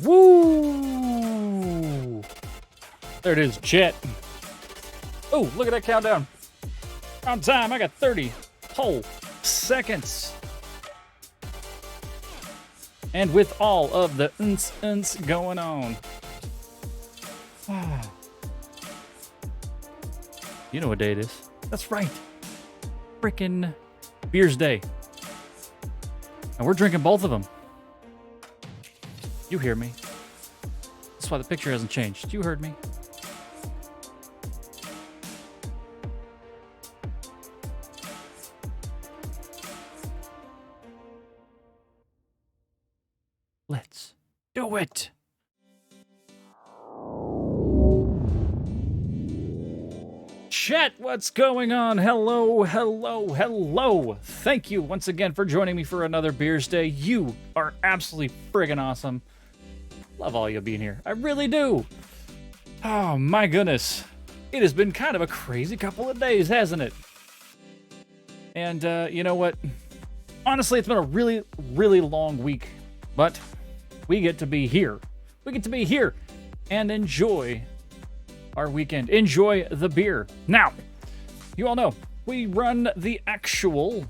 Woo! There it is, chat. Oh, look at that countdown. On time, I got 30 whole seconds. And with all of the unts going on. You know what day it is. That's right. Frickin' Beersday. And we're drinking both of them. You hear me. That's why the picture hasn't changed. You heard me. Let's do it. Chat, what's going on? Hello, hello, hello. Thank you once again for joining me for another Beersday. You are absolutely friggin' awesome. Love all you being here. I really do. Oh my goodness. It has been kind of a crazy couple of days, hasn't it? And you know what? Honestly, it's been a really, really long week, but we get to be here. We get to be here and enjoy our weekend. Enjoy the beer. Now, you all know, we run the actual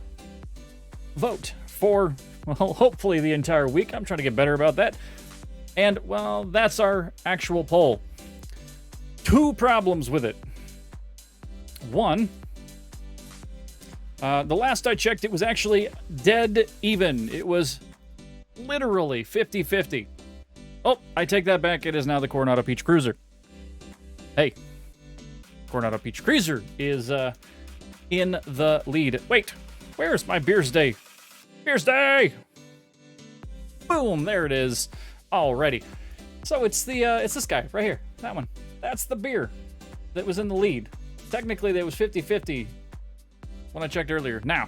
vote for, well, hopefully the entire week. I'm trying to get better about that. And, well, that's our actual poll. Two problems with it. One, the last I checked, it was actually dead even. It was literally 50-50. Oh, I take that back. It is now the Coronado Peach Cruiser. Hey, Coronado Peach Cruiser is in the lead. Wait, where's my Beersday? Beersday! Boom, there it is. Alrighty. So it's this guy right here. That one. That's the beer that was in the lead. Technically, that was 50-50 when I checked earlier. Now,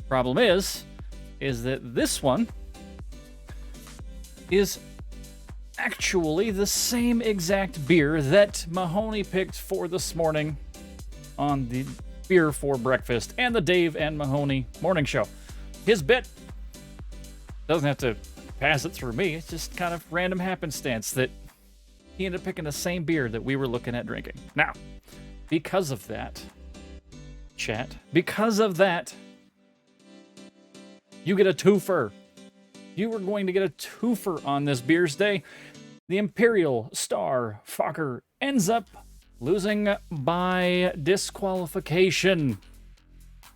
problem is that this one is actually the same exact beer that Mahoney picked for this morning on the Beer for Breakfast and the Dave and Mahoney morning show. His bit doesn't have to pass it through me. It's just kind of random happenstance that he ended up picking the same beer that we were looking at drinking. Now, because of that, chat, because of that, you get a twofer. You are going to get a twofer on this Beersday. The Imperial Star Fokker ends up losing by disqualification.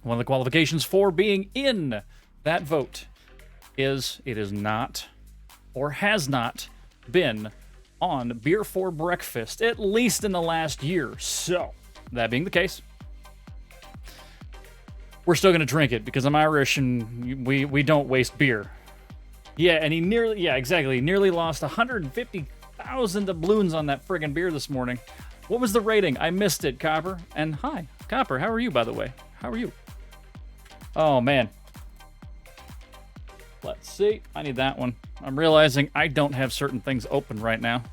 One of the qualifications for being in that vote is it is not or has not been on Beer for Breakfast, at least in the last year. So, that being the case, we're still going to drink it because I'm Irish and we don't waste beer. Yeah, and he nearly lost 150,000 doubloons on that friggin' beer this morning. What was the rating? I missed it, Copper. And hi, Copper, how are you, by the way? How are you? Oh, man. Let's see. I need that one. I'm realizing I don't have certain things open right now.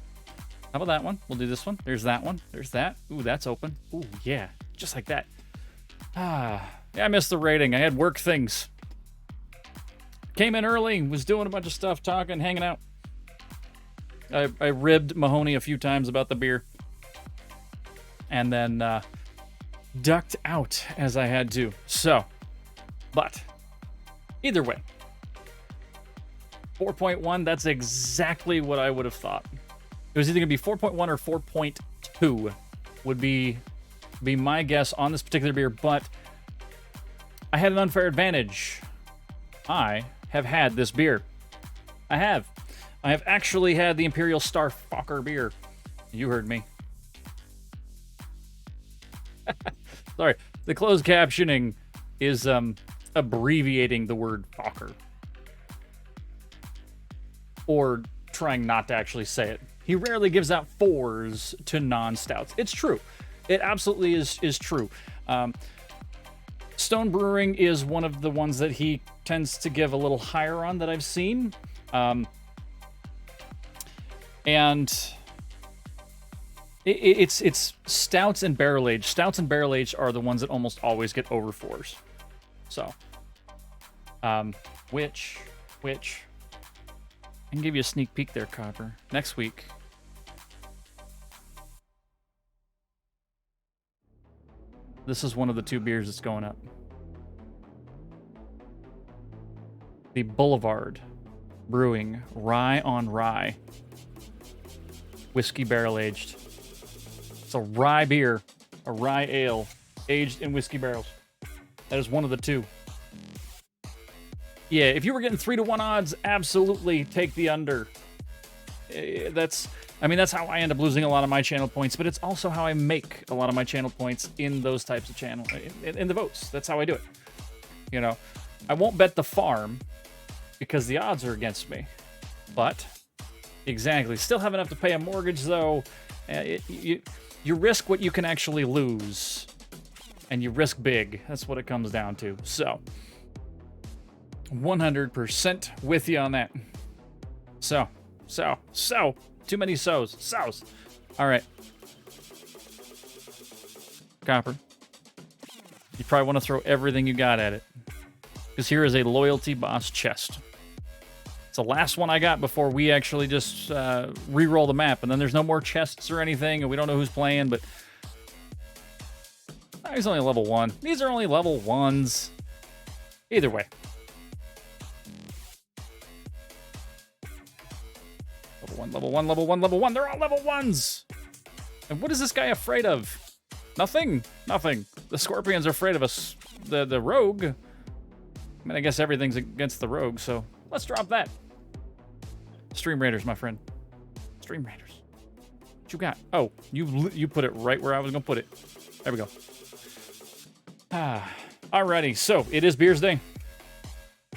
How about that one? We'll do this one. There's that one. There's that. Ooh, that's open. Ooh, yeah. Just like that. Yeah, I missed the rating. I had work things. Came in early, was doing a bunch of stuff, talking, hanging out. I ribbed Mahoney a few times about the beer. And then ducked out as I had to. So, but either way, 4.1, that's exactly what I would have thought. It was either going to be 4.1 or 4.2 would be my guess on this particular beer, but I had an unfair advantage. I have had this beer. I have actually had the Imperial Star Fokker beer. You heard me. Sorry, the closed captioning is abbreviating the word Fokker. Or trying not to actually say it. He rarely gives out 4s to non-stouts. It's true. It absolutely is true. Stone Brewing is one of the ones that he tends to give a little higher on that I've seen. And it's stouts and barrel aged. Stouts and barrel aged are the ones that almost always get over 4s. So, which I can give you a sneak peek there, Copper. Next week. This is one of the 2 beers that's going up. The Boulevard Brewing Rye on Rye. Whiskey barrel aged. It's a rye beer, a rye ale, aged in whiskey barrels. That is one of the 2. Yeah, if you were getting 3-to-1 odds, absolutely take the under. That's how I end up losing a lot of my channel points, but it's also how I make a lot of my channel points in those types of channel, in the votes. That's how I do it. You know, I won't bet the farm because the odds are against me, but exactly. Still have enough to pay a mortgage, though. You risk what you can actually lose, and you risk big. That's what it comes down to. So, 100% with you on that. So. Too many so's. All right. Copper. You probably want to throw everything you got at it. Because here is a Loyalty Boss chest. It's the last one I got before we actually just re-roll the map. And then there's no more chests or anything, and we don't know who's playing, but... he's only level 1. These are only level 1s. Either way. Level one. They're all level 1s. And what is this guy afraid of? Nothing. The scorpions are afraid of us. The rogue. I mean, I guess everything's against the rogue, so let's drop that. Stream Raiders, my friend. Stream Raiders. What you got? Oh, you put it right where I was gonna put it. There we go. Alrighty, so it is Beersday.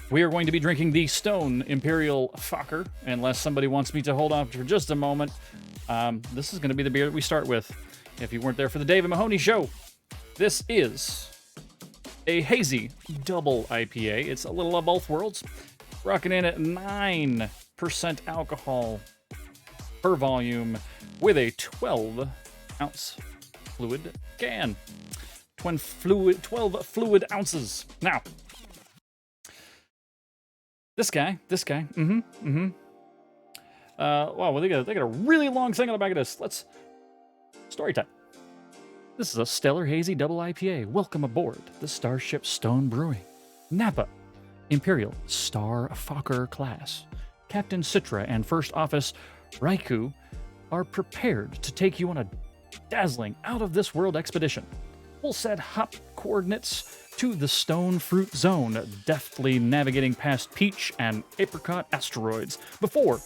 We are going to be drinking the Stone Imperial Fokker, unless somebody wants me to hold off for just a moment. This is going to be the beer that we start with. If you weren't there for the David Mahoney Show, this is a hazy double IPA. It's a little of both worlds. Rocking in at 9% alcohol per volume with a 12-ounce fluid can. 12 fluid ounces. Now, This guy. Wow, they got a really long thing on the back of this. Let's... Story time. This is a Stellar Hazy Double IPA. Welcome aboard the Starship Stone Brewing. Napa Imperial Star Fokker class. Captain Citra and First Officer Raikou are prepared to take you on a dazzling, out-of-this-world expedition. We'll set hop coordinates to the Stone Fruit Zone, deftly navigating past peach and apricot asteroids before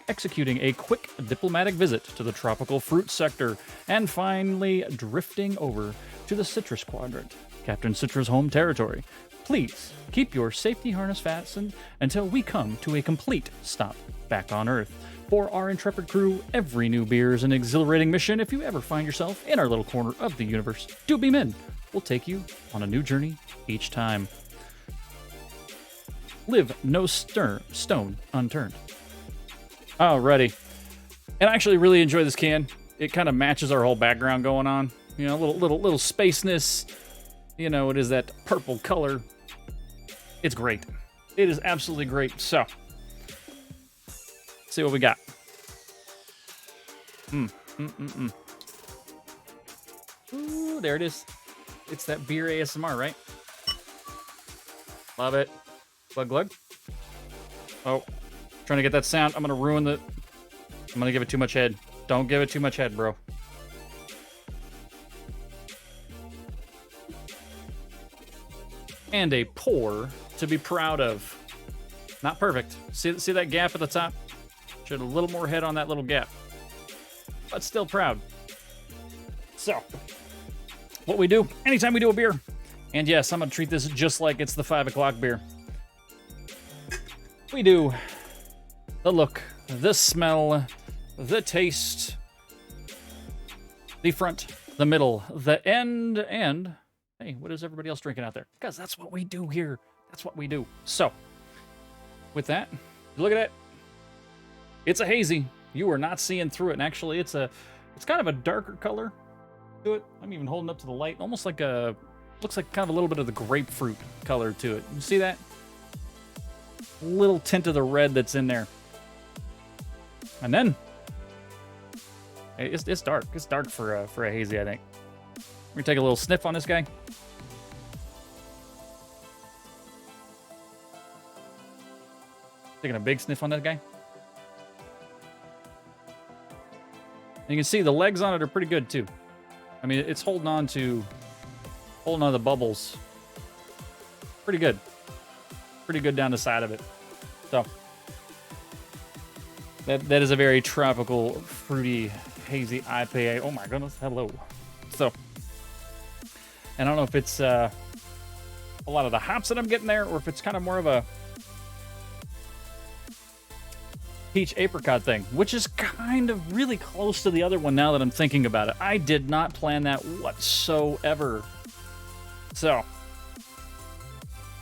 executing a quick diplomatic visit to the tropical fruit sector and finally drifting over to the citrus quadrant, Captain Citra's home territory. Please keep your safety harness fastened until we come to a complete stop back on Earth. For our intrepid crew, every new beer is an exhilarating mission. If you ever find yourself in our little corner of the universe, do beam in. We'll take you on a new journey each time. Live no stone unturned. Alrighty. And I actually really enjoy this can. It kind of matches our whole background going on. You know, little spaceness. You know, it is that purple color. It's great. It is absolutely great. So, see what we got. Ooh, there it is. It's that beer ASMR, right? Love it. Glug glug. Oh, trying to get that sound. I'm gonna ruin the... I'm gonna give it too much head. Don't give it too much head, bro. And a pour to be proud of. Not perfect. See that gap at the top? Should have a little more head on that little gap. But still proud. So, what we do anytime we do a beer. And yes, I'm going to treat this just like it's the 5 o'clock beer. We do the look, the smell, the taste, the front, the middle, the end, and... Hey, what is everybody else drinking out there? Because that's what we do here. That's what we do. So, with that, look at it. It's a hazy. You are not seeing through it. And actually, it's kind of a darker color to it. I'm even holding up to the light. Almost like looks like kind of a little bit of the grapefruit color to it. You see that? Little tint of the red that's in there. And then it's dark. It's dark for a hazy, I think. We're gonna take a little sniff on this guy. Taking a big sniff on that guy. And you can see the legs on it are pretty good too. I mean, it's holding on to the bubbles. Pretty good. Pretty good down the side of it. So that is a very tropical, fruity, hazy IPA. Oh my goodness, hello. So, and I don't know if it's a lot of the hops that I'm getting there, or if it's kind of more of a peach apricot thing, which is kind of really close to the other one now that I'm thinking about it. I did not plan that whatsoever. So,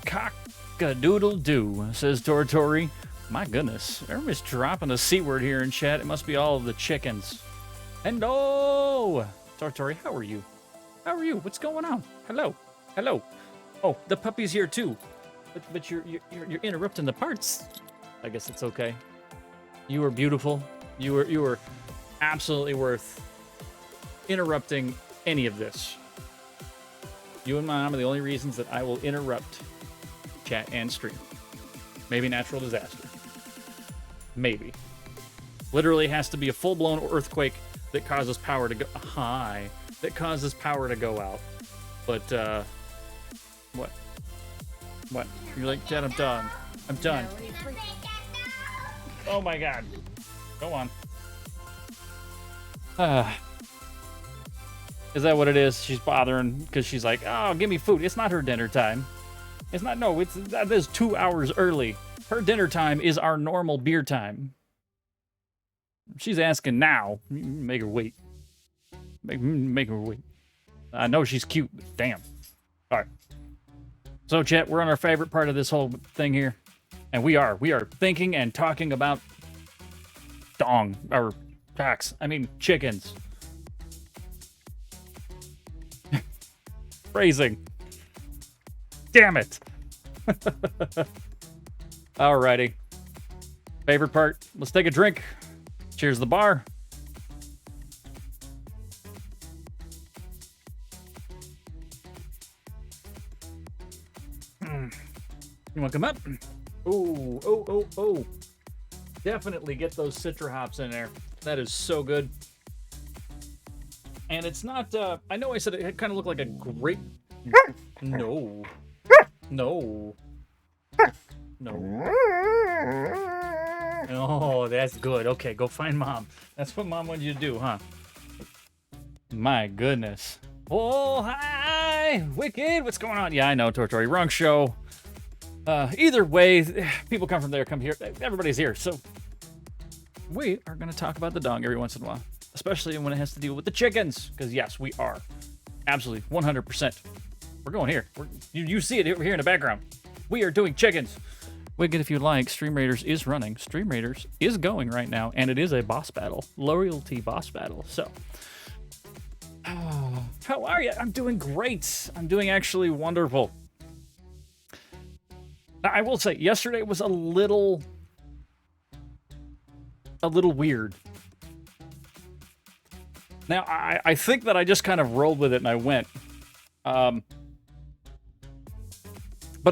cock-a-doodle-doo, says Tortori. My goodness, everybody's dropping a C word here in chat. It must be all of the chickens. Hello! Tortori, how are you? How are you? What's going on? Hello. Hello. Oh, the puppy's here too. But you're interrupting the parts. I guess it's okay. You were beautiful. You were absolutely worth interrupting any of this. You and Mom are the only reasons that I will interrupt chat and stream. Maybe natural disaster. Maybe. Literally has to be a full-blown earthquake that causes power to go high. That causes power to go out. But, what? What? You're like, Chat, I'm done. I'm done. Oh my god. Go on. Is that what it is? She's bothering because she's like, oh, give me food. It's not her dinner time. It's not, no, that is 2 hours early. Her dinner time is our normal beer time. She's asking now. Make her wait. Make her wait. I know she's cute, but damn. All right. So, chat, we're on our favorite part of this whole thing here. And we are thinking and talking about chickens. Phrasing. Damn it. Alrighty. Favorite part. Let's take a drink. Cheers the bar. You want to come up? Oh. Definitely get those Citra hops in there. That is so good. And it's not, I know I said it kind of looked like a grape. No. Oh, that's good. Okay, go find Mom. That's what Mom wanted you to do, huh? My goodness. Oh, hi! Wicked! What's going on? Yeah, I know, Tortori. Wrong show. Either way, people come from there, come here. Everybody's here, so we are going to talk about the dog every once in a while, especially when it has to deal with the chickens, because yes, we are. Absolutely, 100%. We're going here. You see it over here in the background. We are doing chickens. Wicked, if you like, Stream Raiders is running. Stream Raiders is going right now, and it is a boss battle. Loyalty boss battle, so. Oh, how are you? I'm doing great. I'm doing actually wonderful. I will say, yesterday was a little weird. Now, I think that I just kind of rolled with it and I went. But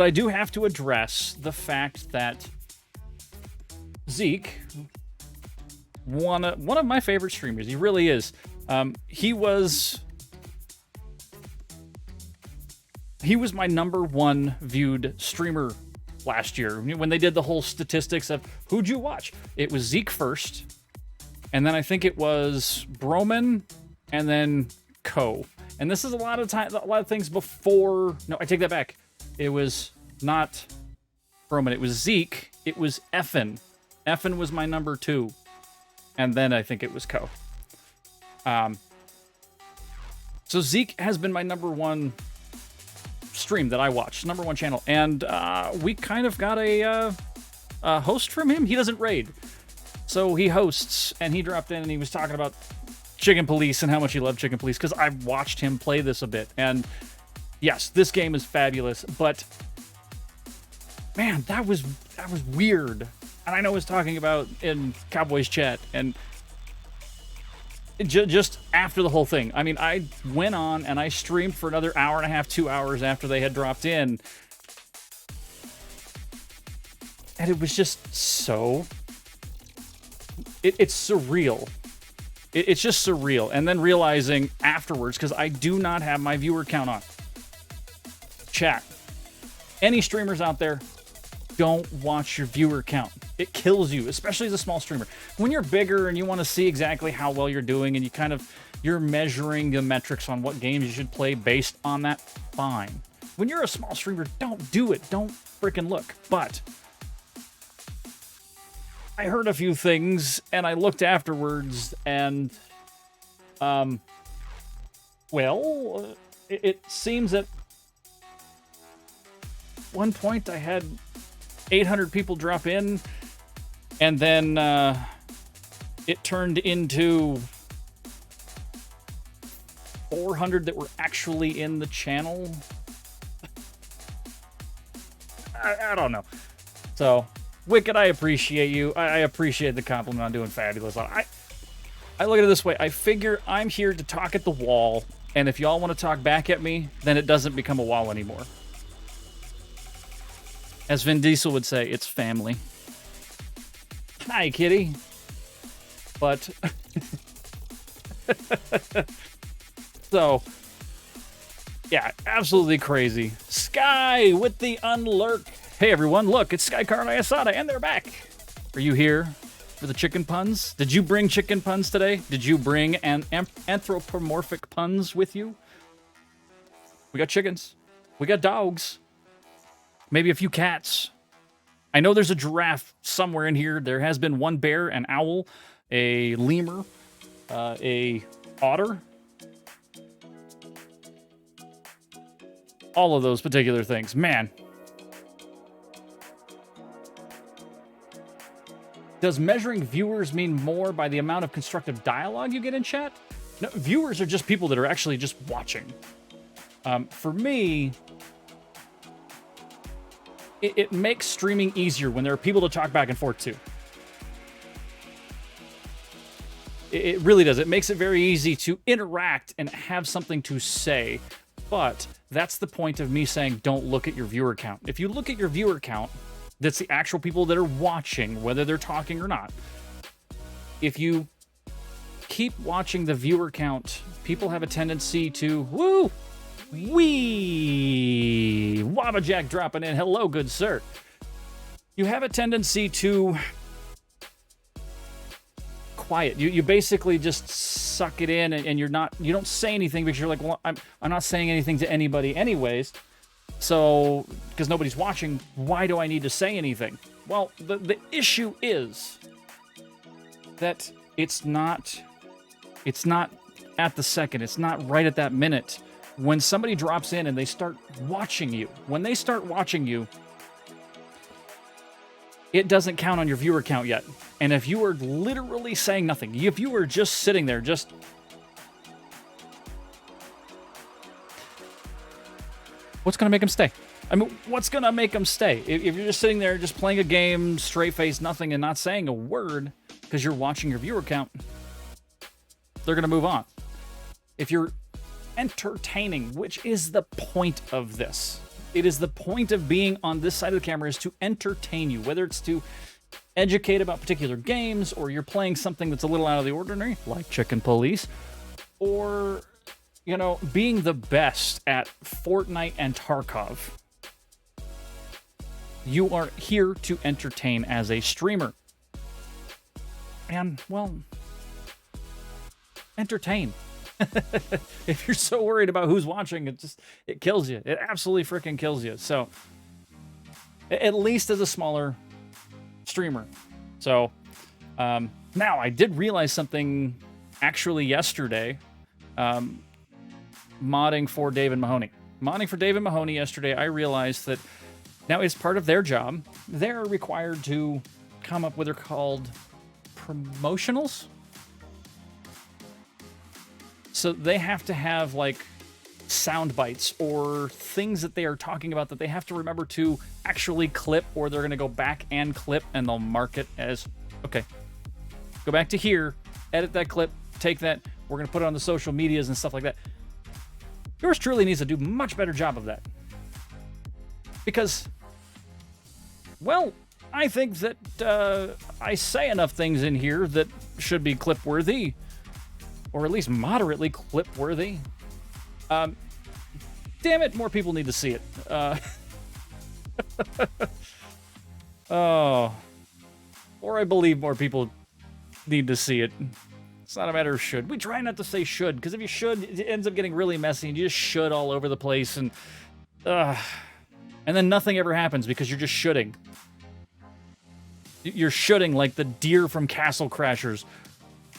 I do have to address the fact that Zeke, one of my favorite streamers, he really is. He was my #1 viewed streamer last year when they did the whole statistics of who'd you watch. It was Zeke first, and then I think it was Broman, and then Co. And this is a lot of things before. No, I take that back. It was not Broman. It was Zeke. It was Effin. Effin was my #2, and then I think it was Co. So Zeke has been my #1 stream that I watch, #1 channel, and we kind of got a host from him. He doesn't raid, so he hosts, and he dropped in and he was talking about Chicken Police and how much he loved Chicken Police, because I watched him play this a bit, and yes, this game is fabulous, but man, that was weird. And I know I was talking about in Cowboys chat, and just after the whole thing, I mean, I went on and I streamed for another hour and a half, 2 hours after they had dropped in. And it was just so... It's surreal. It's just surreal. And then realizing afterwards, because I do not have my viewer count on. Chat. Any streamers out there, don't watch your viewer count. It kills you, especially as a small streamer. When you're bigger and you want to see exactly how well you're doing and you're measuring the metrics on what games you should play based on that, fine. When you're a small streamer, don't do it. Don't freaking look. But I heard a few things and I looked afterwards and, well, it seems that one point I had 800 people drop in, and then it turned into 400 that were actually in the channel. I don't know. So, Wicked, I appreciate you. I appreciate the compliment on doing fabulous. I look at it this way. I figure I'm here to talk at the wall, and if y'all want to talk back at me, then it doesn't become a wall anymore. As Vin Diesel would say, it's family. Hi, kitty. But... so... yeah, absolutely crazy. Sky with the unlurk. Hey, everyone, look, it's Sky Car and Ayasada, and they're back. Are you here for the chicken puns? Did you bring chicken puns today? Did you bring an anthropomorphic puns with you? We got chickens. We got dogs. Maybe a few cats. I know there's a giraffe somewhere in here. There has been one bear, an owl, a lemur, a otter. All of those particular things. Man. Does measuring viewers mean more by the amount of constructive dialogue you get in chat? No, viewers are just people that are actually just watching. For me... It makes streaming easier when there are people to talk back and forth to. It really does. It makes it very easy to interact and have something to say. But that's the point of me saying don't look at your viewer count. If you look at your viewer count, that's the actual people that are watching, whether they're talking or not. If you keep watching the viewer count, people have a tendency to, woo! Wee! Wabbajack dropping in. Hello, good sir. You have a tendency to quiet. You basically just suck it in, and you don't say anything because you're like, well, I'm not saying anything to anybody anyways. So, because nobody's watching, why do I need to say anything? Well, the issue is that it's not at the second. It's not right at that minute. When somebody drops in and they start watching you, it doesn't count on your viewer count yet. And if you are literally saying nothing, if you are just sitting there, what's going to make them stay? I mean, what's going to make them stay? If you're just sitting there, just playing a game, straight face, nothing, and not saying a word because you're watching your viewer count, they're going to move on. If you're entertaining, which is the point of this. It is the point of being on this side of the camera is to entertain you, whether it's to educate about particular games or you're playing something that's a little out of the ordinary, like Chicken Police, or, you know, being the best at Fortnite and Tarkov. You are here to entertain as a streamer. And, well, entertain. If you're so worried about who's watching, it kills you. It absolutely freaking kills you. So, at least as a smaller streamer. So, now I did realize something actually yesterday, modding for David Mahoney. Modding for David Mahoney yesterday, I realized that now it's part of their job. They're required to come up with what are called promotionals. So they have to have, like, sound bites or things that they are talking about that they have to remember to actually clip, or they're going to go back and clip and they'll mark it as, okay, go back to here, edit that clip, take that, we're going to put it on the social medias and stuff like that. Yours truly needs to do a much better job of that. Because, well, I think that I say enough things in here that should be clip-worthy, or at least moderately clip-worthy. Damn it, more people need to see it. Oh. Or I believe more people need to see it. It's not a matter of should. We try not to say should, because if you should, it ends up getting really messy, and you just should all over the place, and then nothing ever happens because you're just shoulding. You're shoulding like the deer from Castle Crashers,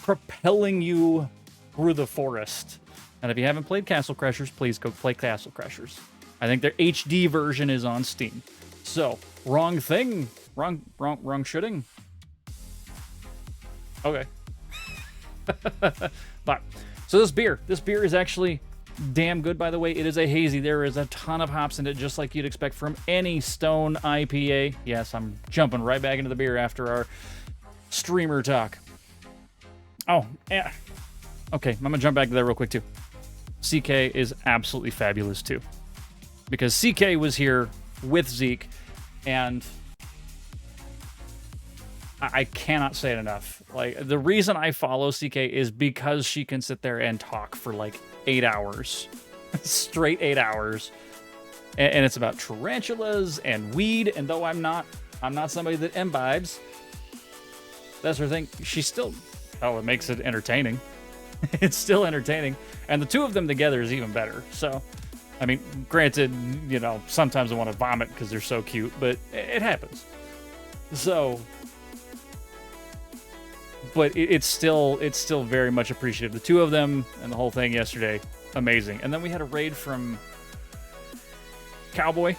propelling you through the forest. And if you haven't played Castle Crashers, please go play Castle Crashers. I think their HD version is on Steam. So, wrong thing. Wrong shooting. Okay. But, so this beer is actually damn good, by the way. It is a hazy. There is a ton of hops in it, just like you'd expect from any Stone IPA. Yes, I'm jumping right back into the beer after our streamer talk. Oh, yeah. Okay, I'm gonna jump back to that real quick, too. CK is absolutely fabulous, too. Because CK was here with Zeke, and I cannot say it enough. Like, the reason I follow CK is because she can sit there and talk for, like, 8 hours. Straight 8 hours. And it's about tarantulas and weed, and though I'm not somebody that imbibes, that's her thing. She's still... Oh, it makes it entertaining. It's still entertaining. And the two of them together is even better. So, I mean, granted, you know, sometimes I want to vomit because they're so cute, but it happens. So, but it's still very much appreciated. The two of them and the whole thing yesterday, amazing. And then we had a raid from Cowboy.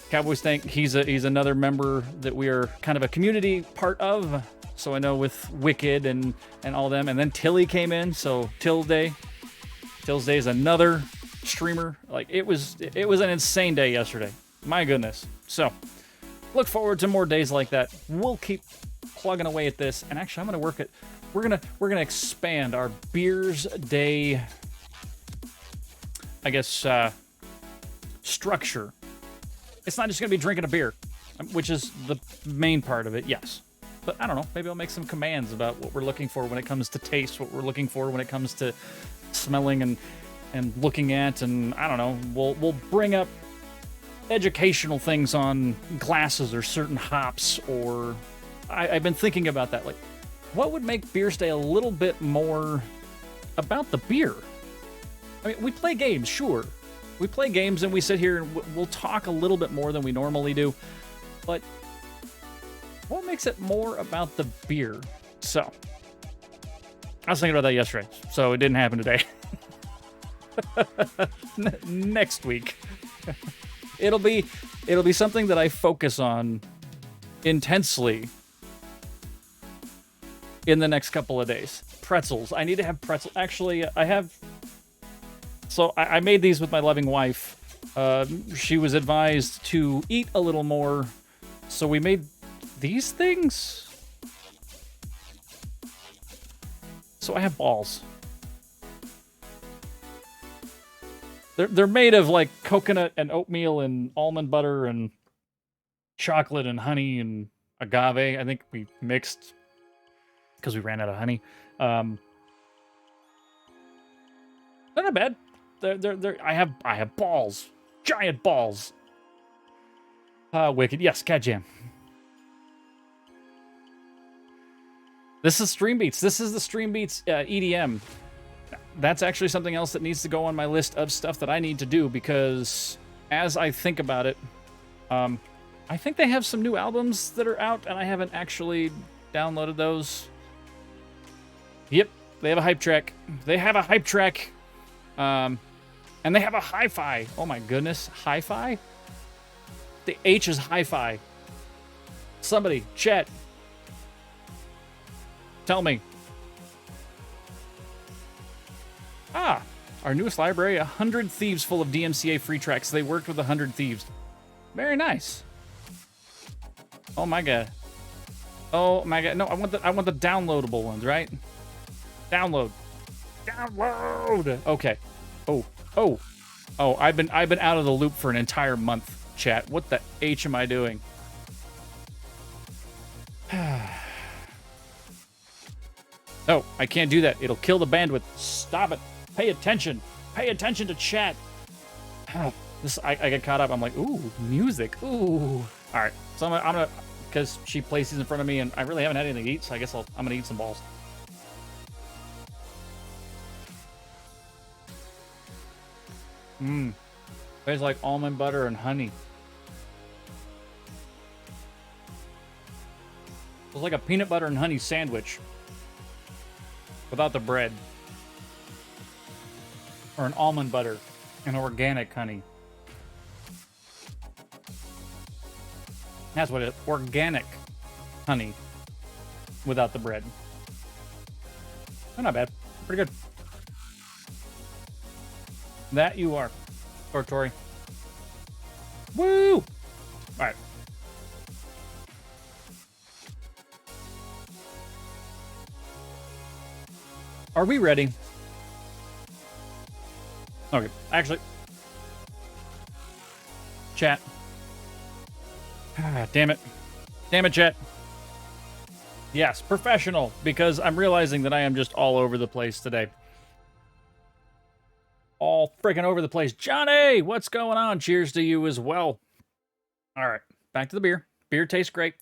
Cowboy's Tank. He's another member that we are kind of a community part of. So I know with Wicked and all them. And then Tilly came in, so Till's Day is another streamer. Like, it was an insane day yesterday. My goodness. So look forward to more days like that. We'll keep plugging away at this. And actually, I'm gonna work it. We're gonna expand our Beersday, I guess, structure. It's not just gonna be drinking a beer, which is the main part of it, yes. But I don't know, maybe I'll make some commands about what we're looking for when it comes to taste, what we're looking for when it comes to smelling and looking at, and I don't know, we'll bring up educational things on glasses or certain hops, or I've been thinking about that, like, what would make Beersday a little bit more about the beer? I mean, we play games, sure. We play games and we sit here and we'll talk a little bit more than we normally do, but what makes it more about the beer? So, I was thinking about that yesterday, so it didn't happen today. Next week. It'll be something that I focus on intensely in the next couple of days. Pretzels. I need to have pretzels. Actually, I have... So, I made these with my loving wife. She was advised to eat a little more, so we made these things. So I have balls. They're made of like coconut and oatmeal and almond butter and chocolate and honey and agave. I think we mixed because we ran out of honey. They're not bad. I have balls, giant balls. Wicked. Yes, Cat Jam. This is Stream Beats. This is the Stream Beats EDM. That's actually something else that needs to go on my list of stuff that I need to do, because as I think about it, I think they have some new albums that are out, and I haven't actually downloaded those. Yep, they have a hype track. They have a hype track. And they have a hi-fi. Oh my goodness, hi-fi? The H is hi-fi. Somebody, chat. Tell me. Ah, Our newest library, 100 thieves full of DMCA free tracks. They worked with 100 thieves. Very nice. Oh my god. Oh my god. No, I want the downloadable ones, right? Download. Download. Okay. Oh. I've been out of the loop for an entire month, chat. What the H am I doing? No, I can't do that. It'll kill the bandwidth. Stop it. Pay attention. Pay attention to chat. This I get caught up. I'm like, ooh, music. Ooh. All right. So I'm gonna because she places these in front of me, and I really haven't had anything to eat, so I guess I'm gonna eat some balls. Tastes like almond butter and honey. It's like a peanut butter and honey sandwich without the bread. Or an almond butter and organic honey. That's what it is. Organic honey without the bread. Oh, not bad. Pretty good. That you are, Tortori. Woo! All right. Are we ready? Okay, actually. Chat. Ah, damn it. Damn it, chat. Yes, professional, because I'm realizing that I am just all over the place today. All freaking over the place. Johnny, what's going on? Cheers to you as well. All right, back to the beer. Beer tastes great.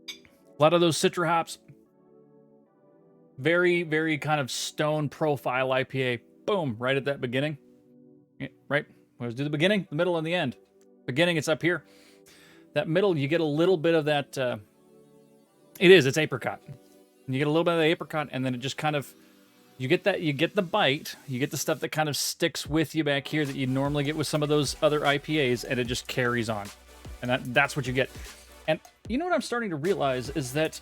A lot of those Citra hops. Very, very kind of stone profile IPA. Boom, right at that beginning. Yeah, right? Let's do the beginning, the middle, and the end. Beginning, it's up here. That middle, you get a little bit of that. It's apricot. And you get a little bit of the apricot, and then it just kind of, you get the bite, you get the stuff that kind of sticks with you back here that you normally get with some of those other IPAs, and it just carries on. And that's what you get. And you know what I'm starting to realize is that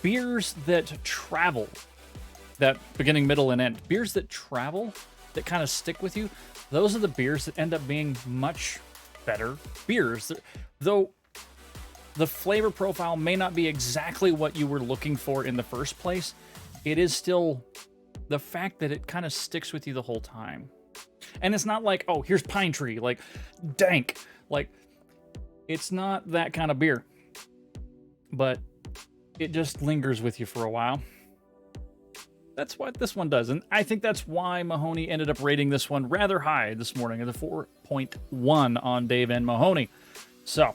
beers that travel, that beginning, middle, and end, beers that travel, that kind of stick with you, those are the beers that end up being much better beers. Though the flavor profile may not be exactly what you were looking for in the first place, it is still the fact that it kind of sticks with you the whole time. And it's not like, oh, here's Pine Tree, like, dank. Like, it's not that kind of beer. But it just lingers with you for a while. That's what this one does. And I think that's why Mahoney ended up rating this one rather high this morning at a 4.1 on Dave and Mahoney. So,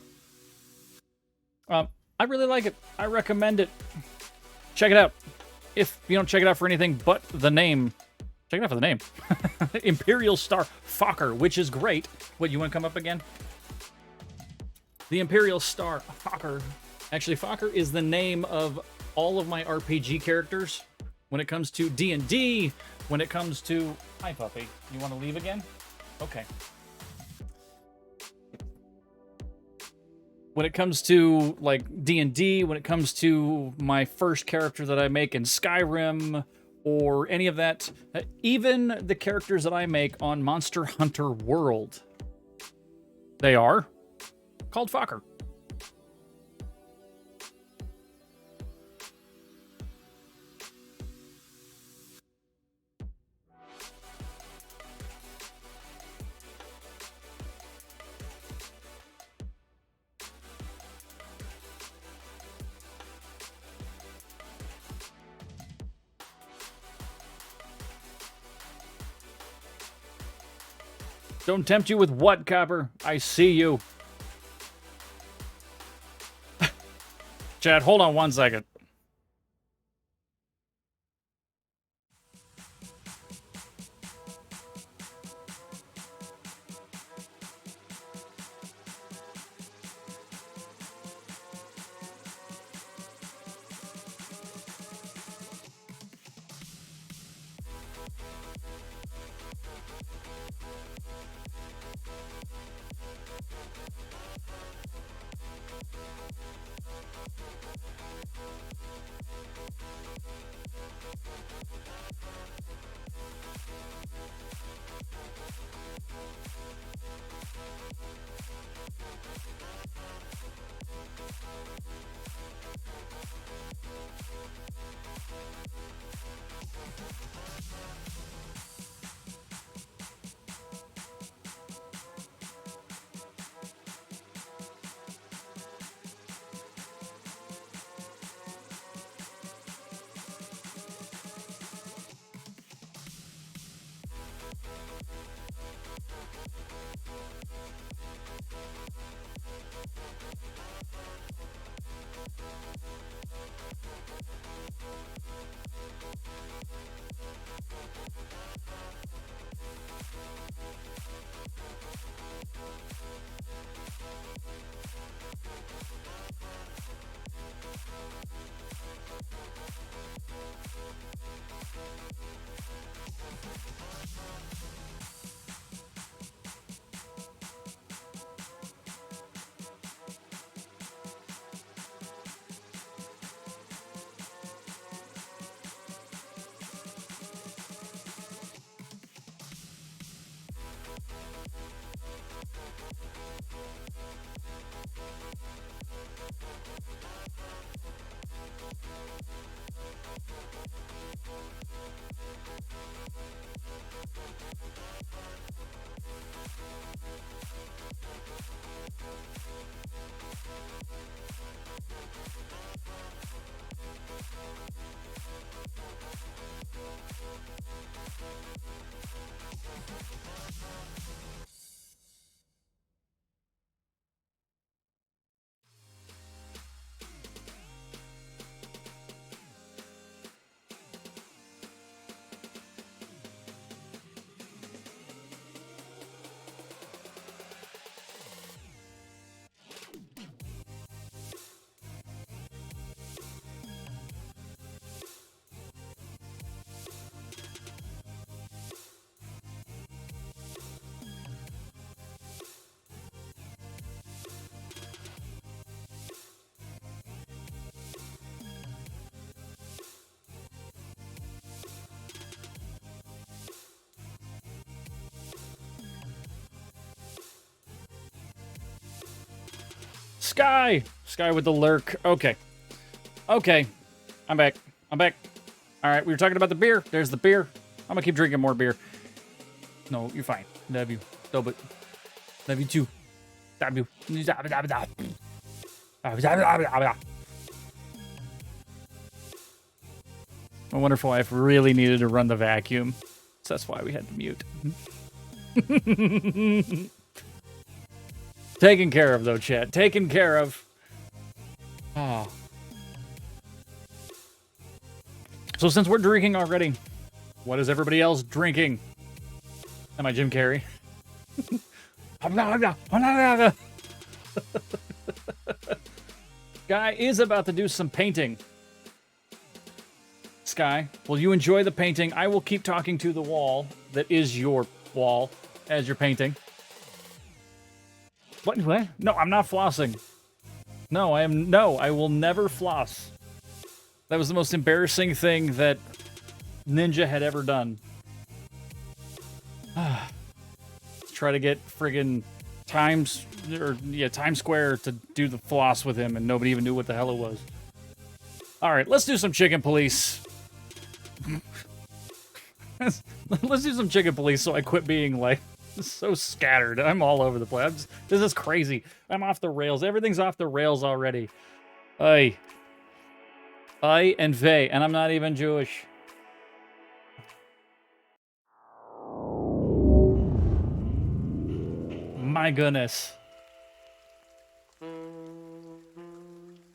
I really like it. I recommend it. Check it out. If you don't check it out for anything but the name, check it out for the name. Imperial Star Fokker, which is great. What, you want to come up again? The Imperial Star Fokker. Actually, Fokker is the name of all of my RPG characters. When it comes to D&D, when it comes to... Hi, puppy. You want to leave again? Okay. When it comes to, like, D&D, when it comes to my first character that I make in Skyrim, or any of that, even the characters that I make on Monster Hunter World, they are called Fokker. Don't tempt you with what, Copper? I see you. Chad, hold on 1 second. Sky! Sky with the lurk. Okay. Okay. I'm back. I'm back. All right, we were talking about the beer. There's the beer. I'm gonna keep drinking more beer. No, you're fine. Love you. Love it. Love you too. Love you. My wonderful wife really needed to run the vacuum, so that's why we had to mute. Taken care of, though, chat. Taken care of. Oh. So since we're drinking already, what is everybody else drinking? Am I Jim Carrey? Guy is about to do some painting. Sky, will you enjoy the painting? I will keep talking to the wall that is your wall as you're painting. What? No, I'm not flossing. No, I will never floss. That was the most embarrassing thing that Ninja had ever done. Try to get friggin' Times Square to do the floss with him, and nobody even knew what the hell it was. All right, let's do some chicken police. Let's do some chicken police so I quit being like so scattered. I'm all over the place. This is crazy. I'm off the rails. Everything's off the rails already. I and they, and I'm not even Jewish. My goodness.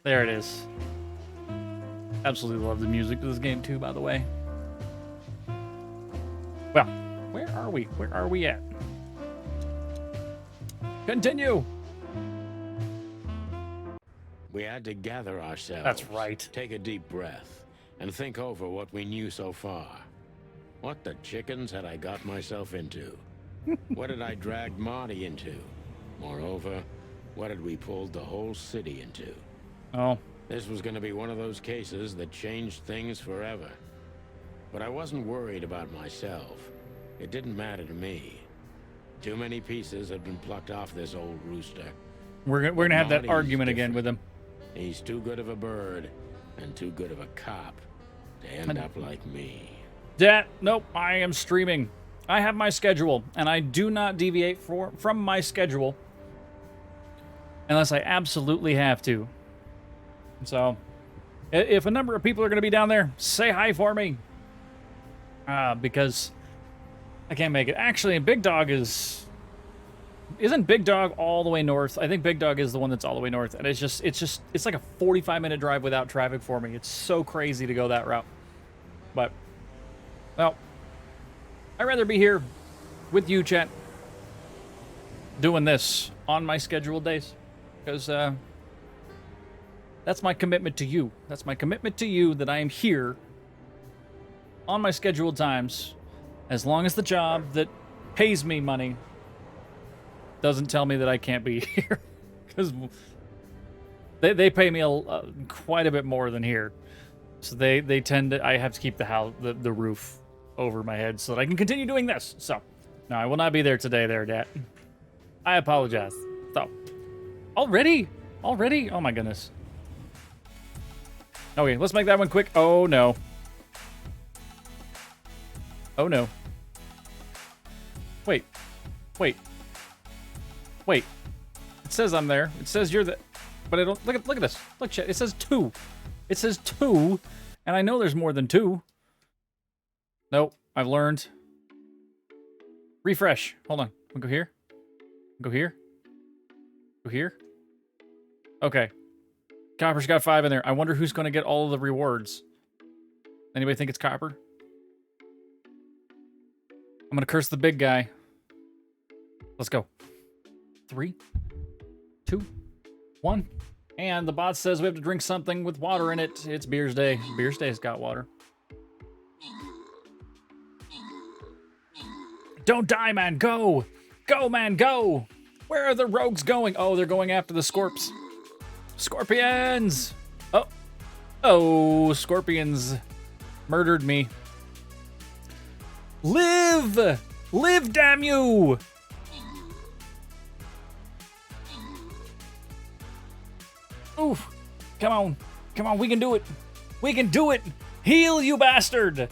There it is. Absolutely love the music of this game too, by the way. Well, where are we? Where are we at? Continue. We had to gather ourselves. That's right. Take a deep breath and think over what we knew so far. What the chickens had I got myself into? What had I dragged Marty into? Moreover, what had we pulled the whole city into? Oh. This was going to be one of those cases that changed things forever. But I wasn't worried about myself. It didn't matter to me. Too many pieces had been plucked off this old rooster. We're gonna have that Marty's argument again different. with him. He's too good of a bird and too good of a cop to end up like me. Nope, I am streaming. I have my schedule, and I do not deviate from my schedule unless I absolutely have to. So, if a number of people are going to be down there, say hi for me. Because I can't make it. Actually, Big Dog isn't Big Dog all the way north? I think Big Dog is the one that's all the way north, and it's like a 45-minute drive without traffic for me. It's so crazy to go that route. But, well, I'd rather be here with you, chat, doing this on my scheduled days. because that's my commitment to you. That's my commitment to you, that I am here on my scheduled times, as long as the job that pays me money doesn't tell me that I can't be here. Because they pay me quite a bit more than here. So they tend to, I have to keep the roof over my head so that I can continue doing this. So, no, I will not be there today there, Dad. I apologize. So, already? Oh my goodness. Okay, let's make that one quick. Oh no. Oh no. Wait. It says I'm there. It says you're the, but I don't, look at this. Look, chat. It says 2. It says 2, and I know there's more than 2. Nope, I've learned. Refresh. Hold on. I'll go here. Go here. Go here. Okay. Copper's got 5 in there. I wonder who's going to get all of the rewards. Anybody think it's Copper? I'm going to curse the big guy. Let's go. 3, 2, 1. And the bot says we have to drink something with water in it. It's Beersday. Beersday's got water. Don't die, man. Go. Go, man. Go. Where are the rogues going? Oh, they're going after the Scorps. Scorpions. Oh, Scorpions murdered me. Live. Live, damn you. Oof. Come on, we can do it. We can do it. Heal, you bastard.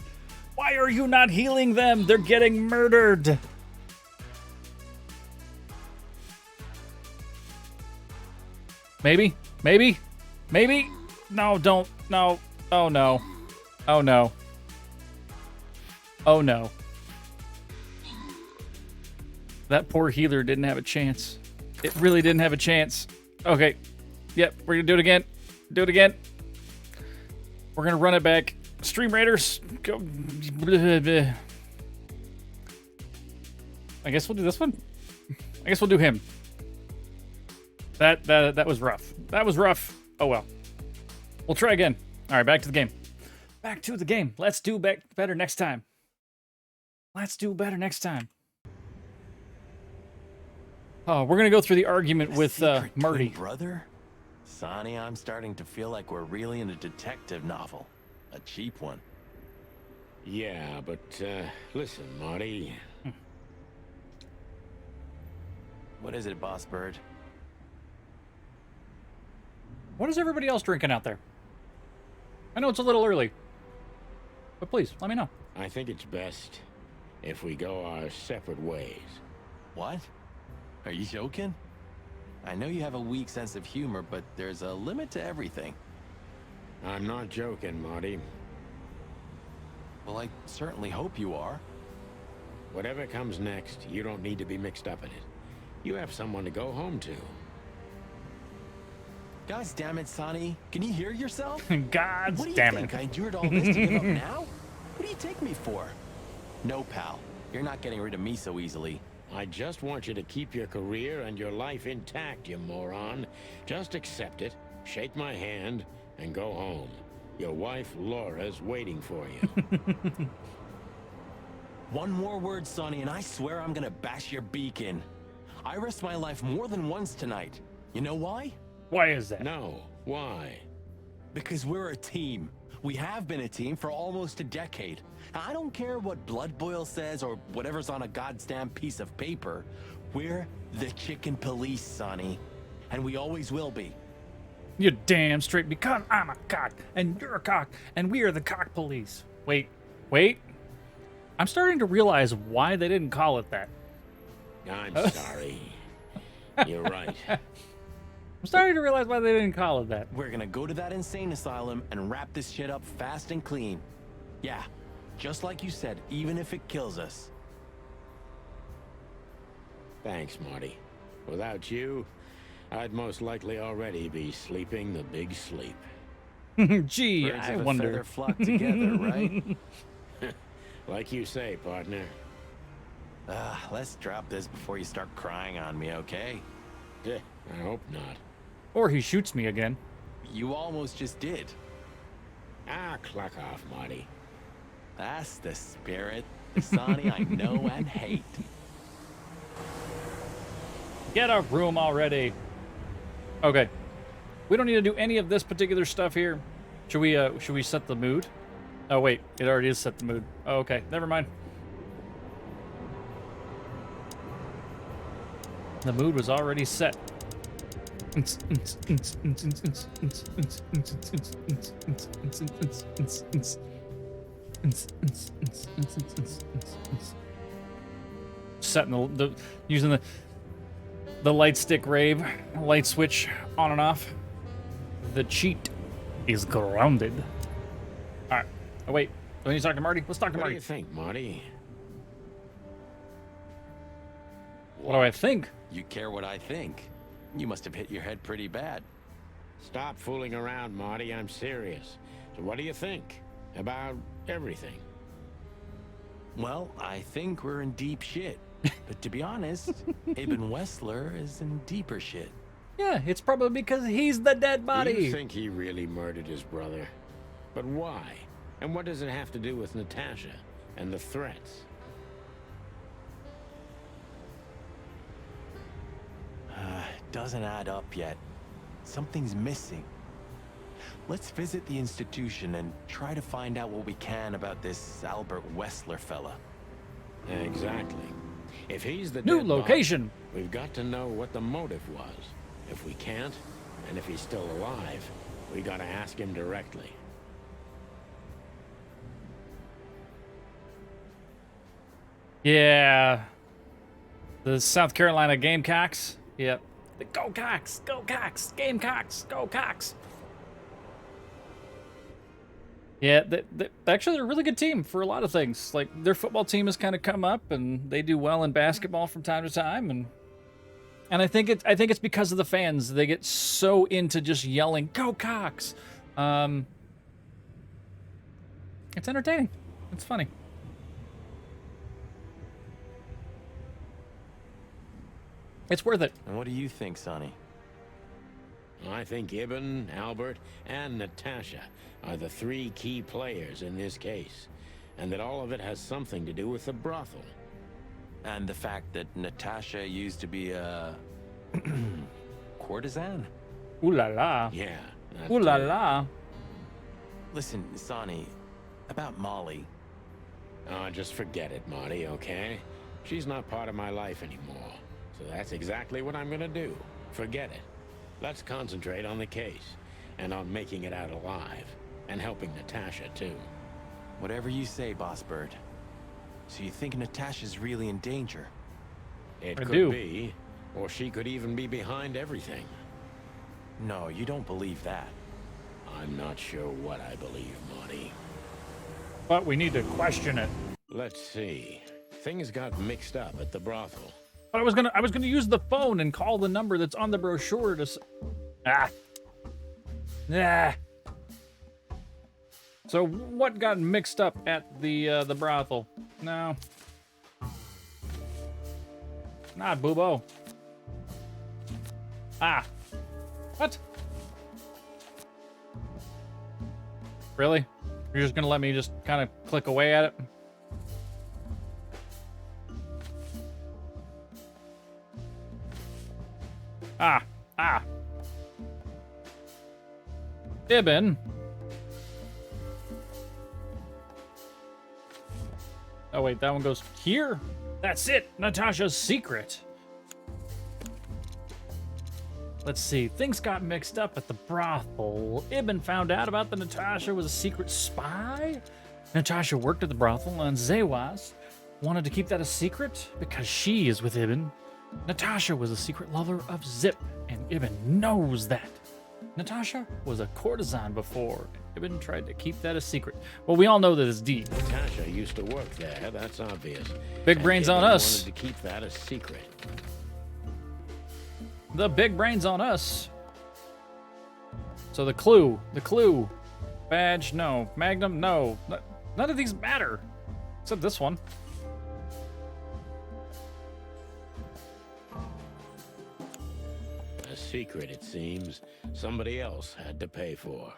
Why are you not healing them? They're getting murdered. Maybe. No, don't. No. Oh no. Oh no. Oh no. That poor healer didn't have a chance. It really didn't have a chance. Okay. Yep, we're gonna do it again. Do it again. We're gonna run it back. Stream Raiders, go. I guess we'll do this one. I guess we'll do him. That was rough. That was rough. Oh well. We'll try again. All right, back to the game. Back to the game. Let's do better next time. Let's do better next time. Oh, we're gonna go through the argument with Marty. Brother? Sonny, I'm starting to feel like we're really in a detective novel. A cheap one. Yeah, but listen, Marty. What is it, Boss Bird? What is everybody else drinking out there? I know it's a little early, but please, let me know. I think it's best if we go our separate ways. What? Are you joking? I know you have a weak sense of humor, but there's a limit to everything. I'm not joking, Marty. Well, I certainly hope you are. Whatever comes next, you don't need to be mixed up in it. You have someone to go home to. Guys, damn it, Sonny. Can you hear yourself? God What do you damn think? it. I endured all this to give up now? What do you take me for? No, pal. You're not getting rid of me so easily. I just want you to keep your career and your life intact, you moron. Just accept it, shake my hand, and go home. Your wife, Laura's waiting for you. One more word, Sonny, and I swear I'm gonna bash your beak in. I risked my life more than once tonight. You know why? Why is that? No, why? Because we're a team. We have been a team for almost a decade. I don't care what Blood Boil says or whatever's on a goddamn piece of paper. We're the Chicken Police, Sonny. And we always will be. You're damn straight, because I'm a cock, and you're a cock, and we are the cock police. Wait. I'm starting to realize why they didn't call it that. I'm sorry. You're right. I'm starting to realize why they didn't call it that. We're gonna go to that insane asylum and wrap this shit up fast and clean. Yeah, just like you said, even if it kills us. Thanks, Marty. Without you, I'd most likely already be sleeping the big sleep. Gee, Birds I of a wonder. feather flock together, right? Like you say, partner. Let's drop this before you start crying on me, okay? I hope not. Or he shoots me again. You almost just did. Ah, cluck off, Marty. That's the spirit. The Sonny I know and hate. Get a room already. Okay. We don't need to do any of this particular stuff here. Should we set the mood? Oh wait, it already is set the mood. Oh, okay, never mind. The mood was already set. Setting the using the light stick rave, light switch on and off. The cheat is grounded. All right. Oh wait, do we need to talk to Marty? Let's talk to What do Marty. you think, Marty? What do I think? You care what I think? You must have hit your head pretty bad. Stop fooling around, Marty. I'm serious. So what do you think about everything? Well, I think we're in deep shit. But to be honest, Ibn Wessler is in deeper shit. Yeah, it's probably because he's the dead Do body. you think he really murdered his brother? But why? And what does it have to do with Natasha and the threats? Doesn't add up yet. Something's missing. Let's visit the institution and try to find out what we can about this Albert Wessler fella. Exactly. If he's the New dead location. body, we've got to know what the motive was. If we can't, and if he's still alive, we gotta ask him directly. Yeah. The South Carolina Gamecocks. Yep. The Go Cocks, Go Cocks, Gamecocks, Go Cocks. Yeah, actually they're a really good team for a lot of things. Like their football team has kind of come up, and they do well in basketball from time to time, and I think it's because of the fans. They get so into just yelling "Go Cocks." It's entertaining. It's funny. It's worth it. And what do you think, Sonny? I think Ibn, Albert, and Natasha are the three key players in this case, and that all of it has something to do with the brothel. And the fact that Natasha used to be a courtesan? Ooh la la. Yeah. that Ooh la too. la. Listen, Sonny, about Molly. Oh, just forget it, Marty, okay? She's not part of my life anymore. So that's exactly what I'm gonna do. Forget it. Let's concentrate on the case, and on making it out alive, and helping Natasha, too. Whatever you say, Boss Bird. So you think Natasha's really in danger? It I could do. be, or she could even be behind everything. No, you don't believe that. I'm not sure what I believe, Marty. But we need to question it. Let's see. Things got mixed up at the brothel. But I was gonna use the phone and call the number that's on the brochure to. So what got mixed up at the brothel? No. Not Boobo. What? Really? You're just gonna let me just kind of click away at it? Ibn. Oh wait, that one goes here? That's it, Natasha's secret. Let's see, things got mixed up at the brothel. Ibn found out about that Natasha was a secret spy. Natasha worked at the brothel and Zewas wanted to keep that a secret because she is with Ibn. Natasha was a secret lover of Zip, and Ibn knows that. Natasha was a courtesan before. Ibn tried to keep that a secret. Well, we all know that it's deep. Natasha used to work there, that's obvious. Big And brains on Ibn us. wanted to keep that a secret. The big brains on us. So the clue. Badge, no. Magnum, no. None of these matter. Except this one. A secret, it seems, somebody else had to pay for.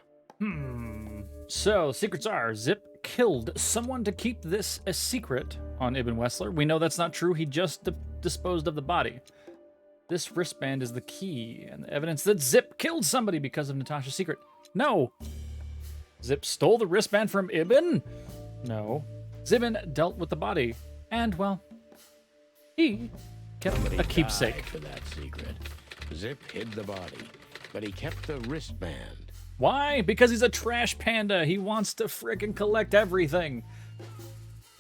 So, secrets are, Zip killed someone to keep this a secret on Ibn Wessler. We know that's not true. He just disposed of the body. This wristband is the key, and the evidence that Zip killed somebody because of Natasha's secret. No. Zip stole the wristband from Ibn? No. Zibin dealt with the body, and, well, he kept Somebody a keepsake. died for that secret. Zip hid the body, but he kept the wristband. Why? Because he's a trash panda. He wants to frickin' collect everything.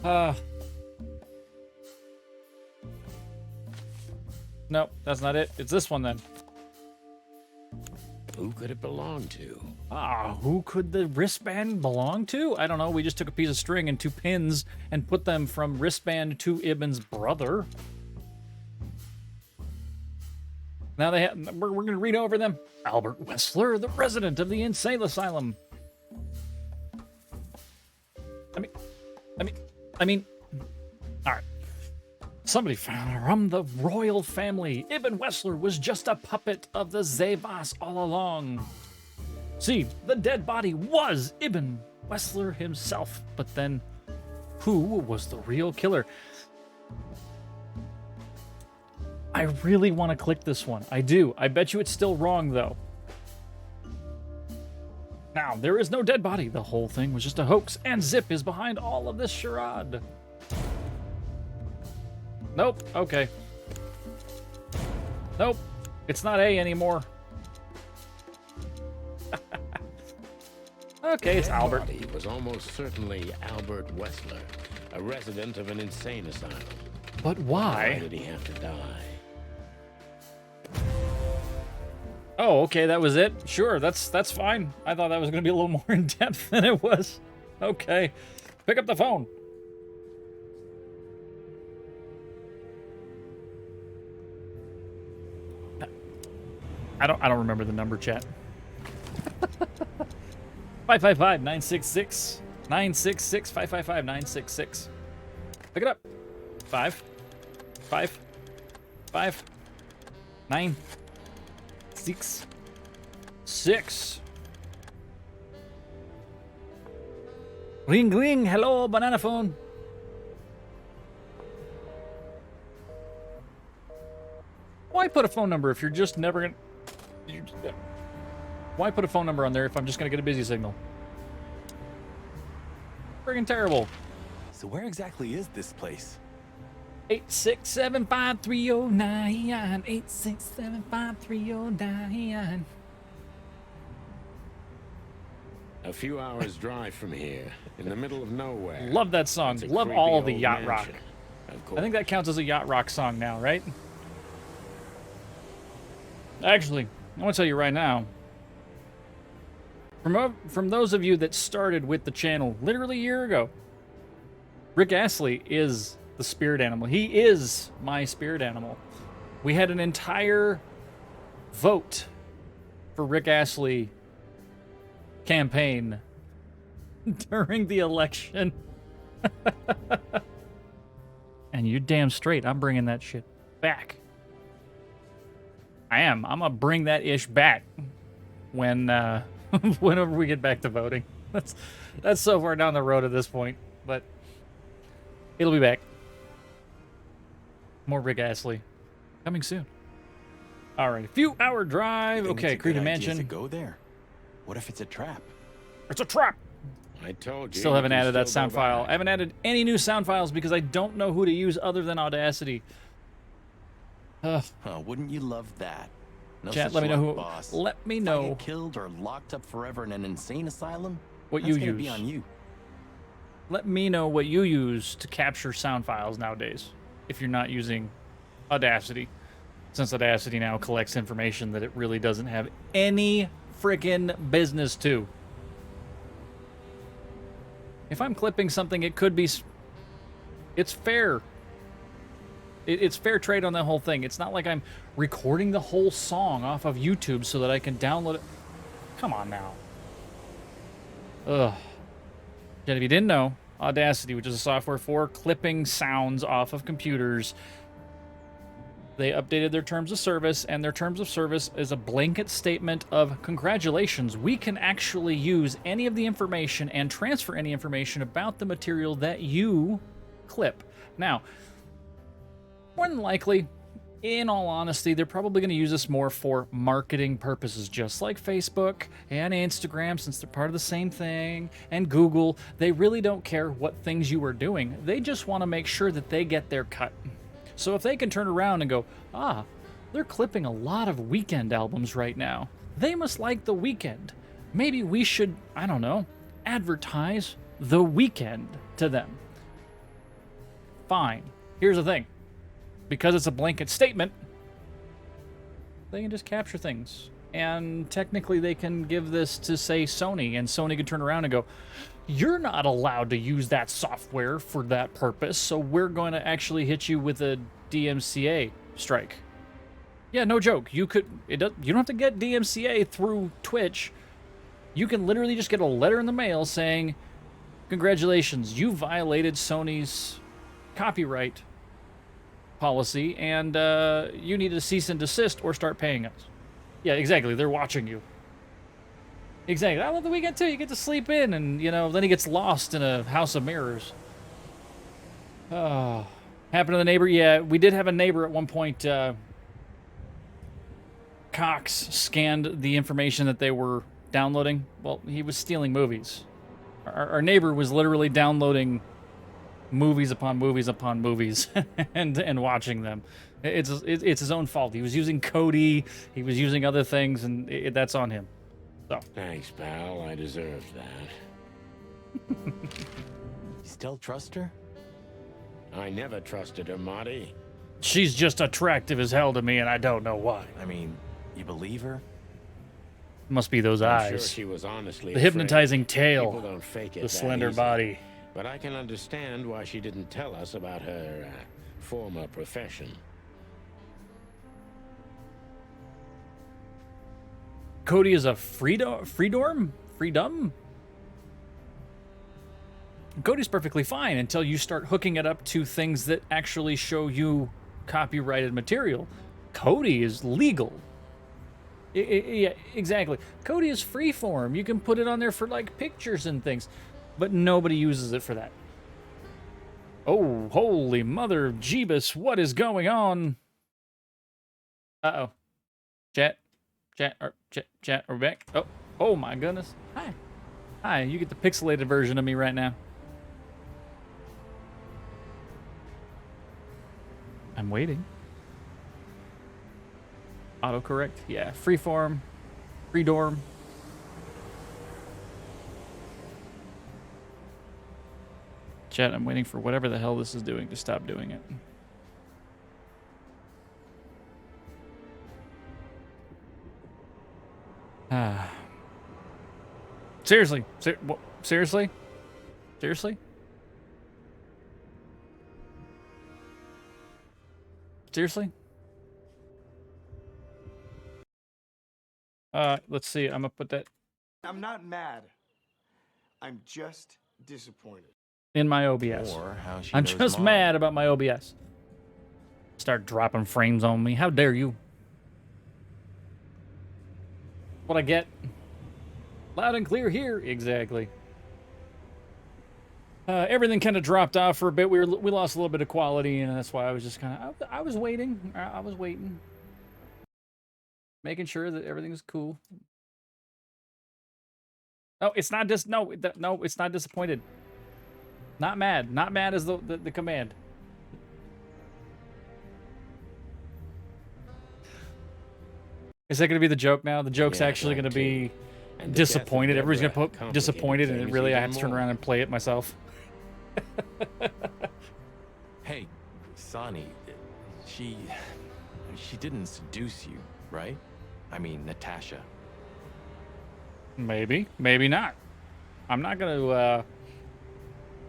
Nope, that's not it. It's this one then. Who could it belong to? Who could the wristband belong to? I don't know. We just took a piece of string and 2 pins and put them from wristband to Ibn's brother. Now we're going to read over them. Albert Wessler, the resident of the insane asylum. I mean, all right. Somebody found from the royal family. Ibn Wessler was just a puppet of the Zevas all along. See, the dead body was Ibn Wessler himself. But then, who was the real killer? I really want to click this one. I do. I bet you it's still wrong, though. Now, there is no dead body. The whole thing was just a hoax, and Zip is behind all of this charade. Nope. Okay. Nope. It's not A anymore. Okay, it's Albert. He was almost certainly Albert Wessler, a resident of an insane asylum. But Why why? did he have to die? Oh, okay, that was it. Sure, that's fine. I thought that was going to be a little more in depth than it was. Okay, pick up the phone. I don't remember the number, chat. 555-966 966 555-966. Pick it up. 5 5 5 9 6 6. Ring ring. Hello, banana phone. Why put a phone number if you're just never gonna? Why put a phone number on there if I'm just gonna get a busy signal? Friggin' terrible. So where exactly is this place? 8675309. 8675309. A few hours drive from here, in the middle of nowhere. Love that song. It's a Love creepy all of the old yacht rock. mansion. Of I course. think that counts as a yacht rock song now, right? Actually, I want to tell you right now. From those of you that started with the channel literally a year ago, Rick Astley is the spirit animal. He is my spirit animal. We had an entire vote for Rick Astley campaign during the election. And you're damn straight, I'm bringing that shit back. I am. I'm gonna bring that ish back when whenever we get back to voting. That's so far down the road at this point, but it'll be back. More Rick Astley coming soon. All right, few hour drive. Think Okay, it's a good Creed idea Mansion. to go there. What if it's a trap? It's a trap. I told you. Still haven't you can added that still sound go file. back. I haven't added any new sound files because I don't know who to use other than Audacity. Wouldn't you love that? No Chat, such let me know luck, who. boss. Let me If I know get killed or locked up forever in an insane asylum. what That's you gonna be use. on you. Let me know what you use to capture sound files nowadays, if you're not using Audacity, since Audacity now collects information that it really doesn't have any freaking business to. If I'm clipping something, it could be. It's fair. It's fair trade on that whole thing. It's not like I'm recording the whole song off of YouTube so that I can download it. Come on now. Ugh. Yet if you didn't know, Audacity, which is a software for clipping sounds off of computers, They updated their terms of service, and their terms of service is a blanket statement of congratulations. We can actually use any of the information and transfer any information about the material that you clip. Now, more than likely, in all honesty, they're probably going to use this more for marketing purposes, just like Facebook and Instagram, since they're part of the same thing, and Google. They really don't care what things you are doing. They just want to make sure that they get their cut. So if they can turn around and go, ah, they're clipping a lot of Weeknd albums right now. They must like The Weeknd. Maybe we should, I don't know, advertise The Weeknd to them. Fine. Here's the thing. Because it's a blanket statement, they can just capture things. And technically they can give this to, say, Sony, and Sony can turn around and go, you're not allowed to use that software for that purpose, so we're going to actually hit you with a DMCA strike. Yeah, no joke. You don't have to get DMCA through Twitch. You can literally just get a letter in the mail saying, congratulations, you violated Sony's copyright policy, and you need to cease and desist or start paying us. Yeah, exactly. They're watching you. Exactly. I love The Weeknd too. You get to sleep in, and then he gets lost in a house of mirrors. Oh, happened to the neighbor. Yeah, we did have a neighbor at one point. Cox scanned the information that they were downloading. Well, he was stealing movies. Our neighbor was literally downloading movies upon movies upon movies and watching them. It's his own fault. He was using Kodi, he was using other things, and that's on him. So Thanks, pal. I deserved that. You still trust her? I never trusted her, Marty. she's just attractive as hell to me, and I don't know why. I mean, you believe her? Must be those I'm sure eyes, she was honestly the afraid. hypnotizing People tail, don't fake it the that slender easy. body. But I can understand why she didn't tell us about her former profession. Cody is a freedom? Cody's perfectly fine until you start hooking it up to things that actually show you copyrighted material. Cody is legal. Yeah, exactly. Cody is freeform. You can put it on there for like pictures and things, but nobody uses it for that. Oh, holy mother of Jeebus, what is going on? Uh-oh. Chat, we're back. Oh my goodness. Hi, you get the pixelated version of me right now. I'm waiting. Autocorrect, yeah. Freeform, freedorm. Chat, I'm waiting for whatever the hell this is doing to stop doing it. Seriously? Seriously? Seriously? Seriously? Let's see. I'm gonna put that I'm not mad. I'm just disappointed. in my OBS. Or how she I'm knows just Mom. mad about my OBS. Start dropping frames on me. How dare you? What I get? Loud and clear here. Exactly. Everything kind of dropped off for a bit. We lost a little bit of quality, and that's why I was just kind of I was waiting. I was waiting, making sure that everything's cool. No, it's not just no, it's not disappointed. Not mad. Not mad is the command. Is that going to be the joke now? The joke's Yeah, actually that going to too. be And the disappointed. death of Everybody's Deborah going to put complicated disappointed, and things really I even have to turn more. around and play it myself. Hey, Sonny, she didn't seduce you, right? I mean, Natasha. Maybe, maybe not. I'm not going to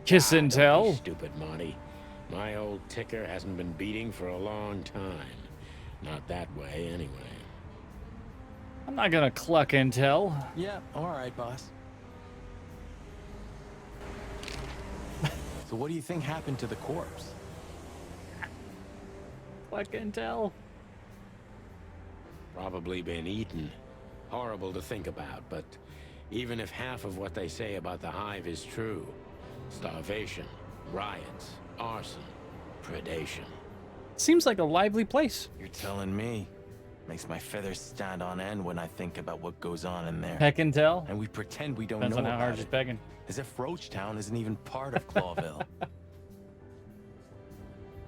kiss and Don't be tell. stupid, Monty. My old ticker hasn't been beating for a long time. Not that way, anyway. I'm not going to cluck and tell. Yeah, all right, boss. So what do you think happened to the corpse? fucking tell. Probably been eaten. Horrible to think about, but even if half of what they say about the hive is true, starvation, riots, arson, predation. Seems like a lively place. You're telling me. Makes my feathers stand on end when I think about what goes on in there. Peck and tell. And we pretend we don't Depends know on how hard about she's it. pecking. As if Roachtown isn't even part of Clawville.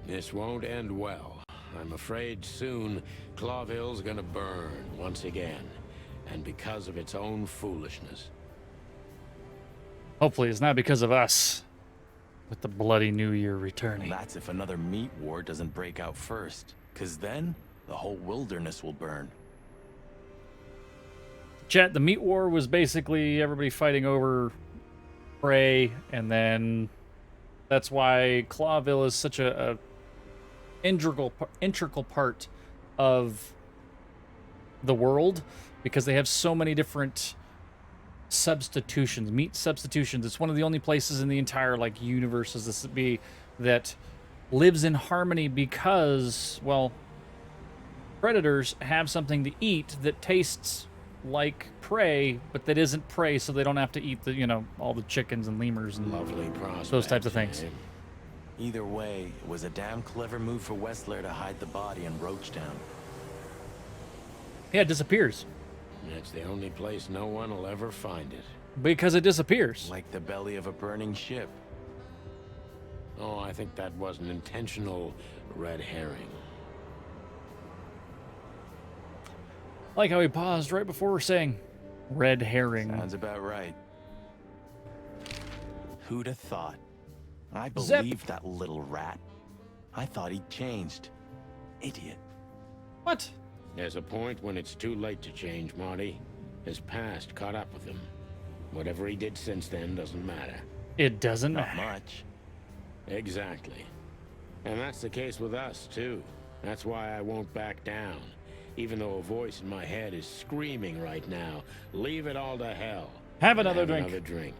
This won't end well. I'm afraid soon Clawville's gonna burn once again, and because of its own foolishness. Hopefully it's not because of us. With the bloody new year returning. That's if another meat war doesn't break out first. Because then, the whole wilderness will burn. Chat, the meat war was basically everybody fighting over prey, and then that's why Clawville is such a integral part of the world, because they have so many different substitutions, meat substitutions. It's one of the only places in the entire like universe as this would be that lives in harmony because, well, predators have something to eat that tastes like prey, but that isn't prey, so they don't have to eat the, you know, all the chickens and lemurs and Lovely prospect. those types of things. eh? Either way, it was a damn clever move for Wessler to hide the body in Roachtown. Yeah, it disappears It's the only place no one will ever find it. because it disappears. Like the belly of a burning ship. Oh, I think that was an intentional red herring. Like how he paused right before saying red herring. Sounds about right. Who'd have thought? I Zep. believed that little rat. I thought he'd changed. Idiot. What? There's a point when it's too late to change, Marty. His past caught up with him. Whatever he did since then doesn't matter. It doesn't Not matter. much. Exactly. And that's the case with us, too. That's why I won't back down. Even though a voice in my head is screaming right now, leave it all to hell. Have and another drink. Another drink.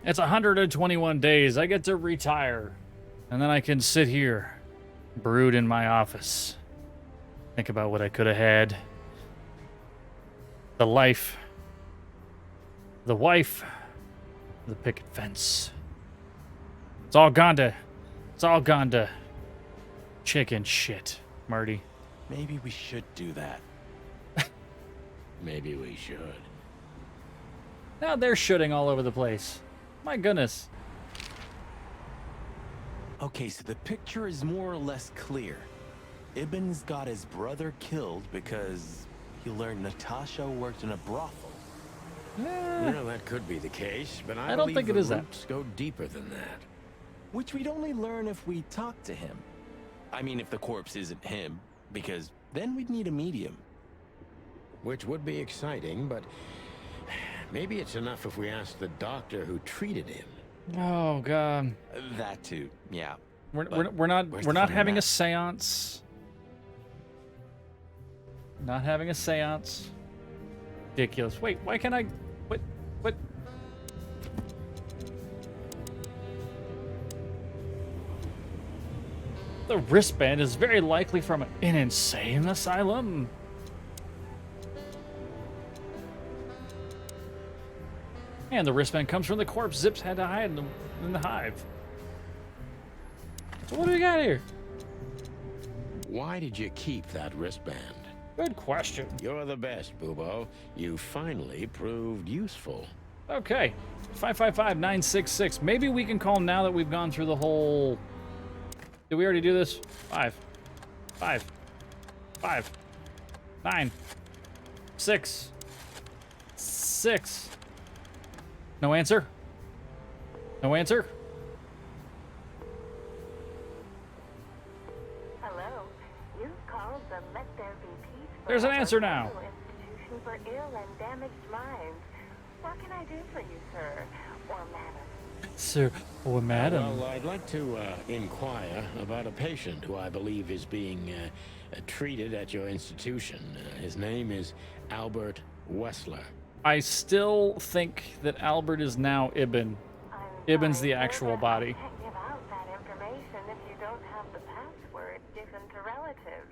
It's 121 days. I get to retire. And then I can sit here, brood in my office. Think about what I could have had. The life. The wife. The picket fence. It's all gone to chicken shit, Marty. Maybe we should do that. Maybe we should. Now they're shooting all over the place. My goodness. Okay, so the picture is more or less clear. Ibn's got his brother killed because he learned Natasha worked in a brothel. Well, that could be the case, but I don't believe think it the is that. roots go deeper than that. Which we'd only learn if we talk to him. I mean, if the corpse isn't him, because then we'd need a medium. Which would be exciting, but maybe it's enough if we ask the doctor who treated him. Oh god. That too, yeah. We're But not where's we're the not fun in having a that? séance. Not having a séance. Ridiculous. Wait, why can't I what The wristband is very likely from an insane asylum. And the wristband comes from the corpse Zips had to hide in the hive. So what do we got here? Why did you keep that wristband? Good question. You're the best, Bubo. You finally proved useful. Okay. 555-966. Maybe we can call now that we've gone through the whole... Did we already do this? 5, 9, 6. No answer? No answer? Hello. You've called the Let There Be Peace There's an answer now. Mental Institution for Ill and Damaged Minds. What can I do for you, sir or madam? Sir or madam? Well, I'd like to inquire about a patient who I believe is being treated at your institution. His name is Albert Wessler. I still think that Albert is now Ibn. I'm Ibn's sorry, the sir, actual but body. I can't give out that information if you don't have the password given to relatives.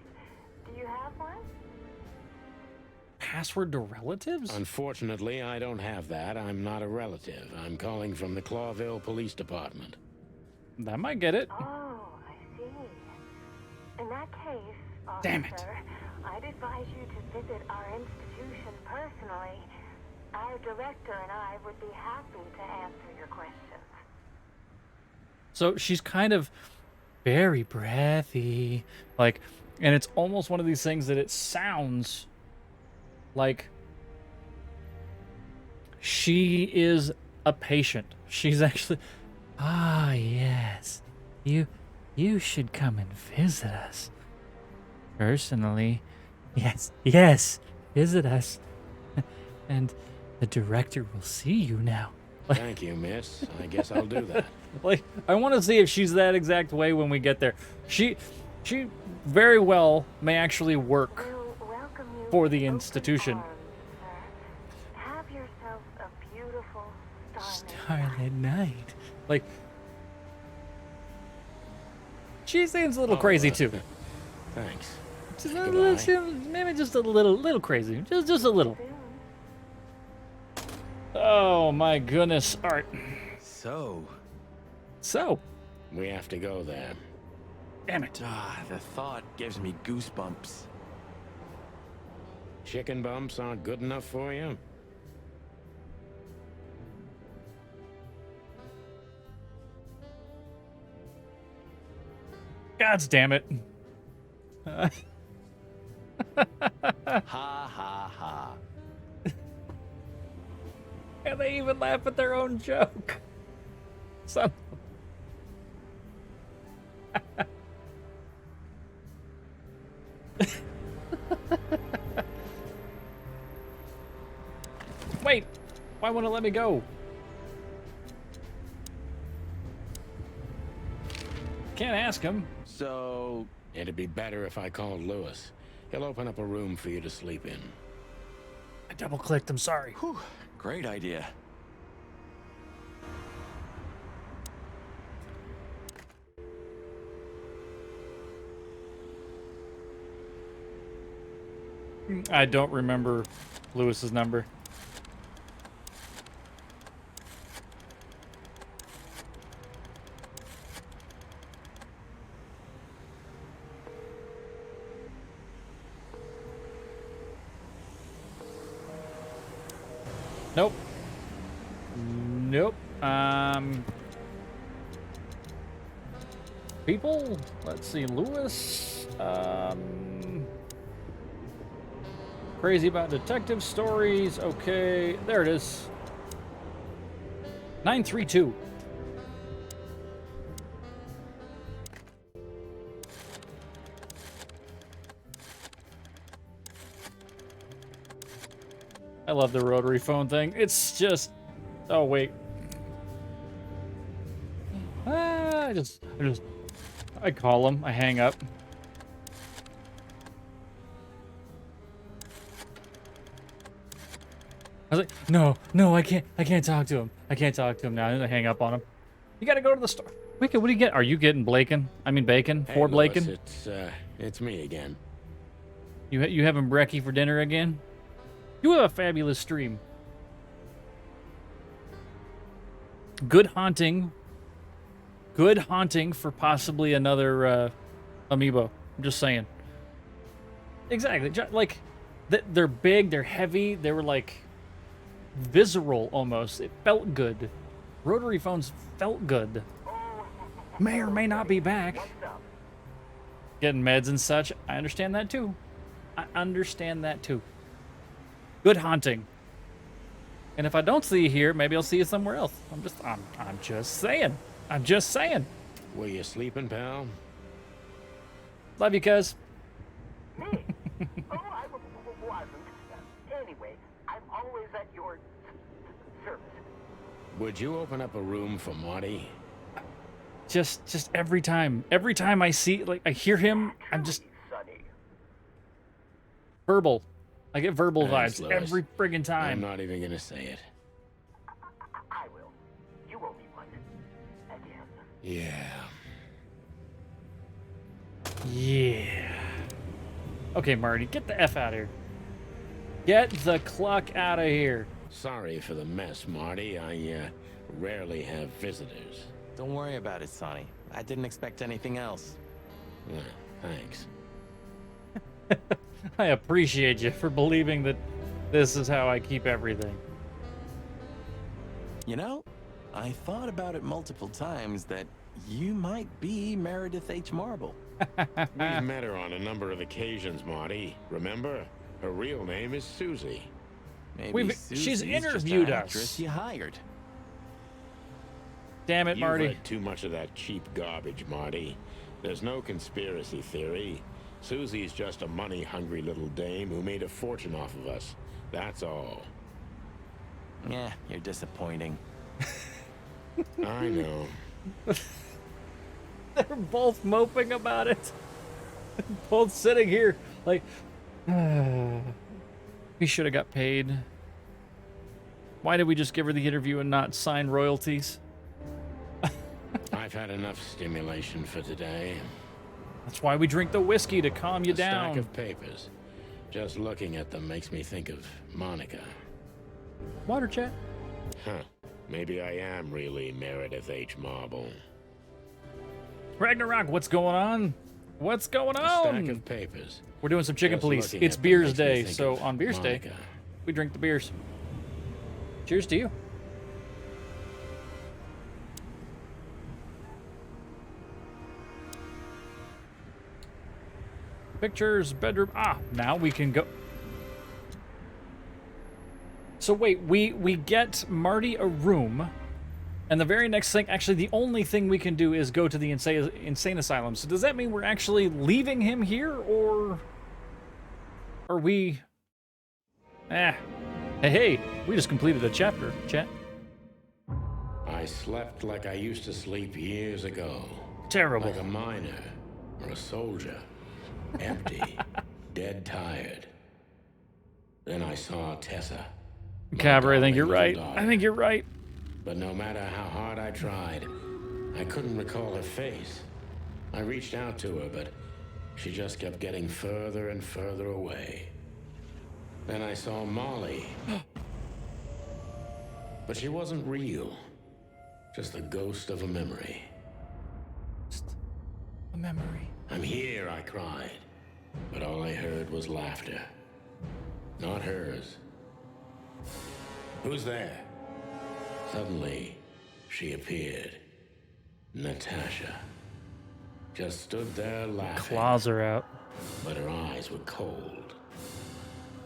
Do you have one? Password to relatives? Unfortunately, I don't have that. I'm not a relative. I'm calling from the Clawville Police Department. That might get it. Oh, I see. In that case, Damn it. officer, I'd advise you to visit our institution personally. Our director and I would be happy to answer your questions. So she's kind of very breathy. Like, and it's almost one of these things that it sounds like she is a patient. She's actually, yes, you should come and visit us. Personally, yes, visit us. And the director will see you now. Thank you, miss. I guess I'll do that. Like, I want to see if she's that exact way when we get there. She very well may actually work We'll welcome you for the with open institution. arms, sir. Have yourself a beautiful Starlit night. Like, she seems a little crazy too. Thanks. Just Goodbye. maybe just a little crazy. Just a little. soon. Oh my goodness. All right. So, We have to go there. Damn it. the thought gives me goosebumps. Chicken bumps aren't good enough for you? God's damn it. Ha ha ha. And they even laugh at their own joke. Some. Wait, why won't it let me go? Can't ask him. So, It'd be better if I called Lewis. He'll open up a room for you to sleep in. I double clicked, I'm sorry. whew, great idea. I don't remember Lewis's number. Nope. Nope. People? Let's see. Lewis. Crazy about detective stories. Okay. There it is. 932. I love the rotary phone thing. It's just... Oh, wait. I call him. I hang up. I was like, no, I can't talk to him. I can't talk to him now. I hang up on him. You gotta go to the store. Wicked, what do you get? Are you getting bacon? I mean bacon? Hey, For Lewis, Blaken? it's me again. You having brekkie for dinner again? You have a fabulous stream. Good haunting. Good haunting for possibly another amiibo. I'm just saying. Exactly. Like, they're big, they're heavy, they were like visceral almost. It felt good. Rotary phones felt good. May or may not be back. Getting meds and such. I understand that too. I understand that too. Good haunting. And if I don't see you here, maybe I'll see you somewhere else. I'm just saying. I'm just saying. Were you sleeping, pal? Love you, cuz. Me? Oh, I wasn't. Anyway, I'm always at your service. Would you open up a room for Marty? Just every time. Every time I see, like, I hear him, I'm just Sonny. verbal. I get verbal Thanks, vibes Lois. every friggin' I'm time. not even gonna say it. I will. You owe me one. Again. Yeah. Yeah. Okay, Marty, get the F out of here. Get the cluck out of here. Sorry for the mess, Marty. I rarely have visitors. Don't worry about it, Sonny. I didn't expect anything else. Well, thanks. I appreciate you for believing that this is how I keep everything. You know, I thought about it multiple times that you might be Meredith H. Marble. We've met her on a number of occasions, Marty. Remember? Her real name is Susie. Maybe she's Susie's interviewed just an us. actress you hired. Damn it, You've Marty. read too much of that cheap garbage, Marty. There's no conspiracy theory. Susie's just a money-hungry little dame who made a fortune off of us. That's all. Yeah, you're disappointing. I know. They're both moping about it. Both sitting here like, we should have got paid. Why did we just give her the interview and not sign royalties? I've had enough stimulation for today. That's why we drink the whiskey, to calm you A stack down. of papers. Just looking at them makes me think of Monica. Water chat. Huh. Maybe I am really Meredith H. Marble. Ragnarok, what's going on? What's going A stack on? of papers. We're doing some chicken Just police. looking It's at them makes me Beersday, think so of on Beersday, Monica. we drink the beers. Cheers to you. Pictures, bedroom. Ah, now we can go. So wait, we get Marty a room, and the very next thing, actually the only thing we can do is go to the insane asylum. So does that mean we're actually leaving him here, or are we... Hey, we just completed a chapter, chat. I slept like I used to sleep years ago. Terrible. Like a miner or a soldier. Empty. Dead tired. Then I saw Tessa. my Cabra, I think darling you're little right. daughter. I think you're right. But no matter how hard I tried, I couldn't recall her face. I reached out to her, but she just kept getting further and further away. Then I saw Molly. But she wasn't real. Just the ghost of a memory. Just a memory. I'm here, I cried. But all I heard was laughter. Not hers. Who's there? Suddenly, she appeared. Natasha. Just stood there laughing. Claws are out. But her eyes were cold.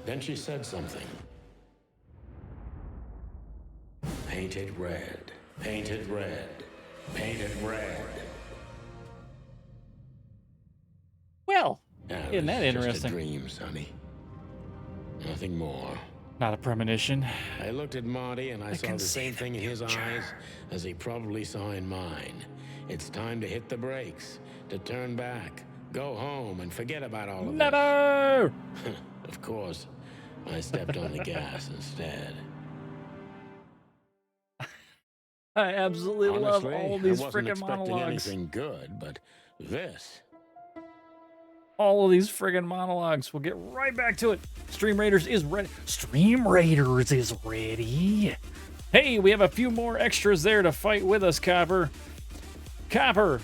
Then she said something. Painted red. Painted red. Painted red. Well, That isn't that was just interesting? a dream, Sonny. Nothing more. Not a premonition. I looked at Marty and I saw can the see same the thing in his future. eyes as he probably saw in mine. It's time to hit the brakes, to turn back, go home and forget about all of Never! this. Of course, I stepped on the gas instead. I absolutely love Honestly, all these I wasn't freaking expecting monologues. anything good, but this. All of these friggin' monologues. We'll get right back to it. Stream Raiders is ready. Stream Raiders is ready. Hey, we have a few more extras there to fight with us, Copper. Copper.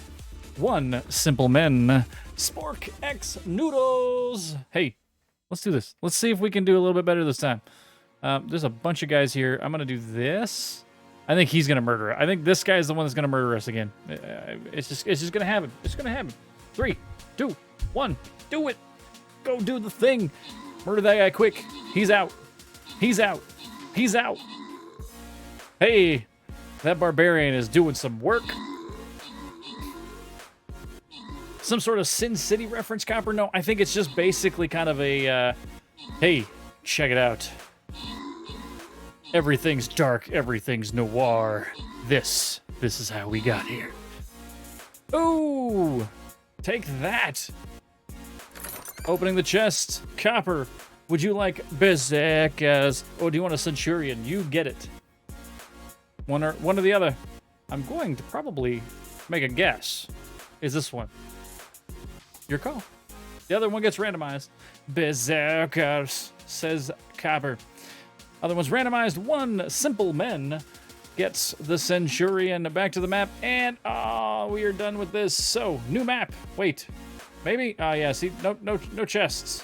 One Simple Men. Spork X Noodles. Hey, let's do this. Let's see if we can do a little bit better this time. There's a bunch of guys here. I'm going to do this. I think he's going to murder it. I think this guy is the one that's going to murder us again. It's just going to happen. It's going to happen. 3, 2, 1. Do it. Go do the thing. Murder that guy quick. He's out. He's out. He's out. Hey, that barbarian is doing some work. Some sort of Sin City reference, Copper? No, I think it's just basically kind of a, hey, check it out. Everything's dark, everything's noir. This is how we got here. Ooh, take that. Opening the chest. Copper, would you like Berserkers, or do you want a Centurion? You get it. One or the other. I'm going to probably make a guess. Is this one? Your call. The other one gets randomized. Berserkers, says Copper. Other one's randomized. One Simple Men gets the Centurion. Back to the map. And, we are done with this. So, new map. Wait. Maybe? Yeah, see, no chests.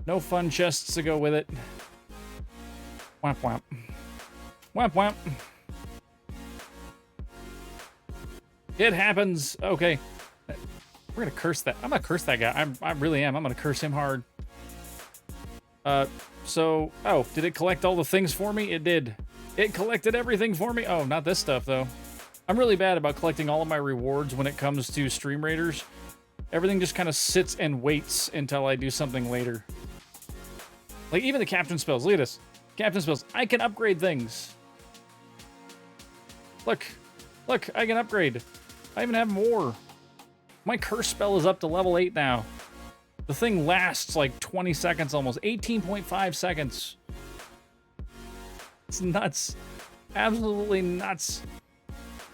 No fun chests to go with it. Wham, wham. Wham, wham. It happens. Okay. We're gonna curse that. I'm gonna curse that guy. I really am. I'm gonna curse him hard. So, did it collect all the things for me? It did. It collected everything for me. Oh, not this stuff, though. I'm really bad about collecting all of my rewards when it comes to Stream Raiders. Everything just kind of sits and waits until I do something later. Like, even the captain spells. Look at this. Captain spells. I can upgrade things. Look. Look, I can upgrade. I even have more. My curse spell is up to level 8 now. The thing lasts like 20 seconds almost. 18.5 seconds. It's nuts. Absolutely nuts.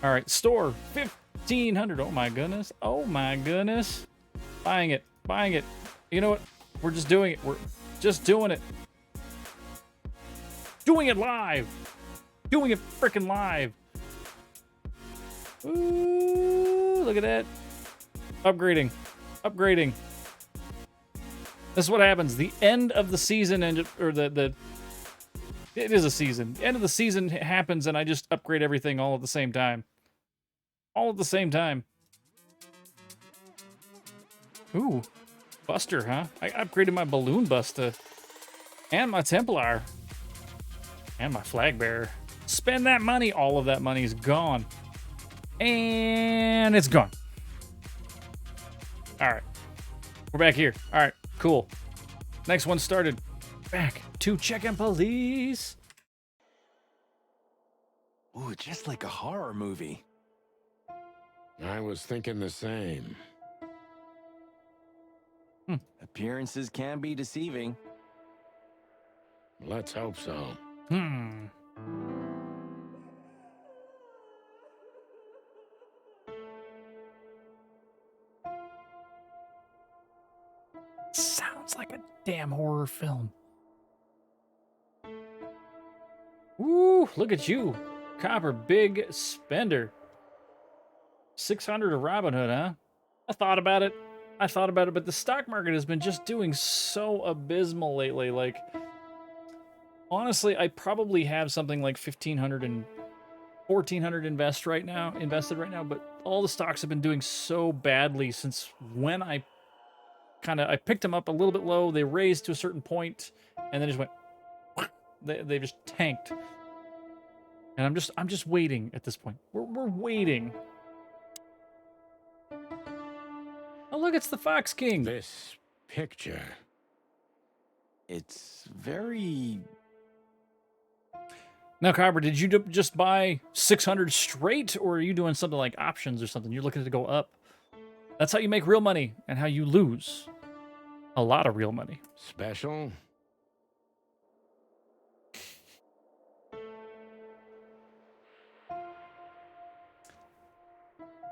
All right, store. 1,500. Oh my goodness. Oh my goodness. Buying it. Buying it. You know what? We're just doing it. We're just doing it. Doing it live. Doing it freaking live. Ooh, look at that. Upgrading. Upgrading. This is what happens. The end of the season, or it is a season. The end of the season happens, and I just upgrade everything all at the same time. All at the same time. Ooh, Buster, huh? I upgraded my Balloon Buster. And my Templar. And my Flag Bearer. Spend that money. All of that money is gone. And it's gone. All right. We're back here. All right, cool. Next one started. Back to Chicken Police. Ooh, just like a horror movie. I was thinking the same. Appearances can be deceiving. Let's hope so. Sounds like a damn horror film. Ooh, look at you. Copper, big spender. 600 of Robin Hood, huh? I thought about it. But the stock market has been just doing so abysmal lately. Like, honestly, I probably have something like 1,500 and 1,400 invested right now, but all the stocks have been doing so badly since when I picked them up a little bit low, they raised to a certain point, and then just went, they just tanked. And I'm just waiting at this point. We're waiting. Oh, look, it's the Fox King. This picture. It's very... Now, Copper, did you just buy 600 straight, or are you doing something like options or something? You're looking to go up. That's how you make real money and how you lose a lot of real money. Special?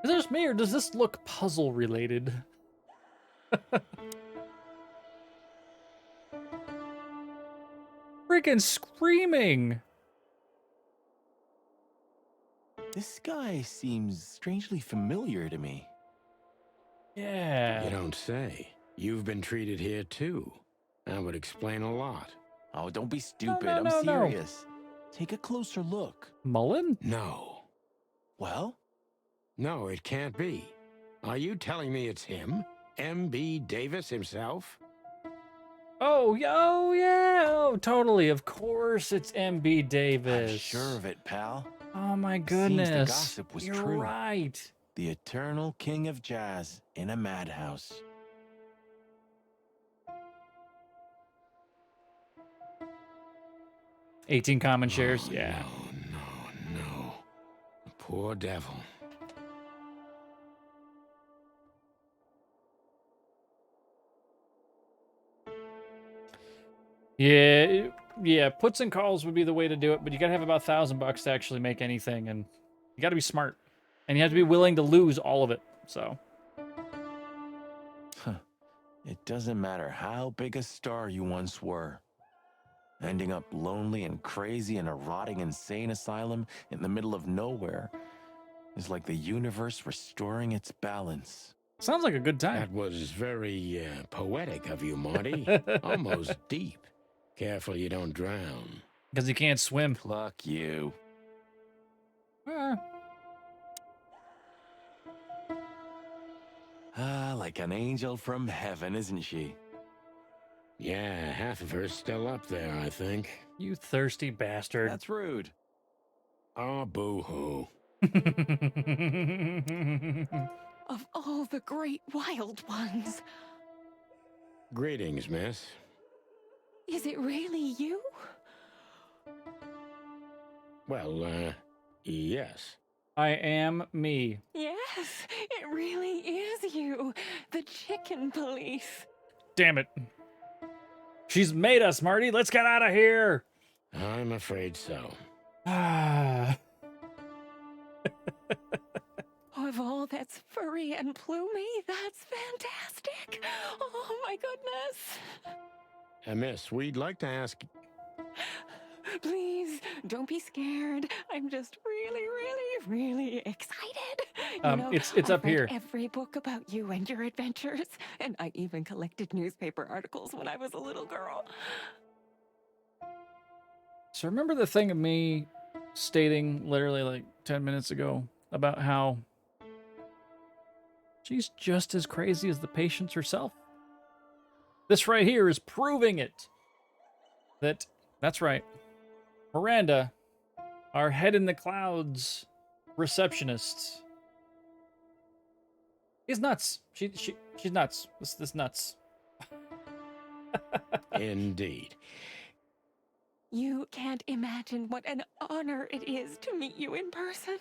Is it just me, or does this look puzzle related? Freaking screaming! This guy seems strangely familiar to me. Yeah. You don't say. You've been treated here too. That would explain a lot. Oh, don't be stupid. no, I'm serious. Take a closer look. Mullen? No. Well? No, it can't be. Are you telling me it's him? M.B. Davis himself? Oh, totally. Of course it's M.B. Davis. I'm sure of it, pal. Oh my Seems goodness. the gossip was You're true. right. The eternal king of jazz in a madhouse. $18 common shares. Yeah. No. The poor devil. Yeah, puts and calls would be the way to do it, but you gotta have about $1,000 to actually make anything, and you gotta be smart. And you have to be willing to lose all of it, so. It doesn't matter how big a star you once were. Ending up lonely and crazy in a rotting insane asylum in the middle of nowhere is like the universe restoring its balance. Sounds like a good time. That was very poetic of you, Marty. Almost deep. Careful you don't drown. Because he can't swim. Fuck you. Like an angel from heaven, isn't she? Yeah, half of her's still up there, I think. You thirsty bastard. That's rude. Oh, boo-hoo. Of all the great wild ones, Greetings, miss. is it really you? Well, yes. I am me. Yes, it really is you, the chicken police. Damn it. She's made us, Marty. Let's get out of here. I'm afraid so. Ah. Of all that's furry and plumy, that's fantastic. Oh my goodness. Miss, we'd like to ask... Please, don't be scared. I'm just really excited. It's up I've read here. every book about you and your adventures, and I even collected newspaper articles when I was a little girl. So remember the thing of me stating literally like 10 minutes ago about how she's just as crazy as the patient herself? This right here is proving it. That's right. Miranda, our head in the clouds receptionist, is nuts. She's nuts. This nuts. Indeed. You can't imagine what an honor it is to meet you in person.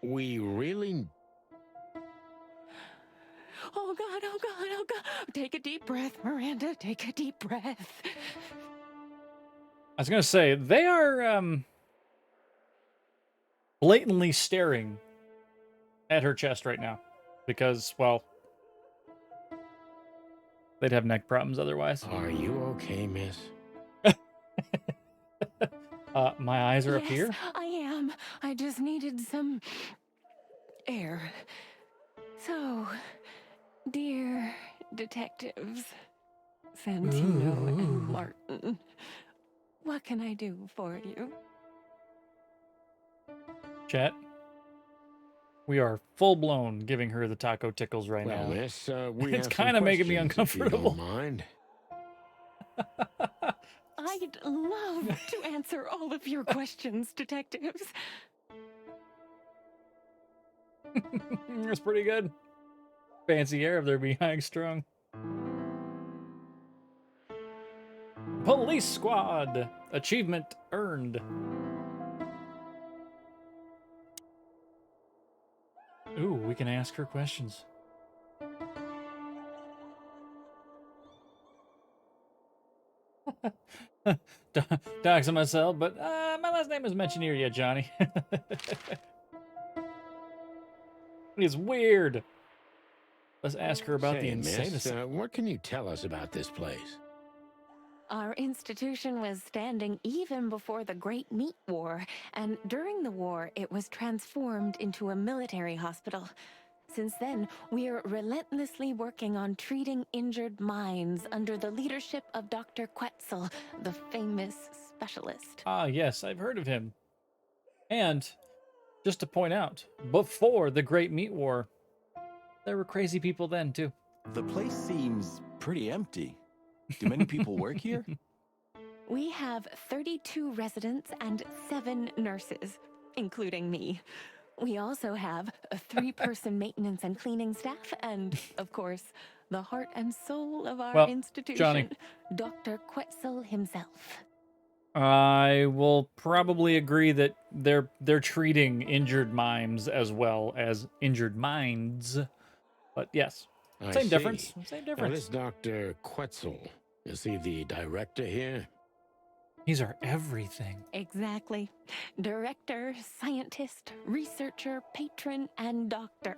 We really... Oh God, oh God, oh God. Take a deep breath, Miranda. Take a deep breath. I was gonna say, they are blatantly staring at her chest right now. Because, well, they'd have neck problems otherwise. Are you okay, miss? My eyes are up here. Yes, I am. I just needed some air. So, dear detectives, Santino and Martin, what can I do for you? Chat. We are full-blown giving her the taco tickles right Well, now. miss, we It's have kinda some making me questions, if you uncomfortable. don't mind. I'd love to answer all of your questions, detectives. That's pretty good. Fancy hair if they're being strung. Police squad. Achievement earned. Ooh, we can ask her questions. Doxing myself, but my last name is mentioned here yet, Johnny. It's weird. Let's ask her about the Say, insane miss, asylum. what can you tell us about this place? Our institution was standing even before the Great Meat War, and during the war, it was transformed into a military hospital. Since then, we are relentlessly working on treating injured minds under the leadership of Dr. Quetzal, the famous specialist. Ah, yes, I've heard of him. And, just to point out, before the Great Meat War, there were crazy people then, too. The place seems pretty empty. Do many people work here? We have 32 residents and 7 nurses, including me. We also have a 3-person maintenance and cleaning staff, and, of course, the heart and soul of our institution, Johnny. Dr. Quetzal himself. I will probably agree that they're treating injured mimes as well as injured minds. But yes, I same see. difference. Same Now, difference. this Dr. Quetzal, is he the director here? These are everything. Exactly. Director, scientist, researcher, patron, and doctor.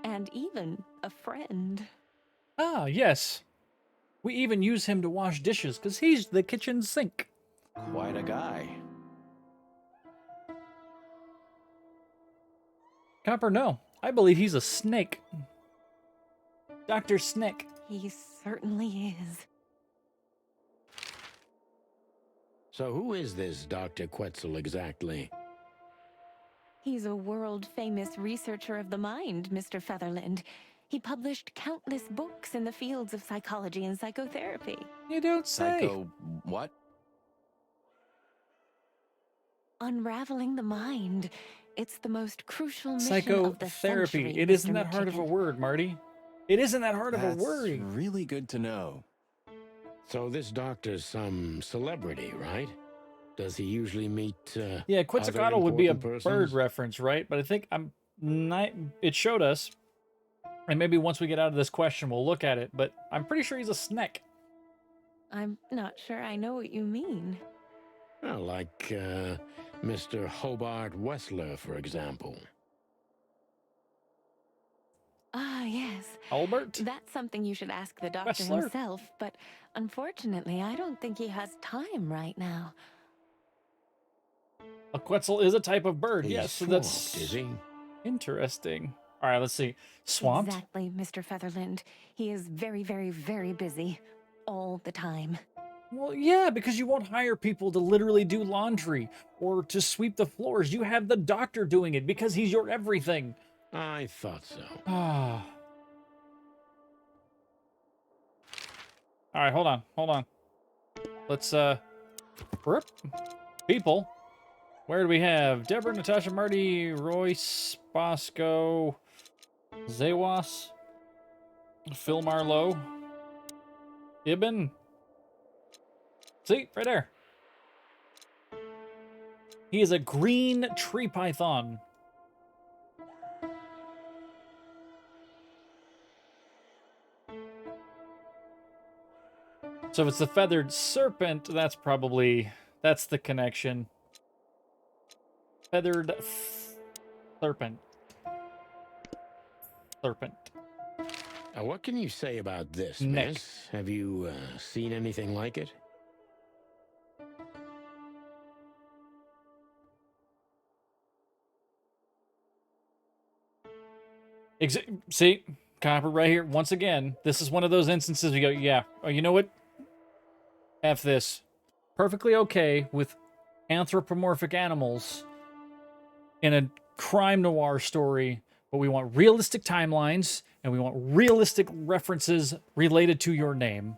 And even a friend. Ah, yes. We even use him to wash dishes because he's the kitchen sink. Quite a guy. Copper, no. I believe he's a snake. Dr. Snake. He certainly is. So who is this Dr. Quetzal exactly? He's a world-famous researcher of the mind, Mr. Featherland. He published countless books in the fields of psychology and psychotherapy. You don't say. Psycho what? Unraveling the mind. It's the most crucial mission of the Psychotherapy. century, It isn't Mr. that hard of a McChicken. word, Marty. It isn't that hard of a That's word. really good to know. So this doctor's some celebrity, right? Does he usually meet, Yeah, other Quetzalcoatl would be a important bird persons? reference, right? But I think it showed us, and maybe once we get out of this question, we'll look at it. But I'm pretty sure he's a snake. I'm not sure I know what you mean. Well, like, Mr. Hobart Wessler, for example. Ah, yes. Albert? That's something you should ask the doctor Wessler. himself, but unfortunately, I don't think he has time right now. A Quetzal is a type of bird. He's Yes, so swamped, that's is he? interesting. All right, let's see. Swamped? Exactly, Mr. Featherland. He is very, very, very busy. All the time. Well, yeah, because you won't hire people to literally do laundry or to sweep the floors. You have the doctor doing it because he's your everything. I thought so. Ah. All right, hold on. Let's rip. People. Where do we have Deborah, Natasha, Marty, Royce, Bosco, Zawas, Phil Marlowe, Ibn. See, right there. He is a green tree python. So if it's the feathered serpent, that's the connection. Feathered serpent. Serpent. What can you say about this, Nick. miss? Have you, seen anything like it? See, Copper right here. Once again, this is one of those instances we go, yeah, oh, you know what? F this. Perfectly okay with anthropomorphic animals in a crime noir story, but we want realistic timelines and we want realistic references related to your name.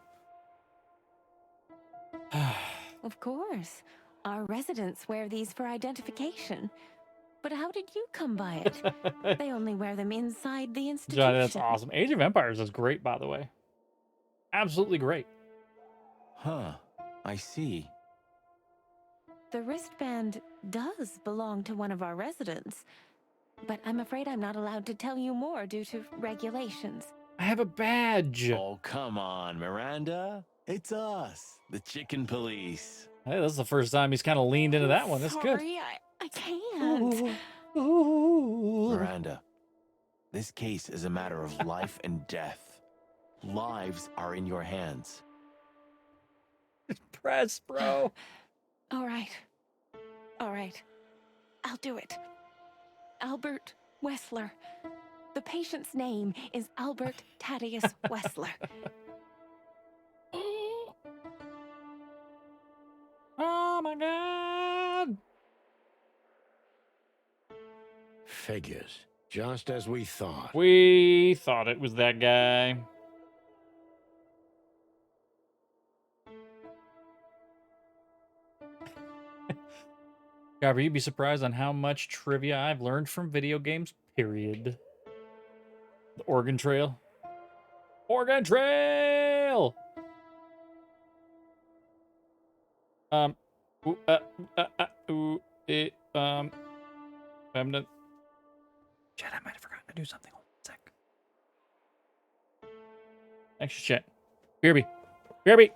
Of course. Our residents wear these for identification. But how did you come by it? They only wear them inside the institution. Johnny, that's awesome. Age of Empires is great, by the way. Absolutely great. Huh. I see. The wristband does belong to one of our residents, but I'm afraid I'm not allowed to tell you more due to regulations. I have a badge. Oh, come on, Miranda. It's us, the Chicken Police. Hey, this is the first time he's kind of leaned into that one. That's good. Sorry, I can't. Miranda, this case is a matter of life and death. Lives are in your hands. Press, bro. All right. All right. I'll do it. Albert Wessler. The patient's name is Albert Thaddeus Wessler. Oh my god. Figures. Just as we thought. We thought it was that guy. Gabby, you'd be surprised on how much trivia I've learned from video games, period. The Oregon Trail. Oregon Trail! I'm done. Chat, I might have forgotten to do something. Hold on a sec. Thanks, chat. BRB. BRB.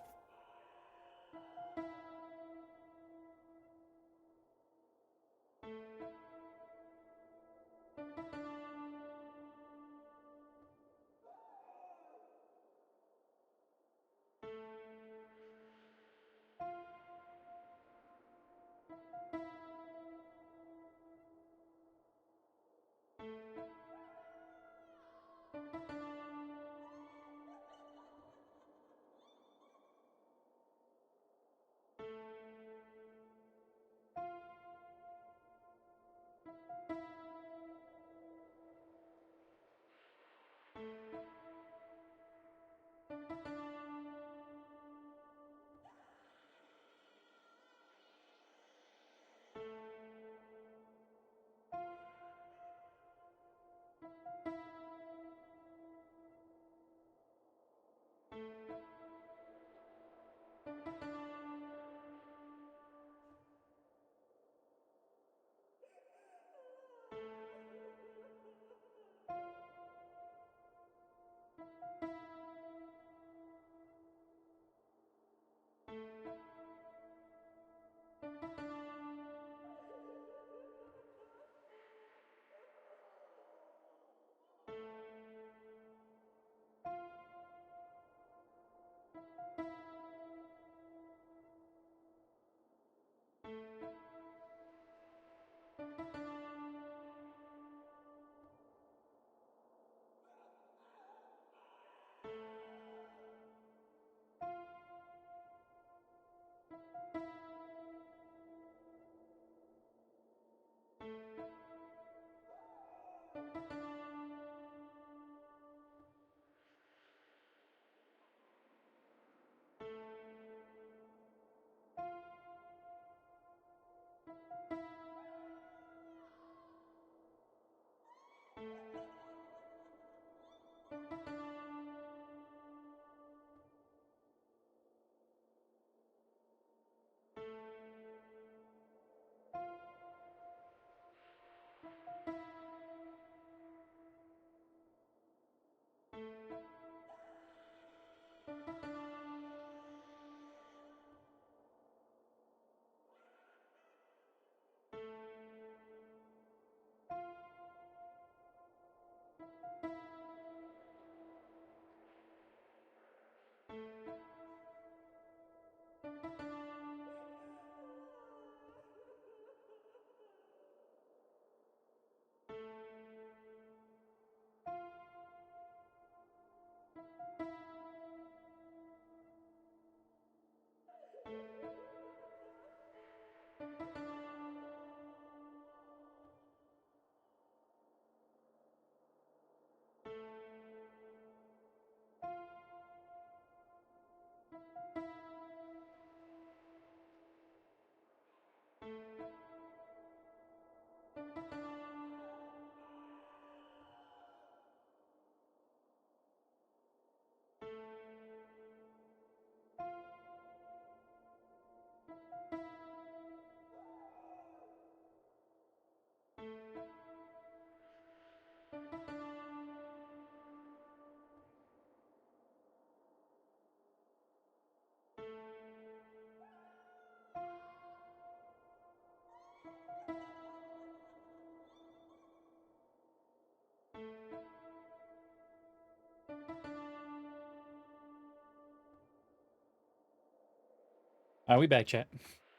We back, chat.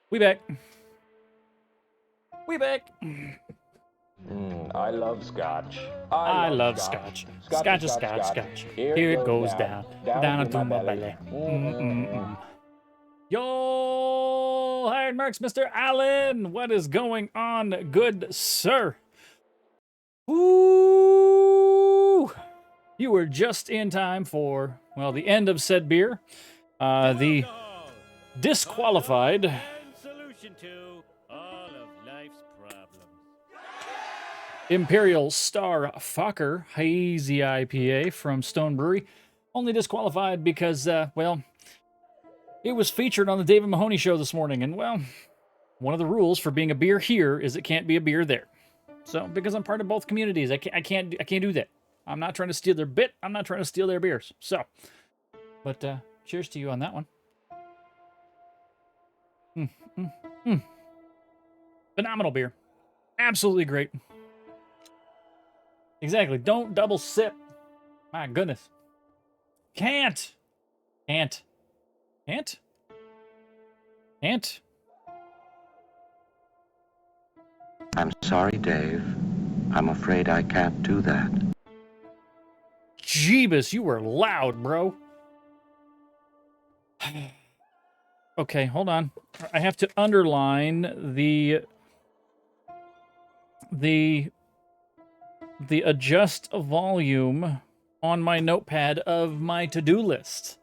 We back. We back. I love scotch. I love scotch. Scotch is scotch, scotch. Here it goes down into my belly. Yo, hired marks, Mr. Allen. What is going on, good sir? Ooh, you were just in time for, well, the end of said beer. The disqualified solution to all of life's problems. Imperial Star Fokker Hazy IPA from Stone Brewery. Only disqualified because, well, it was featured on the David Mahoney show this morning. And, well, one of the rules for being a beer here is it can't be a beer there. So, because I'm part of both communities, I can't do that. I'm not trying to steal their bit. I'm not trying to steal their beers. So, but, cheers to you on that one. Phenomenal beer. Absolutely great. Exactly. Don't double sip. My goodness. Can't. I'm sorry, Dave. I'm afraid I can't do that. Jeebus, you were loud, bro. Okay, hold on. I have to underline the adjust volume on my notepad of my to-do list.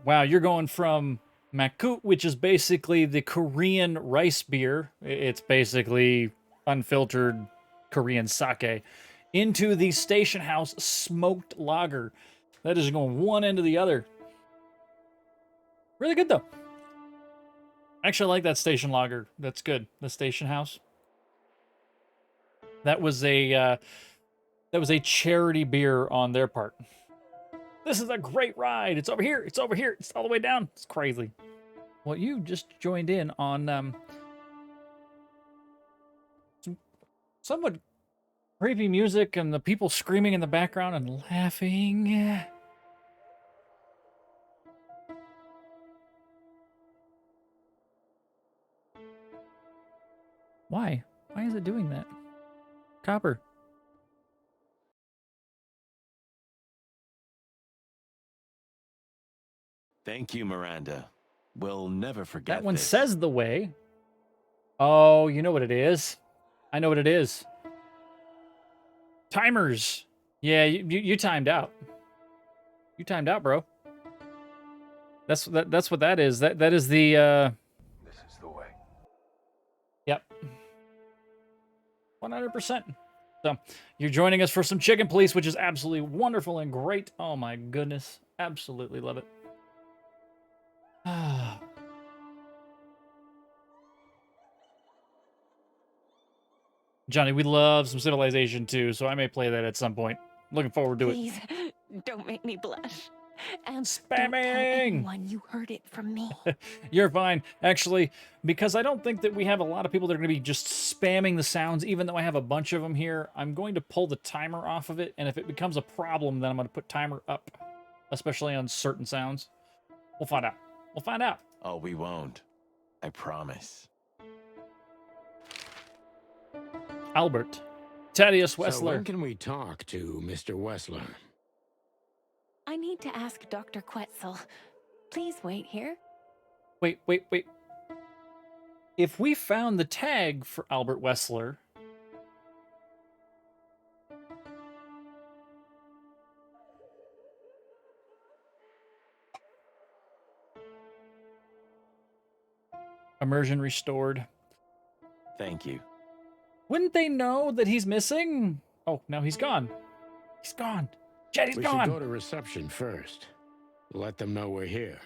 Wow, you're going from Makut, which is basically the Korean rice beer. It's basically unfiltered Korean sake, into the Station House smoked lager. That is going one end to the other. Really good though. Actually, I like that station lager. That's good. The Station House. That was a charity beer on their part. This is a great ride. It's over here. It's over here. It's all the way down. It's crazy. Well, you just joined in on some somewhat creepy music and the people screaming in the background and laughing. Why? Why is it doing that? Copper. Thank you, Miranda. We'll never forget That one this. says the way. Oh, you know what it is. I know what it is. Timers. Yeah, you timed out. You timed out, bro. That's what that is. That is the This is the way. Yep. 100%. So, you're joining us for some Chicken Police, which is absolutely wonderful and great. Oh my goodness. Absolutely love it. Johnny, we love some Civilization too, so I may play that at some point. Looking forward to it. Please, don't make me blush. And Spamming! don't tell anyone you heard it from me. You're fine. Actually, because I don't think that we have a lot of people that are going to be just spamming the sounds, even though I have a bunch of them here, I'm going to pull the timer off of it, and if it becomes a problem, then I'm going to put timer up, especially on certain sounds. We'll find out. We'll find out. Oh, we won't. I promise. Albert. Thaddeus So Wessler. when can we talk to Mr. Wessler? I need to ask Dr. Quetzal. Please wait here. Wait. If we found the tag for Albert Wessler... Immersion restored. Thank you. Wouldn't they know that he's missing? Oh, no, he's gone. He's gone. Jet, he's We gone. should go to reception first. Let them know we're here.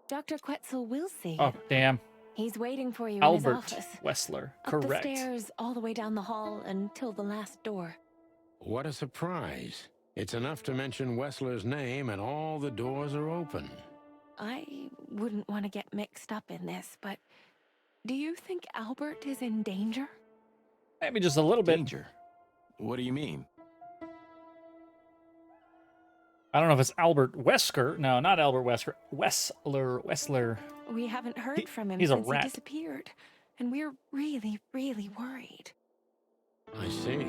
Dr. Quetzal will see Oh, you. damn. He's waiting for you in Albert his office. Wessler. Up Correct. the stairs, all the way down the hall until the last door. What a surprise. It's enough to mention Wessler's name and all the doors are open. I wouldn't want to get mixed up in this, but do you think Albert is in danger? Maybe just a little bit. Danger? What do you mean? I don't know if it's Albert Wesker. No, not Albert Wesker. Wessler. We haven't heard from him he's a since rat. he disappeared, and we're really, really worried. I see.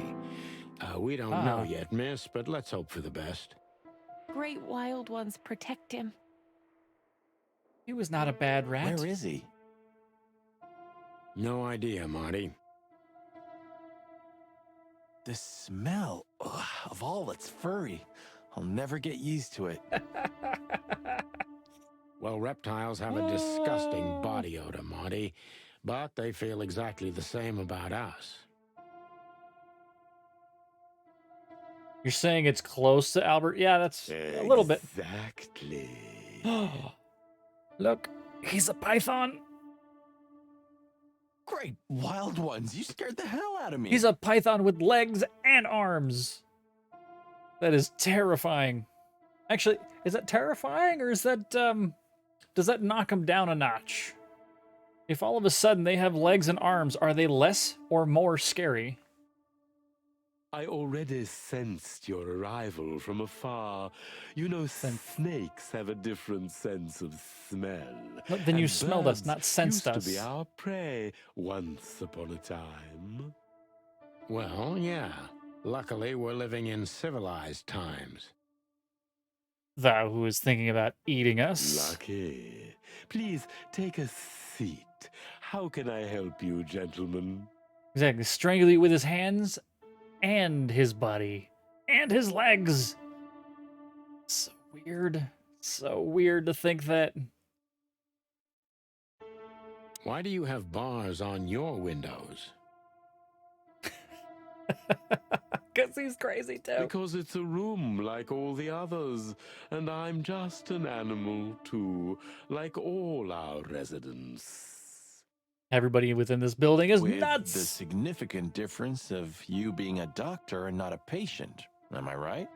We don't know yet, miss, but let's hope for the best. Great wild ones protect him. He was not a bad rat. Where is he? No idea, Marty. The smell of all that's furry. I'll never get used to it. Well, reptiles have a disgusting body odor, Marty, but they feel exactly the same about us. You're saying it's close to Albert? Yeah, that's a little bit. Exactly. Look, he's a python. Great wild ones. You scared the hell out of me. He's a python with legs and arms. That is terrifying. Actually, is that terrifying or is that, does that knock him down a notch? If all of a sudden they have legs and arms, are they less or more scary? I already sensed your arrival from afar. You know, snakes have a different sense of smell. No, then you and smelled us, birds not sensed used us. to be our prey once upon a time. Well, yeah. Luckily, we're living in civilized times. Thou who is thinking about eating us. Lucky. Please take a seat. How can I help you, gentlemen? Exactly. Strangle you with his hands and his body and his legs. So weird. So weird to think that. Why do you have bars on your windows? Because he's crazy too. Because it's a room like all the others, and I'm just an animal too, like all our residents. Everybody within this building is With nuts. the significant difference of you being a doctor and not a patient. Am I right?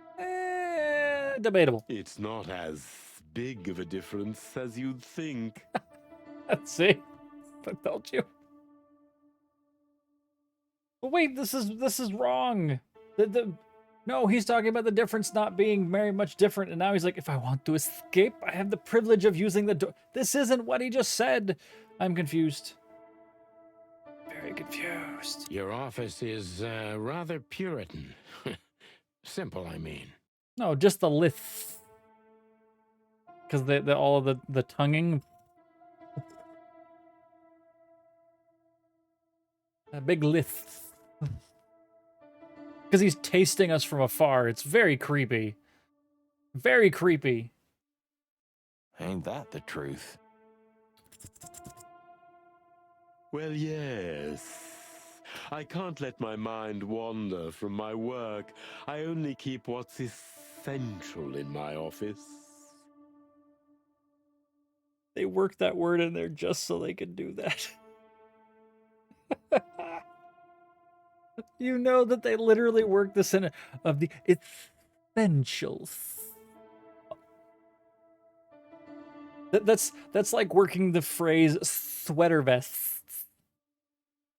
Debatable. It's not as big of a difference as you'd think. Let's see. I told you. But wait, this is wrong. No, he's talking about the difference not being very much different, and now he's like, if I want to escape, I have the privilege of using the door. This isn't what he just said. I'm confused. Very confused. Your office is rather Puritan. Simple, I mean. No, just the lith. Because all of the tonguing. A big lith. Because he's tasting us from afar. It's very creepy. Very creepy. Ain't that the truth? Well, yes. I can't let my mind wander from my work. I only keep what's essential in my office. They worked that word in there just so they could do that. You know that they literally worked this in of the essentials. That's like working the phrase sweater vests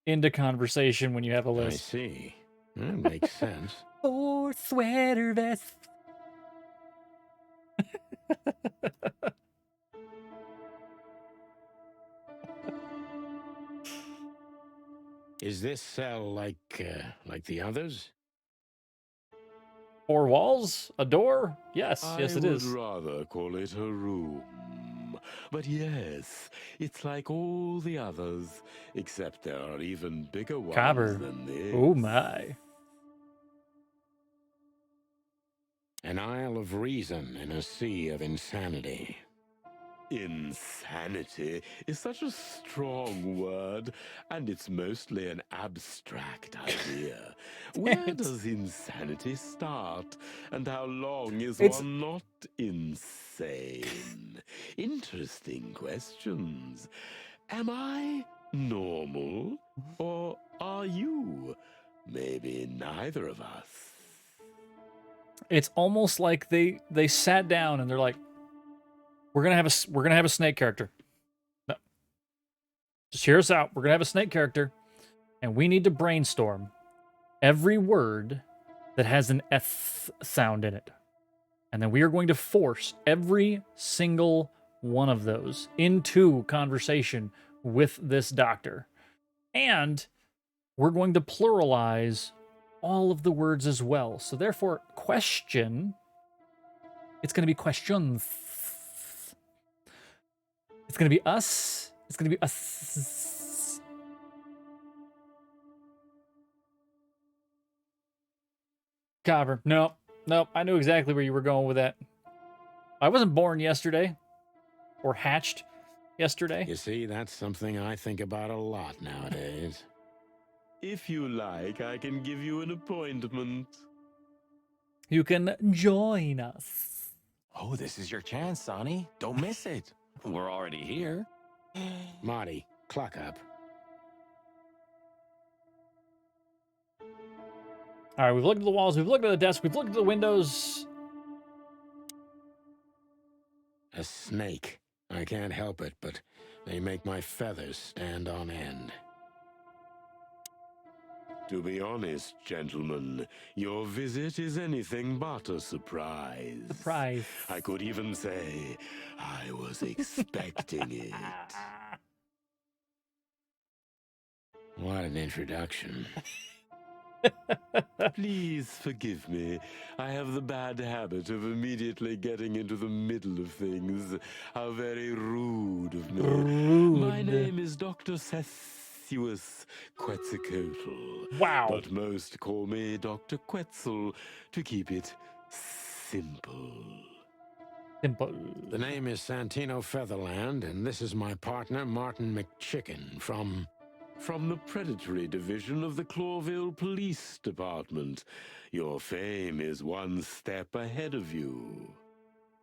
into conversation when you have a I list. see. That makes sense. Oh, sweater vest. Is this cell like the others? 4 walls? A door? Yes, yes it is. I would rather call it a room. But yes, it's like all the others, except there are even bigger ones Cobber. than this. Oh my. An isle of reason in a sea of insanity. Insanity is such a strong word, and it's mostly an abstract idea. Where does insanity start, and how long is one not insane? Interesting questions. Am I normal, or are you? Maybe neither of us. It's almost like they sat down and they're like, we're gonna have a snake character. No. Just hear us out. We're gonna have a snake character, and we need to brainstorm every word that has an F sound in it. And then we are going to force every single one of those into conversation with this doctor. And we're going to pluralize all of the words as well. So therefore, question, it's going to be questions. It's going to be us. It's going to be us. Cobber. Nope. I knew exactly where you were going with that. I wasn't born yesterday. Or hatched yesterday. You see, that's something I think about a lot nowadays. If you like, I can give you an appointment. You can join us. Oh, this is your chance, Sonny. Don't miss it. We're already here. Marty, clock up. All right, we've looked at the walls, we've looked at the desk, we've looked at the windows. A snake. I can't help it, but they make my feathers stand on end. To be honest, gentlemen, your visit is anything but a surprise. Surprise. I could even say I was expecting it. What an introduction. Please forgive me. I have the bad habit of immediately getting into the middle of things. How very rude of me. Rude. My name is Dr. Seth innocuous Quetzalcoatl. Wow. But most call me Dr. Quetzal to keep it simple. Simple. The name is Santino Featherland, and this is my partner, Martin McChicken, from the predatory division of the Clawville Police Department. Your fame is one step ahead of you.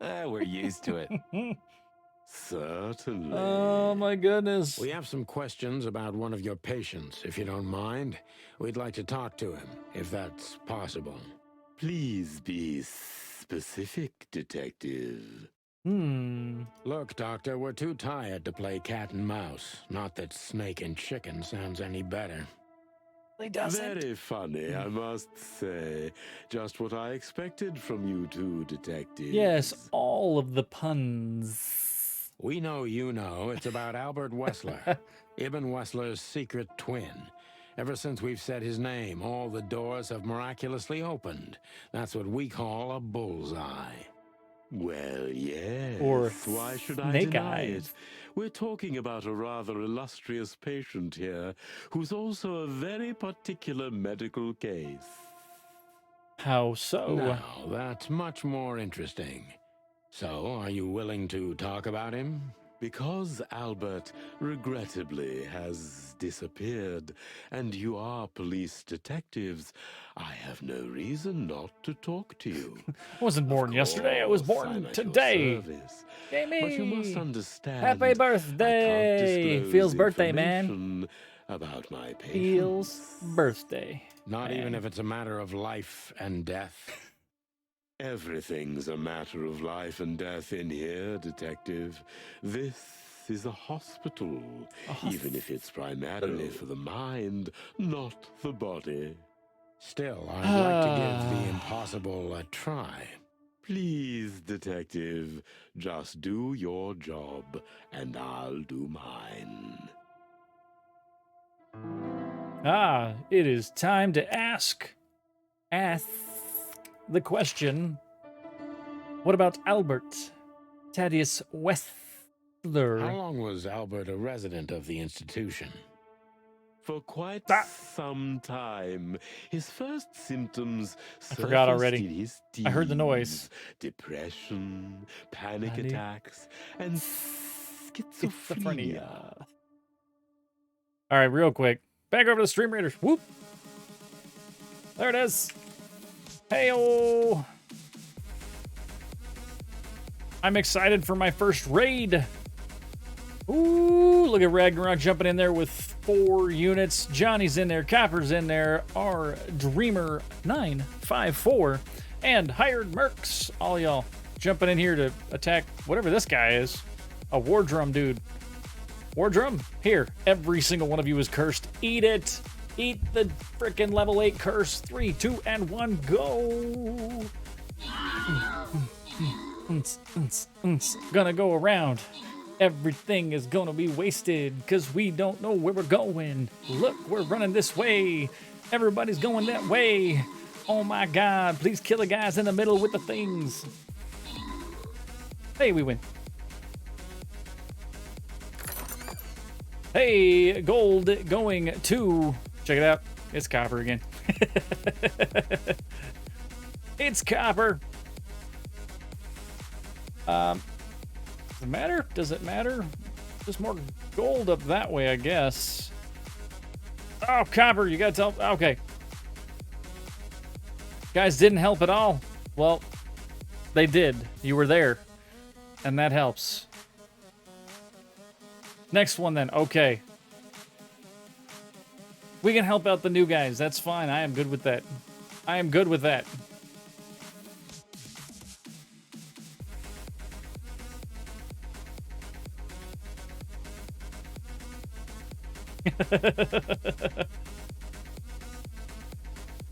We're used to it. Certainly. Oh my goodness. We have some questions about one of your patients, if you don't mind. We'd like to talk to him, if that's possible. Please be specific, detective. Look, Doctor, we're too tired to play cat and mouse. Not that snake and chicken sounds any better. He doesn't. Very funny, I must say. Just what I expected from you two detectives. Yes, all of the puns. We know you know. It's about Albert Wessler, Ibn Wessler's secret twin. Ever since we've said his name, all the doors have miraculously opened. That's what we call a bullseye. Well, yes. Or why should I snake deny eyes. it? We're talking about a rather illustrious patient here, who's also a very particular medical case. How so? Now, that's much more interesting. So, are you willing to talk about him? Because Albert, regrettably, has disappeared, and you are police detectives, I have no reason not to talk to you. I wasn't born yesterday, I was course, born I'm at your today. service. Yay me. But you must understand, Happy I can't birthday. disclose Feels birthday, man. information about my patients. Feels birthday. Not man. even if it's a matter of life and death. Everything's a matter of life and death in here, detective. This is a hospital, even if it's primarily for the mind, not the body. Still, I'd like to give the impossible a try. Please, detective, just do your job, and I'll do mine. It is time to ask the question. What about Albert Thaddeus Wessler? How long was Albert a resident of the institution? For quite some time, his first symptoms I forgot already. in his I heard the teens. noise. Depression, panic attacks, and schizophrenia. All right, real quick. Back over to Stream Raiders. Whoop. There it is. Hey-oh. I'm excited for my first raid. Ooh, look at Ragnarok jumping in there with 4 units. Johnny's in there, Copper's in there, our Dreamer 954, and Hired Mercs. All y'all jumping in here to attack whatever this guy is. A War Drum dude. War Drum, here. Every single one of you is cursed. Eat it. Eat the frickin' level 8 curse. 3, 2, and 1, go. Gonna go around. Everything is gonna be wasted because we don't know where we're going. Look, we're running this way. Everybody's going that way. Oh my god, please kill the guys in the middle with the things. Hey, we win. Hey, gold going to... Check it out. It's Copper again. It's Copper. Does it matter? Does it matter? Just more gold up that way, I guess. Oh, Copper, you gotta tell... Okay. Guys didn't help at all. Well, they did. You were there. And that helps. Next one then. Okay. We can help out the new guys. That's fine. I am good with that. I am good with that.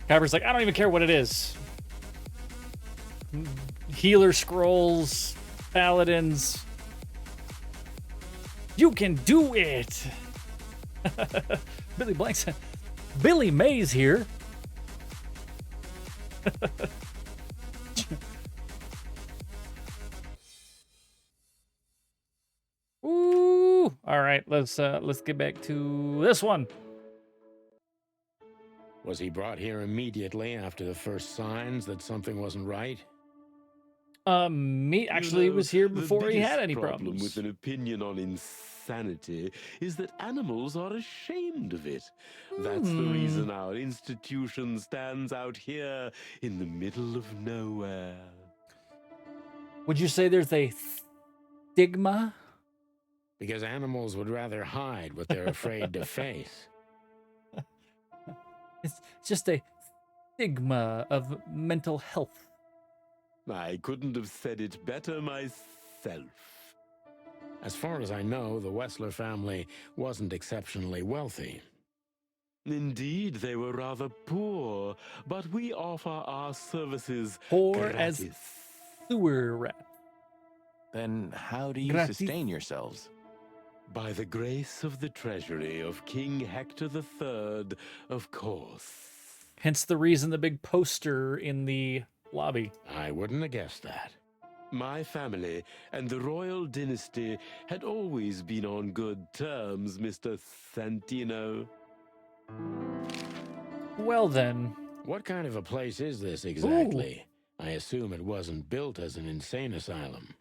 Copper's like, I don't even care what it is. Healer scrolls, paladins. You can do it! Billy Blank said, Billy Mays here. Ooh, All right, let's get back to this one. Was he brought here immediately after the first signs that something wasn't right? Meat actually was here the before he had biggest any problem problems. with an opinion on insanity is that animals are ashamed of it. That's the reason our institution stands out here in the middle of nowhere. Would you say there's a stigma? Because animals would rather hide what they're afraid to face. It's just a stigma of mental health. I couldn't have said it better myself. As far as I know, the Wessler family wasn't exceptionally wealthy. Indeed, they were rather poor, but we offer our services Poor gratis. as sewer rat. Then how do you Gratis. sustain yourselves? By the grace of the treasury of King Hector III, of course. Hence the reason the big poster in the lobby. I wouldn't have guessed that. My family and the royal dynasty had always been on good terms, Mr. Santino. Well then. What kind of a place is this exactly? I assume it wasn't built as an insane asylum.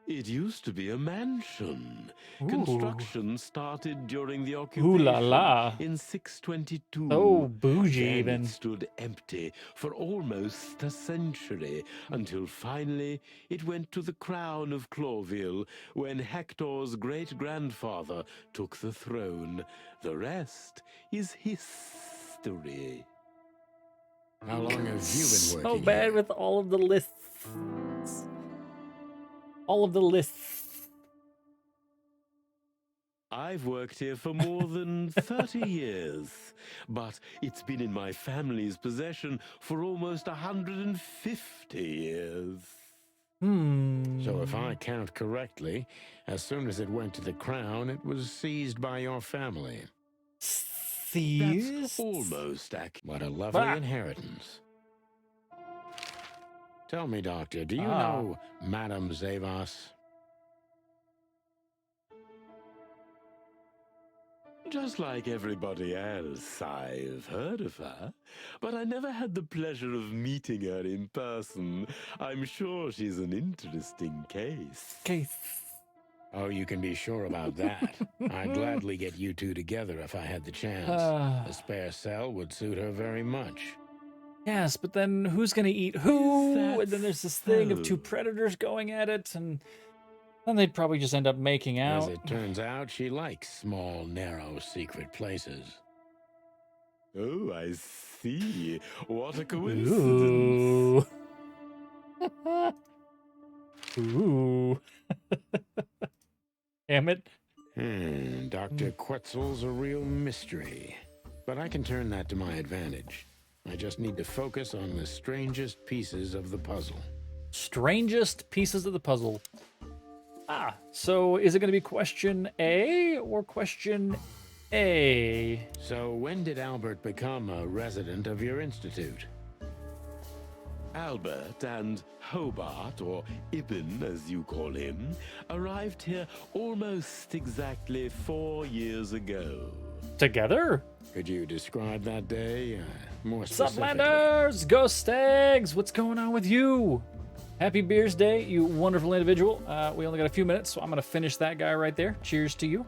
It used to be a mansion. Ooh. Construction started during the Ooh occupation la la. in 622. Oh, bougie Then even. it stood empty for almost a century, until finally it went to the crown of Clawville when Hector's great-grandfather took the throne. The rest is history. How long have you been So working bad here? with all of the lists. All of the lists. I've worked here for more than 30 years, but it's been in my family's possession for almost 150 years. So if I count correctly, as soon as it went to the crown, it was seized by your family. Seized? That's almost accurate. What a lovely Ah. inheritance. Tell me, Doctor, do you Ah. know Madame Zavas? Just like everybody else, I've heard of her, but I never had the pleasure of meeting her in person. I'm sure she's an interesting case. Oh, you can be sure about that. I'd gladly get you two together if I had the chance. A spare cell would suit her very much. Yes, but then who's gonna eat who? Is that And then there's this thing of two so? predators going at it, and then they'd probably just end up making out. As it turns out, she likes small, narrow, secret places. Oh, I see. What a coincidence. Ooh. Ooh. Damn it. Dr. Quetzal's a real mystery. But I can turn that to my advantage. I just need to focus on the strangest pieces of the puzzle. Strangest pieces of the puzzle. So is it going to be question A or question A? So when did Albert become a resident of your institute? Albert and Hobart, or Ibn as you call him, arrived here almost exactly 4 years ago. Together? Could you describe that day more specifically? Suplanders! Ghost eggs! What's going on with you? Happy Beersday, you wonderful individual. We only got a few minutes, so I'm going to finish that guy right there. Cheers to you.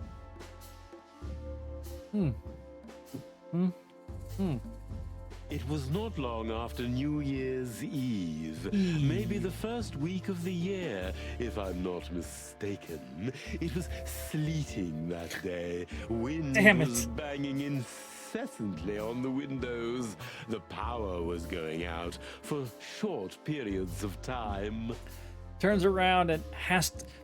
It was not long after New Year's Eve, maybe the first week of the year, if I'm not mistaken. It was sleeting that day. Wind Damn it. was banging incessantly on the windows. The power was going out for short periods of time. Turns around and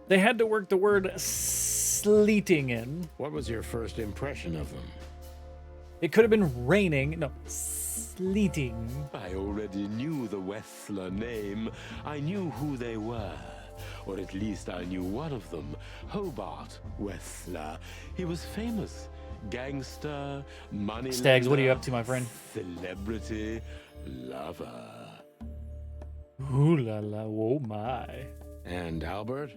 they had to work the word sleeting in. What was your first impression of them? It could have been raining. No, sleeting. I already knew the Wessler name. I knew who they were. Or at least I knew one of them, Hobart Wessler. He was famous. Gangster, money Stags, what are you up to, my friend? Celebrity, lover. Ooh la la, oh my. And Albert?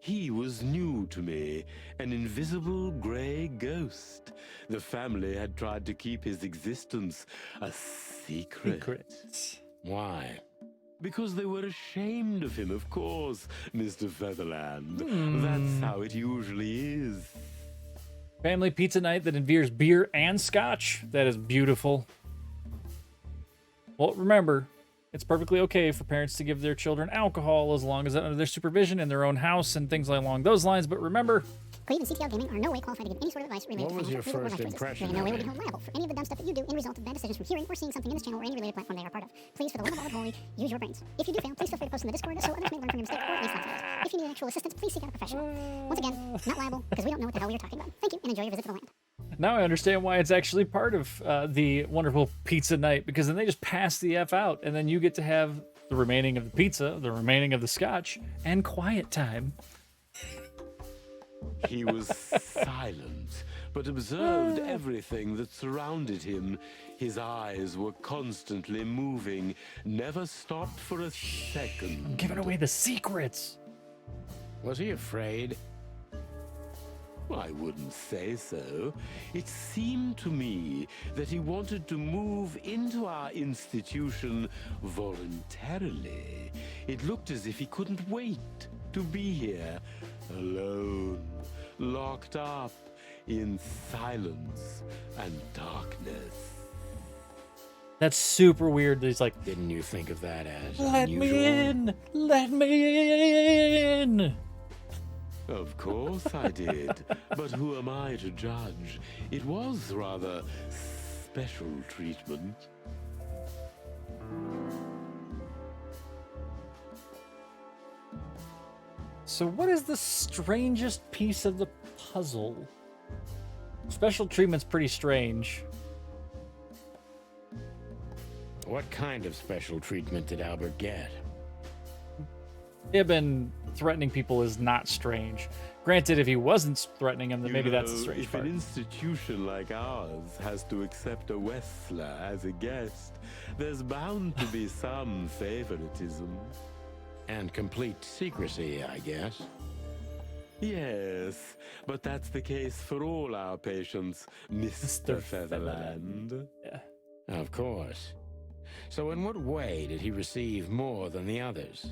He was new to me, an invisible gray ghost. The family had tried to keep his existence a secret. Why? Because they were ashamed of him, of course, Mr. Featherland. That's how it usually is. Family pizza night that involves beer and scotch. That is beautiful. Well, remember, it's perfectly okay for parents to give their children alcohol as long as it's under their supervision in their own house and things along those lines. But remember, Cleve and CTL Gaming are in no way qualified to give any sort of advice related What was to your financial, legal, or first life choices. impression They in no way of will be him? held liable for any of the dumb stuff that you do in result of bad decisions from hearing or seeing something in this channel or any related platform they are part of. Please, for the love of all that's holy, use your brains. If you do fail, please feel free to post in the Discord so others may learn from your mistake or at least laugh at it. If you need actual assistance, please seek out a professional. Once again, not liable because we don't know what the hell we are talking about. Thank you and enjoy your visit to the land. now I understand why it's actually part of the wonderful pizza night, because then they just pass the F out, and then you get to have the remaining of the pizza, the remaining of the scotch, and quiet time. He was silent, but observed everything that surrounded him. His eyes were constantly moving, never stopped for a second. I'm giving away the secrets. Was he afraid? I wouldn't say so. It seemed to me that he wanted to move into our institution voluntarily. It looked as if he couldn't wait to be here, alone, locked up in silence and darkness. That's super weird that he's like, Didn't you think of that as let unusual? me in! Let me in! Of course I did, but who am I to judge? It was rather special treatment. So what is the strangest piece of the puzzle? Special treatment's pretty strange. What kind of special treatment did Albert get? Ibn threatening people is not strange. Granted, if he wasn't threatening them, then maybe that's the strange if part. an institution like ours has to accept a Westler as a guest, there's bound to be some favoritism. And complete secrecy, I guess. Yes, but that's the case for all our patients, Mr. Featherland. Yeah. Of course. So in what way did he receive more than the others?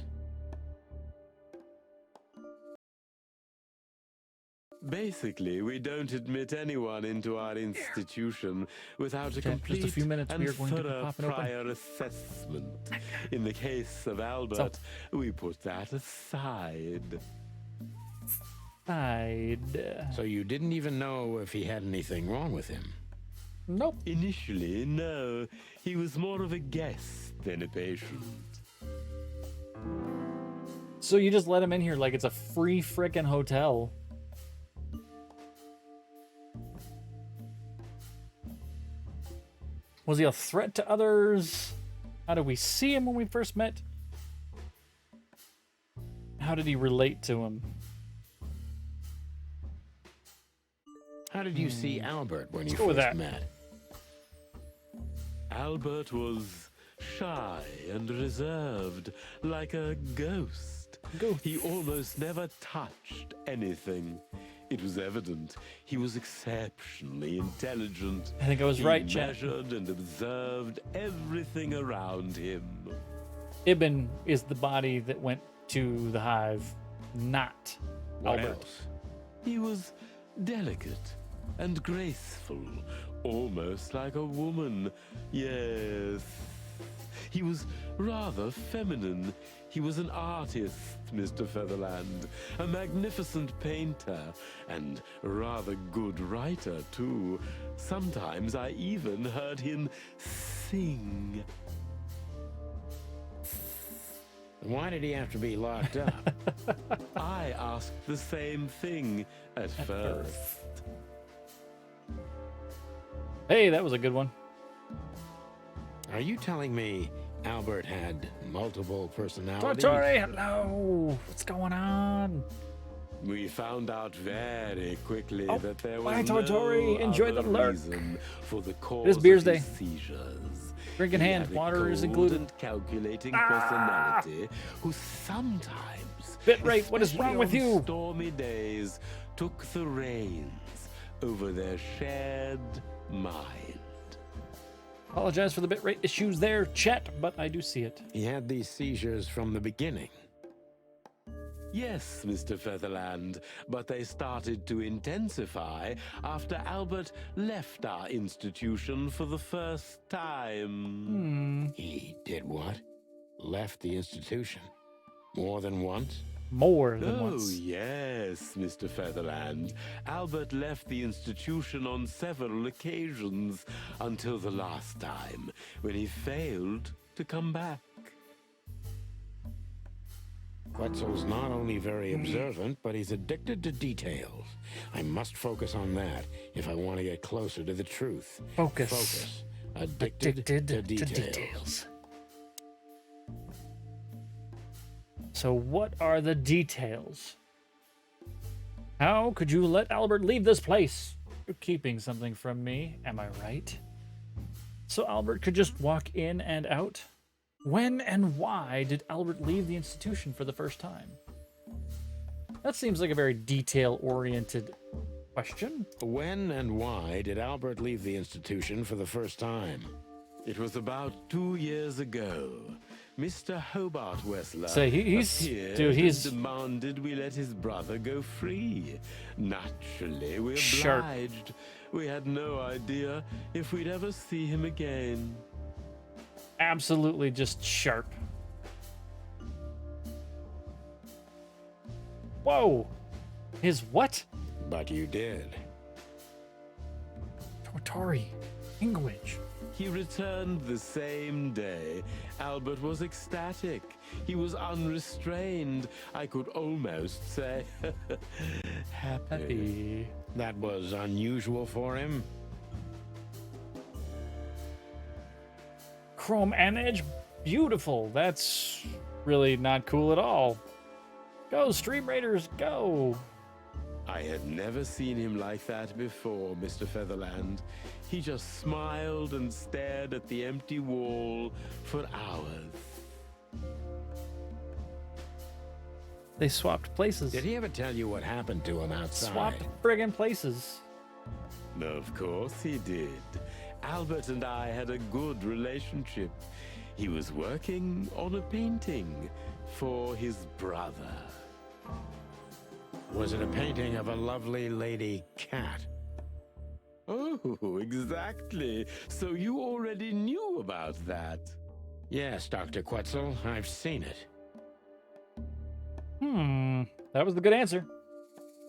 Basically, we don't admit anyone into our institution without a Okay, complete just a few minutes, we and are going to be thorough popping open. prior assessment. In the case of Albert, we put that aside. So you didn't even know if he had anything wrong with him? Nope. Initially, no. He was more of a guest than a patient. So you just let him in here like it's a free frickin' hotel. Was he a threat to others? How did we see him when we first met? How did he relate to him? How did you see Albert when you go with first that. met? Albert was shy and reserved, like a ghost. He almost never touched anything. It was evident he was exceptionally intelligent. I think I was He right, Chad. measured and observed everything around him. Ibn is the body that went to the hive, not What Albert. else? He was delicate and graceful, almost like a woman. Yes. He was rather feminine. He was an artist, Mr. Featherland, a magnificent painter, and rather good writer, too. Sometimes I even heard him sing. Why did he have to be locked up? I asked the same thing at first. Hey, that was a good one. Are you telling me Albert had multiple personalities? Tortori, hello. What's going on? We found out very quickly Oh, that there bye, was Tortori. no Enjoy other the lurk. reason for the It cause is of Beersday. his seizures. Drink in He hand. had a Water is cold included. and calculating personality who sometimes, Bitrate, what is wrong with especially on you? stormy days, took the reins over their shared mind. Apologize for the bitrate issues there, chat, but I do see it. He had these seizures from the beginning. Yes, Mr. Featherland, but they started to intensify after Albert left our institution for the first time. He did what? Left the institution? More than once? More than Oh, once. yes, Mr. Featherland. Albert left the institution on several occasions until the last time, when he failed to come back. Quetzal's not only very observant, but he's addicted to details. I must focus on that if I want to get closer to the truth. Focus. Addicted to details. So what are the details? How could you let Albert leave this place? You're keeping something from me, am I right? So Albert could just walk in and out? When and why did Albert leave the institution for the first time? That seems like a very detail-oriented question. When and why did Albert leave the institution for the first time? It was about 2 years ago. Mr. Hobart Wessler So he's and demanded we let his brother go free. Naturally, we Sharp. obliged. We had no idea if we'd ever see him again. Absolutely just sharp. Whoa! His what? But you did. Tortori. Language. He returned the same day. Albert was ecstatic. He was unrestrained. I could almost say happy. That was unusual for him. Chrome and Edge, beautiful. That's really not cool at all. Go, Stream Raiders, go! I had never seen him like that before, Mr. Featherland. He just smiled and stared at the empty wall for hours. They swapped places. Did he ever tell you what happened to him outside? Swapped friggin' places. Of course he did. Albert and I had a good relationship. He was working on a painting for his brother. Was it a painting of a lovely lady cat? Oh, exactly. So you already knew about that. Yes, Dr. Quetzal, I've seen it. That was the good answer.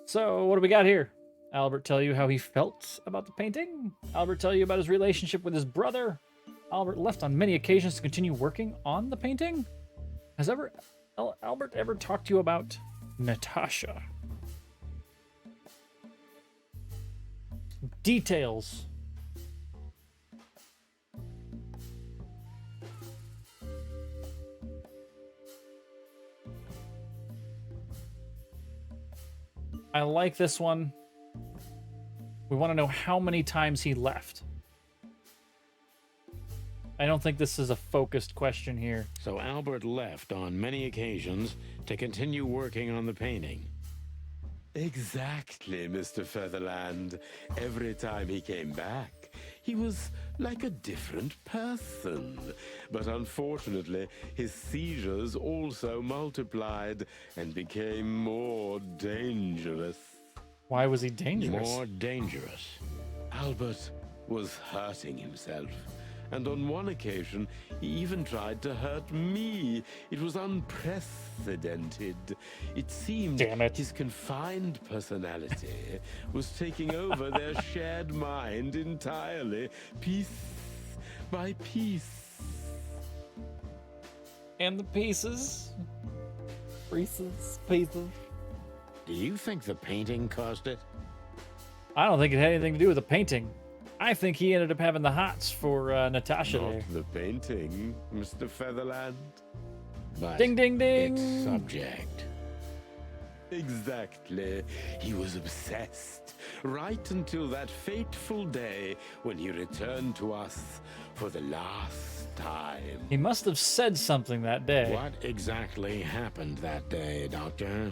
So, what do we got here? Albert tell you how he felt about the painting? Albert tell you about his relationship with his brother? Albert left on many occasions to continue working on the painting? Has Albert ever talked to you about Natasha? Details. I like this one. We want to know how many times he left. I don't think this is a focused question here. So Albert left on many occasions to continue working on the painting. Exactly, Mr. Featherland. Every time he came back, he was like a different person. But unfortunately, his seizures also multiplied and became more dangerous. Why was he dangerous? More dangerous. Albert was hurting himself. And on one occasion, he even tried to hurt me. It was unprecedented. It seemed his confined personality was taking over their shared mind entirely, piece by piece. And the pieces. Pieces. Do you think the painting caused it? I don't think it had anything to do with the painting. I think he ended up having the hots for Natasha there. Not the painting, Mr. Featherland. But Ding, ding, ding. its subject. Exactly. He was obsessed, right until that fateful day when he returned to us for the last time. He must have said something that day. What exactly happened that day, Doctor?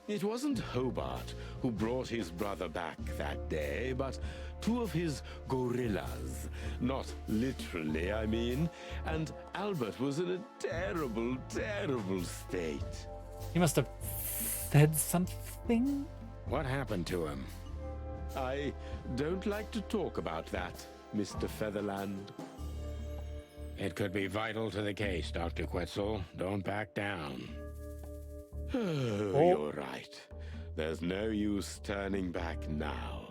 It wasn't Hobart who brought his brother back that day, but two of his gorillas. Not literally, I mean. And Albert was in a terrible, terrible state. He must have said something? What happened to him? I don't like to talk about that, Mr. Featherland. It could be vital to the case, Dr. Quetzal. Don't back down. Oh, you're right. There's no use turning back now.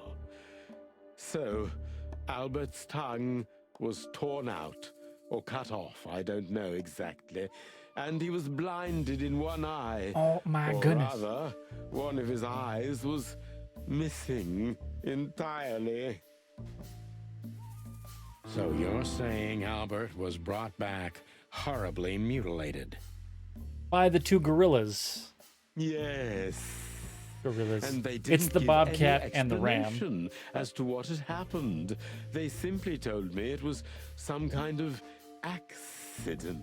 So, Albert's tongue was torn out, or cut off, I don't know exactly, and he was blinded in one eye. Oh my goodness. Or rather, one of his eyes was missing entirely. So you're saying Albert was brought back horribly mutilated? By the two gorillas. Yes. Gorillas. And they didn't It's the give bobcat any and the ram. explanation as to what had happened. They simply told me it was some kind of accident.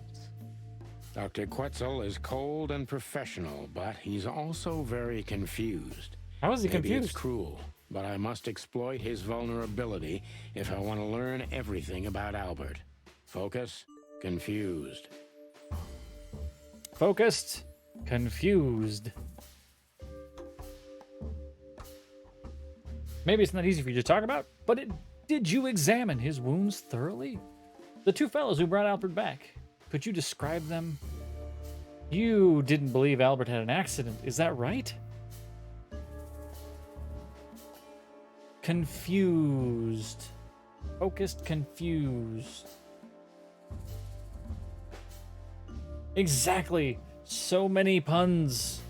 Dr. Quetzal is cold and professional, but he's also very confused. How is he Maybe confused? it's cruel, but I must exploit his vulnerability if I want to learn everything about Albert. Focus, confused. Focused, confused. Maybe it's not easy for you to talk about, but did you examine his wounds thoroughly? The two fellows who brought Albert back, could you describe them? You didn't believe Albert had an accident, is that right? Confused. Focused, confused. Exactly. So many puns.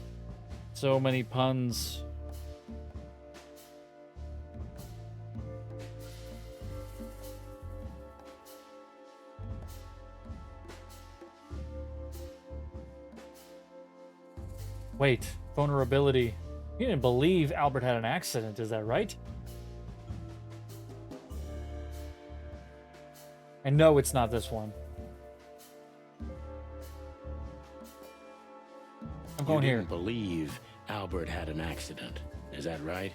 So many puns. Wait, vulnerability. You didn't believe Albert had an accident, is that right? I know it's not this one. I'm going You here. didn't believe Albert had an accident, is that right?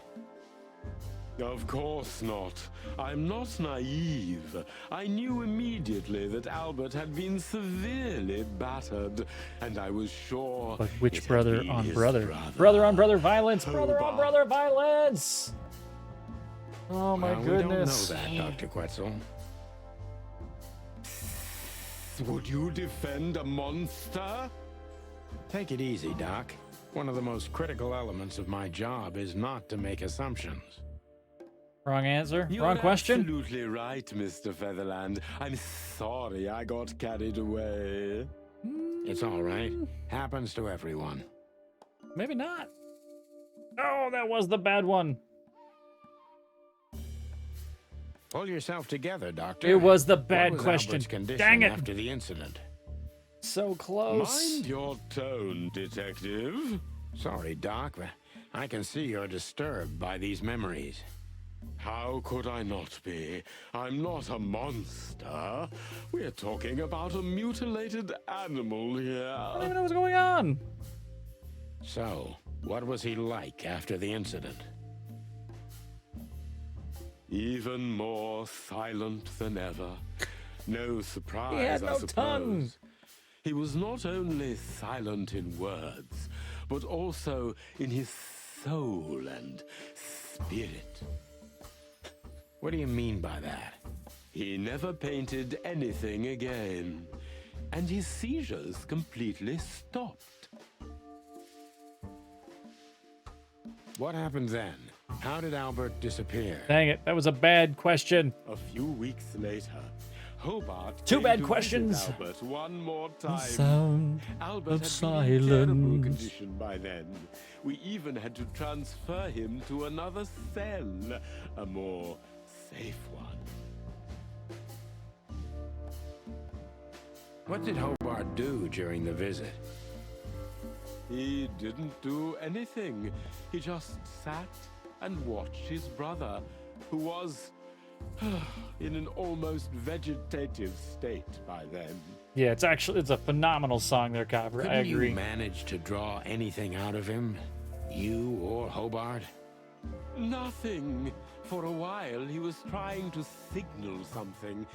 Of course not. I'm not naive. I knew immediately that Albert had been severely battered, and I was sure. But it which had brother been on his brother? Brother on brother violence! Brother on Hobart. brother violence! Oh my Well, goodness. We don't know that, Dr. Quetzal. Would you defend a monster? Take it easy, Doc. One of the most critical elements of my job is not to make assumptions. Wrong answer? You're Wrong question? absolutely right, Mr. Featherland. I'm sorry I got carried away. It's all right. Happens to everyone. Maybe not. Oh, that was the bad one. Pull yourself together, Doctor. It was the bad What was question. Albert's condition Dang it. after the incident? So close. Mind your tone, detective. Sorry, Doc, but I can see you're disturbed by these memories. How could I not be? I'm not a monster. We're talking about a mutilated animal here. I don't even know what's going on. So, what was he like after the incident? Even more silent than ever. No surprise, He had I no suppose. tongue. He was not only silent in words, but also in his soul and spirit. What do you mean by that? He never painted anything again, and his seizures completely stopped. What happened then? How did Albert disappear? Dang it, that was a bad question. A few weeks later, Hobart Two came bad to visit questions. Albert one more time. Sound Albert of had been in terrible silence. condition by then. We even had to transfer him to another cell, a more safe one. What did Hobart do during the visit? He didn't do anything. He just sat and watched his brother, who was in an almost vegetative state by then. Yeah, it's a phenomenal song there, Copper. I Couldn't agree. you manage to draw anything out of him? You or Hobart? Nothing. For a while, he was trying to signal something.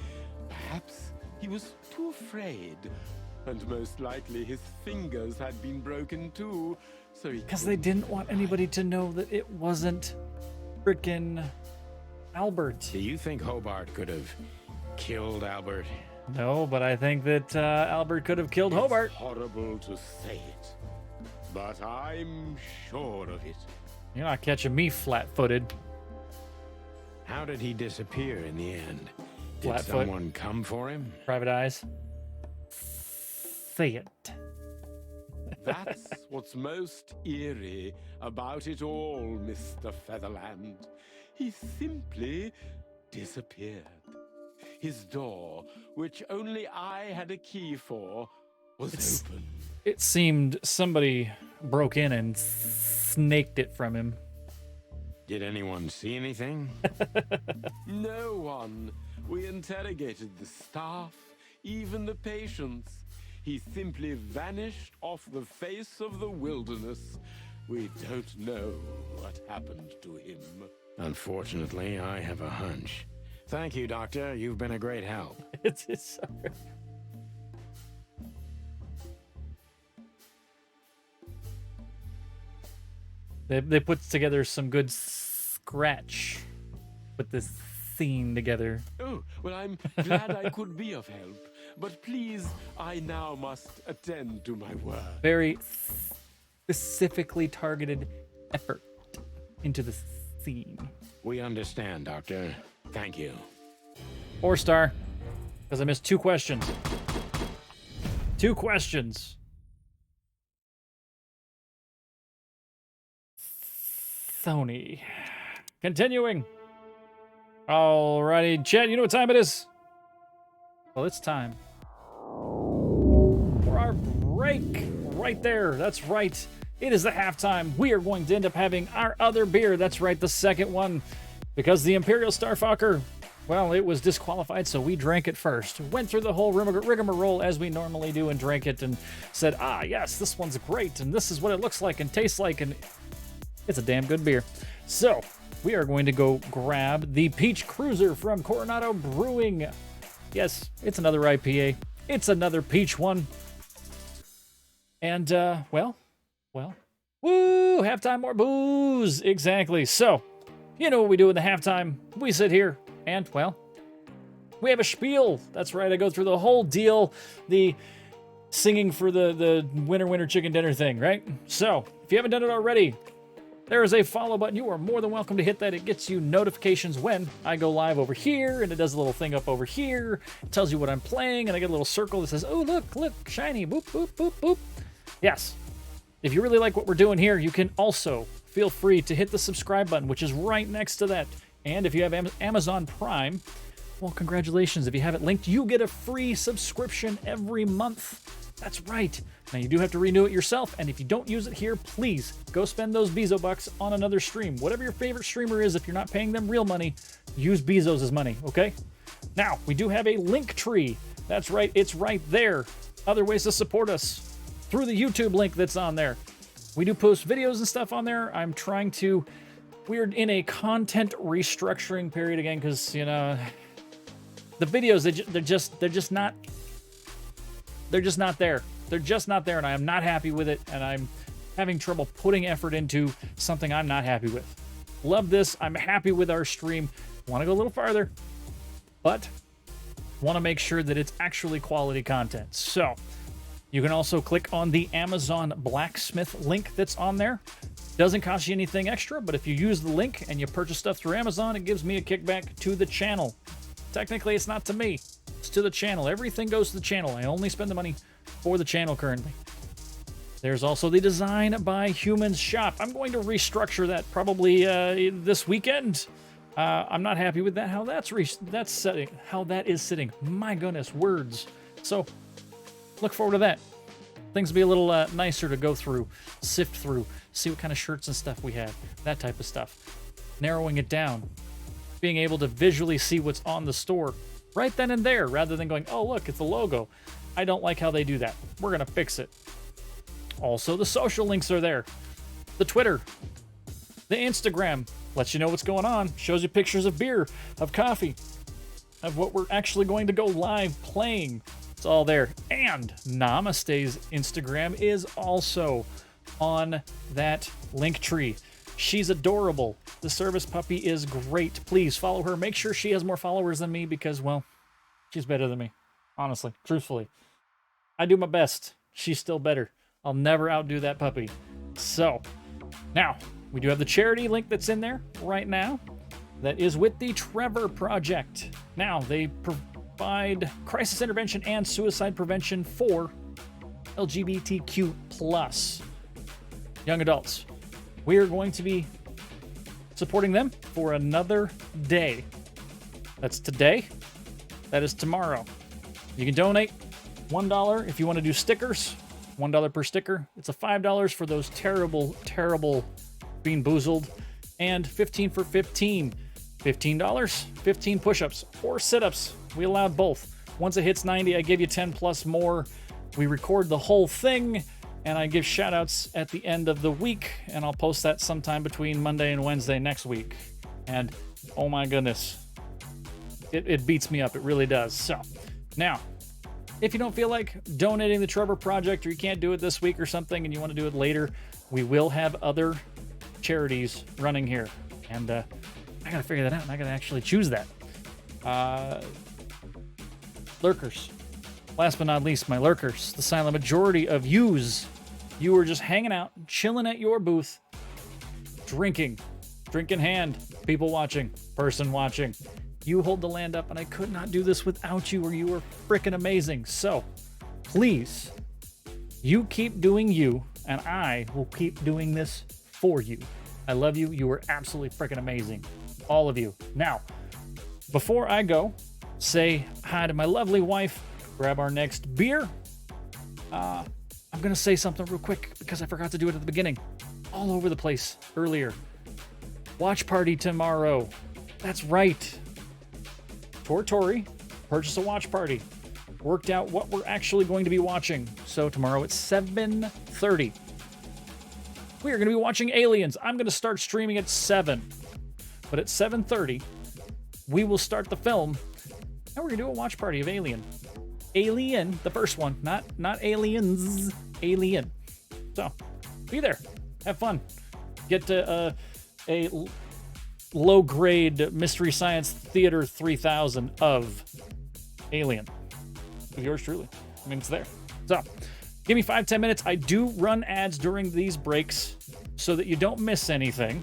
Perhaps he was too afraid. And most likely his fingers had been broken too, so he Because they didn't want anybody to know that it wasn't frickin' Albert. Do you think Hobart could have killed Albert? No, but I think that Albert could have killed Hobart. It's horrible to say it, but I'm sure of it. You're not catching me flat-footed. How did he disappear in the end? Did Flatfoot. someone come for him? Private Eyes. Say it. That's what's most eerie about it all, Mr. Featherland. He simply disappeared. His door, which only I had a key for, was open. It seemed somebody broke in and snaked it from him. Did anyone see anything? No one. We interrogated the staff, even the patients. He simply vanished off the face of the wilderness. We don't know what happened to him. Unfortunately, I have a hunch. Thank you, Doctor. You've been a great help. It's sorry. They put together some good scratch. Put this scene together. Oh, well, I'm glad I could be of help. But please, I now must attend to my work. Very specifically targeted effort into the scene. We understand, Doctor. Thank you. 4-star, because I missed 2 questions. 2 questions. Sony. Continuing. Alrighty, Chad, you know what time it is? Well, it's time for our break right there. That's right. It is the halftime. We are going to end up having our other beer. That's right, the second one. Because the Imperial Starfucker, well, it was disqualified, so we drank it first. Went through the whole rigmarole as we normally do and drank it and said, ah, yes, this one's great, and this is what it looks like and tastes like, and it's a damn good beer. So, we are going to go grab the Peach Cruiser from Coronado Brewing. Yes, it's another IPA. It's another peach one. And, well, woo, halftime, more booze. Exactly. So, you know what we do in the halftime. We sit here and, well, we have a spiel. That's right, I go through the whole deal, the singing for the winner chicken dinner thing, right? So, if you haven't done it already, there is a follow button. You are more than welcome to hit that. It gets you notifications when I go live over here, and it does a little thing up over here. It tells you what I'm playing, and I get a little circle that says, oh, look, shiny, boop, boop, boop, boop. Yes. If you really like what we're doing here, you can also feel free to hit the subscribe button, which is right next to that. And if you have Amazon Prime, well, congratulations. If you have it linked, you get a free subscription every month. That's right. Now, you do have to renew it yourself, and if you don't use it here, please go spend those Bezo bucks on another stream. Whatever your favorite streamer is, if you're not paying them real money, use Bezos as money, okay? Now, we do have a link tree. That's right, it's right there. Other ways to support us through the YouTube link that's on there. We do post videos and stuff on there. I'm trying to... We're in a content restructuring period again because, you know, the videos, they're just not there. They're just not there, and I am not happy with it, and I'm having trouble putting effort into something I'm not happy with. Love this. I'm happy with our stream. Want to go a little farther, but want to make sure that it's actually quality content. So you can also click on the Amazon Blacksmith link that's on there. Doesn't cost you anything extra, but if you use the link and you purchase stuff through Amazon, it gives me a kickback to the channel. Technically, it's not to me. It's to the channel. Everything goes to the channel. I only spend the money for the channel currently. There's also the Design by Humans shop. I'm going to restructure that probably this weekend. I'm not happy with that. How that is sitting. My goodness, words. So look forward to that. things will be a little nicer to go through, sift through, see what kind of shirts and stuff we have, that type of stuff. Narrowing it down, being able to visually see what's on the store right then and there, rather than going, oh, look, it's a logo. I don't like how they do that. We're going to fix it. Also, the social links are there. The Twitter, the Instagram, lets you know what's going on, shows you pictures of beer, of coffee, of what we're actually going to go live playing. It's all there. And Namaste's Instagram is also on that link tree. She's adorable. The service puppy is great. Please follow her. Make sure she has more followers than me because, well, she's better than me. Honestly, truthfully. I do my best. She's still better. I'll never outdo that puppy. So, now, we do have the charity link that's in there right now. That is with the Trevor Project. Now, they provide crisis intervention and suicide prevention for LGBTQ plus young adults. We are going to be supporting them for another day. That's today. That is tomorrow. You can donate $1 if you want to do stickers. $1 per sticker. It's a $5 for those terrible, terrible Bean Boozled. And 15 for 15. $15, 15 push-ups or sit-ups. We allowed both. Once it hits 90, I give you 10 plus more. We record the whole thing, and I give shout-outs at the end of the week, and I'll post that sometime between Monday and Wednesday next week. And, oh my goodness, it beats me up. It really does. So, now, if you don't feel like donating the Trevor Project, or you can't do it this week or something, and you want to do it later, we will have other charities running here. And, I gotta figure that out, and I gotta actually choose that. Lurkers. Last but not least, my lurkers. The silent majority of yous. You were just hanging out, chilling at your booth, drinking. Drink in hand. People watching. Person watching. You hold the land up, and I could not do this without you, or you were freaking amazing. So, please, you keep doing you, and I will keep doing this for you. I love you. You were absolutely freaking amazing. All of you. Now, before I go, say hi to my lovely wife, grab our next beer. I'm going to say something real quick because I forgot to do it at the beginning. All over the place earlier. Watch party tomorrow. That's right. Tori, purchase a watch party. Worked out what we're actually going to be watching. So tomorrow at 7:30. We are going to be watching Aliens. I'm going to start streaming at 7. But at 7:30, we will start the film, and we're going to do a watch party of Alien. Alien, the first one, not Aliens, Alien. So, be there. Have fun. Get to a low-grade Mystery Science Theater 3000 of Alien. With yours truly. I mean, it's there. So, give me 5-10 minutes. I do run ads during these breaks so that you don't miss anything.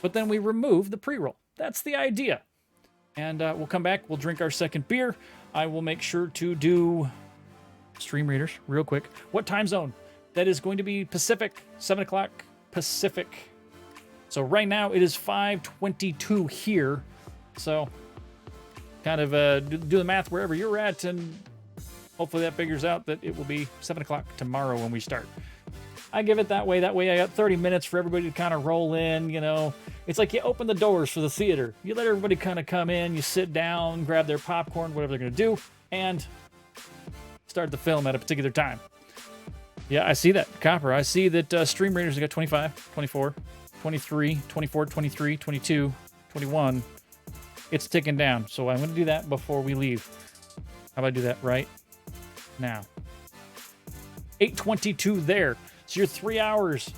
But then we remove the pre-roll. That's the idea. And we'll come back. We'll drink our second beer. I will make sure to do stream readers real quick. What time zone? That is going to be Pacific, 7 o'clock Pacific. So right now it is 5:22 here. So kind of do the math wherever you're at, and hopefully that figures out that it will be 7 o'clock tomorrow when we start. I give it that way. That way I got 30 minutes for everybody to kind of roll in, you know. It's like you open the doors for the theater. You let everybody kind of come in, you sit down, grab their popcorn, whatever they're going to do, and start the film at a particular time. Yeah, I see that. Copper, I see that stream readers have got 25, 24, 23, 24, 23, 22, 21. It's ticking down, so I'm going to do that before we leave. How about I do that right now? 8:22 there. So you're 3 hours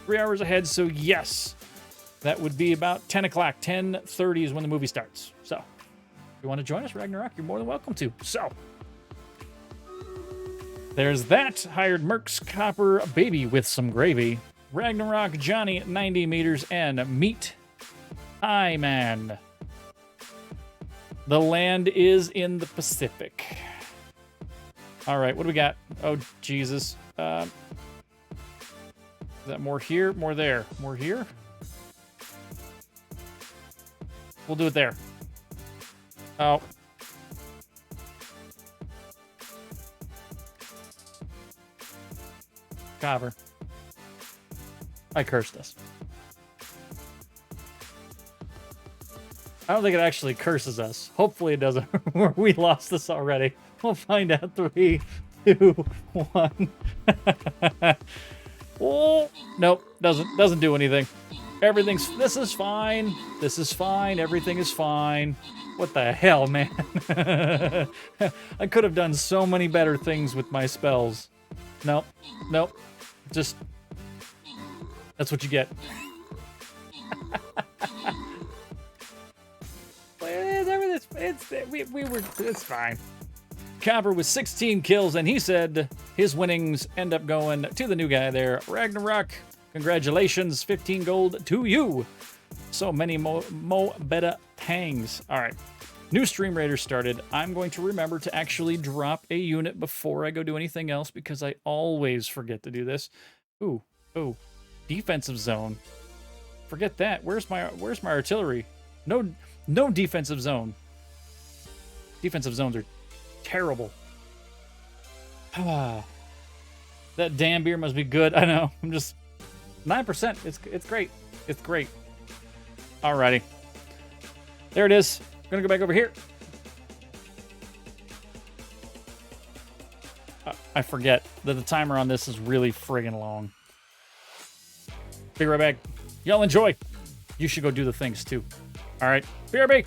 ahead. So yes, that would be about 10 o'clock. 10:30 is when the movie starts. So if you want to join us, Ragnarok, you're more than welcome to. So there's that. Hired Mercs, Copper, Baby with some gravy, Ragnarok, Johnny, 90 meters, and Meat Eye Man. The land is in the Pacific. All right, what do we got? Oh, Jesus. Is that more here? More there? More here? We'll do it there. Oh. Copper. I cursed us. I don't think it actually curses us. Hopefully it doesn't. We lost this already. We'll find out. 3, 2, 1. Oh, nope. Doesn't do anything. This is fine. This is fine. Everything is fine. What the hell, man? I could have done so many better things with my spells. Nope. Nope. Just... That's what you get. It's fine. Copper with 16 kills, and he said his winnings end up going to the new guy there, Ragnarok. Congratulations, 15 gold to you. So many mo better tangs. All right, new stream raider started. I'm going to remember to actually drop a unit before I go do anything else because I always forget to do this. Ooh, defensive zone. Forget that. Where's my artillery? No defensive zone. Defensive zones are terrible. Ah, that damn beer must be good. I know. I'm just 9%. It's great. It's great. Alrighty. There it is. I'm gonna go back over here. I forget that the timer on this is really friggin' long. Be right back. Y'all enjoy. You should go do the things too. All right. BRB.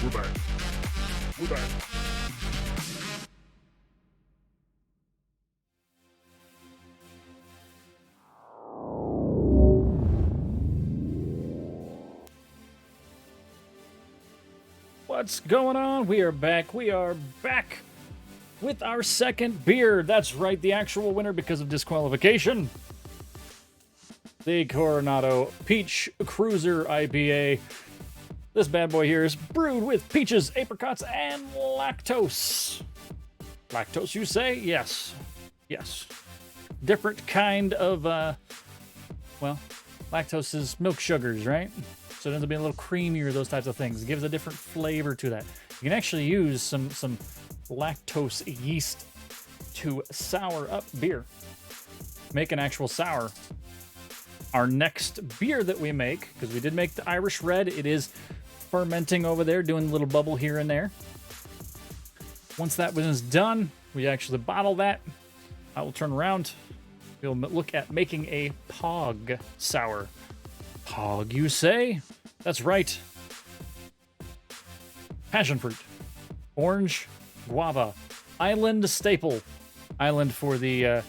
We're back. We're back. What's going on? We are back. We are back with our second beer. That's right, the actual winner because of disqualification. The Coronado Peach Cruiser IPA. This bad boy here is brewed with peaches, apricots, and lactose. Lactose, you say? Yes. Yes. Different kind of, well, lactose is milk sugars, right? So it ends up being a little creamier, those types of things. It gives a different flavor to that. You can actually use some lactose yeast to sour up beer. Make an actual sour. Our next beer that we make, because we did make the Irish Red, it is fermenting over there, doing a little bubble here and there. Once that one is done, we actually bottle that. I will turn around. We'll look at making a Pog sour. Pog, you say? That's right. Passion fruit, orange, guava, island staple. Island for the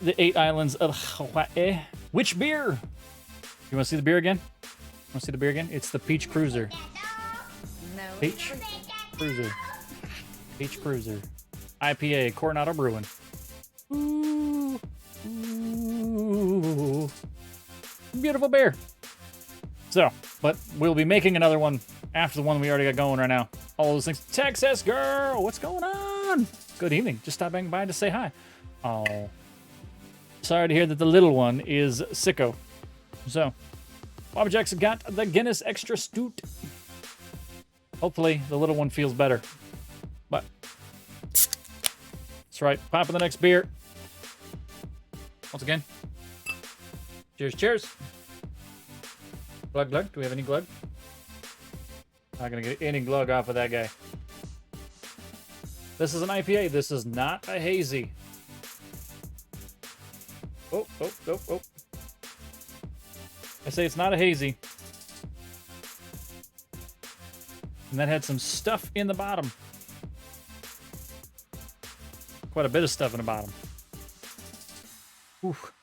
8 islands of Hawaii. Which beer? You want to see the beer again? Want to see the beer again? It's the Peach Cruiser. No. Peach Cruiser. Peach Cruiser. IPA, Coronado Brewing. Ooh. Ooh. Beautiful beer. So, but we'll be making another one after the one we already got going right now. All those things. Texas girl, what's going on? Good evening. Just stopping by to say hi. Oh. Sorry to hear that the little one is sicko. So, Bobby Jackson got the Guinness Extra Stout. Hopefully, the little one feels better. But, that's right. Popping the next beer. Once again. Cheers, cheers. Glug, glug. Do we have any glug? Not gonna get any glug off of that guy. This is an IPA. This is not a hazy. Oh, oh, oh, oh. I say it's not a hazy. And that had some stuff in the bottom. Quite a bit of stuff in the bottom. Oof.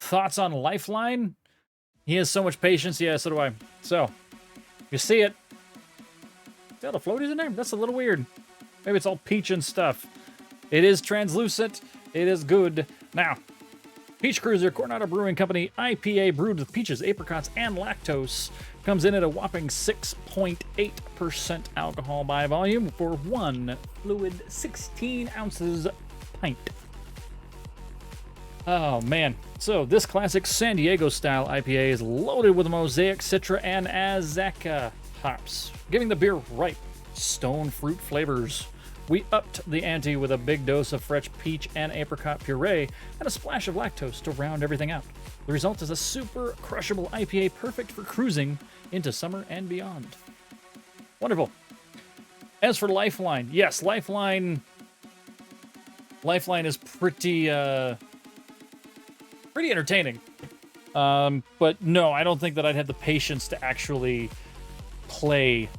Thoughts on Lifeline? He has so much patience. Yeah, so do I. So, you see it. Is that a floaties in there? That's a little weird. Maybe it's all peach and stuff. It is translucent. It is good. Now, Peach Cruiser, Coronado Brewing Company, IPA brewed with peaches, apricots, and lactose. Comes in at a whopping 6.8% alcohol by volume for one fluid 16 ounces pint. Oh, man. So, this classic San Diego-style IPA is loaded with Mosaic, Citra, and Azacca hops, giving the beer ripe, stone fruit flavors. We upped the ante with a big dose of fresh peach and apricot puree and a splash of lactose to round everything out. The result is a super crushable IPA perfect for cruising into summer and beyond. Wonderful. As for Lifeline, yes, Lifeline is pretty entertaining. But no, I don't think that I'd have the patience to actually play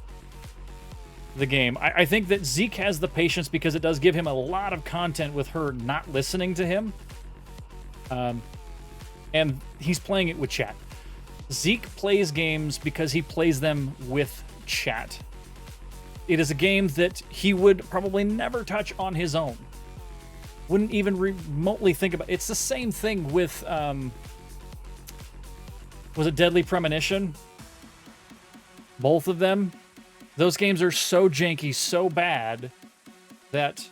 the game. I think that Zeke has the patience because it does give him a lot of content with her not listening to him. And he's playing it with chat. Zeke plays games because he plays them with chat. It is a game that he would probably never touch on his own. Wouldn't even remotely think about. It's the same thing with, was it Deadly Premonition? Both of them. Those games are so janky, so bad, that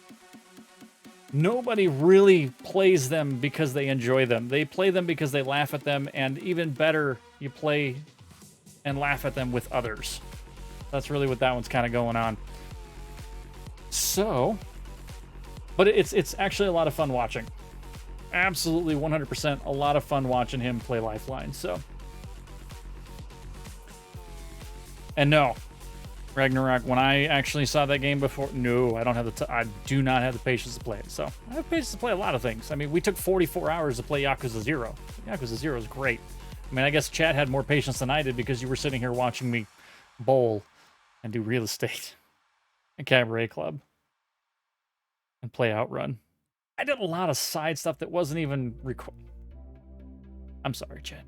nobody really plays them because they enjoy them. They play them because they laugh at them, and even better, you play and laugh at them with others. That's really what that one's kind of going on. So, but it's actually a lot of fun watching. Absolutely 100% a lot of fun watching him play Lifeline, so. And no, Ragnarok, when I actually saw that game before, no, I don't have I do not have the patience to play it. So I have patience to play a lot of things. I mean, we took 44 hours to play Yakuza 0. Yakuza 0 is great. I mean, I guess Chad had more patience than I did because you were sitting here watching me bowl and do real estate and cabaret club and play Outrun. I did a lot of side stuff that wasn't even I'm sorry, Chad.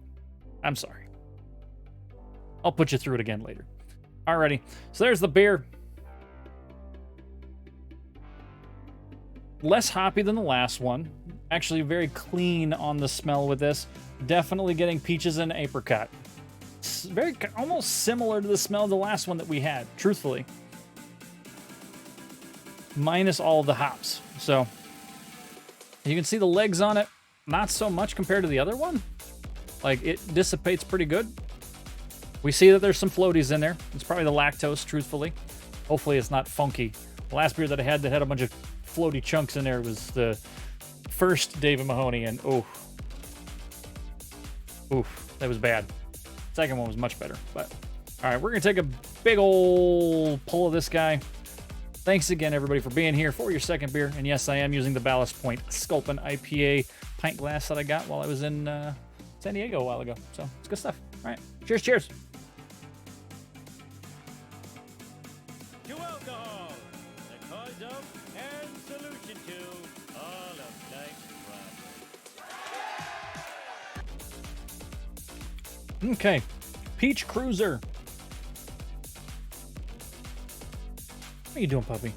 I'm sorry. I'll put you through it again later. Alrighty. So there's the beer. Less hoppy than the last one. Actually very clean on the smell with this. Definitely getting peaches and apricot. It's very almost similar to the smell of the last one that we had, truthfully. Minus all of the hops. So you can see the legs on it. Not so much compared to the other one. Like, it dissipates pretty good. We see that there's some floaties in there. It's probably the lactose, truthfully. Hopefully it's not funky. The last beer that I had that had a bunch of floaty chunks in there was the first David Mahoney, and oof, that was bad. Second one was much better, but all right, we're gonna take a big old pull of this guy. Thanks again, everybody, for being here for your second beer. And yes, I am using the Ballast Point Sculpin IPA pint glass that I got while I was in San Diego a while ago. So it's good stuff. All right, cheers, cheers. To alcohol, the cause of and solution to all of life's problems. Okay, Peach Cruiser. How you doing, puppy?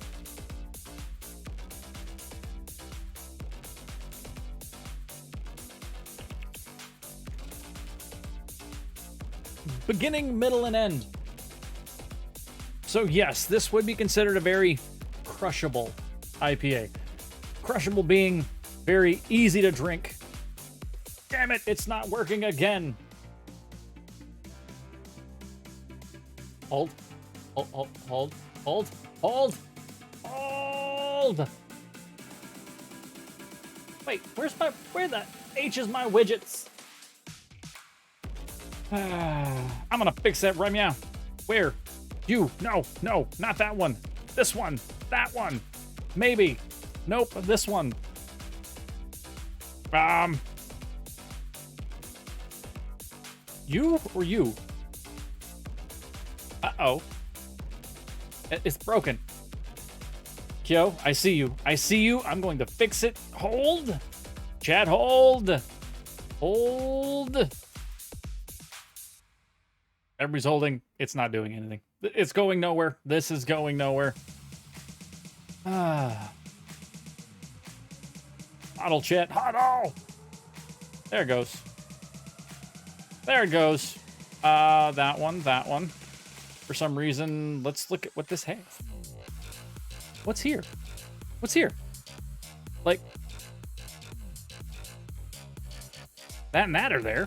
Beginning, middle, and end. So yes, this would be considered a very crushable IPA. Crushable being very easy to drink. Damn it, it's not working again. Hold. Hold. Wait, where the H is my widgets? I'm gonna fix that right now. Where? You. No, not that one. This one. That one. Maybe. Nope, this one. You or you? Uh-oh. It's broken. Kyo, I see you. I'm going to fix it. Hold. Chad, hold. Everybody's holding. It's not doing anything. It's going nowhere. This is going nowhere. Huddle, Chat. Huddle. There it goes. That one. For some reason, let's look at what this has. What's here? Like, that and that are there.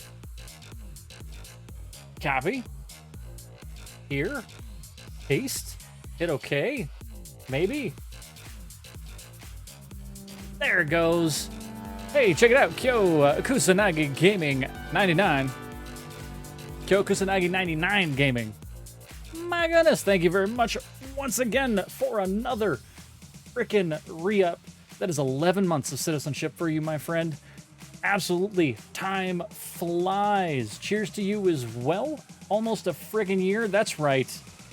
Copy. Here. Paste. Hit OK. Maybe. There it goes. Hey, check it out. Kyo Kusanagi Gaming 99. Kyo Kusanagi 99 Gaming. My goodness, thank you very much once again for another frickin' re-up. That is 11 months of citizenship for you, my friend. Absolutely, time flies. Cheers to you as well. Almost a friggin' year. That's right.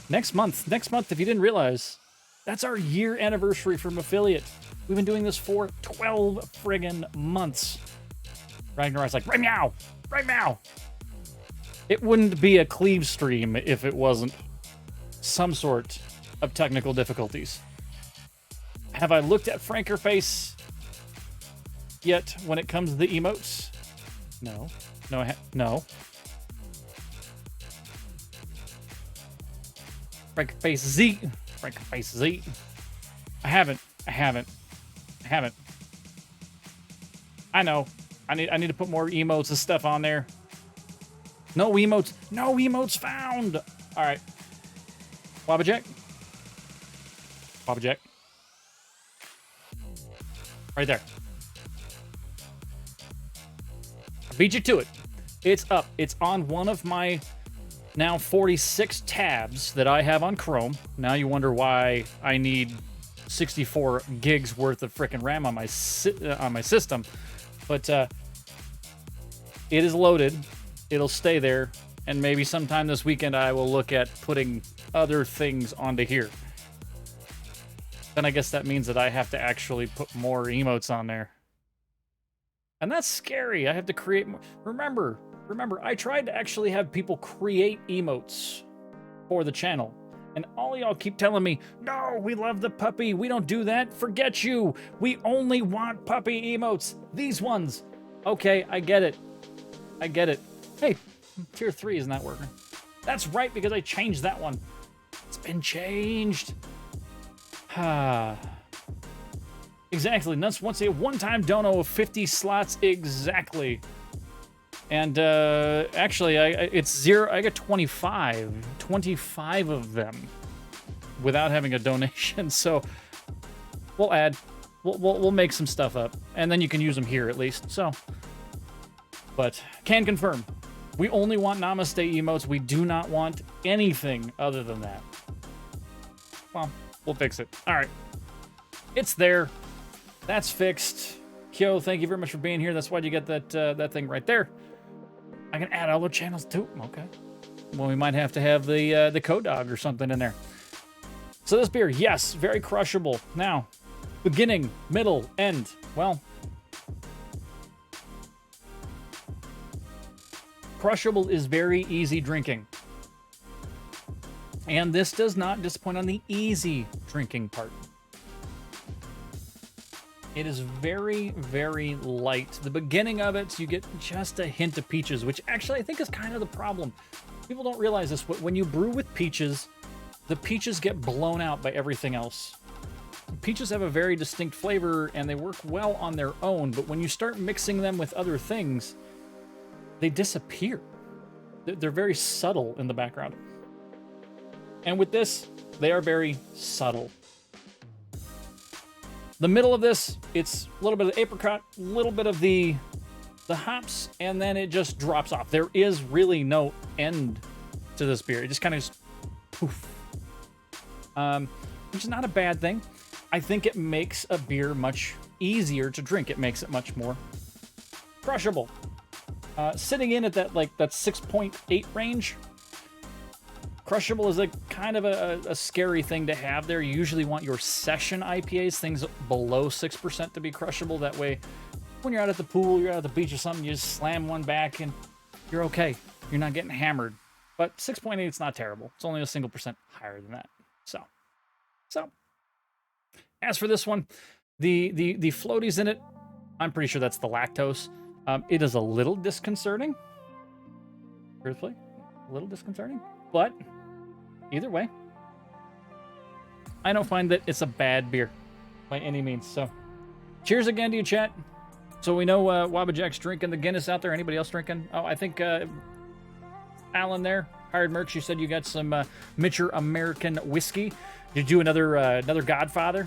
Next month, if you didn't realize, that's our year anniversary from Affiliate. We've been doing this for 12 friggin' months. Ragnarok's like, right meow. It wouldn't be a Cleave stream if it wasn't some sort of technical difficulties. Have I looked at Frankerface yet when it comes to the emotes? No. No. Frankerface Z. I haven't. I know. I need to put more emotes and stuff on there. No emotes found. All right. Wabbajack. Right there. I beat you to it. It's up. It's on one of my now 46 tabs that I have on Chrome. Now you wonder why I need 64 gigs worth of frickin' RAM on my system. But it is loaded. it'll stay there, and maybe sometime this weekend I will look at putting other things onto here. Then I guess that means that I have to actually put more emotes on there. And that's scary. I have to create more. Remember, I tried to actually have people create emotes for the channel. And all y'all keep telling me, no, we love the puppy. We don't do that. Forget you. We only want puppy emotes. These ones. Okay, I get it. I get it. Hey, tier 3 is not working. That's right, because I changed that one. It's been changed. Exactly. Nuts wants a one-time dono of 50 slots exactly. And actually, it's 0. I got 25 of them without having a donation. So we'll make some stuff up, and then you can use them here at least. So, but can confirm, we only want Namaste emotes. We do not want anything other than that. Well, we'll fix it. All right, it's there. That's fixed. Kyo, thank you very much for being here. That's why you get that thing right there. I can add other channels too. Okay. Well, we might have to have the code dog or something in there. So this beer, yes, very crushable. Now, beginning, middle, end. Well, crushable is very easy drinking. And this does not disappoint on the easy drinking part. It is very, very light. The beginning of it, you get just a hint of peaches, which actually I think is kind of the problem. People don't realize this, but when you brew with peaches, the peaches get blown out by everything else. Peaches have a very distinct flavor, and they work well on their own, but when you start mixing them with other things, they disappear. They're very subtle in the background. And with this, they are very subtle. The middle of this, it's a little bit of the apricot, a little bit of the hops, and then it just drops off. There is really no end to this beer. It just kind of just poof. Which is not a bad thing. I think it makes a beer much easier to drink. It makes it much more crushable. Sitting in at that 6.8 range. Crushable is kind of a scary thing to have there. You usually want your session IPAs, things below 6% to be crushable. That way, when you're out at the pool, you're out at the beach or something, you just slam one back and you're okay. You're not getting hammered. But 6.8 is not terrible. It's only a single percent higher than that. So as for this one, the floaties in it, I'm pretty sure that's the lactose. It is a little disconcerting. Truthfully, a little disconcerting, but either way, I don't find that it's a bad beer by any means. So, cheers again to you, chat. So we know Wabba Jack's drinking the Guinness out there. Anybody else drinking? Oh, I think Alan there, Hired Merch, you said you got some Mitcher American whiskey. Did you do another Godfather?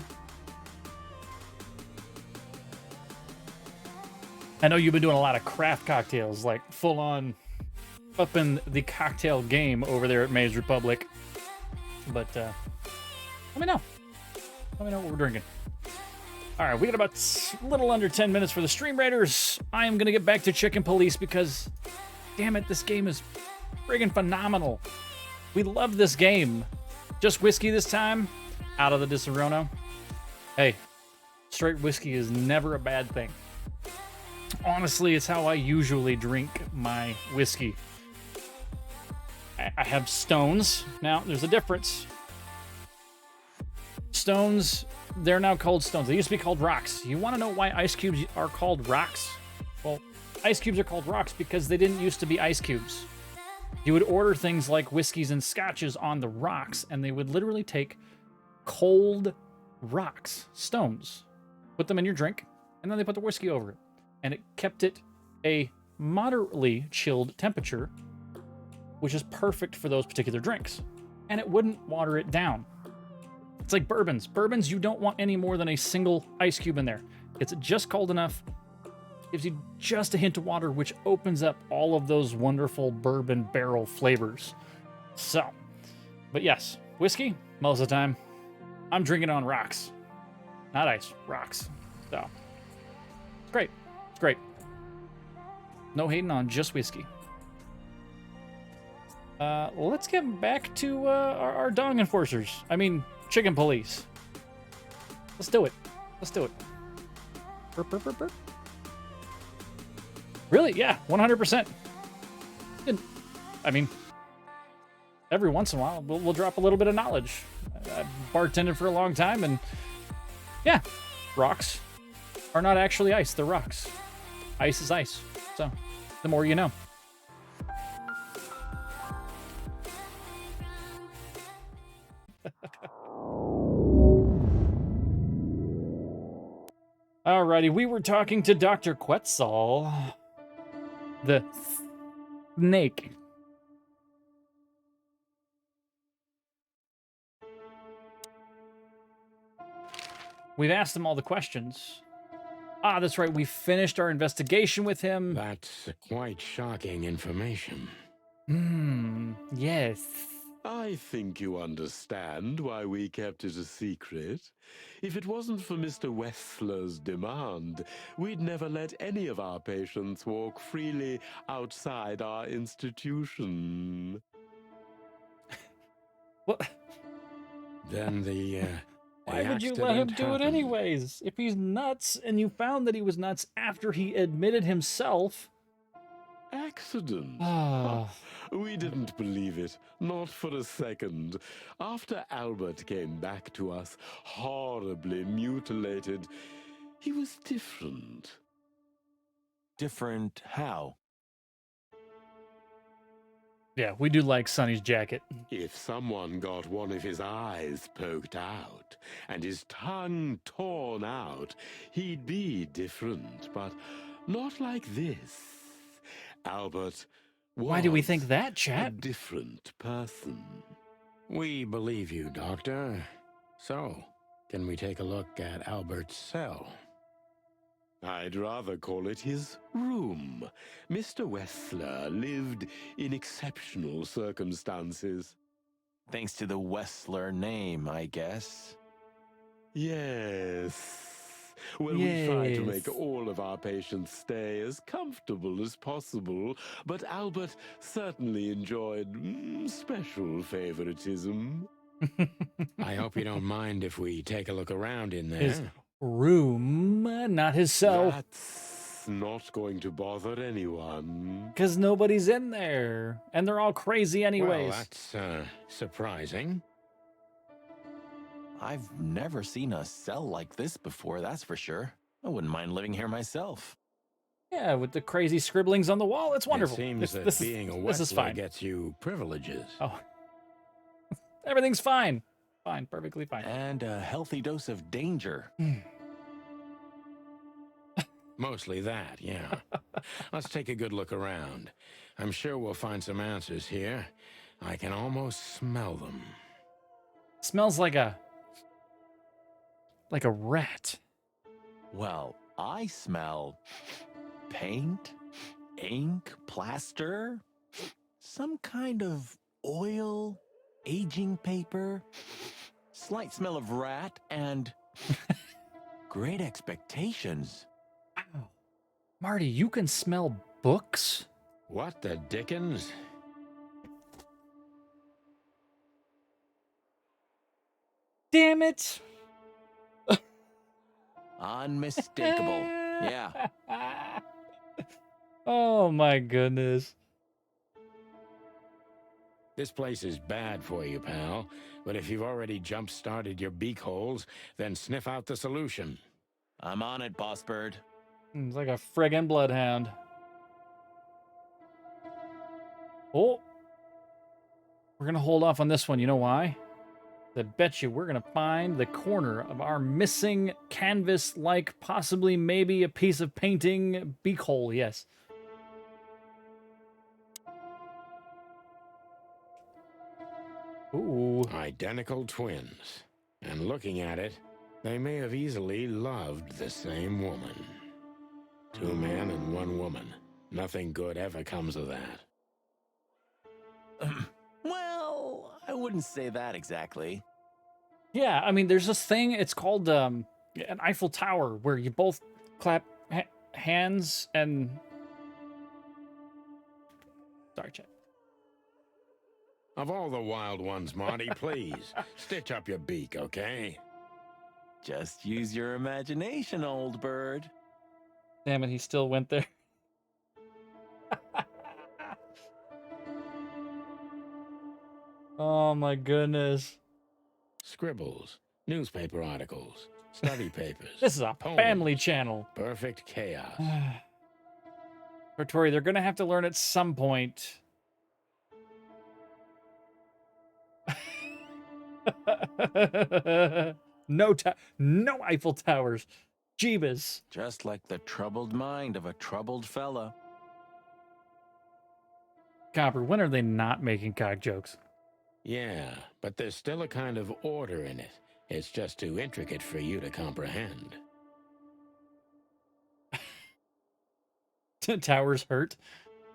I know you've been doing a lot of craft cocktails, like full on up in the cocktail game over there at Maze Republic. But let me know. Let me know what we're drinking. All right, we got about a little under 10 minutes for the Stream Raiders. I am going to get back to Chicken Police because, damn it, this game is friggin' phenomenal. We love this game. Just whiskey this time, out of the Disaronno. Hey, straight whiskey is never a bad thing. Honestly, it's how I usually drink my whiskey. I have Stones. Now, there's a difference. Stones, they're now called Stones. They used to be called rocks. You want to know why ice cubes are called rocks? Well, ice cubes are called rocks because they didn't used to be ice cubes. You would order things like whiskeys and scotches on the rocks, and they would literally take cold rocks, stones, put them in your drink, and then they put the whiskey over it. And it kept it a moderately chilled temperature, which is perfect for those particular drinks. And it wouldn't water it down. It's like bourbons. Bourbons, you don't want any more than a single ice cube in there. It's just cold enough, gives you just a hint of water, which opens up all of those wonderful bourbon barrel flavors. So, but yes, whiskey, most of the time, I'm drinking on rocks. Not ice, rocks. So, it's great. It's great. No hating on just whiskey. Let's get back to our dog enforcers. I mean, chicken police. Let's do it. Let's do it. Burp, burp, burp, burp. Really? Yeah, 100%. I mean, every once in a while, we'll drop a little bit of knowledge. I've bartended for a long time, and yeah, rocks are not actually ice. They're rocks. Ice is ice. So, the more you know. Alrighty, we were talking to Dr. Quetzal, the snake. We've asked him all the questions. Ah, that's right, we finished our investigation with him. That's quite shocking information. Yes. I think you understand why we kept it a secret. If it wasn't for Mr. Wessler's demand, we'd never let any of our patients walk freely outside our institution. What? Then why would you let him do it anyways? If he's nuts and you found that he was nuts after he admitted himself. Accident. Ah. We didn't believe it, not for a second. After Albert came back to us, horribly mutilated, he was different. Different how? Yeah, we do like Sonny's jacket. If someone got one of his eyes poked out and his tongue torn out, he'd be different, but not like this. Albert was Why do we think that, a chat? different person. We believe you, Doctor. So, can we take a look at Albert's cell? I'd rather call it his room. Mr. Wessler lived in exceptional circumstances. Thanks to the Wessler name, I guess. Yes. Well, we try to make all of our patients stay as comfortable as possible, but Albert certainly enjoyed special favoritism. I hope you don't mind if we take a look around in there. His room, not his cell. That's not going to bother anyone. Because nobody's in there. And they're all crazy anyways. Well, that's surprising. I've never seen a cell like this before, that's for sure. I wouldn't mind living here myself. Yeah, with the crazy scribblings on the wall, it's wonderful. It seems that being a this is Wessler fine. gets you privileges. Oh. Everything's fine. Fine, perfectly fine. And a healthy dose of danger. Mostly that, yeah. Let's take a good look around. I'm sure we'll find some answers here. I can almost smell them. Smells like a rat. Well, I smell paint, ink, plaster, some kind of oil, aging paper, slight smell of rat, and great expectations. Wow. Marty, you can smell books? What the dickens? Damn it! Unmistakable. Yeah. Oh my goodness. This place is bad for you, pal. But if you've already jump-started your beak holes, then sniff out the solution. I'm on it, Boss Bird. It's like a friggin' bloodhound. Oh. We're gonna hold off on this one. You know why? I bet you we're gonna find the corner of our missing canvas-like, possibly maybe a piece of painting beak hole. Yes. Ooh. Identical twins. And looking at it, they may have easily loved the same woman. 2 men and 1 woman. Nothing good ever comes of that. Well, I wouldn't say that exactly. Yeah, I mean, there's this thing, it's called an Eiffel Tower, where you both clap hands and... Sorry, chat. Of all the wild ones, Marty, please, stitch up your beak, okay? Just use your imagination, old bird. Damn it, he still went there. Oh my goodness. Scribbles, newspaper articles, study papers. This is a poems. family channel. Perfect chaos. Tori, they're gonna have to learn at some point. No Eiffel Towers. Jeebus. Just like the troubled mind of a troubled fella. Copper, when are they not making cock jokes? Yeah, but there's still a kind of order in it. It's just too intricate for you to comprehend. Towers hurt.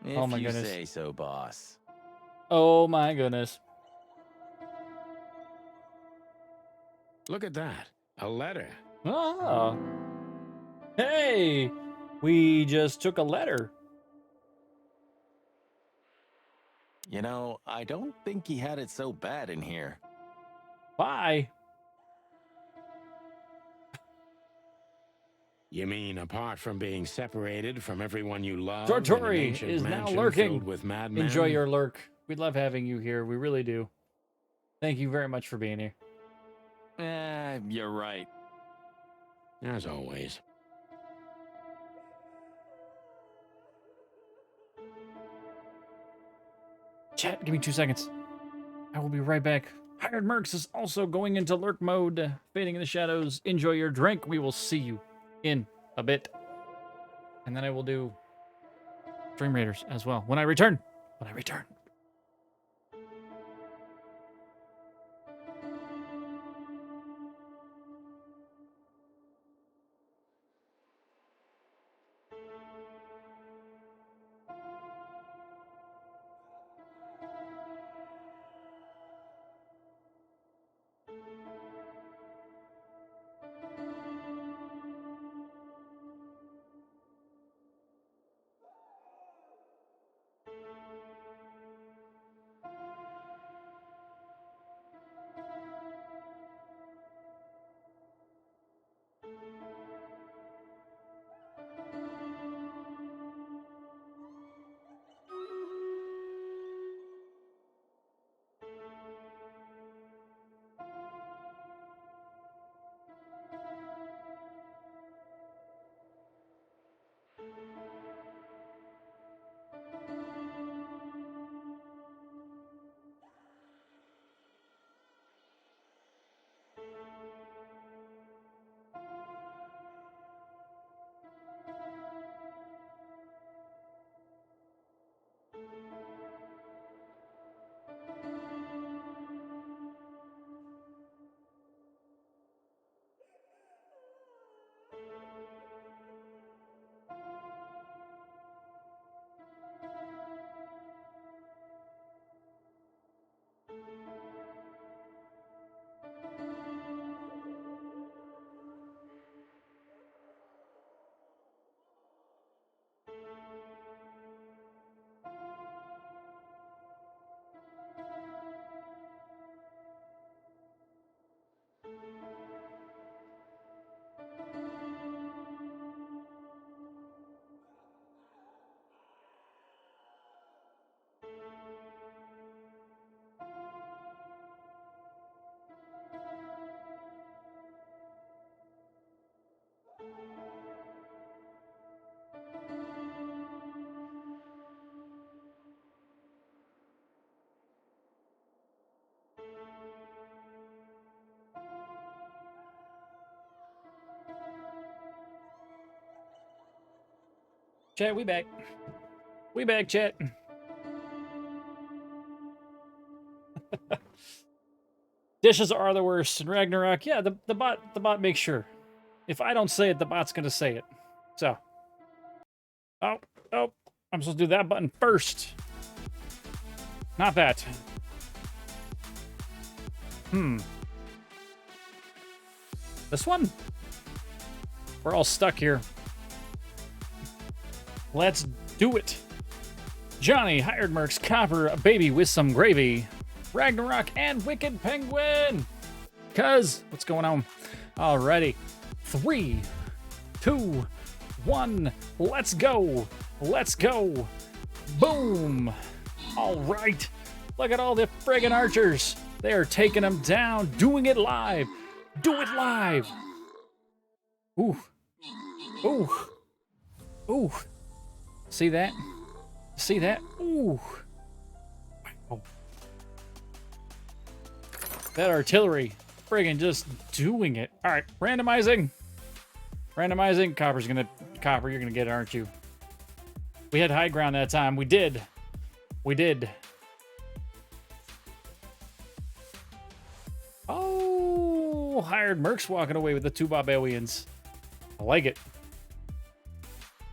If Oh my you goodness. say so, boss. Oh my goodness. Look at that. A letter. Oh. Hey, we just took a letter. You know, I don't think he had it so bad in here. Bye. You mean apart from being separated from everyone you love? Tortori is now lurking. With madmen? Enjoy your lurk. We love having you here. We really do. Thank you very much for being here. You're right. As always. Chat, give me 2 seconds. I will be right back. Hired Mercs is also going into lurk mode, fading in the shadows. Enjoy your drink. We will see you in a bit. And then I will do Dream Raiders as well when I return. Chat, we back. We back, chat. Dishes are the worst in Ragnarok. Yeah, the bot makes sure. If I don't say it, the bot's gonna say it. So. Oh, I'm supposed to do that button first. Not that. This one? We're all stuck here. Let's do it. Johnny, Hired Mercs, Copper, a baby with some gravy. Ragnarok, and Wicked Penguin. Cuz, what's going on? Alrighty. 3, 2, 1. Let's go. Let's go. Boom. All right. Look at all the friggin' archers. They are taking them down, doing it live. Do it live. Ooh. Ooh. Ooh. See that? See that? Ooh. Wow. That artillery friggin' just doing it. All right, randomizing. Randomizing. Copper, you're gonna get it, aren't you? We had high ground that time. We did. We did. Oh, hired mercs walking away with the 2 barbarians. I like it.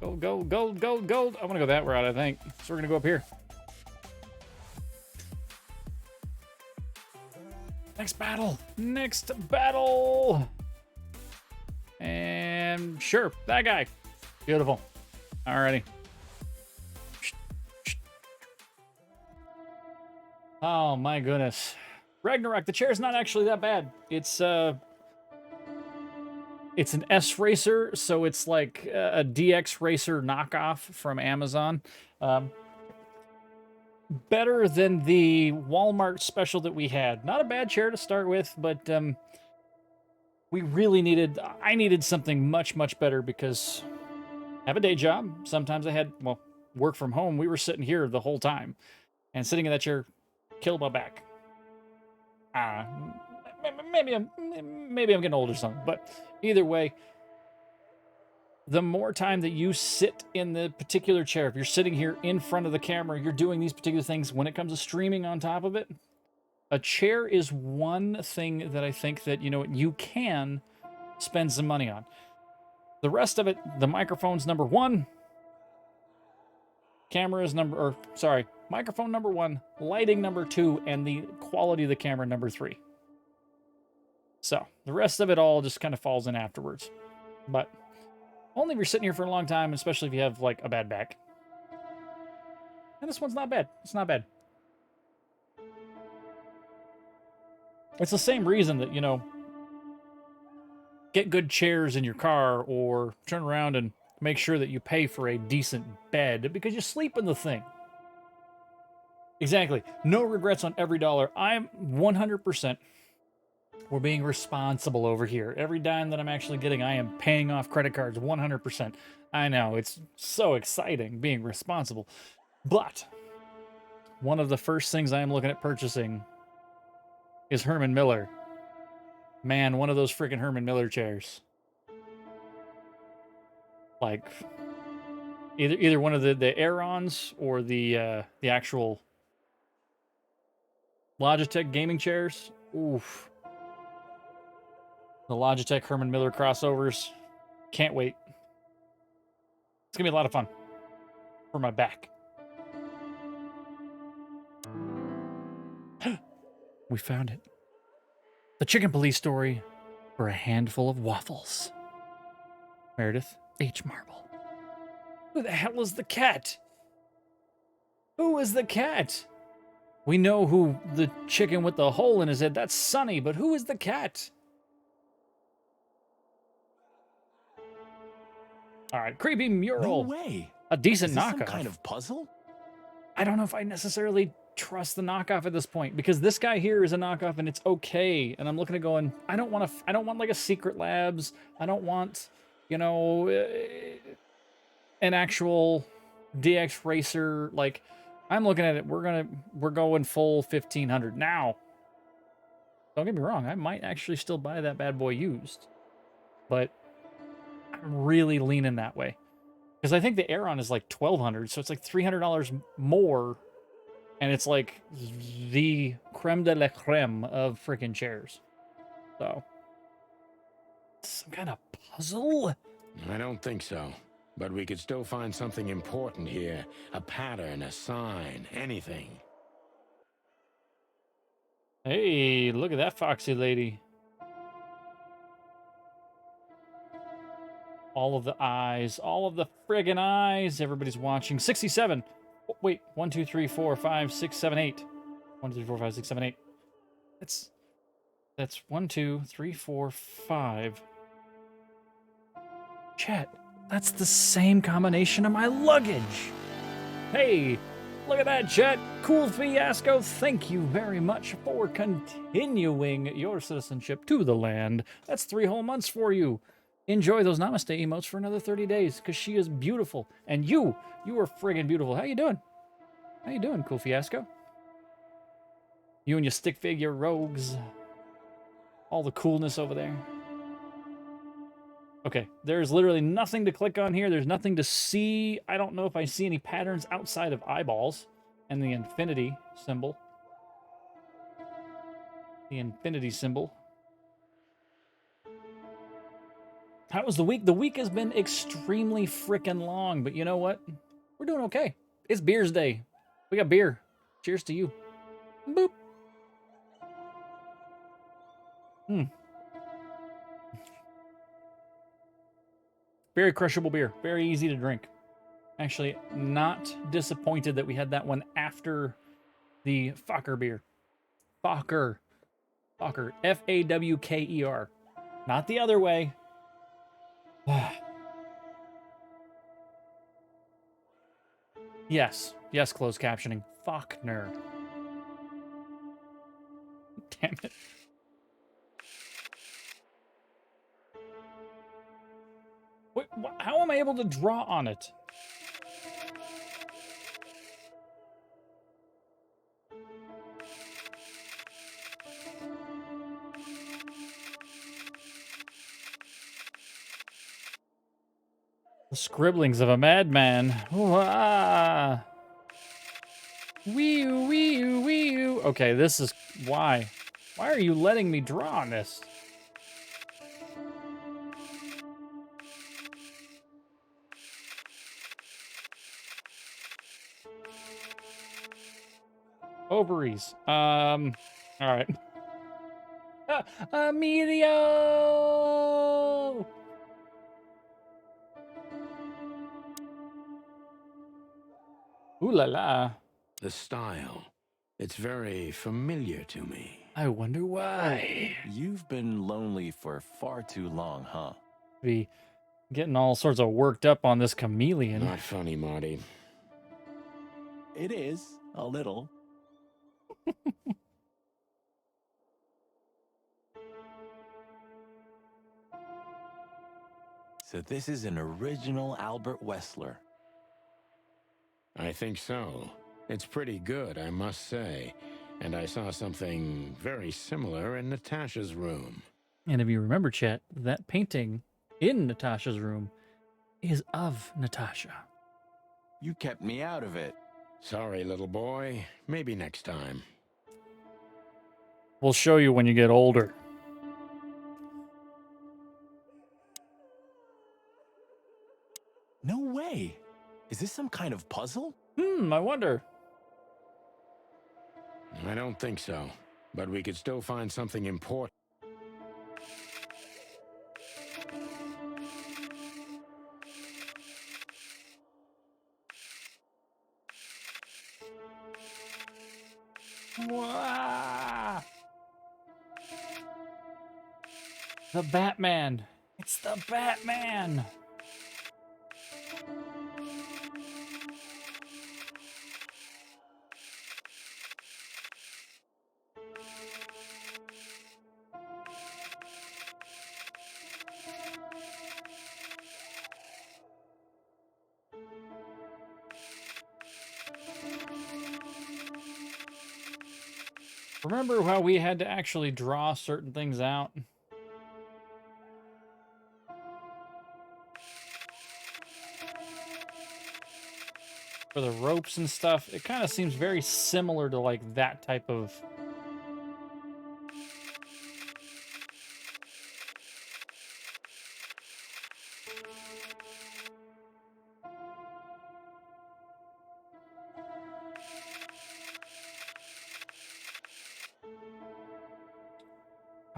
Gold, gold, gold, gold, gold. I want to go that route, I think. So we're going to go up here. Next battle. Next battle. And sure, that guy. Beautiful. Alrighty. Oh my goodness. Ragnarok, the chair's not actually that bad. It's an S Racer, so it's like a DX Racer knockoff from Amazon. Better than the Walmart special that we had. Not a bad chair to start with, but I needed something much, much better because I have a day job. Sometimes I had, well, work from home. We were sitting here the whole time, and sitting in that chair killed my back. Maybe I'm getting old or something, but either way, the more time that you sit in the particular chair, if you're sitting here in front of the camera, you're doing these particular things. When it comes to streaming on top of it, a chair is one thing that I think that, you know, you can spend some money on. The rest of it, the microphone's number 1, microphone number 1, lighting number 2, and the quality of the camera number 3. So the rest of it all just kind of falls in afterwards. But only if you're sitting here for a long time, especially if you have like a bad back. And this one's not bad. It's not bad. It's the same reason that, you know, get good chairs in your car or turn around and make sure that you pay for a decent bed because you sleep in the thing. Exactly. No regrets on every dollar. I'm 100%. We're being responsible over here. Every dime that I'm actually getting, I am paying off credit cards 100%. I know, it's so exciting being responsible. But one of the first things I am looking at purchasing is Herman Miller. Man, one of those freaking Herman Miller chairs. Like, either one of the Aerons or the actual Logitech gaming chairs. Oof. The Logitech Herman Miller crossovers. Can't wait. It's going to be a lot of fun for my back. We found it. The Chicken Police story for a handful of waffles. Meredith H. Marble. Who the hell is the cat? Who is the cat? We know who the chicken with the hole in his head. That's Sonny, but who is the cat? All right, creepy mural. No way. A decent Is this knockoff. some kind of puzzle? I don't know if I necessarily trust the knockoff at this point because this guy here is a knockoff and it's okay. And I'm looking at going, I don't want like a Secret Labs. I don't want, you know, an actual DX Racer. Like, I'm looking at it. We're going full 1500 now. Don't get me wrong. I might actually still buy that bad boy used, but I'm really leaning that way because I think the Aeron is like 1200, so it's like $300 more, and it's like the creme de la creme of freaking chairs. So, some kind of puzzle? I don't think so. But we could still find something important here. A pattern, a sign, anything. Hey, look at that foxy lady. All of the eyes. All of the friggin' eyes. Everybody's watching. 67. Oh, wait. 1, 2, 3, 4, 5, 6, 7, 8. 1, 2, 3, 4, 5, 6, 7, 8. That's 1, 2, 3, 4, 5. Chat, that's the same combination of my luggage. Hey, look at that, chat. Cool Fiasco, thank you very much for continuing your citizenship to the land. That's 3 whole months for you. Enjoy those namaste emotes for another 30 days, because she is beautiful. And you are friggin' beautiful. How you doing? How you doing, Cool Fiasco? You and your stick figure rogues. All the coolness over there. Okay, there's literally nothing to click on here. There's nothing to see. I don't know if I see any patterns outside of eyeballs and the infinity symbol. The infinity symbol. How was the week? The week has been extremely freaking long, but you know what? We're doing okay. It's Beersday. We got beer. Cheers to you. Boop. Very crushable beer. Very easy to drink. Actually, not disappointed that we had that one after the Fokker beer. Fokker. Fokker. F-A-W-K-E-R. Not the other way. Yes. Yes, closed captioning. Faulkner. Damn it. Wait, how am I able to draw on it? The scribblings of a madman. Wah. Wee-oo, wee-oo, wee-oo. Okay, this is... Why? Why are you letting me draw on this? Ovaries. All right. Emilio! Ooh la la. The style. It's very familiar to me. I wonder why. You've been lonely for far too long, huh? Be getting all sorts of worked up on this chameleon. Not funny, Marty. It is, a little. So this is an original Albert Wessler. I think so. It's pretty good, I must say. And I saw something very similar in Natasha's room. And if you remember, chat, that painting in Natasha's room is of Natasha. You kept me out of it. Sorry, little boy. Maybe next time. We'll show you when you get older. No way. Is this some kind of puzzle? I wonder. I don't think so. But we could still find something important. Wah! The Batman. It's the Batman. Remember how we had to actually draw certain things out? For the ropes and stuff, it kind of seems very similar to like that type of...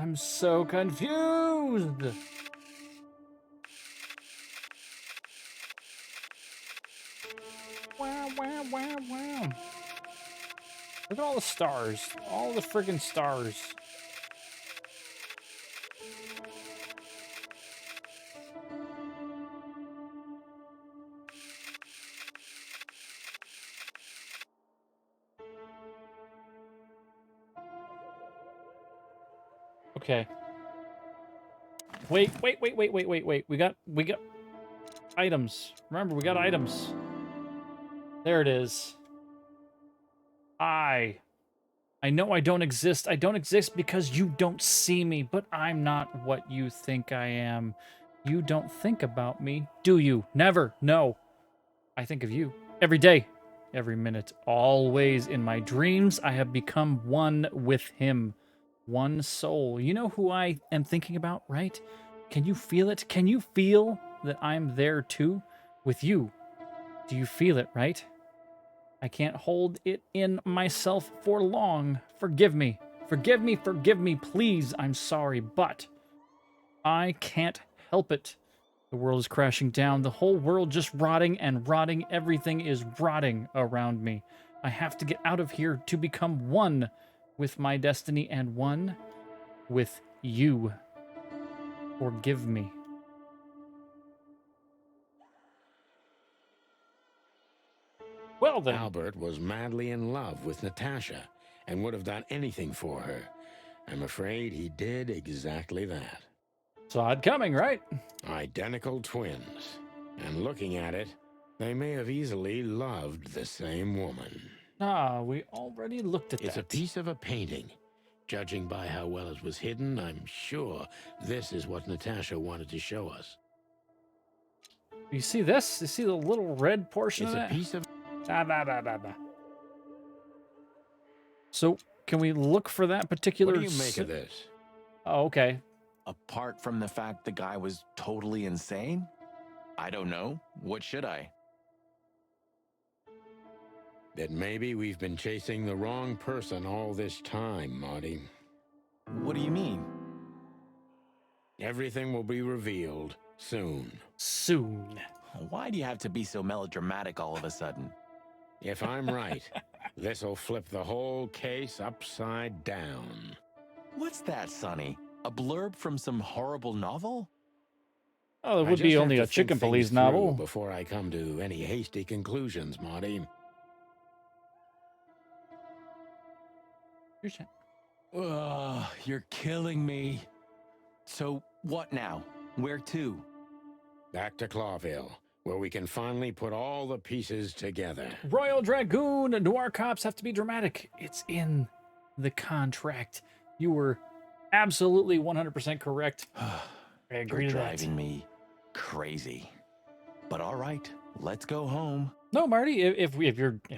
I'm so confused! Wow, wow, wow, wow. Look at all the stars. All the friggin' stars. Okay. Wait. We got items. Remember, we got items. There it is. I know I don't exist. I don't exist because you don't see me, but I'm not what you think I am. You don't think about me, do you? Never. No. I think of you every day, every minute, always. In my dreams, I have become one with him. One soul. You know who I am thinking about, right? Can you feel it? Can you feel that I'm there too? With you. Do you feel it, right? I can't hold it in myself for long. Forgive me. Forgive me, forgive me, please. I'm sorry, but I can't help it. The world is crashing down. The whole world just rotting and rotting. Everything is rotting around me. I have to get out of here to become one with my destiny and one with you. Forgive me. Well then. Albert was madly in love with Natasha and would have done anything for her. I'm afraid he did exactly that. Saw it coming, right? Identical twins. And looking at it, they may have easily loved the same woman. Ah, we already looked at that. It's a piece of a painting. Judging by how well it was hidden, I'm sure this is what Natasha wanted to show us. You see this? You see the little red portion It's of a that? piece of... So, can we look for that particular... What do you make of this? Oh, okay. Apart from the fact the guy was totally insane? I don't know. What should I? That maybe we've been chasing the wrong person all this time, Marty. What do you mean? Everything will be revealed soon. Soon. Why do you have to be so melodramatic all of a sudden? If I'm right, this'll flip the whole case upside down. What's that, Sonny? A blurb from some horrible novel? Oh, it would be only a chicken police novel. Before I come to any hasty conclusions, Marty. Ugh, you're killing me. So, what now? Where to? Back to Clawville, where we can finally put all the pieces together. Royal Dragoon and Noir Cops have to be dramatic. It's in the contract. You were absolutely 100% correct. I agree You're to that. driving me crazy. But all right, let's go home. No, Marty, if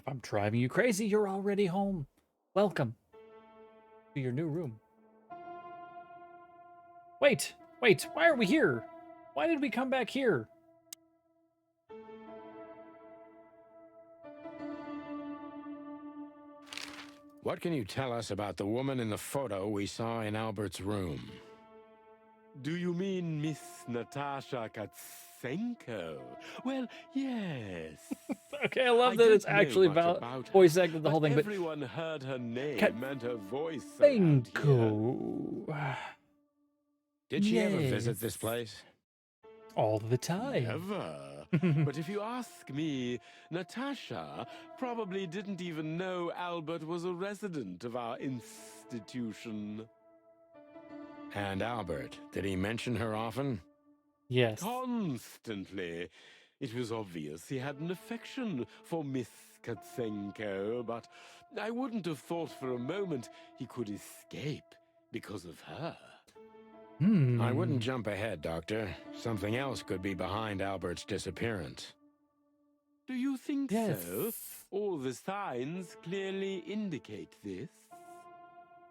I'm driving you crazy, you're already home. Welcome to your new room. Wait, why are we here? Why did we come back here? What can you tell us about the woman in the photo we saw in Albert's room? Do you mean Miss Natasha Katsenko? Well, yes. Okay, I love that it's actually about voice acted the whole thing, but everyone heard her name and her voice. Katsenko. Did she ever visit this place? All the time. Never. But if you ask me, Natasha probably didn't even know Albert was a resident of our institution. And Albert, did he mention her often? Yes. Constantly. It was obvious he had an affection for Miss Katsenko, but I wouldn't have thought for a moment he could escape because of her. I wouldn't jump ahead, Doctor. Something else could be behind Albert's disappearance. Do you think so? All the signs clearly indicate this.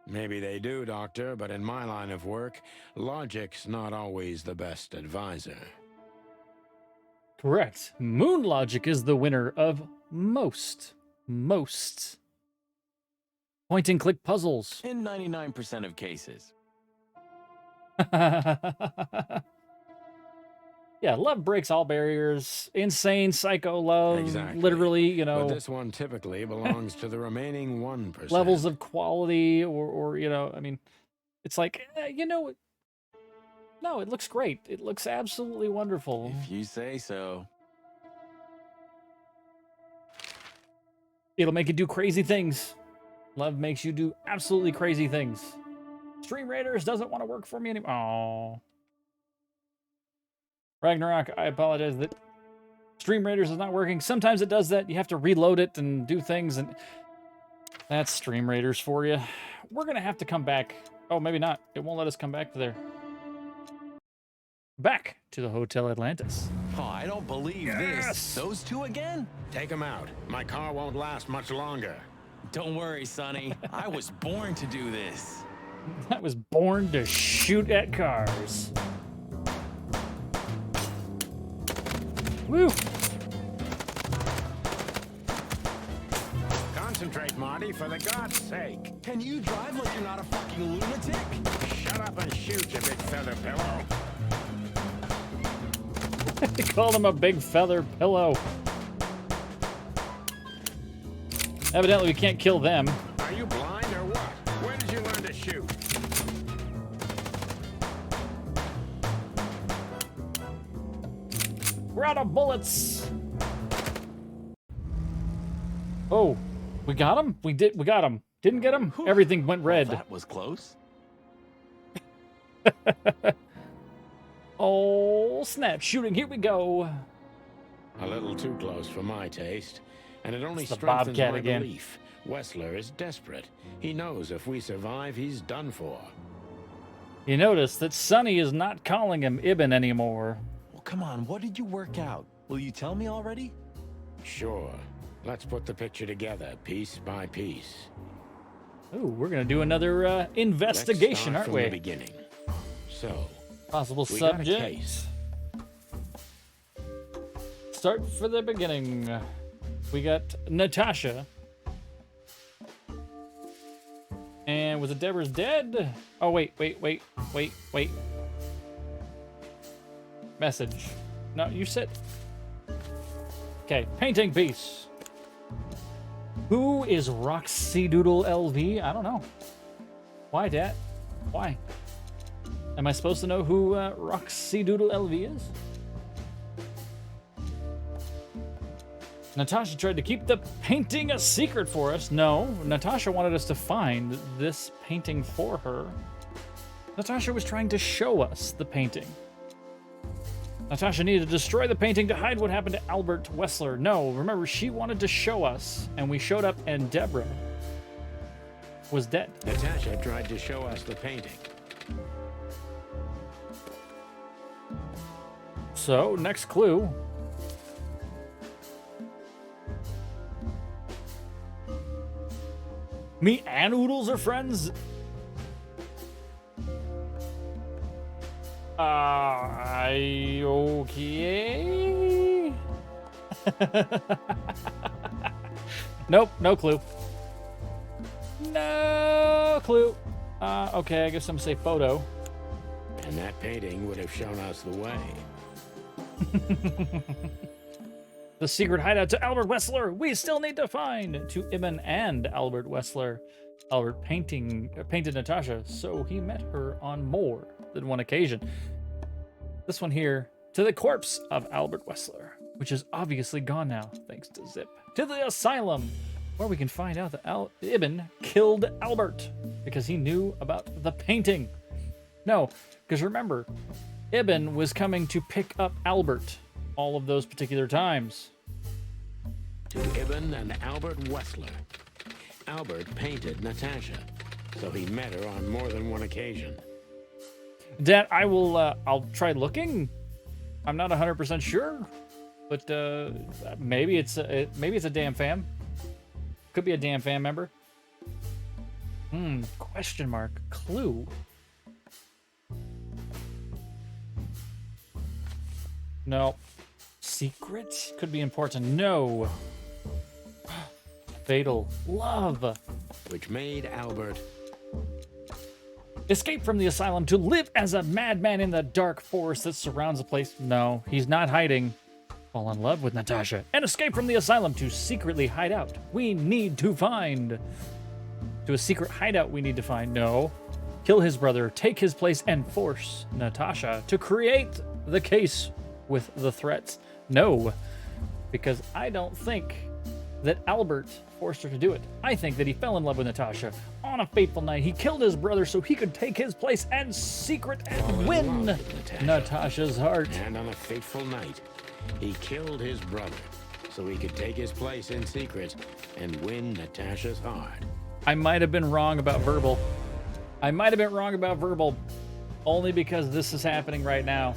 Maybe they do, Doctor, but in my line of work, logic's not always the best advisor. Correct. Moon Logic is the winner of most point-and-click puzzles. In 99% of cases. Yeah, love breaks all barriers. Insane, psycho love. Exactly. Literally, you know. But this one typically belongs to the remaining 1%. Levels of quality, or you know, I mean, it's like, you know, no, it looks great. It looks absolutely wonderful. If you say so. It'll make you do crazy things. Love makes you do absolutely crazy things. Stream Raiders doesn't want to work for me anymore. Aww. Ragnarok, I apologize that Stream Raiders is not working. Sometimes it does that. You have to reload it and do things, and that's Stream Raiders for you. We're going to have to come back. Oh, maybe not. It won't let us come back to there. Back to the Hotel Atlantis. Oh, I don't believe this. Those two again? Take them out. My car won't last much longer. Don't worry, Sonny. I was born to do this. I was born to shoot at cars. Woo! Concentrate, Marty, for the God's sake. Can you drive like you're not a fucking lunatic? Shut up and shoot, you big feather pillow. They called him a big feather pillow. Evidently, we can't kill them. Are you blind or what? Where did you learn to shoot? We're out of bullets. Oh, we got him? We got him. Didn't get him? Everything went red. Well, that was close. Oh, snap shooting. Here we go. A little too close for my taste. And it only It's the strengthens Bobcat my again. belief. Wessler is desperate. He knows if we survive, he's done for. You notice that Sonny is not calling him Ibn anymore. Well, come on. What did you work out? Will you tell me already? Sure. Let's put the picture together, piece by piece. Ooh, we're going to do another investigation, Let's start aren't from we? the beginning. So, Possible we got a subject. case. Start for the beginning. We got Natasha. And was it Deborah's dead? Oh, wait. Message. No, you said... Okay, painting piece. Who is Roxy Doodle LV? I don't know. Why, Dad? Why? Am I supposed to know who Roxy Doodle LV is? Natasha tried to keep the painting a secret for us. No, Natasha wanted us to find this painting for her. Natasha was trying to show us the painting. Natasha needed to destroy the painting to hide what happened to Albert Wessler. No, remember, she wanted to show us, and we showed up, and Deborah was dead. Natasha tried to show us the painting. So, next clue. Me and Oodles are friends? Okay. Nope, no clue. No clue. Okay, I guess I'm gonna say photo. And that painting would have shown us the way. The secret hideout to Albert Wessler. We still need to find to Ibn and Albert Wessler. Albert painted Natasha, so he met her on more than one occasion. This one here, to the corpse of Albert Wessler, which is obviously gone now, thanks to Zip. To the asylum, where we can find out that Ibn killed Albert because he knew about the painting. No, because remember, Ibn was coming to pick up Albert all of those particular times. To Ibn and Albert Wessler. Albert painted Natasha, so he met her on more than one occasion. Dad, I'll try looking. I'm not 100% sure, but maybe it's a damn fam. Could be a damn fam member. Question mark. Clue. No. Secret? Could be important. No. Fatal. Love. Which made Albert Escape from the asylum to live as a madman in the dark forest that surrounds the place. No, he's not hiding. Fall in love with Natasha. And escape from the asylum to secretly hide out. We need to find. To a secret hideout we need to find. No. Kill his brother, take his place, and force Natasha to create the case with the threats. No. Because I don't think that Albert forced her to do it. I think that he fell in love with Natasha on a fateful night. He killed his brother so he could take his place and secret and win Natasha's heart. And on a fateful night, he killed his brother so he could take his place in secret and win Natasha's heart. I might have been wrong about verbal. Only because this is happening right now.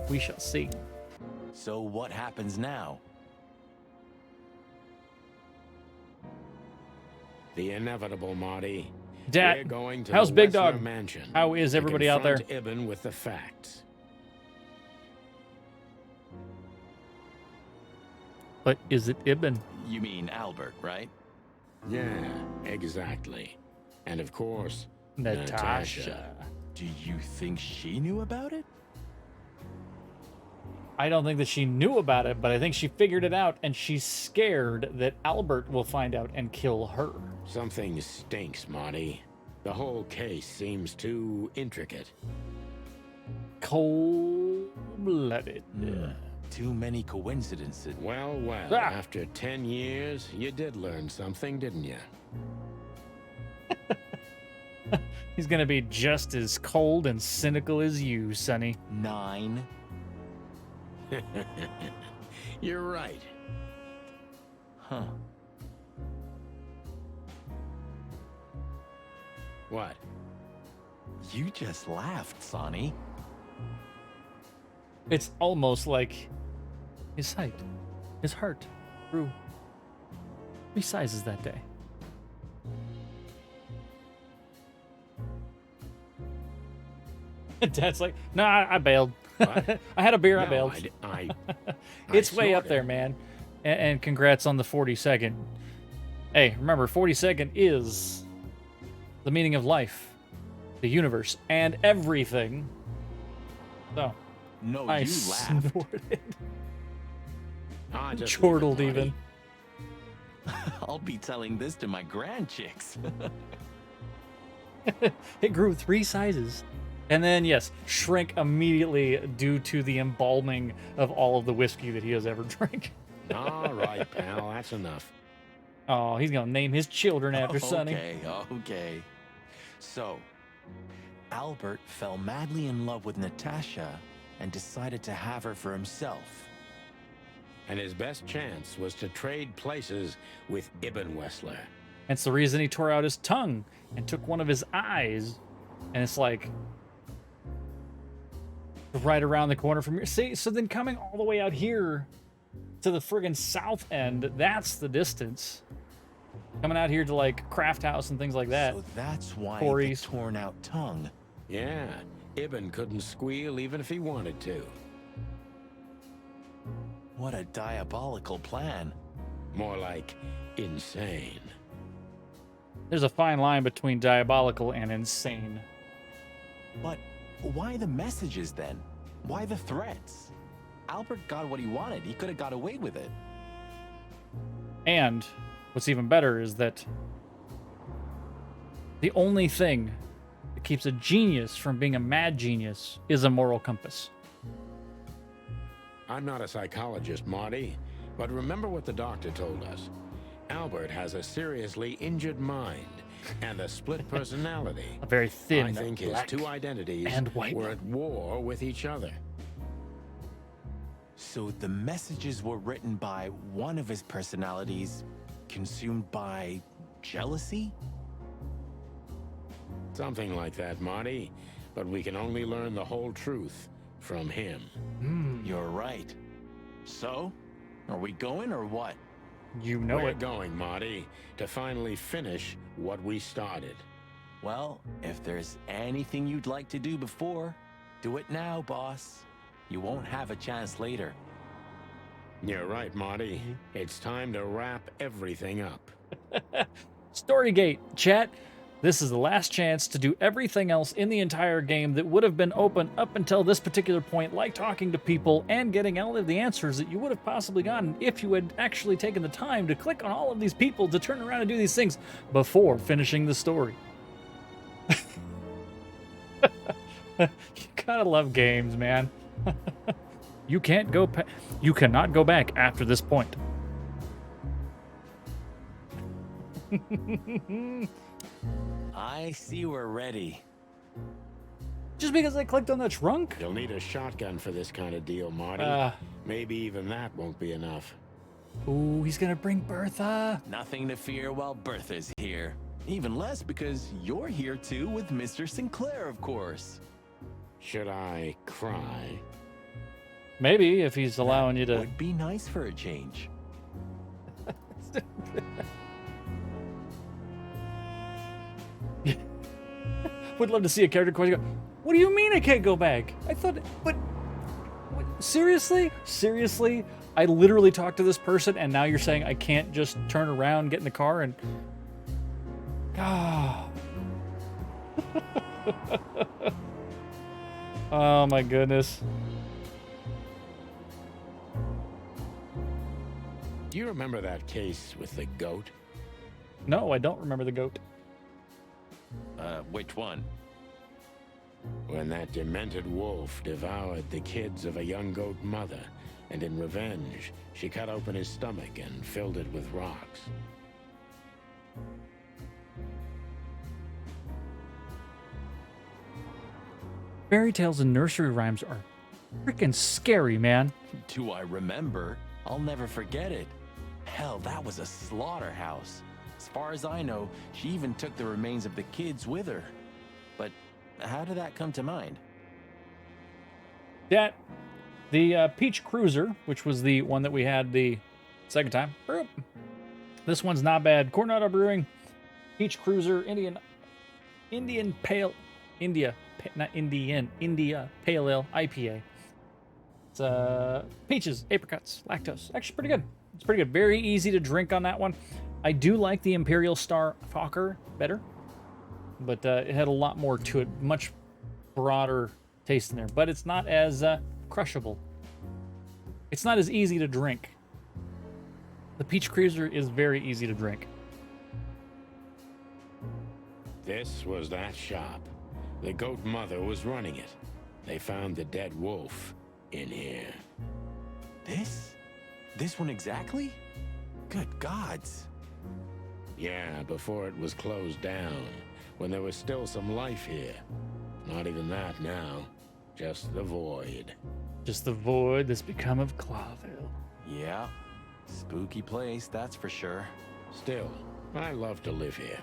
We shall see. So what happens now? The inevitable, Marty. Dad, We're going to how's the Big Wessler Dog? Mansion How is to everybody out there? confront Ibn with the facts. But is it Ibn? You mean Albert, right? Yeah, exactly. And of course, Natasha. Do you think she knew about it? I don't think that she knew about it, but I think she figured it out, and she's scared that Albert will find out and kill her. Something stinks, Marty. The whole case seems too intricate. Cold-blooded. Too many coincidences. Well, well, after 10 years, you did learn something, didn't you? He's gonna be just as cold and cynical as you, Sonny. 9. You're right. Huh. What? You just laughed, Sonny. It's almost like his sight, his heart grew 3 sizes that day. Dad's like, nah, I bailed. I had a beer, I bailed. It's way up there, man. And congrats on the 42nd. Hey, remember, 42nd is the meaning of life, the universe, and everything. So, No, I you laughed. snorted. Just Chortled leave it, even. I'll be telling this to my grandchicks. It grew 3 sizes. And then, yes, shrink immediately due to the embalming of all of the whiskey that he has ever drank. All right, pal, that's enough. Oh, he's going to name his children after Sonny. Okay. So, Albert fell madly in love with Natasha and decided to have her for himself. And his best chance was to trade places with Ibn Wessler. That's the reason he tore out his tongue and took one of his eyes. And it's like right around the corner from here. See, so then coming all the way out here to the friggin' south end, that's the distance. Coming out here to like Craft House and things like that. So that's why Corey's. the torn out tongue. Yeah, Ibn couldn't squeal even if he wanted to. What a diabolical plan. More like insane. There's a fine line between diabolical and insane. But why the messages then? Why the threats? Albert got what he wanted. He could have got away with it. And what's even better is that the only thing that keeps a genius from being a mad genius is a moral compass. I'm not a psychologist, Marty, but remember what the doctor told us. Albert has a seriously injured mind and a split personality. A very thin, I think his black 2 identities and white were at war with each other. So the messages were written by one of his personalities, consumed by jealousy? Something like that, Marty. But we can only learn the whole truth from him. You're right. So, are we going or what? You know We're it. going, Marty, to finally finish what we started. Well, if there's anything you'd like to do before, do it now, boss. You won't have a chance later. You're right, Marty. It's time to wrap everything up. Storygate, chat. This is the last chance to do everything else in the entire game that would have been open up until this particular point, like talking to people and getting all of the answers that you would have possibly gotten if you had actually taken the time to click on all of these people to turn around and do these things before finishing the story. You gotta love games, man. You cannot go back after this point. I see we're ready. Just because I clicked on the trunk? You'll need a shotgun for this kind of deal, Marty. Maybe even that won't be enough. Ooh, he's gonna bring Bertha. Nothing to fear while Bertha's here. Even less because you're here too with Mr. Sinclair, of course. Should I cry? Maybe, if he's allowing you to. Would be nice for a change. Would love to see a character question go, what do you mean I can't go back? I thought, but seriously? Seriously? I literally talked to this person and now you're saying I can't just turn around, get in the car and... Ah. Oh my goodness. Do you remember that case with the goat? No, I don't remember the goat. Which one? When that demented wolf devoured the kids of a young goat mother, and in revenge, she cut open his stomach and filled it with rocks. Fairy tales and nursery rhymes are freaking scary, man. Do I remember? I'll never forget it. Hell, that was a slaughterhouse. As far as I know, she even took the remains of the kids with her. But how did that come to mind? That, the Peach Cruiser, which was the one that we had the second time. This one's not bad. Coronado Brewing, Peach Cruiser, India Pale Ale IPA. It's peaches, apricots, lactose. Actually pretty good. It's pretty good. Very easy to drink on that one. I do like the Imperial Star Fokker better, but it had a lot more to it, much broader taste in there, but it's not as crushable. It's not as easy to drink. The Peach Cruiser is very easy to drink. This was that shop. The goat mother was running it. They found the dead wolf in here. This one exactly? Good gods. Yeah, before it was closed down, when there was still some life here. Not even that now. Just the void. Just the void that's become of Clawville. Yeah. Spooky place, that's for sure. Still, I love to live here.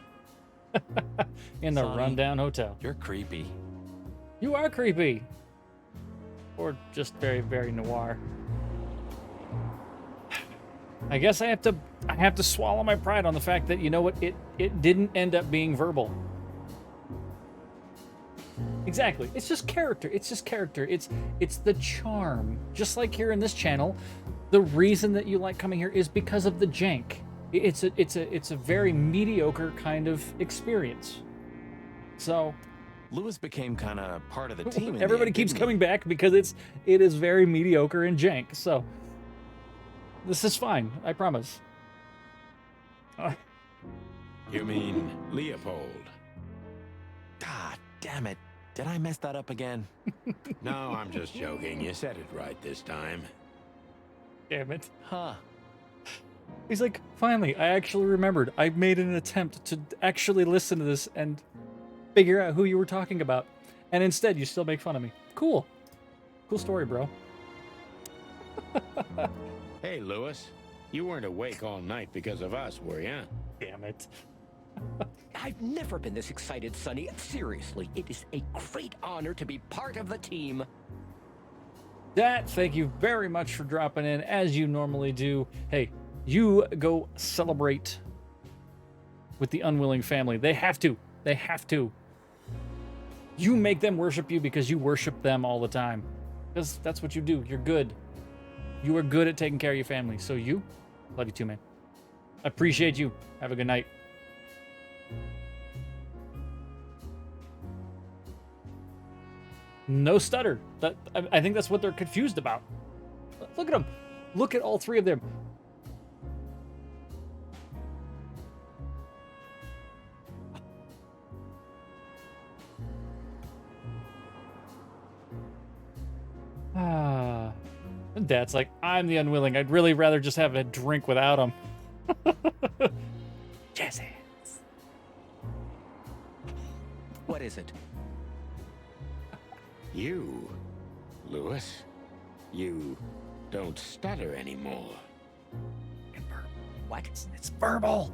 In the Sonny, rundown hotel. You're creepy. You are creepy. Or just very, very noir. I guess I have to swallow my pride on the fact that, you know what, it didn't end up being verbal. Exactly. It's just character. It's just character. It's the charm. Just like here in this channel, the reason that you like coming here is because of the jank. It's a very mediocre kind of experience. So Lewis became kind of part of the team. everybody keeps coming back because it is very mediocre and jank. So this is fine, I promise. You mean Leopold? God damn it. Did I mess that up again? No, I'm just joking. You said it right this time. Damn it. Huh. He's like, finally, I actually remembered. I made an attempt to actually listen to this and figure out who you were talking about. And instead, you still make fun of me. Cool. Cool story, bro. Hey, Lewis. You weren't awake all night because of us, were you? Damn it. I've never been this excited, Sonny. Seriously, it is a great honor to be part of the team. Dat, thank you very much for dropping in, as you normally do. Hey, you go celebrate with the unwilling family. They have to. They have to. You make them worship you because you worship them all the time. Because that's what you do. You're good. You are good at taking care of your family. So you, love you too, man. Appreciate you. Have a good night. No stutter. I think that's what they're confused about. Look at them. Look at all three of them. Ah. And Dad's like, I'm the unwilling. I'd really rather just have a drink without him. Jesse. What is it? You, Lewis, you don't stutter anymore. What? It's verbal.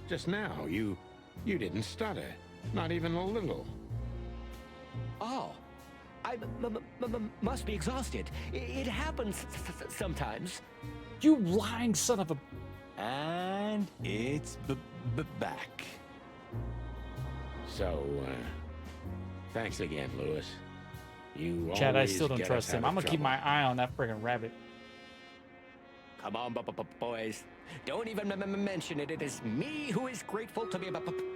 Just now, you didn't stutter. Not even a little. Oh, I must be exhausted. It happens sometimes. You lying son of a... And it's back. So, thanks again, Lewis. You Chad, I always still don't get trust us him. out I'm of gonna keep trouble. my eye on that friggin' rabbit. Come on, boys. Don't even mention it. It is me who is grateful to be a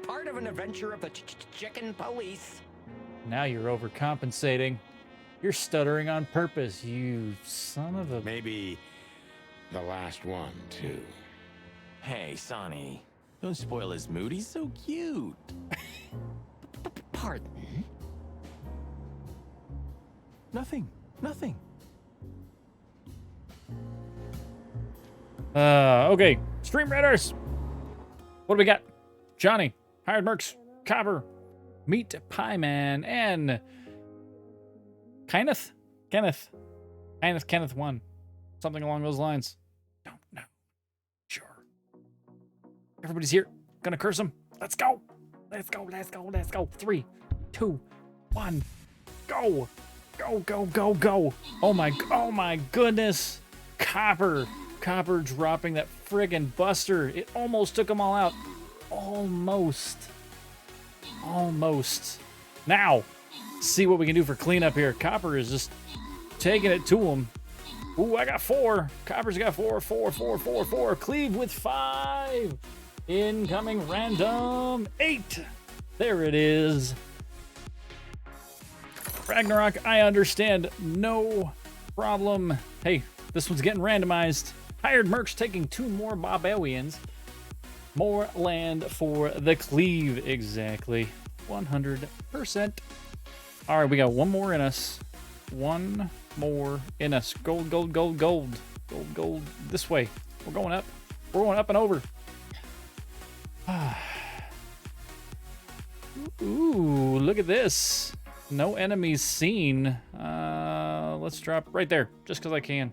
part of an adventure of the chicken police. Now you're overcompensating. You're stuttering on purpose, you son of a... Maybe the last one, too. Hey, Sonny. Don't spoil his mood. He's so cute. Pardon? Nothing. Okay. Stream Raiders. What do we got? Johnny, Hired Mercs, Copper, Meat Pie Man, and Kenneth 1. Something along those lines. Don't know. Sure. Everybody's here. Gonna curse them. Let's go. Let's go. 3, 2, 1. Go. Go. Oh my goodness. Copper dropping that friggin' buster. It almost took them all out. Almost. Now, see what we can do for cleanup here. Copper is just taking it to him. Ooh, I got 4. Copper's got 4. Cleve with 5. Incoming random 8. There it is. Ragnarok, I understand. No problem. Hey, this one's getting randomized. Hired Mercs taking 2 more Barbarians. More land for the Cleve. Exactly. 100%. All right, we got one more in us. One more in us. Gold. Gold. This way. We're going up. We're going up and over. Ooh, look at this. No enemies seen. Let's drop right there, just because I can.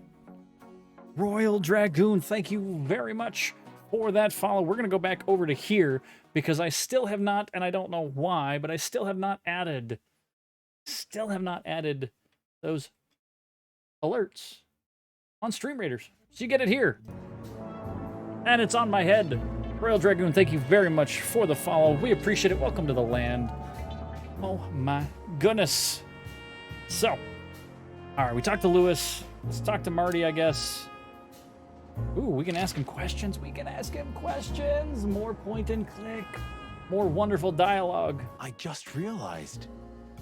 Royal Dragoon, thank you very much for that follow. We're going to go back over to here because I still have not, and I don't know why, but I still have not added those alerts on Stream Raiders. So you get it here. And it's on my head. Royal Dragoon, thank you very much for the follow. We appreciate it. Welcome to the land. Oh my goodness. So, all right, we talked to Lewis. Let's talk to Marty, I guess. Ooh, we can ask him questions. More point and click. More wonderful dialogue. I just realized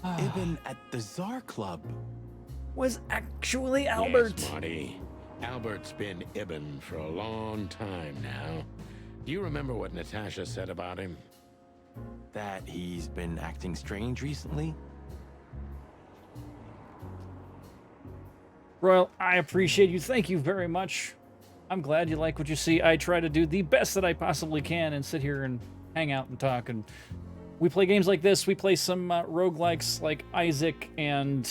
Ibn at the Tsar Club was actually Albert. Yes, Marty. Albert's been Ibn for a long time now. Do you remember what Natasha said about him? That he's been acting strange recently? Royal, I appreciate you. Thank you very much. I'm glad you like what you see. I try to do the best that I possibly can and sit here and hang out and talk. And we play games like this. We play some roguelikes like Isaac and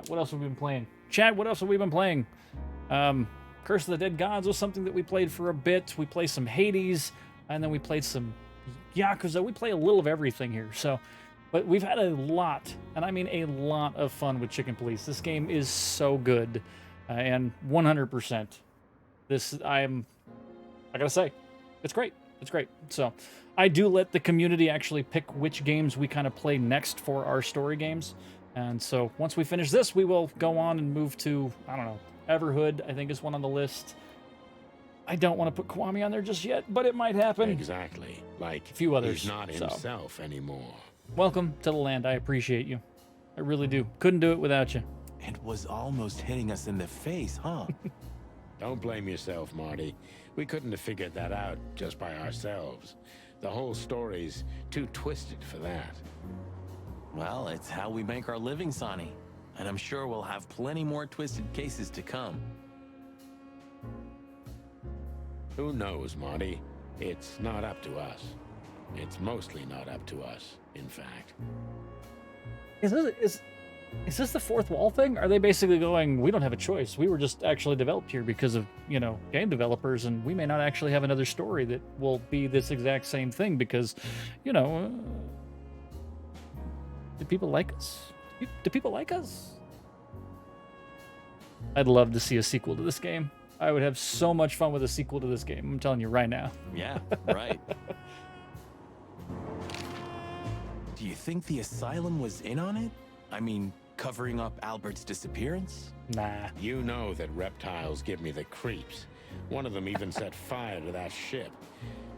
what else have we been playing? Chad, what else have we been playing? Curse of the Dead Gods was something that we played for a bit. We played some Hades, and then we played some Yakuza. We play a little of everything here. So, but we've had a lot, and I mean a lot of fun with Chicken Police. This game is so good, and 100%. I gotta say, it's great. It's great. So, I do let the community actually pick which games we kind of play next for our story games. And so, once we finish this, we will go on and move to, I don't know, Everhood, I think is one on the list. I don't want to put Kwame on there just yet, but it might happen. Exactly. Like a few others. He's not himself anymore. Welcome to the land. I appreciate you. I really do. Couldn't do it without you. It was almost hitting us in the face, huh? Don't blame yourself, Marty. We couldn't have figured that out just by ourselves. The whole story's too twisted for that. Well, it's how we make our living, Sonny. And I'm sure we'll have plenty more twisted cases to come. Who knows, Marty? It's not up to us. It's mostly not up to us, in fact. Is this the fourth wall thing? Are they basically going, we don't have a choice. We were just actually developed here because of, game developers, and we may not actually have another story that will be this exact same thing because, do people like us? Do people like us? I'd love to see a sequel to this game. I would have so much fun with a sequel to this game. I'm telling you right now. Yeah, right. Do you think the asylum was in on it? I mean, covering up Albert's disappearance? Nah. You know that reptiles give me the creeps. One of them even set fire to that ship.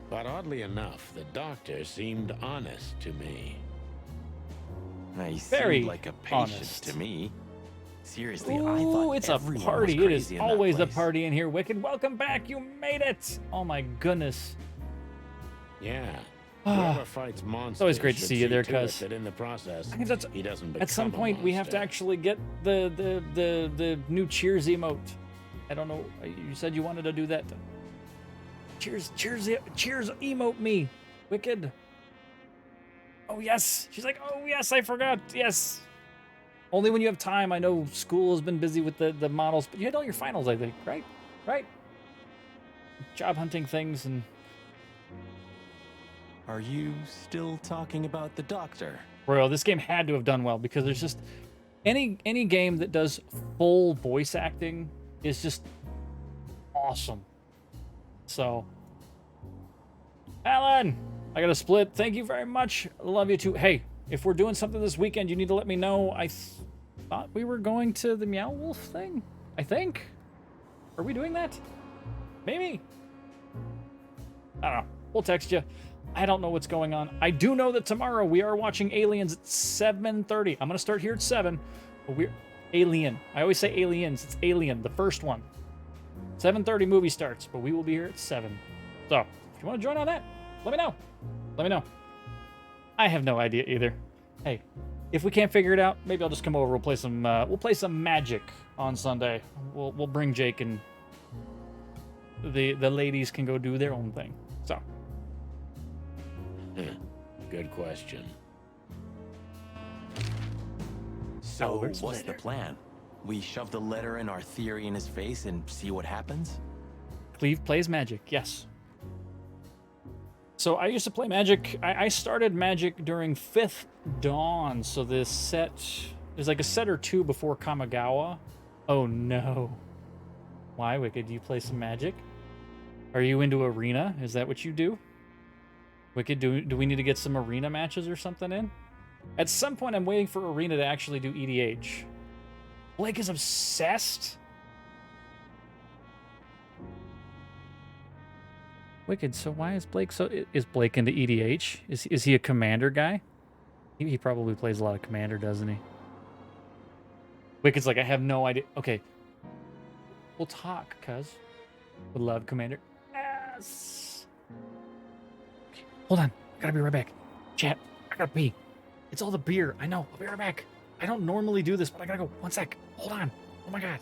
But oddly enough, the doctor seemed honest to me. He Very seemed like a patient honest to me. Seriously, Ooh, I thought it's a everyone party. was It is crazy in that always a place. party in here, Wicked. Welcome back. You made it. Oh my goodness. Yeah. Ah. Whoever fights monsters always great to should see you there, to it cuz. that in the process, I think that's- he doesn't become At some a point, we have to monster. actually get the Cheers emote. I don't know. You said you wanted to do that. Cheers emote me, Wicked. Oh yes. She's like, oh yes, I forgot. Yes. Only when you have time. I know school has been busy with the models, but you had all your finals, I think, right? Right. Job hunting things and. Are you still talking about the doctor? Bro, this game had to have done well because there's just any game that does full voice acting is just awesome. So, Alan, I got a split. Thank you very much. I love you too. Hey, if we're doing something this weekend, you need to let me know. I thought we were going to the Meow Wolf thing. I think. Are we doing that? Maybe. I don't know. We'll text you. I don't know what's going on. I do know that tomorrow we are watching Aliens at 7:30. I'm going to start here at 7. But we're Alien. I always say Aliens. It's Alien, the first one. 7:30 movie starts, but we will be here at 7. So, if you want to join on that, let me know. Let me know. I have no idea either. Hey, if we can't figure it out, maybe I'll just come over. We'll play some Magic on Sunday. We'll bring Jake and the ladies can go do their own thing. So, Good question. So, Albert's what's letter. the plan? We shove the letter and our theory in his face and see what happens? Cleve plays Magic, yes. So I used to play Magic. I started Magic during 5th Dawn. So this set, there's like a set or two before Kamigawa. Oh no. Why, Wicked? Do you play some Magic? Are you into Arena? Is that what you do? Wicked, do we need to get some Arena matches or something in? At some point, I'm waiting for Arena to actually do EDH. Blake is obsessed? Wicked, so why is Blake so... Is Blake into EDH? Is he a Commander guy? He probably plays a lot of Commander, doesn't he? Wicked's like, I have no idea. Okay. We'll talk, cuz. Would love Commander. Yes! Okay, hold on. I gotta be right back. Chat, I gotta pee. It's all the beer. I know. I'll be right back. I don't normally do this, but I gotta go. One sec. Hold on. Oh my god.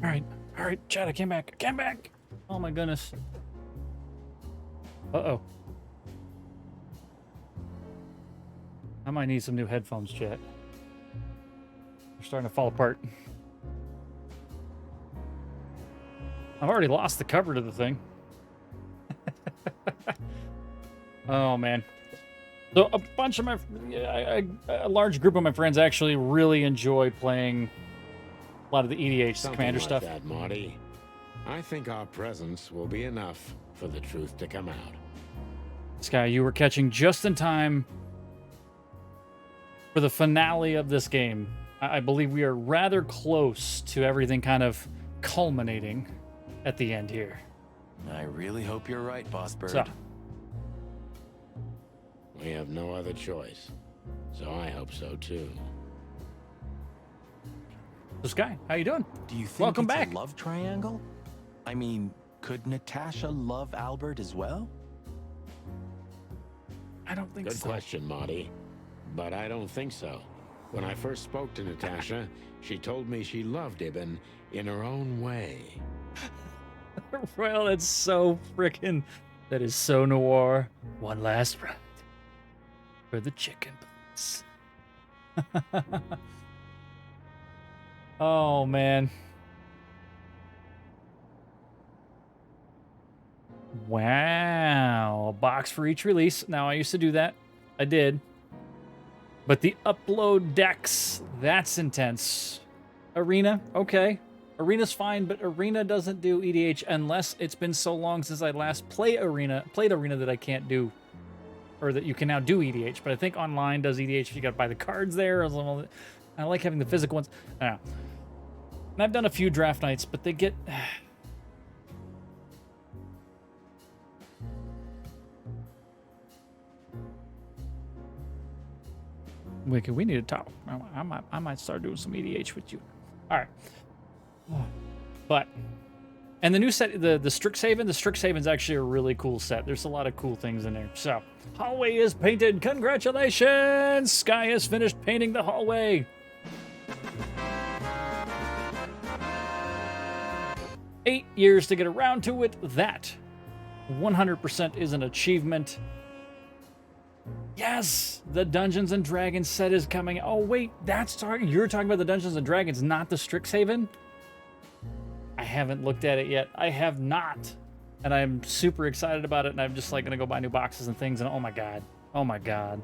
All right, Chad, I came back. I came back. Oh my goodness. Uh-oh. I might need some new headphones, Chat. They're starting to fall apart. I've already lost the cover to the thing. Oh, man. So a bunch of a large group of my friends actually really enjoy playing a lot of the EDH Something Commander like stuff. that, Marty. I think our presence will be enough for the truth to come out. Sky, you were catching just in time for the finale of this game. I believe we are rather close to everything kind of culminating at the end here. I really hope you're right, Boss Bird. So, We have no other choice. So I hope so too. so Sky, how you doing? Do you think Welcome it's back. a love triangle? I mean, could Natasha love Albert as well? I don't think Good so. question, Marty. But I don't think so. When I first spoke to Natasha, she told me she loved Ibn in her own way. Well, that's so frickin'. That is so noir. One last round for the chicken butts. Oh, man. Wow. A box for each release. Now, I used to do that. I did. But the upload decks, that's intense. Arena, okay. Arena's fine, but Arena doesn't do EDH unless it's been so long since I last played Arena that I can't do, or that you can now do EDH. But I think online does EDH. You got to buy the cards there. I like having the physical ones. I don't know. And I've done a few draft nights, but they get. Wicked, we need to talk. I might start doing some EDH with you. All right. But, and the new set, the Strixhaven's actually a really cool set. There's a lot of cool things in there. So, hallway is painted. Congratulations! Sky has finished painting the hallway. 8 years to get around to it. That 100% is an achievement. Yes, the Dungeons and Dragons set is coming. Oh wait, you're talking about the Dungeons and Dragons, not the Strixhaven? I haven't looked at it yet. I have not. And I'm super excited about it, and I'm just like gonna go buy new boxes and things, and oh my god. Oh my god.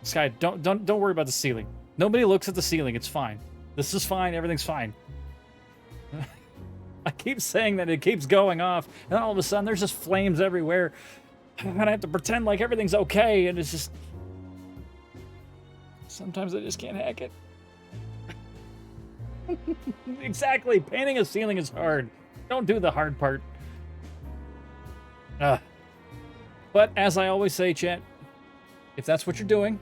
Sky, don't worry about the ceiling. Nobody looks at the ceiling, it's fine. This is fine, everything's fine. I keep saying that, it keeps going off, and all of a sudden there's just flames everywhere. And I have to pretend like everything's okay, and it's just... Sometimes I just can't hack it. Exactly, painting a ceiling is hard. Don't do the hard part. But as I always say, chat, if that's what you're doing,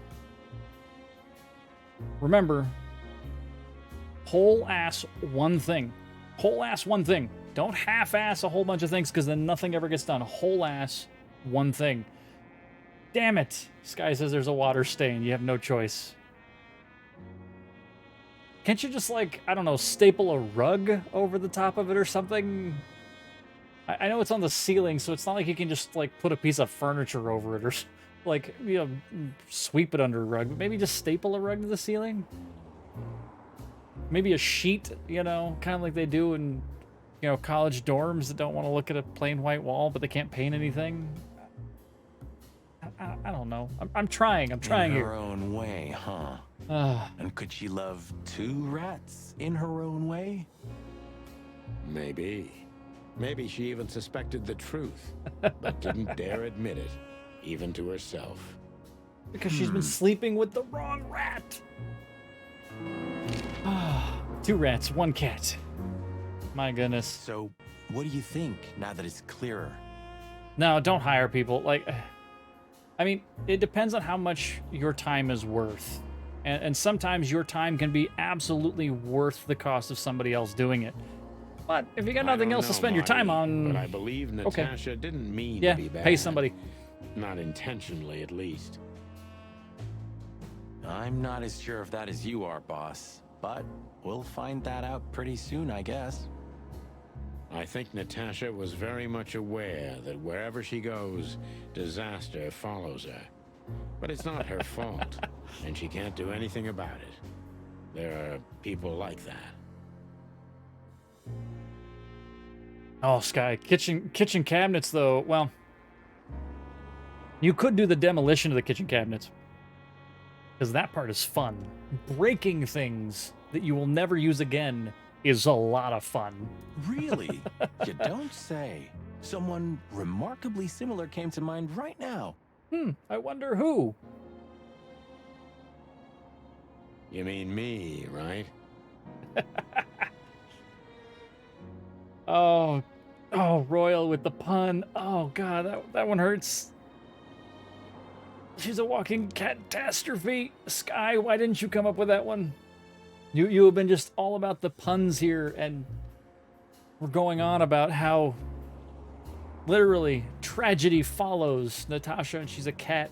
remember, whole ass one thing. Whole ass one thing. Don't half-ass a whole bunch of things, because then nothing ever gets done. Whole ass one thing. Damn it. Sky says there's a water stain. You have no choice. Can't you just, like, I don't know, staple a rug over the top of it or something? I know it's on the ceiling, so it's not like you can just, like, put a piece of furniture over it or, like, you know, sweep it under a rug. But maybe just staple a rug to the ceiling? Maybe a sheet, you know, kind of like they do in, you know, college dorms that don't want to look at a plain white wall, but they can't paint anything. I don't know. I'm trying. I'm trying here. In her own way, huh? And could she love 2 rats in her own way? Maybe. Maybe she even suspected the truth, but didn't dare admit it, even to herself. Because she's been sleeping with the wrong rat. 2 rats, 1 cat. My goodness. So, what do you think now that it's clearer? No, don't hire people. Like, I mean, it depends on how much your time is worth. And sometimes your time can be absolutely worth the cost of somebody else doing it. But if you got nothing else to spend your time on... But I believe Natasha didn't mean yeah, to be bad. pay somebody. Not intentionally, at least. I'm not as sure if that as you are, boss. but we'll find that out pretty soon, I guess. I think Natasha was very much aware that wherever she goes, disaster follows her. But it's not her fault, and she can't do anything about it. There are people like that. Oh, Sky, kitchen cabinets though. Well, you could do the demolition of the kitchen cabinets, because that part is fun. Breaking things that you will never use again is a lot of fun. Really? You don't say. Someone remarkably similar came to mind right now. I wonder who. You mean me, right? Oh, Royal with the pun. Oh God, that one hurts. She's a walking catastrophe. Sky, why didn't you come up with that one? You have been just all about the puns here, and we're going on about how literally tragedy follows Natasha, and she's a cat.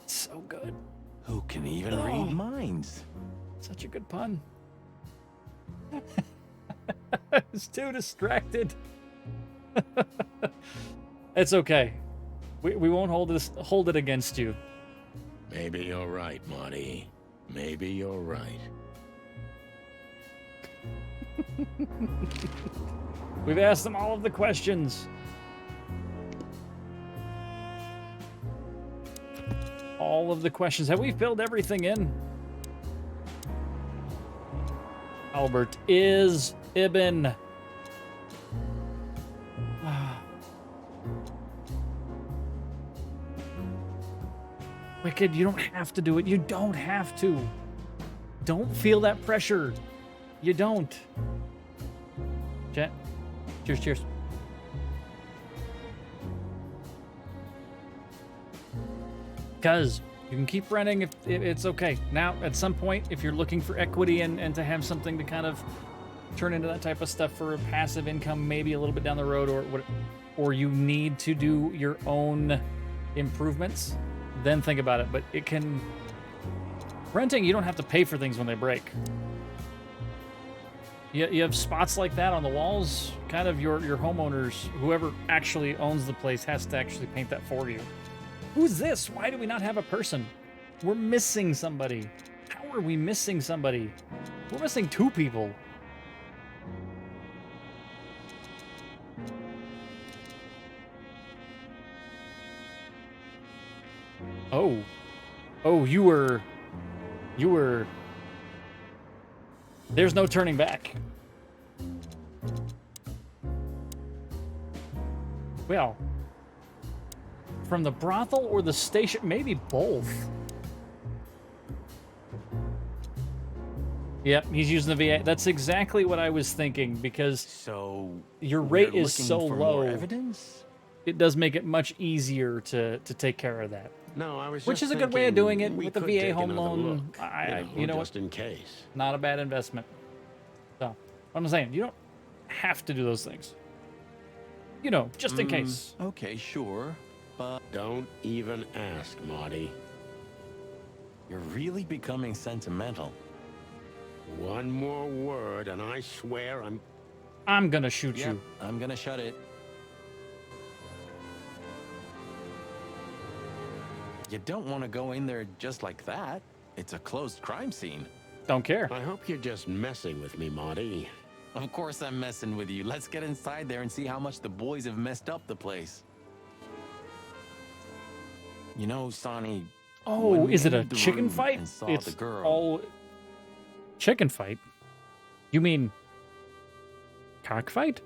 So good. Who can even read minds? Such a good pun. I was too distracted. It's okay. We won't hold it against you. Maybe you're right, Marty. Maybe you're right. We've asked them all of the questions. All of the questions. Have we filled everything in? Albert is Ibn. Wicked, you don't have to do it. You don't have to. Don't feel that pressure. You don't. Chat. Cheers, cheers. Because you can keep renting if it's okay. Now, at some point, if you're looking for equity and to have something to kind of turn into that type of stuff for a passive income, maybe a little bit down the road, or you need to do your own improvements, then think about it. But it can... Renting, you don't have to pay for things when they break. You have spots like that on the walls. Kind of your homeowners, whoever actually owns the place, has to actually paint that for you. Who's this? Why do we not have a person? We're missing somebody. How are we missing somebody? We're missing two people. Oh. Oh, you were... There's no turning back. Well, from the brothel or the station, maybe both. Yep, he's using the VA. That's exactly what I was thinking, because your rate is so low. Evidence? It does make it much easier to take care of that. No, I was Which just is a good way of doing it we with the could VA take home another loan. look, You know just what? in case. Not a bad investment. So, what I'm saying, you don't have to do those things. You know, just in case. Okay, sure, but... Don't even ask, Marty. You're really becoming sentimental. One more word, and I swear I'm gonna shoot you. I'm gonna shut it. You don't want to go in there just like that. It's a closed crime scene. Don't care. I hope you're just messing with me, Marty. Of course I'm messing with you. Let's get inside there and see how much the boys have messed up the place. You know, Sonny... Oh, is it a chicken fight? It's the girl. all... Chicken fight? You mean... cockfight?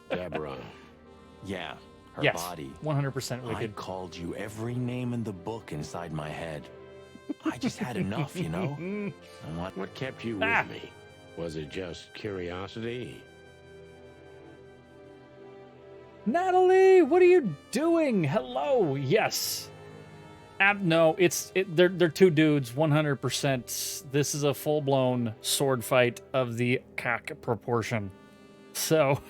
Deborah. Yeah, her yes, body. 100% wicked. I called you every name in the book inside my head. I just had enough, you know? And What kept you with me? Was it just curiosity? Natalie, what are you doing? Hello. Yes. No, they're two dudes, 100%. This is a full-blown sword fight of the cock proportion. So...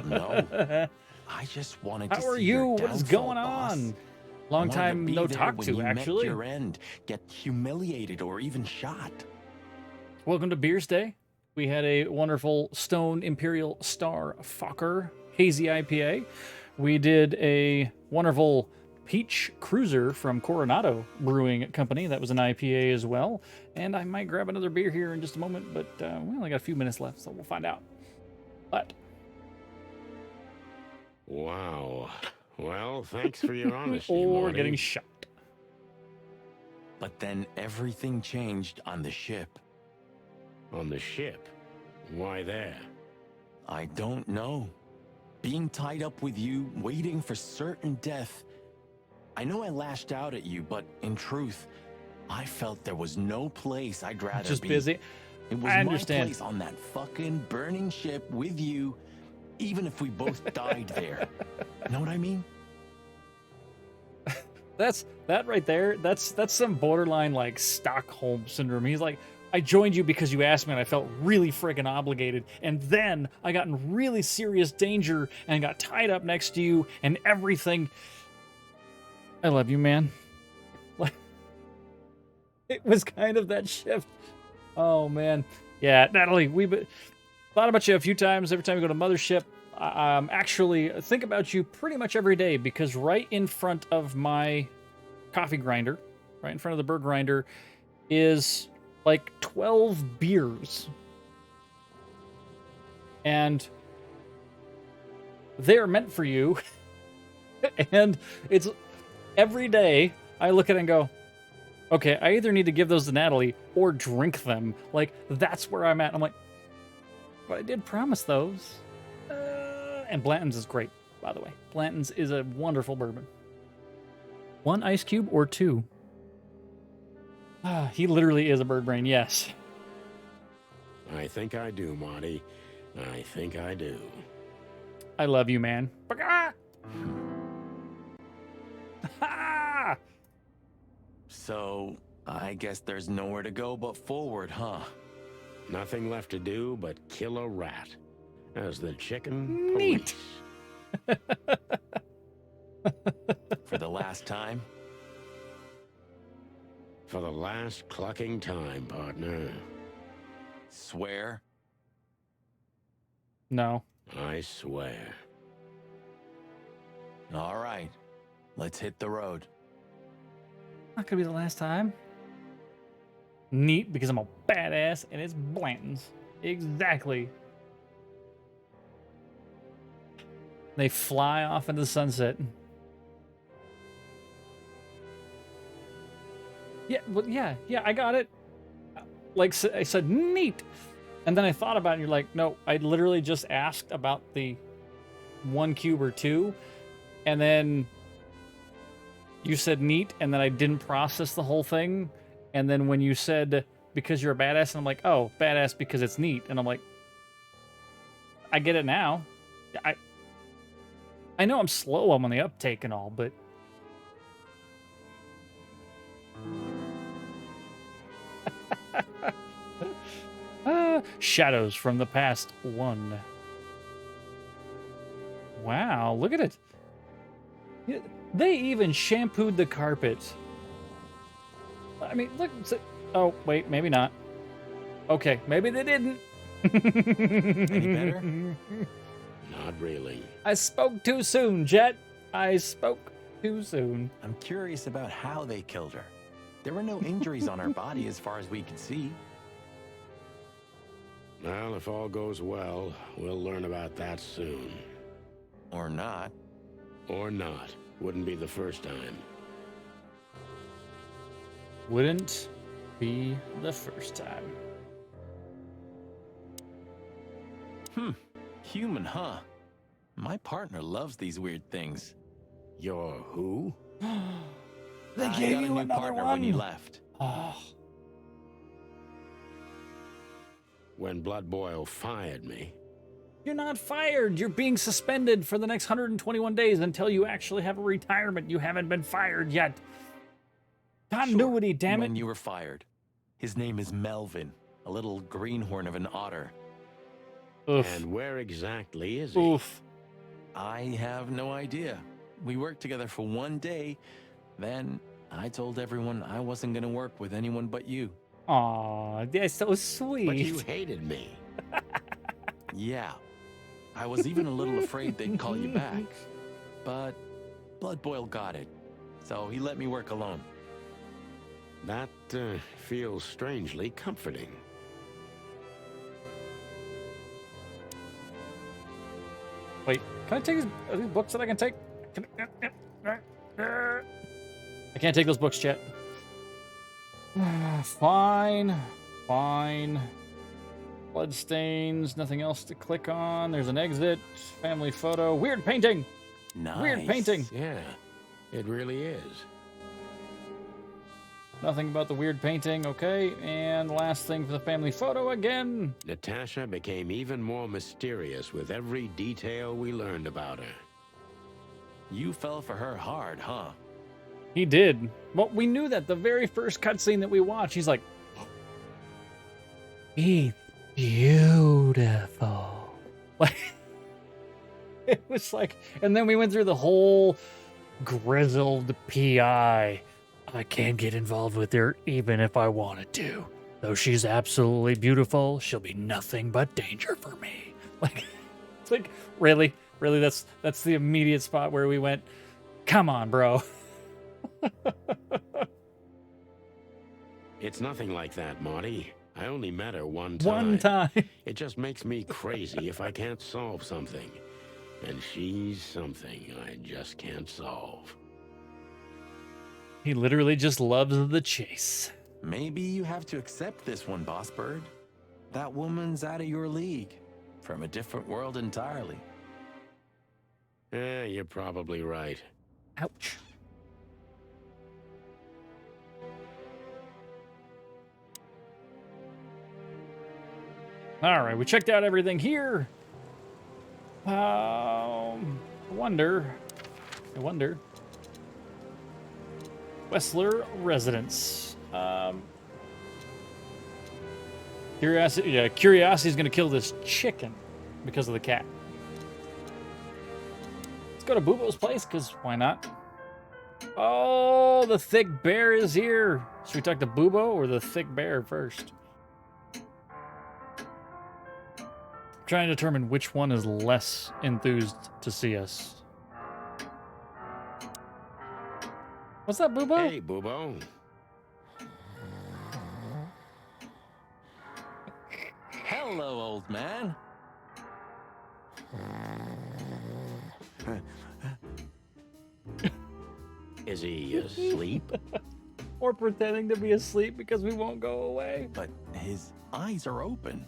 No. I just wanted to How are see you? your What is downfall, going boss. on? I Long wanted time be no there talk when to, you actually. met your end, get humiliated or even shot. Welcome to Beersday. We had a wonderful Stone Imperial Star Fokker Hazy IPA. We did a wonderful Peach Cruiser from Coronado Brewing Company. That was an IPA as well. And I might grab another beer here in just a moment, but we only got a few minutes left, so we'll find out. But Wow. Well, thanks for your honesty, or Morty. getting shot. But then everything changed on the ship. On the ship? Why there? I don't know. Being tied up with you, waiting for certain death. I know I lashed out at you, but in truth, I felt there was no place I'd rather Just be. busy. It was I my understand. place on that fucking burning ship with you, even if we both died there. Know what I mean? That's that right there. That's some borderline like Stockholm syndrome. He's like, I joined you because you asked me and I felt really friggin' obligated. And then I got in really serious danger and got tied up next to you and everything. I love you, man. Like, it was kind of that shift. Oh, man. Yeah, Natalie, we've thought about you a few times. Every time we go to Mothership, actually think about you pretty much every day because right in front of my coffee grinder, right in front of the burr grinder, is like 12 beers. And they're meant for you. And it's every day I look at it and go, okay, I either need to give those to Natalie or drink them. Like, that's where I'm at. I'm like, but I did promise those. And Blanton's is great, by the way. Blanton's is a wonderful bourbon. 1 ice cube or 2? He literally is a bird brain, yes. I think I do, Marty. I think I do. I love you, man. So, I guess there's nowhere to go but forward, huh? Nothing left to do but kill a rat. As the chicken Neat. police. For the last time? For the last clucking time, partner. Swear? No. I swear. All right. Let's hit the road. Not gonna be the last time. Neat, because I'm a badass and it's Blanton's. Exactly. They fly off into the sunset. Yeah, well, yeah, I got it. Like I said, neat. And then I thought about it, and you're like, no, I literally just asked about the 1 cube or 2, and then you said neat, and then I didn't process the whole thing. And then when you said because you're a badass, and I'm like, oh, badass because it's neat, and I'm like, I get it now. I know I'm slow, I'm on the uptake and all, but Shadows from the Past 1. Wow, look at it. They even shampooed the carpet. I mean, look. Oh, wait, maybe not. Okay, maybe they didn't. Any better? Not really. I spoke too soon, Jet. I spoke too soon. I'm curious about how they killed her. There were no injuries on her body as far as we could see. Well, if all goes well, we'll learn about that soon. Or not. Or not. Wouldn't be the first time. Wouldn't be the first time. Human, huh? My partner loves these weird things. Your who? They I gave got a you new another partner one. when you left. Oh. When Blood Boil fired me. You're not fired. You're being suspended for the next 121 days until you actually have a retirement. You haven't been fired yet. Continuity, damn it. When you were fired. His name is Melvin, a little greenhorn of an otter. Oof. And where exactly is he? Oof. I have no idea. We worked together for one day, Then I told everyone I wasn't gonna work with anyone but you. Aw, that's so sweet. But you hated me. Yeah. I was even a little afraid they'd call you back. But Blood Boil got it, so he let me work alone. That feels strangely comforting. Wait, can I take these, are these books that I can take? I can't take those books, chat. Fine. Fine. Bloodstains, nothing else to click on. There's an exit. Family photo. Weird painting! Nice. Weird painting! Yeah, it really is. Nothing about the weird painting, okay. And last thing for the family photo again. Natasha became even more mysterious with every detail we learned about her. You fell for her hard, huh? He did. Well, we knew that the very first cutscene that we watched. He's like, he's beautiful. Like, it was like, and then we went through the whole grizzled PI. I can't get involved with her even if I wanted to. Though she's absolutely beautiful, she'll be nothing but danger for me. Like, it's like, really? Really, that's the immediate spot where we went, come on, bro. It's nothing like that, Marty. I only met her one time. One time. It just makes me crazy if I can't solve something. And she's something I just can't solve. He literally just loves the chase. Maybe you have to accept this one, Boss Bird. That woman's out of your league. From a different world entirely. You're probably right. Ouch. All right, we checked out everything here. I wonder. Wessler residence. Curiosity's gonna kill this chicken because of the cat. Let's go to Boobo's place, because why not? Oh, the thick bear is here. Should we talk to Boobo or the thick bear first? Trying to determine which one is less enthused to see us. What's that, Boobo? Hey, Boobo. Hello, old man. Is he asleep? Or pretending to be asleep because we won't go away. But his eyes are open.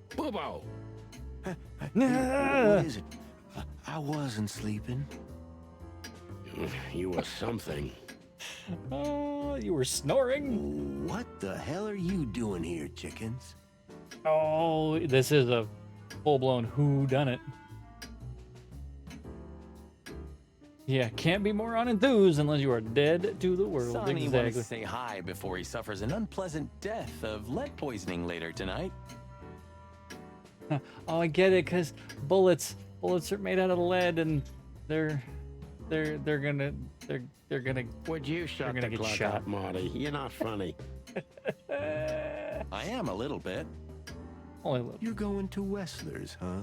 Boobo! What is it? I wasn't sleeping. You were something. Oh, you were snoring? What the hell are you doing here, chickens? Oh, this is a full-blown whodunit. Yeah, can't be more unenthused unless you are dead to the world. Sonny Exactly. wants to say hi before he suffers an unpleasant death of lead poisoning later tonight. Oh, I get it, because bullets are made out of lead, and they're gonna Would you shut the get clock shot. up, Marty? You're not funny. I am a little bit. Only a little. You're going to Wessler's, huh?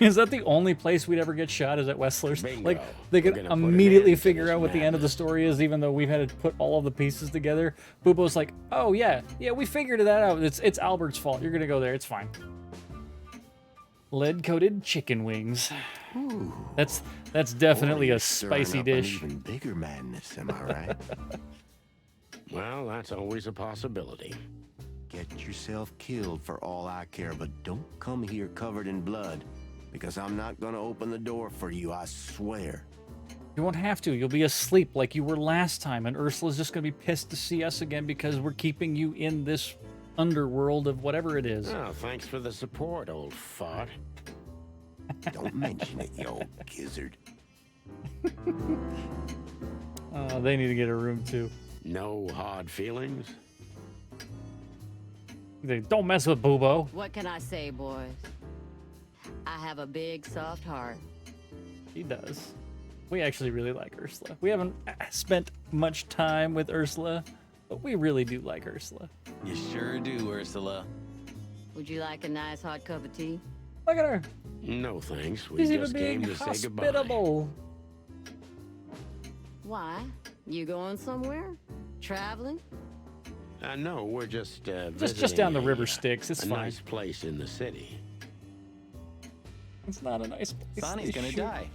Is that the only place we'd ever get shot? Is at Wessler's? Bingo. Like they We're could gonna put an immediately end to figure this out what the end of the madness. story is, even though we've had to put all of the pieces together. Boobo's like, oh yeah, we figured that out. It's Albert's fault. You're gonna go there. It's fine. Lead-coated chicken wings. Ooh. That's definitely Boy, a you're stirring spicy up an dish. even bigger madness, am I right? Well, that's always a possibility. Get yourself killed for all I care, but don't come here covered in blood, because I'm not gonna open the door for you, I swear. You won't have to. You'll be asleep like you were last time, and Ursula's just gonna be pissed to see us again because we're keeping you in this underworld of whatever it is. Oh, thanks for the support, old fart. Don't mention it, you old gizzard. They need to get a room too. No hard feelings? Don't mess with Boobo. What can I say, boys? I have a big, soft heart. She does. We actually really like Ursula. We haven't spent much time with Ursula, but we really do like Ursula. You sure do, Ursula. Would you like a nice hot cup of tea? Look at her. No thanks. We She's even just came being to say goodbye. hospitable. Why? You going somewhere? Traveling? No, we're just Just down the visiting river Styx. It's a fine. nice place in the city. It's not a nice place. Sonny's gonna die.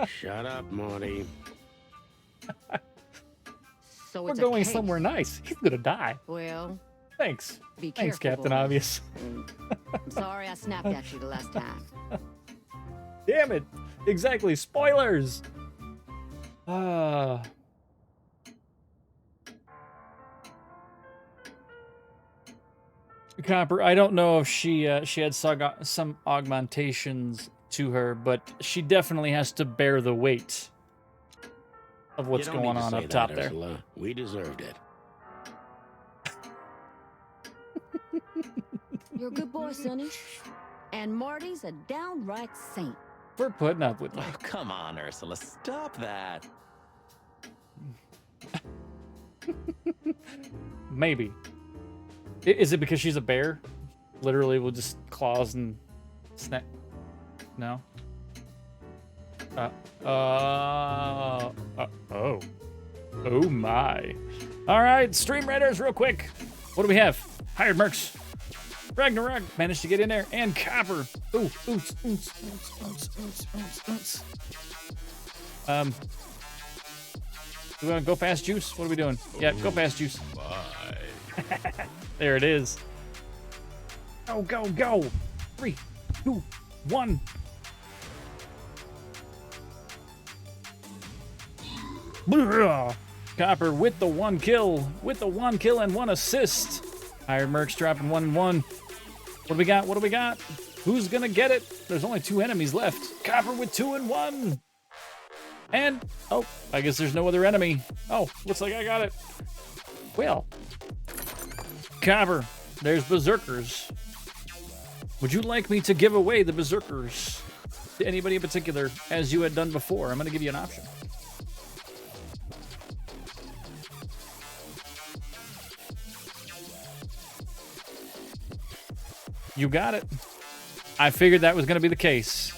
Shut up, Morty. So We're it's a going case. somewhere nice. He's gonna die. Well, Thanks. be Thanks, careful, Captain boys. Obvious. I'm sorry I snapped at you the last time. Damn it. Exactly. Spoilers. Copper, I don't know if she had some augmentations to her, but she definitely has to bear the weight of what's You don't going need to on say up that, top there. Ursula. We deserved it. You're a good boy, Sonny. And Marty's a downright saint. For putting up with me. Oh, come on, Ursula. Stop that. Maybe. Is it because she's a bear? Literally with just claws and snap. No. Oh. Oh my. All right, Stream Raiders, real quick. What do we have? Hired Mercs. Ragnarok managed to get in there, and Copper. Ooh, oots. We want to go fast, Juice? What are we doing? Yeah, go fast, Juice. Bye. There it is. Go, go, go. 3, 2, 1. Brrrah. Copper with the 1 kill. With the 1 kill and 1 assist. Hired Mercs dropping 1 and 1. What do we got? What do we got? Who's gonna get it? There's only 2 enemies left. Copper with 2 and 1. And, oh, I guess there's no other enemy. Oh, looks like I got it. Well, Copper, there's Berserkers. Would you like me to give away the Berserkers to anybody in particular, as you had done before? I'm going to give you an option. You got it. I figured that was going to be the case.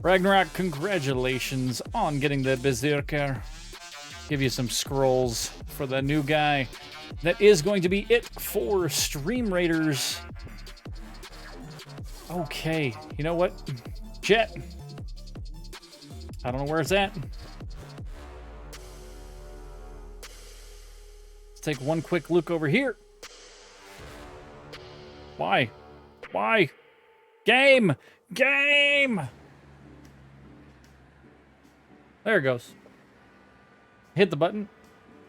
Ragnarok, congratulations on getting the Berserker. Give you some scrolls for the new guy. That is going to be it for Stream Raiders. Okay, you know what? Chat. I don't know where it's at. Let's take one quick look over here. Why? Why? Game! Game! There it goes. Hit the button.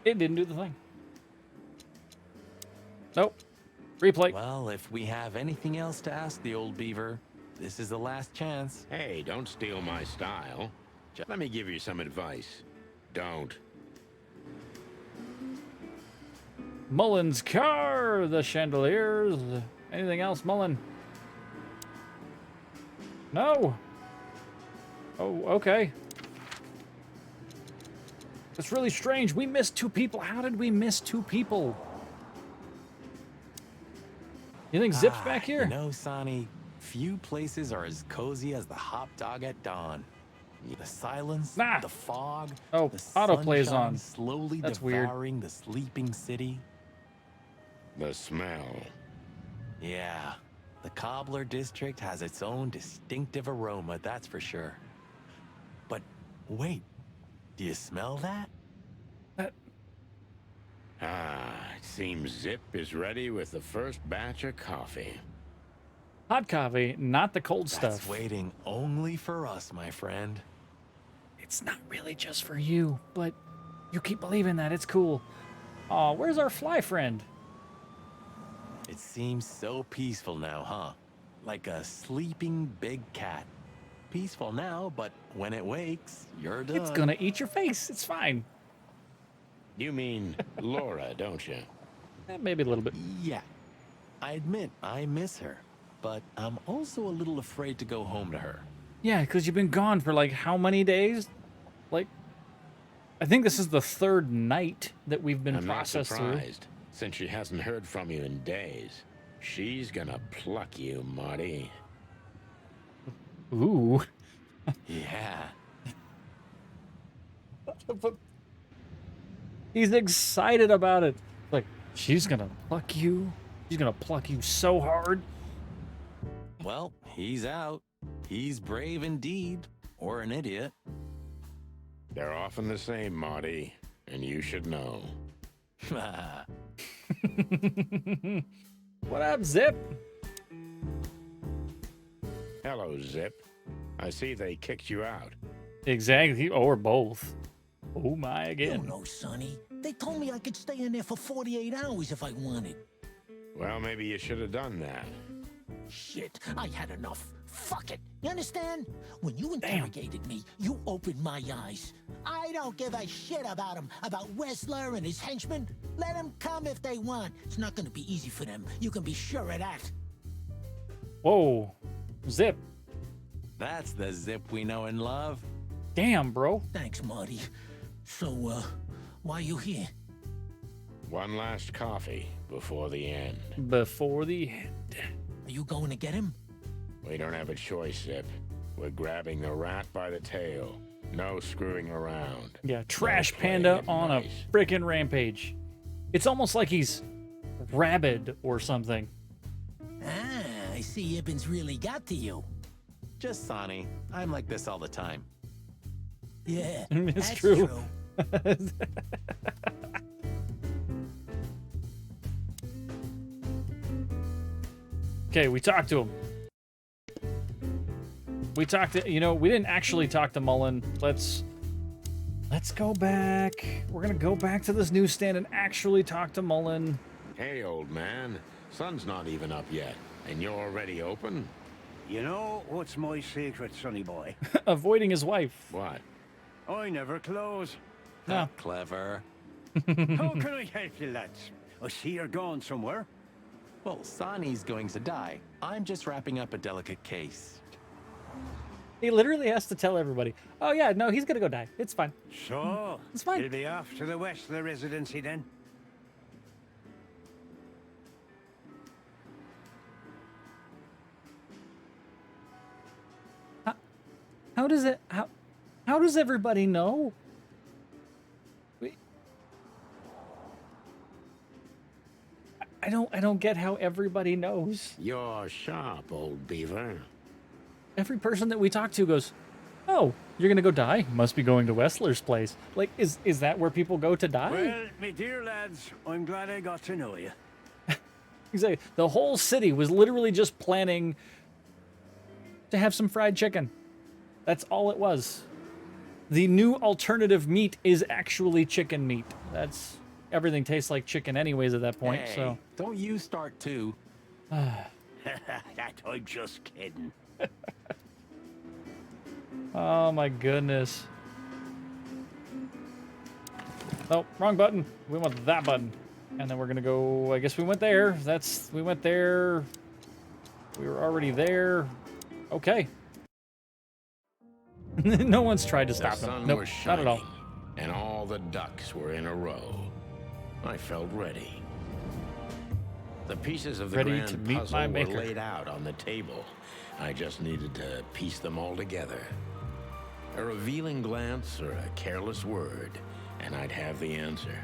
It didn't do the thing. Nope. Replay. Well, if we have anything else to ask the old beaver, this is the last chance. Hey, don't steal my style. Just let me give you some advice. Don't. Mullen's car, the chandeliers. Anything else, Mullen? No. Oh, okay. That's really strange. We missed 2 people. How did we miss 2 people? You think Zip's back here? No, Sonny. Few places are as cozy as the hot dog at dawn. The silence, the fog, oh, the autoplay's sunshine on. slowly That's weird. devouring the sleeping city. The smell. Yeah, the Cobbler District has its own distinctive aroma, that's for sure. But wait, do you smell that? It seems Zip is ready with the first batch of coffee. Hot coffee, not the cold That's stuff. waiting only for us, my friend. It's not really just for you, but you keep believing that. It's cool. Aw, where's our fly friend? It seems so peaceful now, huh? Like a sleeping big cat. Peaceful now, but when it wakes, you're done. It's gonna eat your face. It's fine. You mean Laura, don't you? Maybe a little bit. Yeah. I admit, I miss her. But I'm also a little afraid to go home to her. Yeah, because you've been gone for like how many days? Like, I think this is the third night that we've been I'm not processed surprised, since she hasn't heard from you in days. She's gonna pluck you, Marty. through. Ooh. Yeah. He's excited about it. Like, she's gonna pluck you. She's gonna pluck you so hard. Well, he's out. He's brave indeed. Or an idiot. They're often the same, Marty, and you should know. What up, Zip? Hello, Zip. I see they kicked you out. Exactly, or both. Oh my, You again. don't know, Sonny. They told me I could stay in there for 48 hours if I wanted. Well, maybe you should have done that. Shit, I had enough. Fuck it. You understand? When you interrogated me, you opened my eyes. I don't give a shit about him, about Wessler and his henchmen. Let them come if they want. It's not gonna be easy for them. You can be sure of that. Whoa. Zip. That's the Zip we know and love. Damn, bro. Thanks, Marty. So, why are you here? One last coffee before the end. Before the end. Are you going to get him? We don't have a choice, Zip. We're grabbing the rat by the tail. No screwing around. Yeah, Trash No Panda playing it on nice. a freaking rampage. It's almost like he's rabid or something. Ah, I see Ibben's really got to you. Just Sonny. I'm like this all the time. Yeah, It's that's true. Okay, we talked to him. We talked to, you know, we didn't actually talk to Mullen. Let's go back. We're gonna go back to this newsstand and actually talk to Mullen. Hey, old man. Sun's not even up yet, and you're already open? You know what's my secret, sonny boy? Avoiding his wife. What? I never close. No. Clever. How can I help you, lads? I see you're going somewhere. Well, Sonny's going to die. I'm just wrapping up a delicate case. He literally has to tell everybody, oh yeah, no, he's gonna go die. It's fine. So, It's fine. you'll be off to the Westler residency then? How does it, how does everybody know? I don't get how everybody knows. You're sharp, old beaver. Every person that we talk to goes, oh, you're gonna go die? Must be going to Wessler's place. Like, is that where people go to die? Well, me dear lads, I'm glad I got to know you. Exactly. The whole city was literally just planning to have some fried chicken. That's all it was. The new alternative meat is actually chicken meat. That's everything tastes like chicken anyways at that point. Hey, So don't you start too. That I'm just kidding. oh my goodness. Oh, wrong button. We want that button. And then we're gonna go, I guess we went there. We went there. We were already there. Okay. No one's tried to stop The sun him. Nope, was not at all. shining, and all the ducks were in a row. I felt ready. The pieces of the Ready grand to meet puzzle my were maker. laid out on the table. I just needed to piece them all together. A revealing glance or a careless word, and I'd have the answer.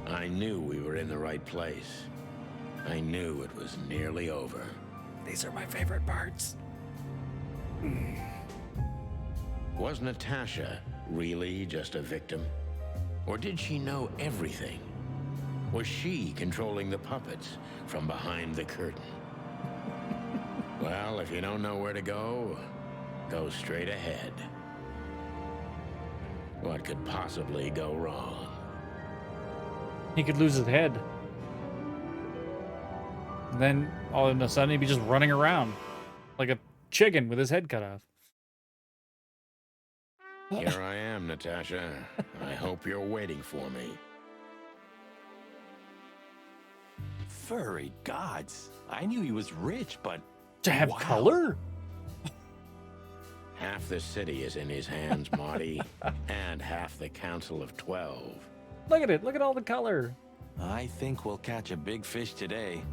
I knew we were in the right place. I knew it was nearly over. These are my favorite parts. Was Natasha really just a victim? Or did she know everything? Was she controlling the puppets from behind the curtain? Well, if you don't know where to go, go straight ahead. What could possibly go wrong? He could lose his head. And then all of a sudden he'd be just running around like a chicken with his head cut off. Here I am, Natasha. I hope you're waiting for me. Furry gods. I knew he was rich, but... To have wow. color? Half the city is in his hands, Marty, and half the Council of 12. Look at it. Look at all the color. I think we'll catch a big fish today.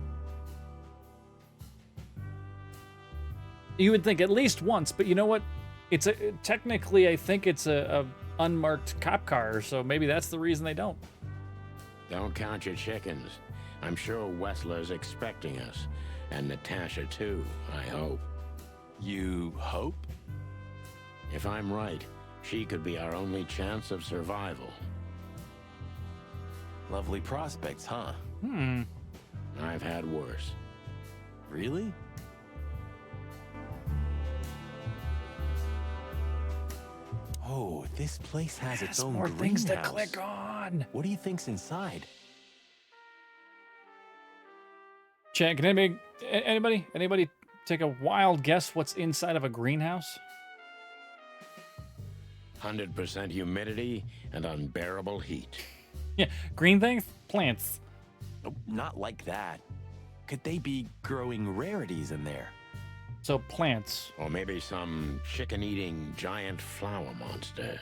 You would think at least once, but you know what? It's technically, I think it's a unmarked cop car, so maybe that's the reason they don't. Don't count your chickens. I'm sure Wessler's expecting us, and Natasha too, I hope. You hope? If I'm right, she could be our only chance of survival. Lovely prospects, huh? I've had worse. Really? Oh, this place has its own more greenhouse. things to click on. What do you think's inside? Chat, can anybody take a wild guess what's inside of a greenhouse? 100% humidity and unbearable heat. Yeah, green things? Plants. Nope, not like that. Could they be growing rarities in there? So plants. Or maybe some chicken-eating giant flower monsters.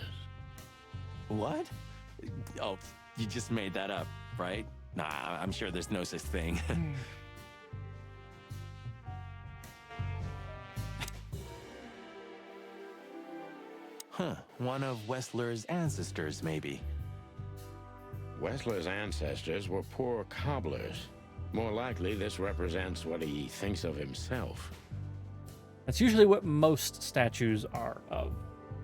What? Oh, you just made that up, right? Nah, I'm sure there's no such thing. Huh, one of Wessler's ancestors, maybe. Wessler's ancestors were poor cobblers. More likely, this represents what he thinks of himself. That's usually what most statues are of.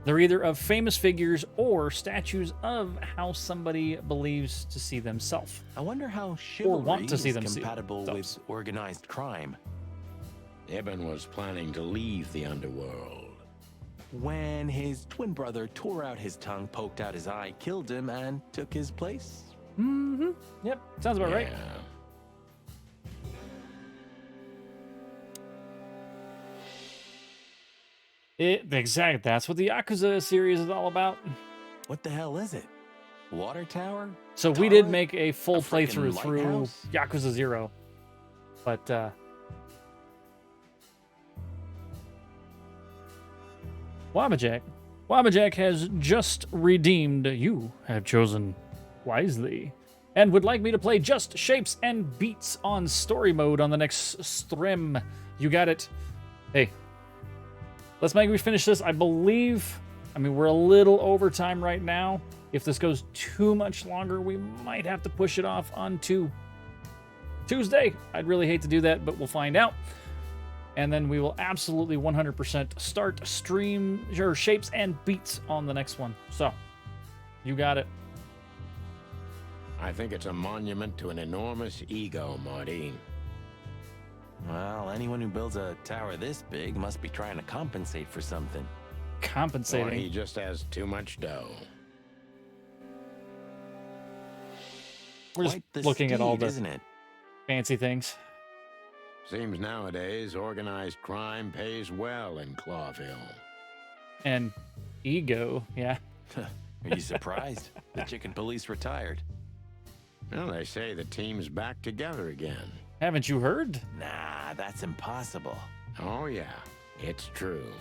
They're either of famous figures or statues of how somebody believes to see themselves. I wonder how or want chivalry to see is them compatible with organized crime. Ibn was planning to leave the underworld. When his twin brother tore out his tongue, poked out his eye, killed him, and took his place? Mm-hmm. Yep, sounds about right. Exactly. That's what the Yakuza series is all about. What the hell is it? Water tower? So we did make a full playthrough through Yakuza 0. But, Wabbajack has just redeemed. You have chosen wisely. And would like me to play just shapes and beats on story mode on the next stream. You got it. Hey, let's make we finish this. I believe, we're a little over time right now. If this goes too much longer, we might have to push it off onto Tuesday. I'd really hate to do that, but we'll find out. And then we will absolutely 100% start stream or shapes and beats on the next one. So, you got it. I think it's a monument to an enormous ego, Marty. Well, anyone who builds a tower this big must be trying to compensate for something. Compensating? Or he just has too much dough. We're just looking at all the isn't it? fancy things. Seems nowadays organized crime pays well in Clawville. And ego, yeah. Are you surprised? The chicken police retired. Well, they say the team's back together again. Haven't you heard? Nah, that's impossible. Oh, yeah, it's true.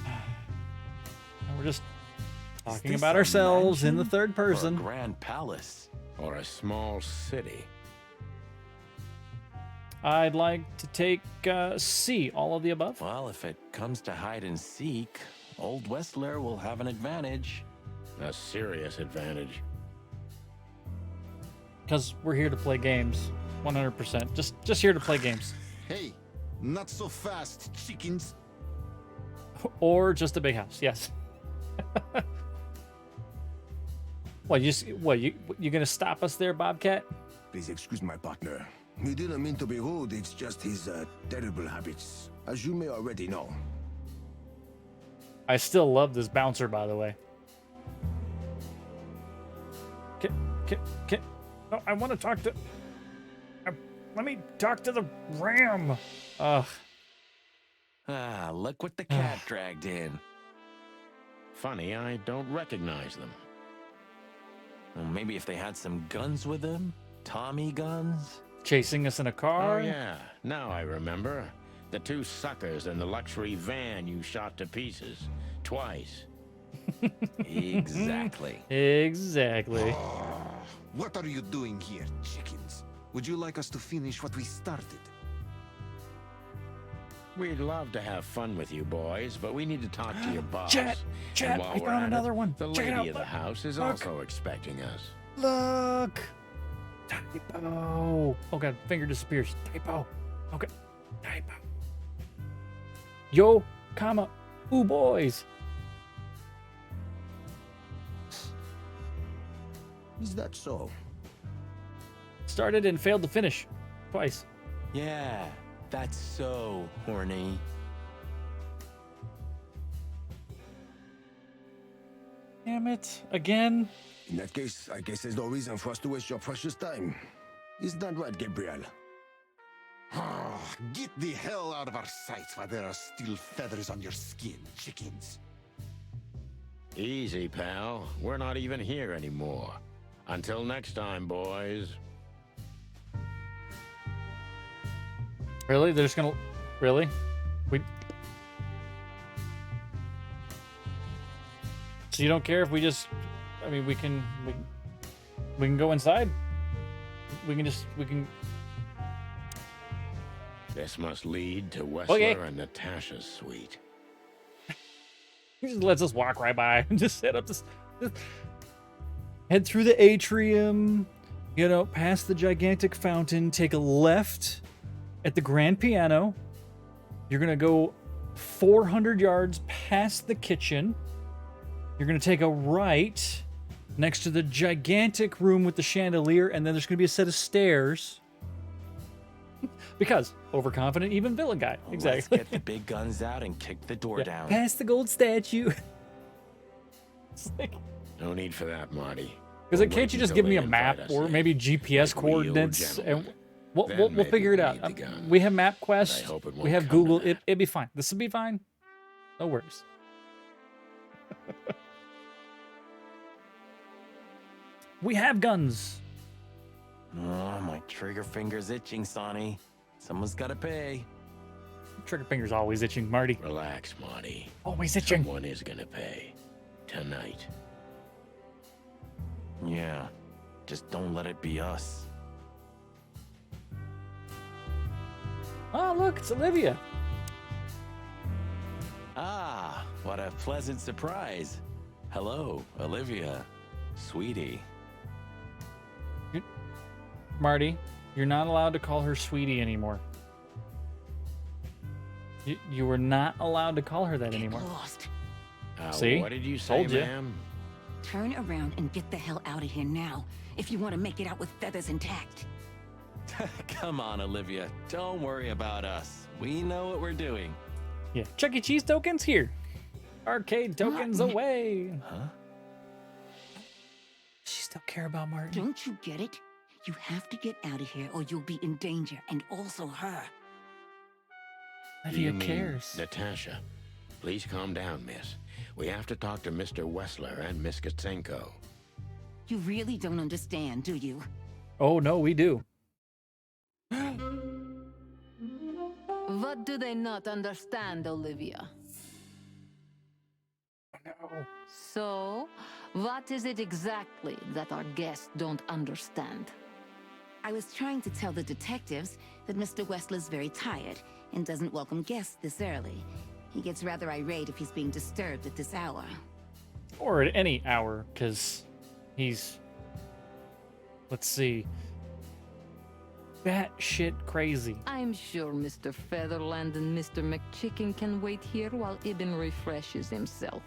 And we're just talking about ourselves in the third person. Or a grand palace. Or a small city. I'd like to take C, all of the above. Well, if it comes to hide and seek, old Wessler will have an advantage. A serious advantage. Because we're here to play games, 100%. Just here to play games. Hey, not so fast, chickens. Or just a big house, yes. You gonna stop us there, Bobcat? Please excuse my partner. He didn't mean to be rude, it's just his terrible habits, as you may already know. I still love this bouncer, by the way. No, I want to talk to... let me talk to the ram. Ugh. Ah, look what the cat dragged in. Funny, I don't recognize them. Well, maybe if they had some guns with them? Tommy guns? Chasing us in a car? Oh, yeah. Now I remember. The two suckers in the luxury van you shot to pieces. Twice. Exactly. Exactly. What are you doing here, chickens? Would you like us to finish what we started? We'd love to have fun with you boys, but we need to talk to your boss. Chat, And while I we're found at another it, one. The Check it lady out. of the house is Look. also expecting us. Look. Typo. Oh god, finger disappears. Typo. Okay. Typo. Yo, comma, ooh boys. Is that so? Started and failed to finish. Twice. Yeah, that's so horny. Damn it. Again? In that case, I guess there's no reason for us to waste your precious time. Is that right, Gabriel? Get the hell out of our sights while there are still feathers on your skin, chickens. Easy, pal. We're not even here anymore. Until next time, boys. Really? They're just gonna... Really? So you don't care if we just... I mean, we can go inside. We can... This must lead to Wessler Okay. and Natasha's suite. He just lets us walk right by and just set up this... Head through the atrium, you know, past the gigantic fountain, take a left at the grand piano. You're going to go 400 yards past the kitchen. You're going to take a right next to the gigantic room with the chandelier, and then there's going to be a set of stairs. Because overconfident, even villain guy. Exactly. Let's get the big guns out and kick the door down. Past the gold statue. It's like... No need for that, Marty. Because We'll can't wait you just until give me they a map invite us or in. maybe GPS Like we old coordinates? gentlemen. And Then we'll maybe figure it we'll out. need the gun. We have MapQuest. I hope it We won't have come to Google. that. It'd be fine. This will be fine. No worries. We have guns. Oh, my trigger finger's itching, Sonny. Someone's gotta pay. Trigger finger's always itching, Marty. Relax, Marty. Always itching. Someone is gonna pay. Tonight. Yeah, just don't let it be us. Oh, look, it's Olivia. Ah, what a pleasant surprise. Hello, Olivia. Sweetie. Marty, you're not allowed to call her sweetie anymore. You were not allowed to call her that anymore. Lost. See? What did you say, Told ya. ma'am? Turn around and get the hell out of here now, if you want to make it out with feathers intact. Come on, Olivia. Don't worry about us. We know what we're doing. Yeah, Chuck E. Cheese tokens here. Arcade tokens away. Huh? She still care about Martin. Don't you get it? You have to get out of here or you'll be in danger, and also her. Olivia You mean cares. Natasha. Please calm down, miss. We have to talk to Mr. Wessler and Miss Katsenko. You really don't understand, do you? Oh, no, we do. What do they not understand, Olivia? No. So, what is it exactly that our guests don't understand? I was trying to tell the detectives that Mr. Wessler's very tired and doesn't welcome guests this early. He gets rather irate if he's being disturbed at this hour. Or at any hour, because he's... Let's see. Batshit crazy. I'm sure Mr. Featherland and Mr. McChicken can wait here while Ibn refreshes himself.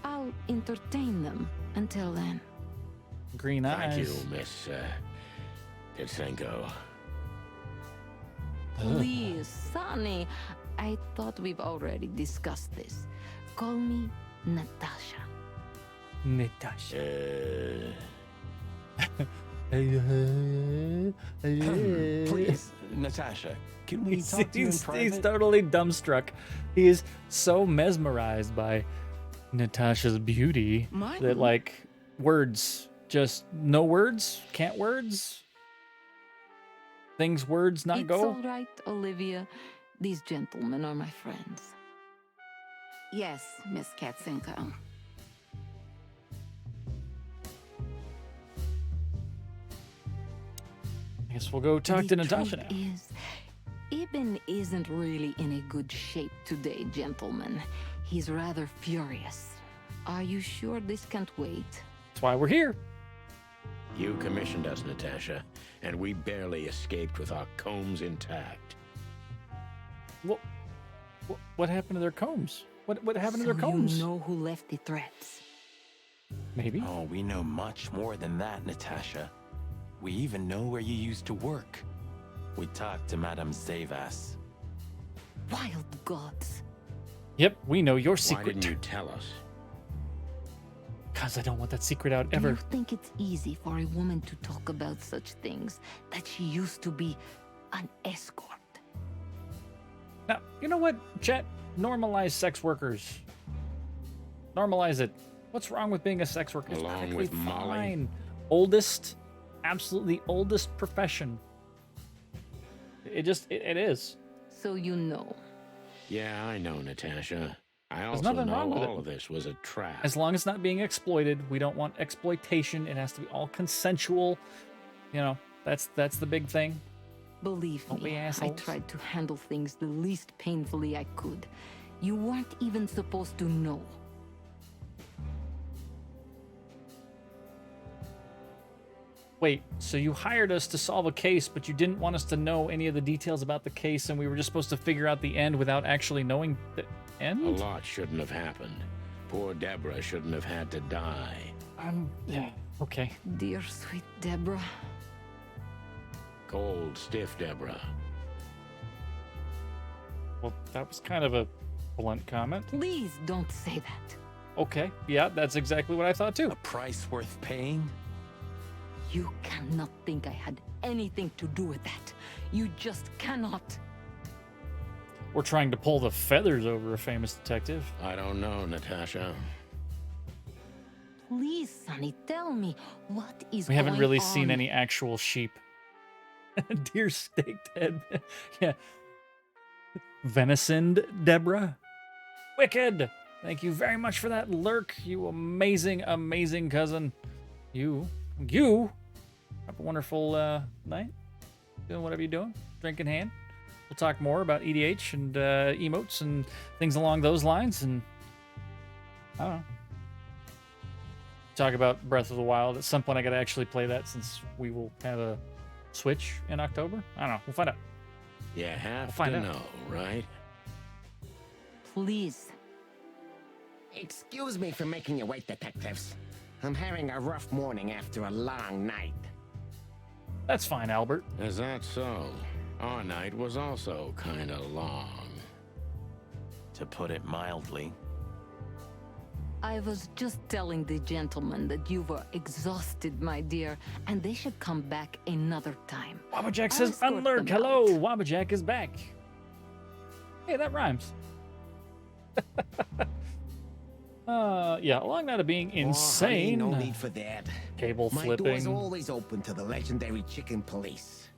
I'll entertain them until then. Green eyes. Thank you, Miss Katsenko. Please, Sonny. I thought we've already discussed this. Call me Natasha. Natasha. Please, Natasha, can we talk to you in private? He's totally dumbstruck. He is so mesmerized by Natasha's beauty. Martin? That, like, words. Just no words? Can't words? Things words not It's go? all right, Olivia. These gentlemen are my friends. Yes, Miss Katzenko. I guess we'll go talk to Natasha now. Is, Ibn isn't really in a good shape today, gentlemen. He's rather furious. Are you sure this can't wait? That's why we're here. You commissioned us, Natasha, and we barely escaped with our combs intact. What happened to their combs? What happened to their combs? You know who left the threats? Maybe. Oh, we know much more than that, Natasha. We even know where you used to work. We talked to Madame Zavas. Wild gods. Yep, we know your Why secret. didn't you tell us? Because I don't want that secret out Do ever. you think it's easy for a woman to talk about such things? That she used to be an escort? Now, you know what, Chet? Normalize sex workers. Normalize it. What's wrong with being a sex worker? It's Along perfectly with Molly? fine. Oldest, absolutely oldest profession. It is. So you know. Yeah, I know, Natasha. I There's also nothing know wrong with all it. of this was a trap. As long as it's not being exploited, we don't want exploitation. It has to be all consensual. You know, that's the big thing. Believe Don't be me, I assholes. tried to handle things the least painfully I could. You weren't even supposed to know. Wait, so you hired us to solve a case, but you didn't want us to know any of the details about the case, and we were just supposed to figure out the end without actually knowing the end? A lot shouldn't have happened. Poor Deborah shouldn't have had to die. Yeah, okay. Dear sweet Deborah. Cold, stiff Deborah. Well, that was kind of a blunt comment. Please don't say that. Okay, yeah, that's exactly what I thought too. A price worth paying? You cannot think I had anything to do with that. You just cannot. We're trying to pull the feathers over a famous detective. I don't know, Natasha. Please, Sonny, tell me what is We haven't going really on? seen any actual sheep. Deer staked head. Yeah. Venisoned Deborah. Wicked! Thank you very much for that lurk, you amazing, amazing cousin. You have a wonderful night. Doing whatever you're doing. Drink in hand. We'll talk more about EDH and emotes and things along those lines. And I don't know. Talk about Breath of the Wild. At some point, I got to actually play that since we will have a Switch in October. I don't know. We'll find out. You have to find out. know, right? Please. Excuse me for making you wait, detectives. I'm having a rough morning after a long night. That's fine, Albert. Is that so? Our night was also kind of long. To put it mildly. I was just telling the gentleman that you were exhausted, my dear, and they should come back another time. Wabajack I'll says, escort unlurk, them hello, out. Wabajack is back. Hey, that rhymes. Yeah, along that of being insane. Oh, honey, no need for that. Cable My flipping. door's always open to the legendary chicken police.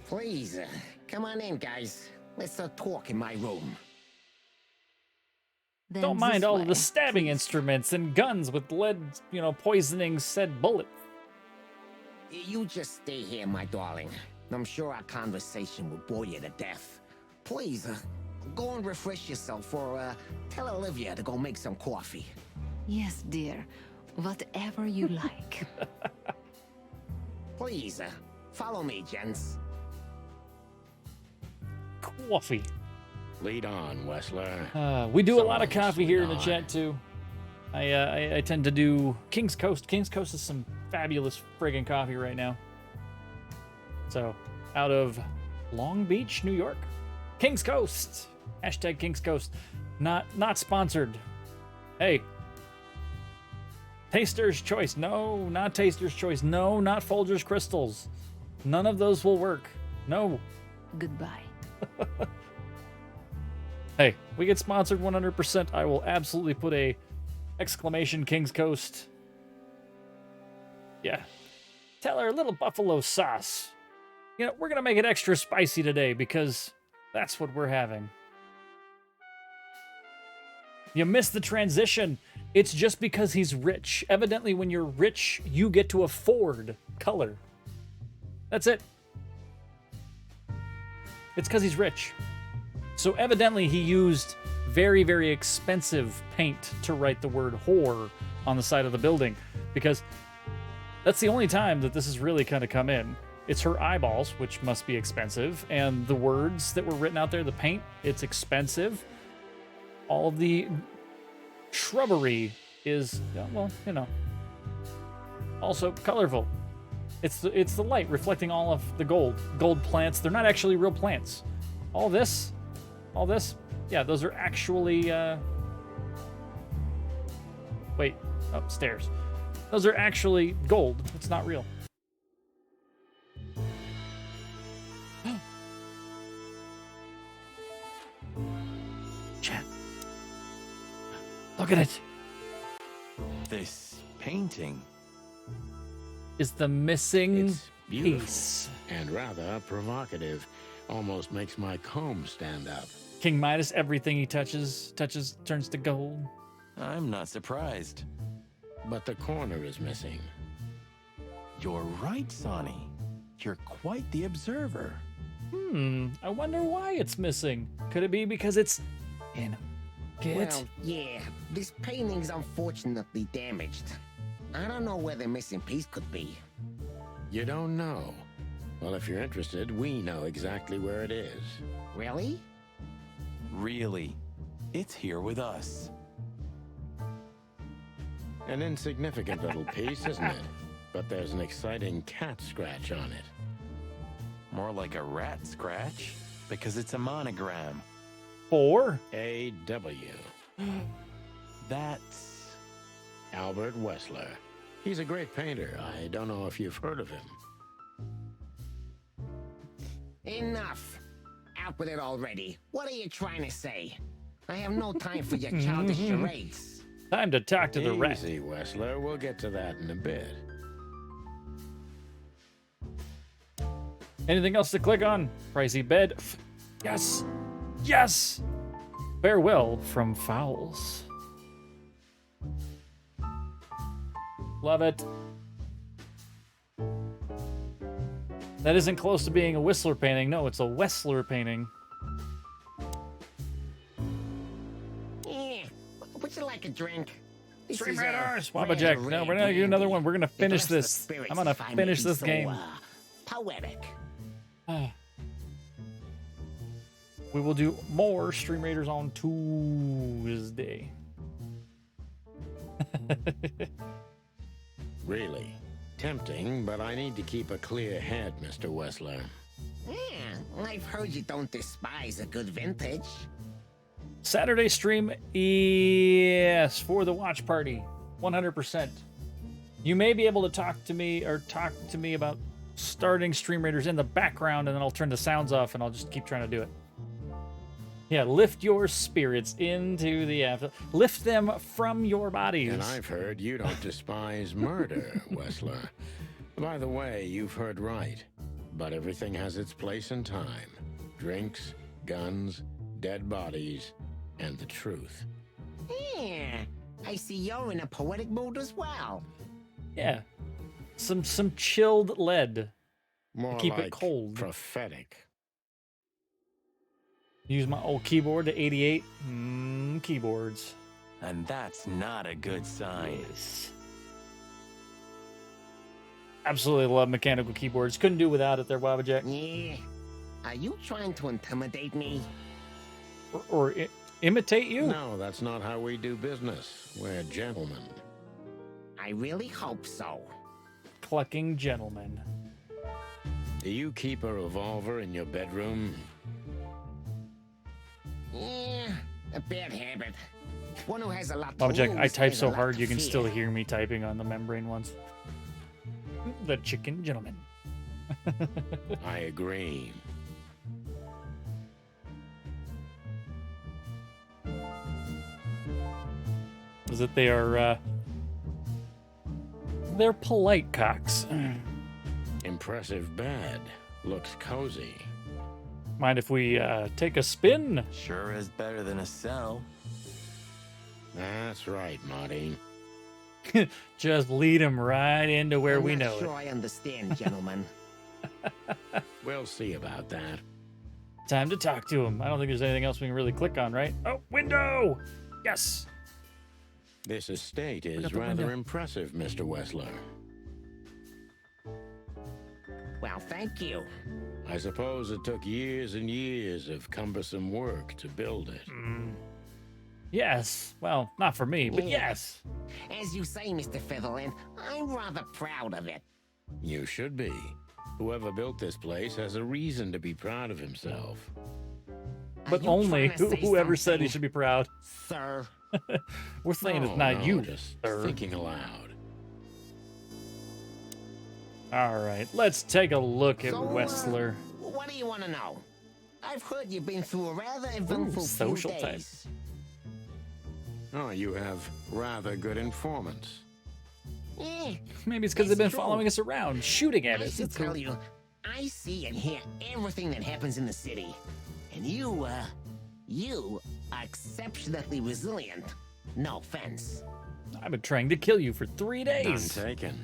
Please, come on in, guys. Let's talk in my room. Then Don't mind this all of the way, stabbing please. instruments and guns with lead, poisoning said bullets. You just stay here, my darling. I'm sure our conversation will bore you to death. Please, go and refresh yourself, or tell Olivia to go make some coffee. Yes, dear. Whatever you like. Please, follow me, gents. Coffee. Lead on, Wessler. We do a lot So of coffee here in the lead on. chat too. I tend to do King's Coast. King's Coast is some fabulous friggin' coffee right now. So, out of Long Beach, New York. King's Coast. Hashtag King's Coast. Not sponsored. Hey. Taster's Choice. No, not Taster's Choice. No, not Folgers Crystals. None of those will work. No. Goodbye. Hey, we get sponsored 100%. I will absolutely put a Exclamation King's Coast. Yeah. Tell her little buffalo sauce. You know, we're going to make it extra spicy today because that's what we're having. You missed the transition. It's just because he's rich. Evidently, when you're rich, you get to afford color. That's it. It's because he's rich. So evidently, he used very, very expensive paint to write the word whore on the side of the building, because that's the only time that this has really kind of come in. It's her eyeballs, which must be expensive, and the words that were written out there, the paint, it's expensive. All of the shrubbery is, well, you know, also colorful. It's the light reflecting all of the gold plants. They're not actually real plants. All this, yeah, those are actually wait, upstairs. Those are actually gold. It's not real. Chat. Look at it. This painting is the missing It's beautiful piece. and rather provocative. Almost makes my comb stand up. King Midas, everything he touches turns to gold. I'm not surprised. But the corner is missing. You're right, Sonny. You're quite the observer. I wonder why it's missing. Could it be because it's in Well, yeah, this painting's unfortunately damaged. I don't know where the missing piece could be. You don't know? Well, if you're interested, we know exactly where it is. Really? Really. It's here with us. An insignificant little piece, isn't it? But there's an exciting cat scratch on it. More like a rat scratch, because it's a monogram. For A.W. That's Albert Wessler. He's a great painter. I don't know if you've heard of him. Enough. Out with it already. What are you trying to say? I have no time for your childish charades. Time to talk to the rat. Easy, Wessler. We'll get to that in a bit. Anything else to click on? Pricey bed. Yes. Yes. Farewell from Fowls. Love it. That isn't close to being a Whistler painting. No, it's a Wessler painting. Would you like a drink? Stream Radar, Swabbajack. No, we're not gonna do another one. We're gonna finish this. I'm gonna finish this game. Poetic. We will do more Stream Raiders on Tuesday. Really? Tempting, but I need to keep a clear head, Mr. Wessler. Yeah, I've heard you don't despise a good vintage. Saturday stream, yes, for the watch party, 100%. You may be able to talk to me about starting Stream Raiders in the background, and then I'll turn the sounds off, and I'll just keep trying to do it. Yeah, lift your spirits into the after. Lift them from your bodies. And I've heard you don't despise murder, Wessler. By the way, you've heard right. But everything has its place and time. Drinks, guns, dead bodies, and the truth. Yeah, I see you're in a poetic mood as well. Yeah, some chilled lead. More to keep like it cold. Prophetic. Use my old keyboard to 88 keyboards. And that's not a good sign. Yes. Absolutely love mechanical keyboards. Couldn't do without it there, Wabbajack. Yeah. Are you trying to intimidate me? Or imitate you? No, that's not how we do business. We're gentlemen. I really hope so. Clucking gentlemen. Do you keep a revolver in your bedroom? Yeah, a bad habit. One who has a lot to Wabbajack, lose I type has so a lot hard to you can fear. still hear me typing on the membrane ones. The chicken gentleman. I agree. is that they're polite cocks. Impressive bed. Looks cozy. Mind if we take a spin? Sure is better than a cell. That's right, Marty. Just lead him right into where we know I'm not sure it. I understand, gentlemen. We'll see about that. Time to talk to him. I don't think there's anything else we can really click on, right? Oh, window! Yes! This estate Look is out the rather window. impressive, Mr. Wessler. Well, thank you. I suppose it took years and years of cumbersome work to build it. Yes. Well, not for me, but Yeah. yes. As you say, Mr. Featherland, I'm rather proud of it. You should be. Whoever built this place has a reason to be proud of himself. But you only trying to say whoever said he something, should be proud. Sir? We're saying No, it's not no, you, just sir. thinking aloud. All right, let's take a look at So, Wessler. What do you want to know? I've heard you've been through a rather eventful social few type. days. Oh, you have rather good informants. Eh, Maybe it's because they've been true. following us around, shooting at I us. should It's cool. tell you, I see and hear everything that happens in the city. And you are exceptionally resilient. No offense. I've been trying to kill you for 3 None days. taken.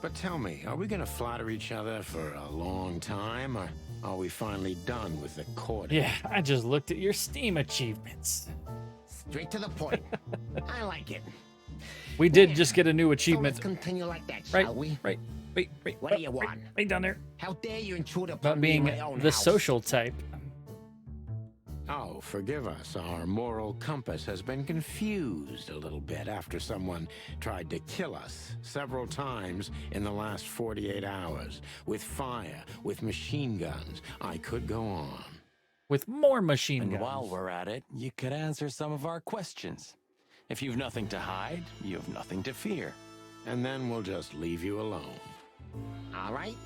But tell me, are we going to flatter each other for a long time, or are we finally done with the courting? Yeah, I just looked at your Steam achievements. Straight to the point. I like it. We did just get a new achievement. So let's continue like that, Right, shall we? right. Wait. What do you want? Right down there. How dare you intrude About upon me in being my own the house? social type. Oh, forgive us. Our moral compass has been confused a little bit after someone tried to kill us several times in the last 48 hours. With fire, with machine guns. I could go on. With more machine And guns. while we're at it, you could answer some of our questions. If you've nothing to hide, you have nothing to fear. And then we'll just leave you alone. All right.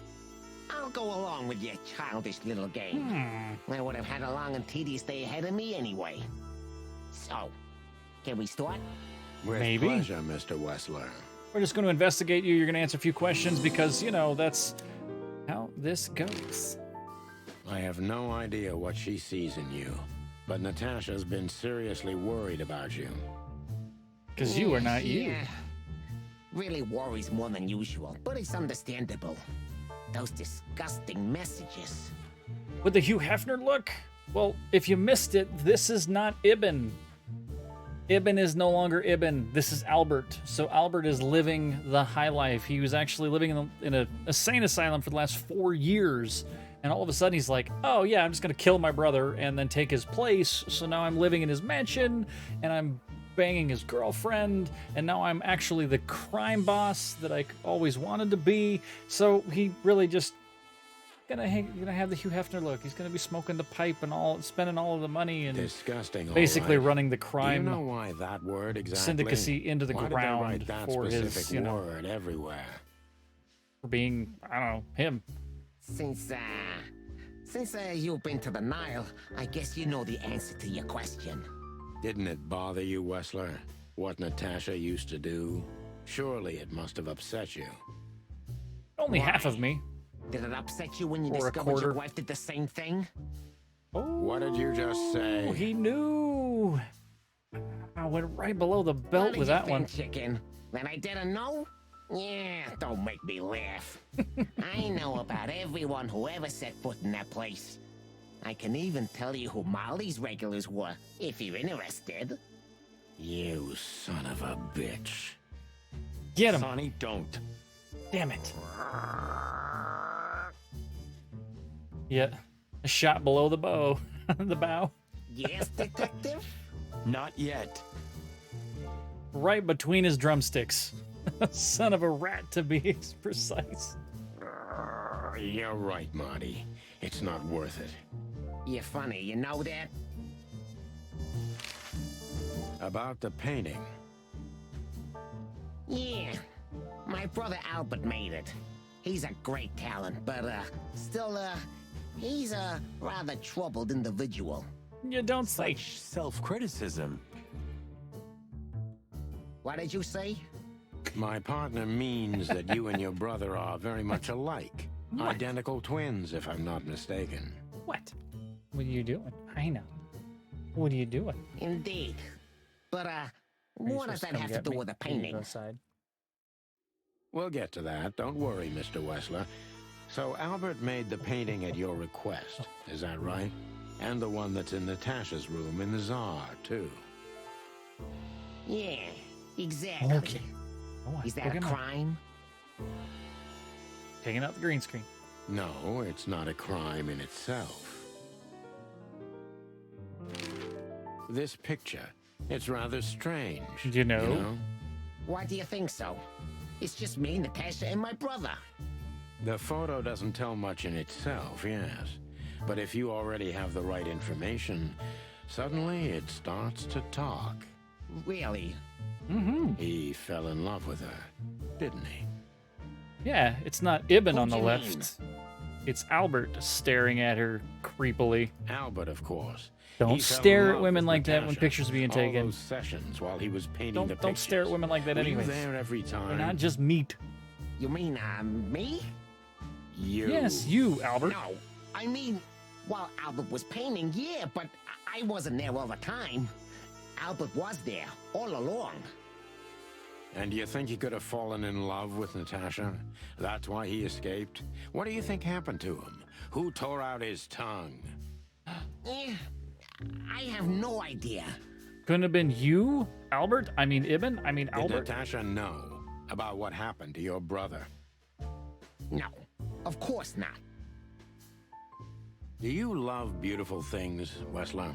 I'll go along with your childish little game. I would have had a long and tedious day ahead of me anyway. So, can we start? With Maybe. pleasure, Mr. Wessler. We're just going to investigate you. You're going to answer a few questions because, you know, that's how this goes. I have no idea what she sees in you, but Natasha's been seriously worried about you. Because you are not you. Yeah. Really worries more than usual, but it's understandable. Those disgusting messages. With the Hugh Hefner look? Well, if you missed it, this is not Ibn. Ibn is no longer Ibn. This is Albert. So Albert is living the high life. He was actually living in a insane asylum for the last 4 years. And all of a sudden he's like, oh yeah, I'm just going to kill my brother and then take his place. So now I'm living in his mansion and I'm banging his girlfriend. And now I'm actually the crime boss that I always wanted to be. So he really just gonna have the Hugh Hefner look. He's gonna be smoking the pipe and spending all of the money and Disgusting. all basically right. running the Do crime you know why that word exactly? syndicacy into the Why ground did they write that for specific his, you know, word everywhere? for being, I don't know, him. Since you've been to the Nile, I guess you know the answer to your question. Didn't it bother you, Wessler? What Natasha used to do? Surely it must have upset you. Only half of me. Did it upset you when you Or a discovered your quarter. wife did the same thing? What did you just say? Oh, he knew. I went right below the belt What with did you that one. think, chicken? That I didn't know? Yeah, don't make me laugh. I know about everyone who ever set foot in that place. I can even tell you who Molly's regulars were, if you're interested. You son of a bitch. Get him. Sonny, don't. Damn it. Yeah, a shot below the bow. The bow. Yes, detective? Not yet. Right between his drumsticks. Son of a rat, to be precise. You're right, Marty. It's not worth it. You're funny, you know that? About the painting. Yeah. My brother Albert made it. He's a great talent, but, still, he's a rather troubled individual. You don't say. Such self-criticism. What did you say? My partner means that you and your brother are very much alike. What? Identical twins, if I'm not mistaken. What? What are you doing? I know. What are you doing? Indeed. But, Are you what does supposed to that come have to get do me? with the Can you go painting? aside? We'll get to that. Don't worry, Mr. Wessler. So Albert made the painting at your request, is that right? And the one that's in Natasha's room in the Tsar, too. Yeah, exactly. Okay. Go on, Is that look a at my- crime? Taking out the green screen. No, it's not a crime in itself. This picture, it's rather strange. You know? Why do you think so? It's just me, Natasha, and my brother. The photo doesn't tell much in itself, yes. But if you already have the right information, suddenly it starts to talk. Really? Mm-hmm. He fell in love with her, didn't he? Yeah, it's not Ibn on the you left. It's Albert staring at her creepily. Albert, of course. Don't He fell in stare at love women with like that when Natasha. pictures are being All taken. those sessions while he was painting the Don't pictures. stare at women like that Were anyways. you there every time? They're not just meat. You mean, me? You. Yes, you, Albert. No, I mean, while Albert was painting, yeah, but I wasn't there all the time. Albert was there, all along. And do you think he could have fallen in love with Natasha? That's why he escaped? What do you think happened to him? Who tore out his tongue? I have no idea. Couldn't have been you, Albert? I mean, Ibn? I mean, Did Albert? Natasha know about what happened to your brother? No, of course not. Do you love beautiful things, Wessler?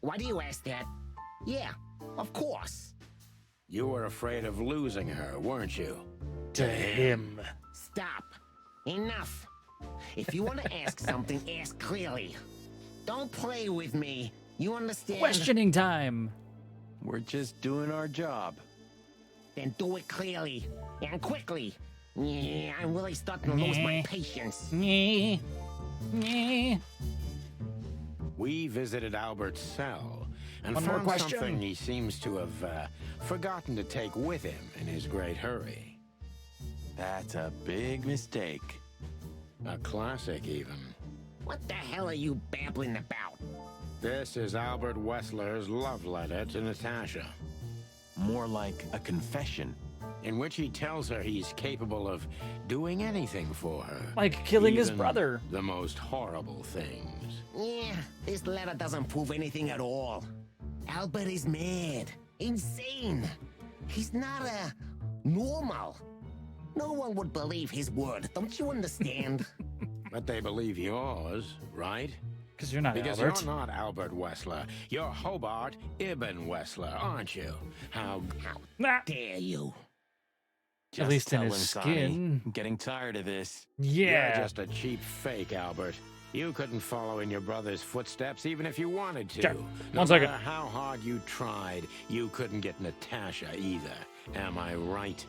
Why do you ask that? Yeah, of course. You were afraid of losing her, weren't you? To him. Stop. Enough. If you want to ask something, ask clearly. Don't play with me. You understand? Questioning time. We're just doing our job. Then do it clearly and quickly. Yeah, I'm really starting to lose my patience. We visited Albert's cell and One more found question. something he seems to have forgotten to take with him in his great hurry. That's a big mistake. A classic, even. What the hell are you babbling about? This is Albert Wessler's love letter to Natasha, More like a confession. in which he tells her he's capable of doing anything for her. Like killing his even brother. The most horrible things. Yeah, this letter doesn't prove anything at all. Albert is mad. Insane. He's not normal. No one would believe his word, don't you understand? But they believe yours, right? Because you're not Because Albert. you're not Albert Wessler. You're Hobart Ibn Wessler, aren't you? How dare you? At least in tell his him, Sonny. skin. I'm getting tired of this. Yeah. You're just a cheap fake, Albert. You couldn't follow in your brother's footsteps even if you wanted to. Jack, No one second. matter how hard you tried, you couldn't get Natasha either. Am I right?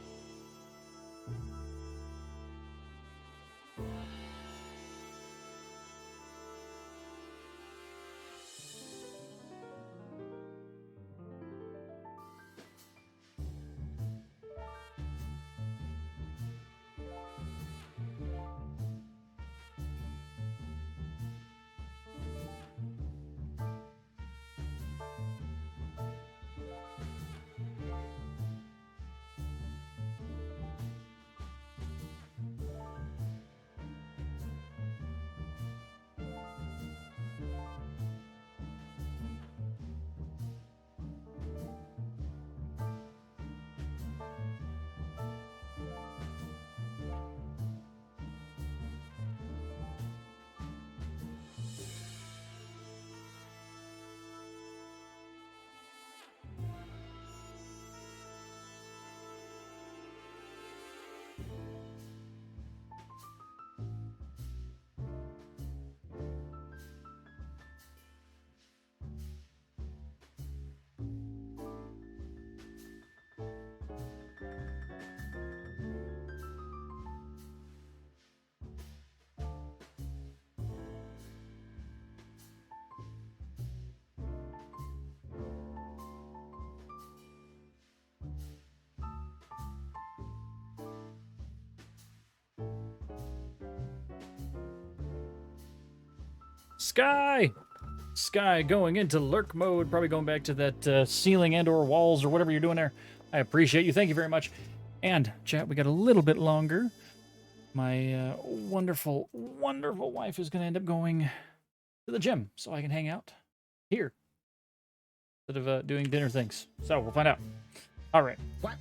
Sky! Sky going into lurk mode, probably going back to that ceiling and or walls or whatever you're doing there. I appreciate you. Thank you very much. And, chat, we got a little bit longer. My wonderful, wonderful wife is going to end up going to the gym so I can hang out here instead of doing dinner things. So, we'll find out. All right. What?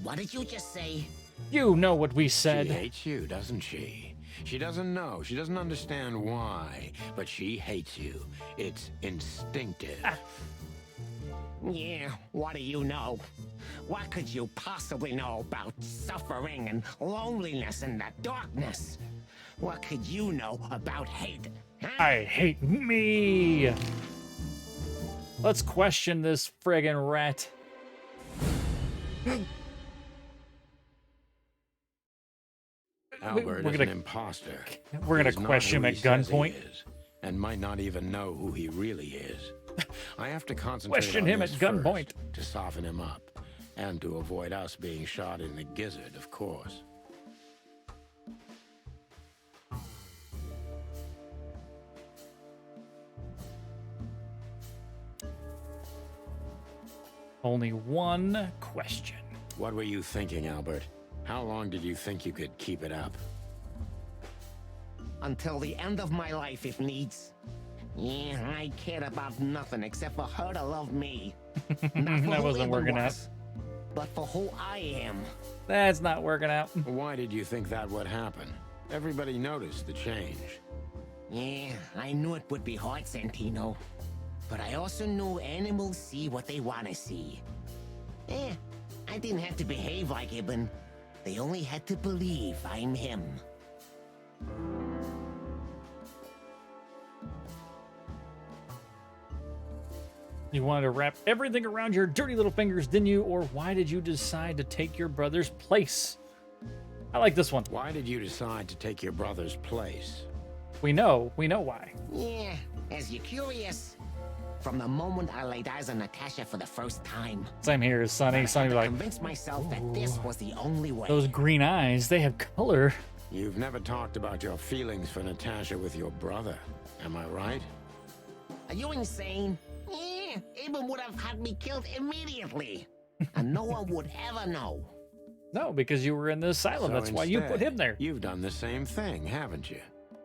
What did you just say? You know what we said. She hates you, doesn't she? She doesn't know. She doesn't understand why, but she hates you. It's instinctive. Yeah, what do you know? What could you possibly know about suffering and loneliness and the darkness? What could you know about hate? Huh? I hate me. Let's question this friggin' rat. Albert is an imposter. We're gonna He's not question who him he at says he gunpoint. is, and might not even know who he really is. I have to concentrate Question on him this at gunpoint. first to soften him up, and to avoid us being shot in the gizzard, of course. Only one question. What were you thinking, Albert? How long did you think you could keep it up? Until the end of my life, if needs. Yeah, I cared about nothing except for her to love me. Not for That who wasn't Eben working out. was, but for who I am. That's not working out. Why did you think that would happen? Everybody noticed the change. Yeah, I knew it would be hard, Santino. But I also knew animals see what they want to see. I didn't have to behave like Eben. They only had to believe I'm him. You wanted to wrap everything around your dirty little fingers, didn't you? Or why did you decide to take your brother's place? I like this one. Why did you decide to take your brother's place? We know why. Yeah, as you're curious, from the moment I laid eyes on Natasha for the first time, Same here as Sonny. Sonny like, convinced myself that this was the only way. those green eyes, they have color. You've never talked about your feelings for Natasha with your brother, am I right? Are you insane? Yeah, Eben would have had me killed immediately. And no one would ever know. No, because you were in the asylum. So That's why you put instead, him there. You've done the same thing, haven't you?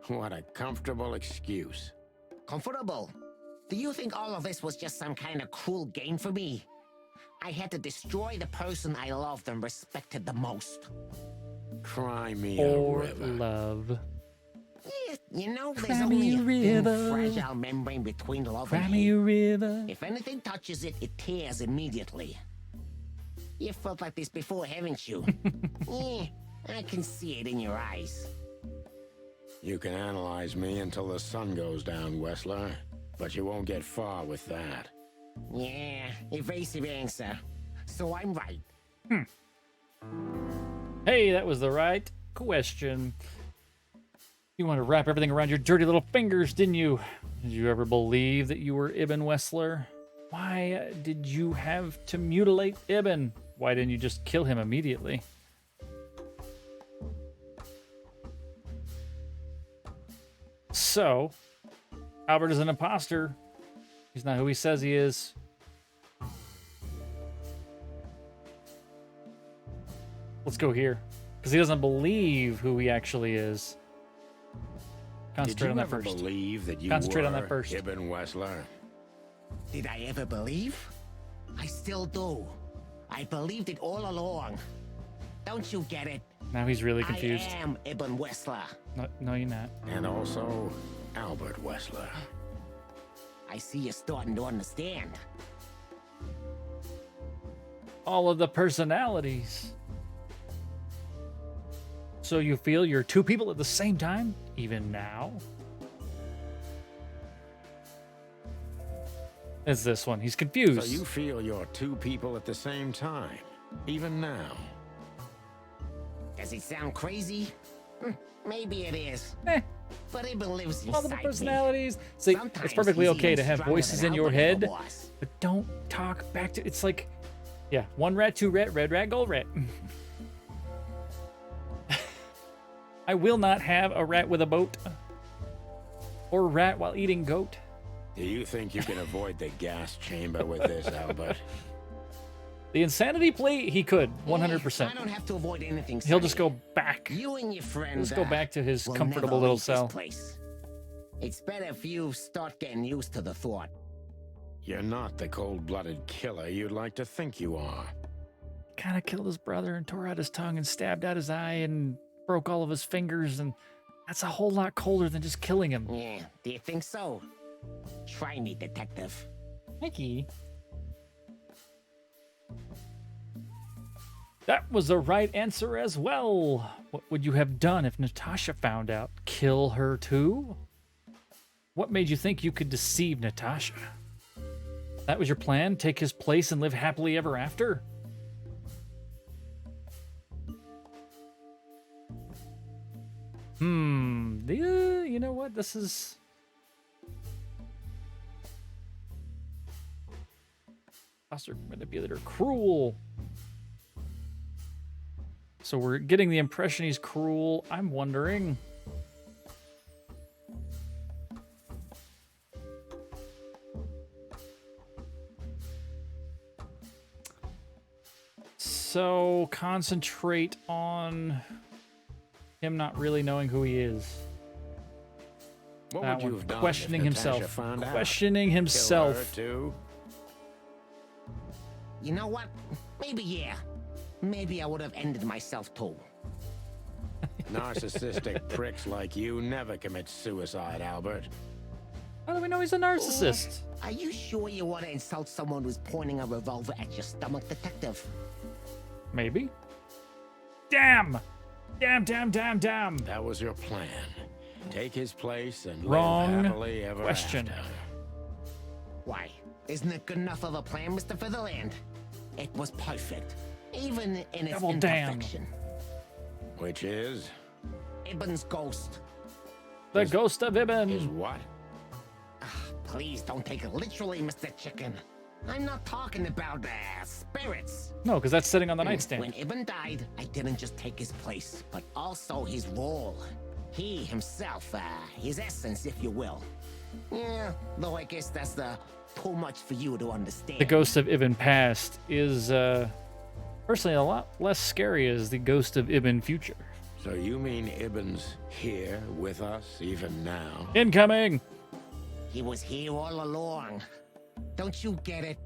What a comfortable excuse. Comfortable? Do you think all of this was just some kind of cruel game for me? I had to destroy the person I loved and respected the most. Cry me a Or river. love. Yeah, you know, there's Cry only me a a thin, river. fragile membrane between love and Cry me hate. a river. If anything touches it, it tears immediately. You felt like this before, haven't you? Yeah, I can see it in your eyes. You can analyze me until the sun goes down, Wessler, but you won't get far with that. Yeah, evasive answer. So I'm right. Hey, that was the right question. You want to wrap everything around your dirty little fingers, didn't you? Did you ever believe that you were Ibn Wessler? Why did you have to mutilate Ibn? Why didn't you just kill him immediately? So, Albert is an imposter. He's not who he says he is. Let's go here. Because he doesn't believe who he actually is. Concentrate Did on you that ever first. believe that you Concentrate were on that first. Ibn Wessler? Did I ever believe? I still do. I believed it all along. Don't you get it? Now he's really confused. I am Ibn Wessler. No, you're not. And also, Albert Wessler. I see you're starting to understand. All of the personalities. So you feel you're two people at the same time, even now? It's this one. He's confused. So you feel you're two people at the same time, even now? Does it sound crazy? Maybe it is. But Ibn lives inside All the me. personalities. See, Sometimes it's perfectly he's okay even to have stronger voices than in your Albert ever head, was. but don't talk back to. It's like, yeah, one rat, two rat, red rat, gold rat. I will not have a rat with a boat. Or rat while eating goat. Do you think you can avoid the gas chamber with this, Albert? The insanity plea, he could, 100%. I don't have to avoid anything. He'll just go back. You and your friend. He'll just go back to his will comfortable never little leave cell. This place. It's better if you start getting used to the thought. You're not the cold-blooded killer you'd like to think you are. Kind of killed his brother and tore out his tongue and stabbed out his eye and broke all of his fingers, and that's a whole lot colder than just killing him. Yeah, do you think so? Try me, detective. Mikey. That was the right answer as well. What would you have done if Natasha found out? Kill her too? What made you think you could deceive Natasha? That was your plan? Take his place and live happily ever after? You know what? This is... Foster manipulator. Cruel. So we're getting the impression he's cruel. I'm wondering... So concentrate on him not really knowing who he is. What That would you one. have done Questioning if Natasha himself. found out? Questioning himself. Kill her too? You know what? Maybe yeah. Maybe I would have ended myself too. Narcissistic pricks like you never commit suicide, Albert. How do we know he's a narcissist? Are you sure you want to insult someone who's pointing a revolver at your stomach, detective? Maybe. Damn! Damn. That was your plan. Take his place and Wrong live happily ever question. after. Why? Isn't it good enough of a plan, Mr. Featherland? It was perfect, even in its Double damn. imperfection. Which is? Ibn's ghost. The ghost of Ibn. Is what? Please don't take it literally, Mr. Chicken. I'm not talking about spirits. No, because that's sitting on the nightstand. When Ibn died, I didn't just take his place, but also his role. He himself, his essence, if you will. Yeah, though I guess that's too much for you to understand. The ghost of Ibn past is, personally, a lot less scary as the ghost of Ibn future. So you mean Ibn's here with us even now? Incoming! He was here all along. Don't you get it?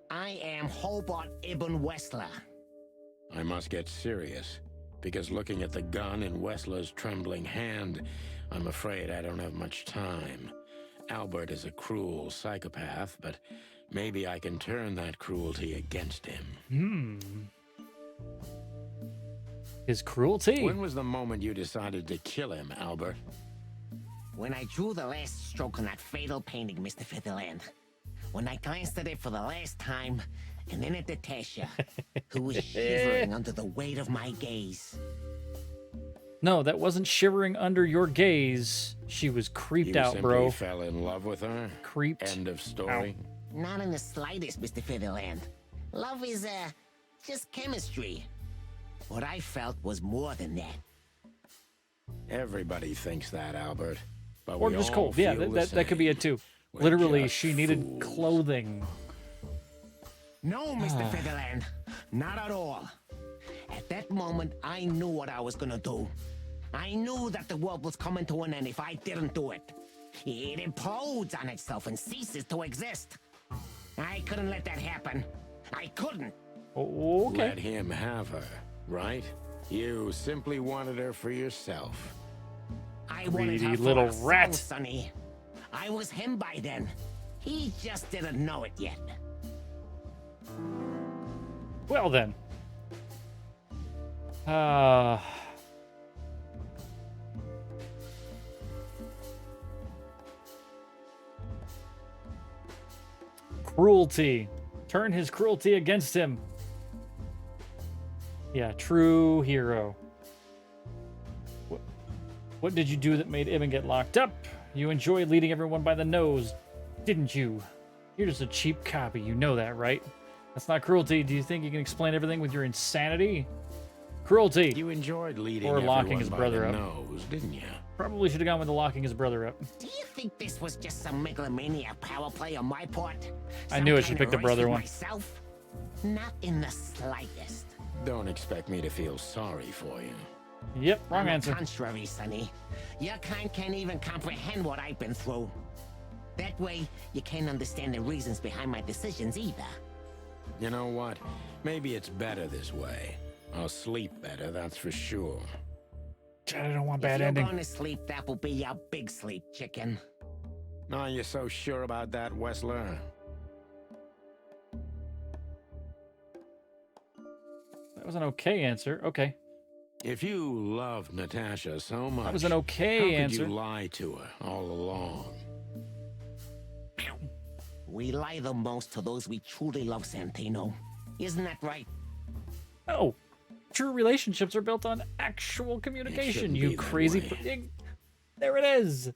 I am Hobart Ibn Wessler. I must get serious, because looking at the gun in Wessler's trembling hand, I'm afraid I don't have much time. Albert is a cruel psychopath, but maybe I can turn that cruelty against him. His cruelty? When was the moment you decided to kill him, Albert? When I drew the last stroke on that fatal painting, Mr. Featherland. When I glanced at it for the last time, and then at Natasha, who was shivering under the weight of my gaze. No, that wasn't shivering under your gaze. She was creeped out, bro. You simply fell in love with her? Creeped. End of story. Not in the slightest, Mr. Featherland. Love is, just chemistry. What I felt was more than that. Everybody thinks that, Albert. But Or we just all cold. Yeah, feel the that could be it too. We're Literally, just she needed fools. clothing. No, Mr. Featherland. Not at all. At that moment, I knew what I was gonna do. I knew that the world was coming to an end if I didn't do it. It implodes on itself and ceases to exist. I couldn't let that happen. I couldn't. Okay. Let him have her, right? You simply wanted her for yourself. I wanted her Greedy for little herself, rat. Sonny. I was him by then. He just didn't know it yet. Well then. Cruelty. Turn his cruelty against him. Yeah, true hero. What did you do that made Ibn get locked up? You enjoyed leading everyone by the nose, didn't you? You're just a cheap copy, you know that, right? That's not cruelty. Do you think you can explain everything with your insanity? Cruelty. You enjoyed leading or locking everyone his by brother the up. nose, didn't you? Probably should have gone with the locking his brother up. Do you think this was just some megalomaniac power play on my part? I knew it should pick the brother one. Myself? Not in the slightest. Don't expect me to feel sorry for you. Yep, wrong answer. On the contrary, Sonny. Your kind can't even comprehend what I've been through. That way, you can't understand the reasons behind my decisions either. You know what? Maybe it's better this way. I'll sleep better, that's for sure. I don't want bad ending. ending. If you're going to sleep, that will be your big sleep, chicken. Are you so sure about that, Wessler? That was an okay answer. Okay. If you loved Natasha so much, that was an okay how answer. could you lie to her all along? We lie the most to those we truly love, Santino. Isn't that right? No. True relationships are built on actual communication, you crazy pig. There it is.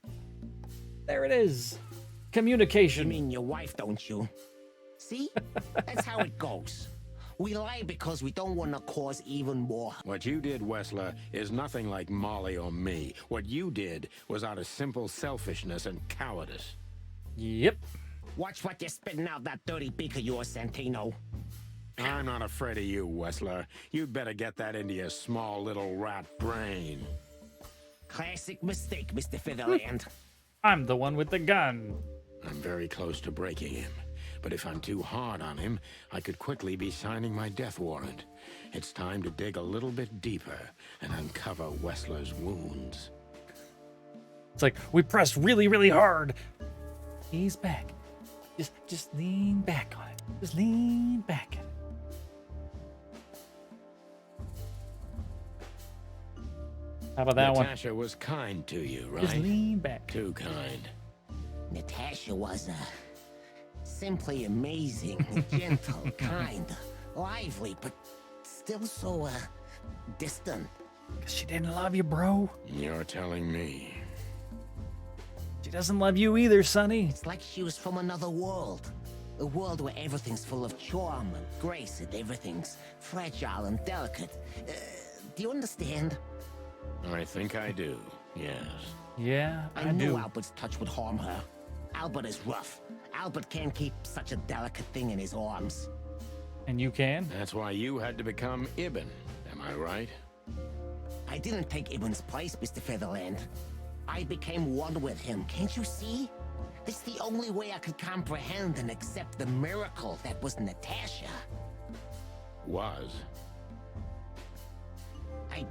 There it is. Communication. You mean your wife, don't you? See? That's how it goes. We lie because we don't want to cause even more. What you did, Wessler, is nothing like Molly or me. What you did was out of simple selfishness and cowardice. Yep. Watch what you're spitting out that dirty beak of yours, Santino. I'm not afraid of you, Wessler. You'd better get that into your small little rat brain. Classic mistake, Mr. Featherland. I'm the one with the gun. I'm very close to breaking him. But if I'm too hard on him, I could quickly be signing my death warrant. It's time to dig a little bit deeper and uncover Wessler's wounds. It's like, we pressed really, really hard. He's back. Just lean back on it. Just lean back. How about that one? Natasha was kind to you, right? Just lean back. Too kind. Natasha was, simply amazing, gentle, kind, lively, but still so, distant. Because she didn't love you, bro. You're telling me. She doesn't love you either, Sonny. It's like she was from another world. A world where everything's full of charm and grace and everything's fragile and delicate. Do you understand? I think I do, yes. Yeah, I knew Albert's touch would harm her. Albert is rough. Albert can't keep such a delicate thing in his arms. And you can? That's why you had to become Ibn, am I right? I didn't take Ibn's place, Mr. Featherland. I became one with him, can't you see? It's the only way I could comprehend and accept the miracle that was Natasha. Was? I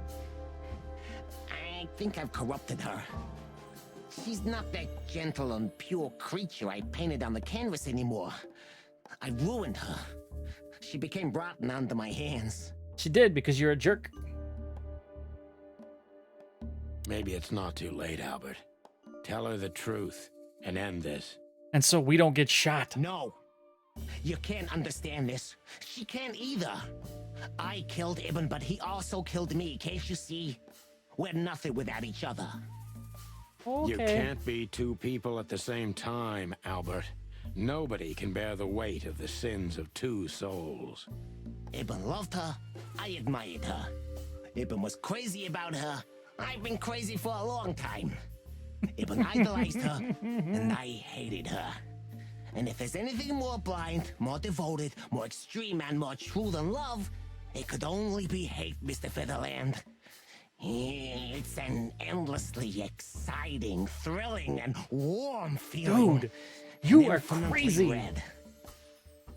think I've corrupted her. She's not that gentle and pure creature I painted on the canvas anymore. I ruined her. She became rotten under my hands. She did, because you're a jerk. Maybe it's not too late, Albert. Tell her the truth and end this. And so we don't get shot. No. You can't understand this. She can't either. I killed Ibn, but he also killed me, can't you see? We're nothing without each other. Okay. You can't be two people at the same time, Albert. Nobody can bear the weight of the sins of two souls. Ibn loved her. I admired her. Ibn was crazy about her. I've been crazy for a long time. Ibn idolized her, and I hated her. And if there's anything more blind, more devoted, more extreme, and more true than love, it could only be hate, Mr. Featherland. It's an endlessly exciting, thrilling, and warm feeling. Dude, you are Infinitely crazy. red.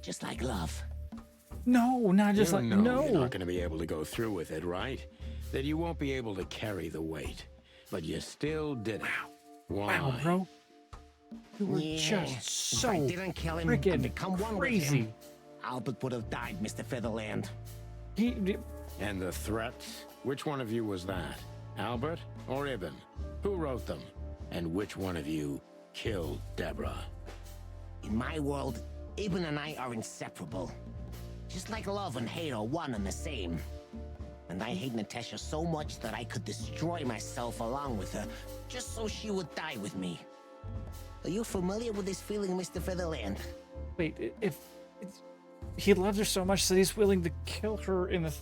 Just like love. No, not just like, no. You're not going to be able to go through with it, right? That you won't be able to carry the weight. But you still did it. Why? Wow, bro. You were Yeah, just if so I didn't kill him freaking and become one with crazy. him, Albert would have died, Mr. Featherland. And the threats? Which one of you was that? Albert or Ibn? Who wrote them? And which one of you killed Deborah? In my world, Ibn and I are inseparable. Just like love and hate are one and the same. And I hate Natasha so much that I could destroy myself along with her, just so she would die with me. Are you familiar with this feeling, Mr. Featherland? Wait, if he loves her so much that he's willing to kill her in the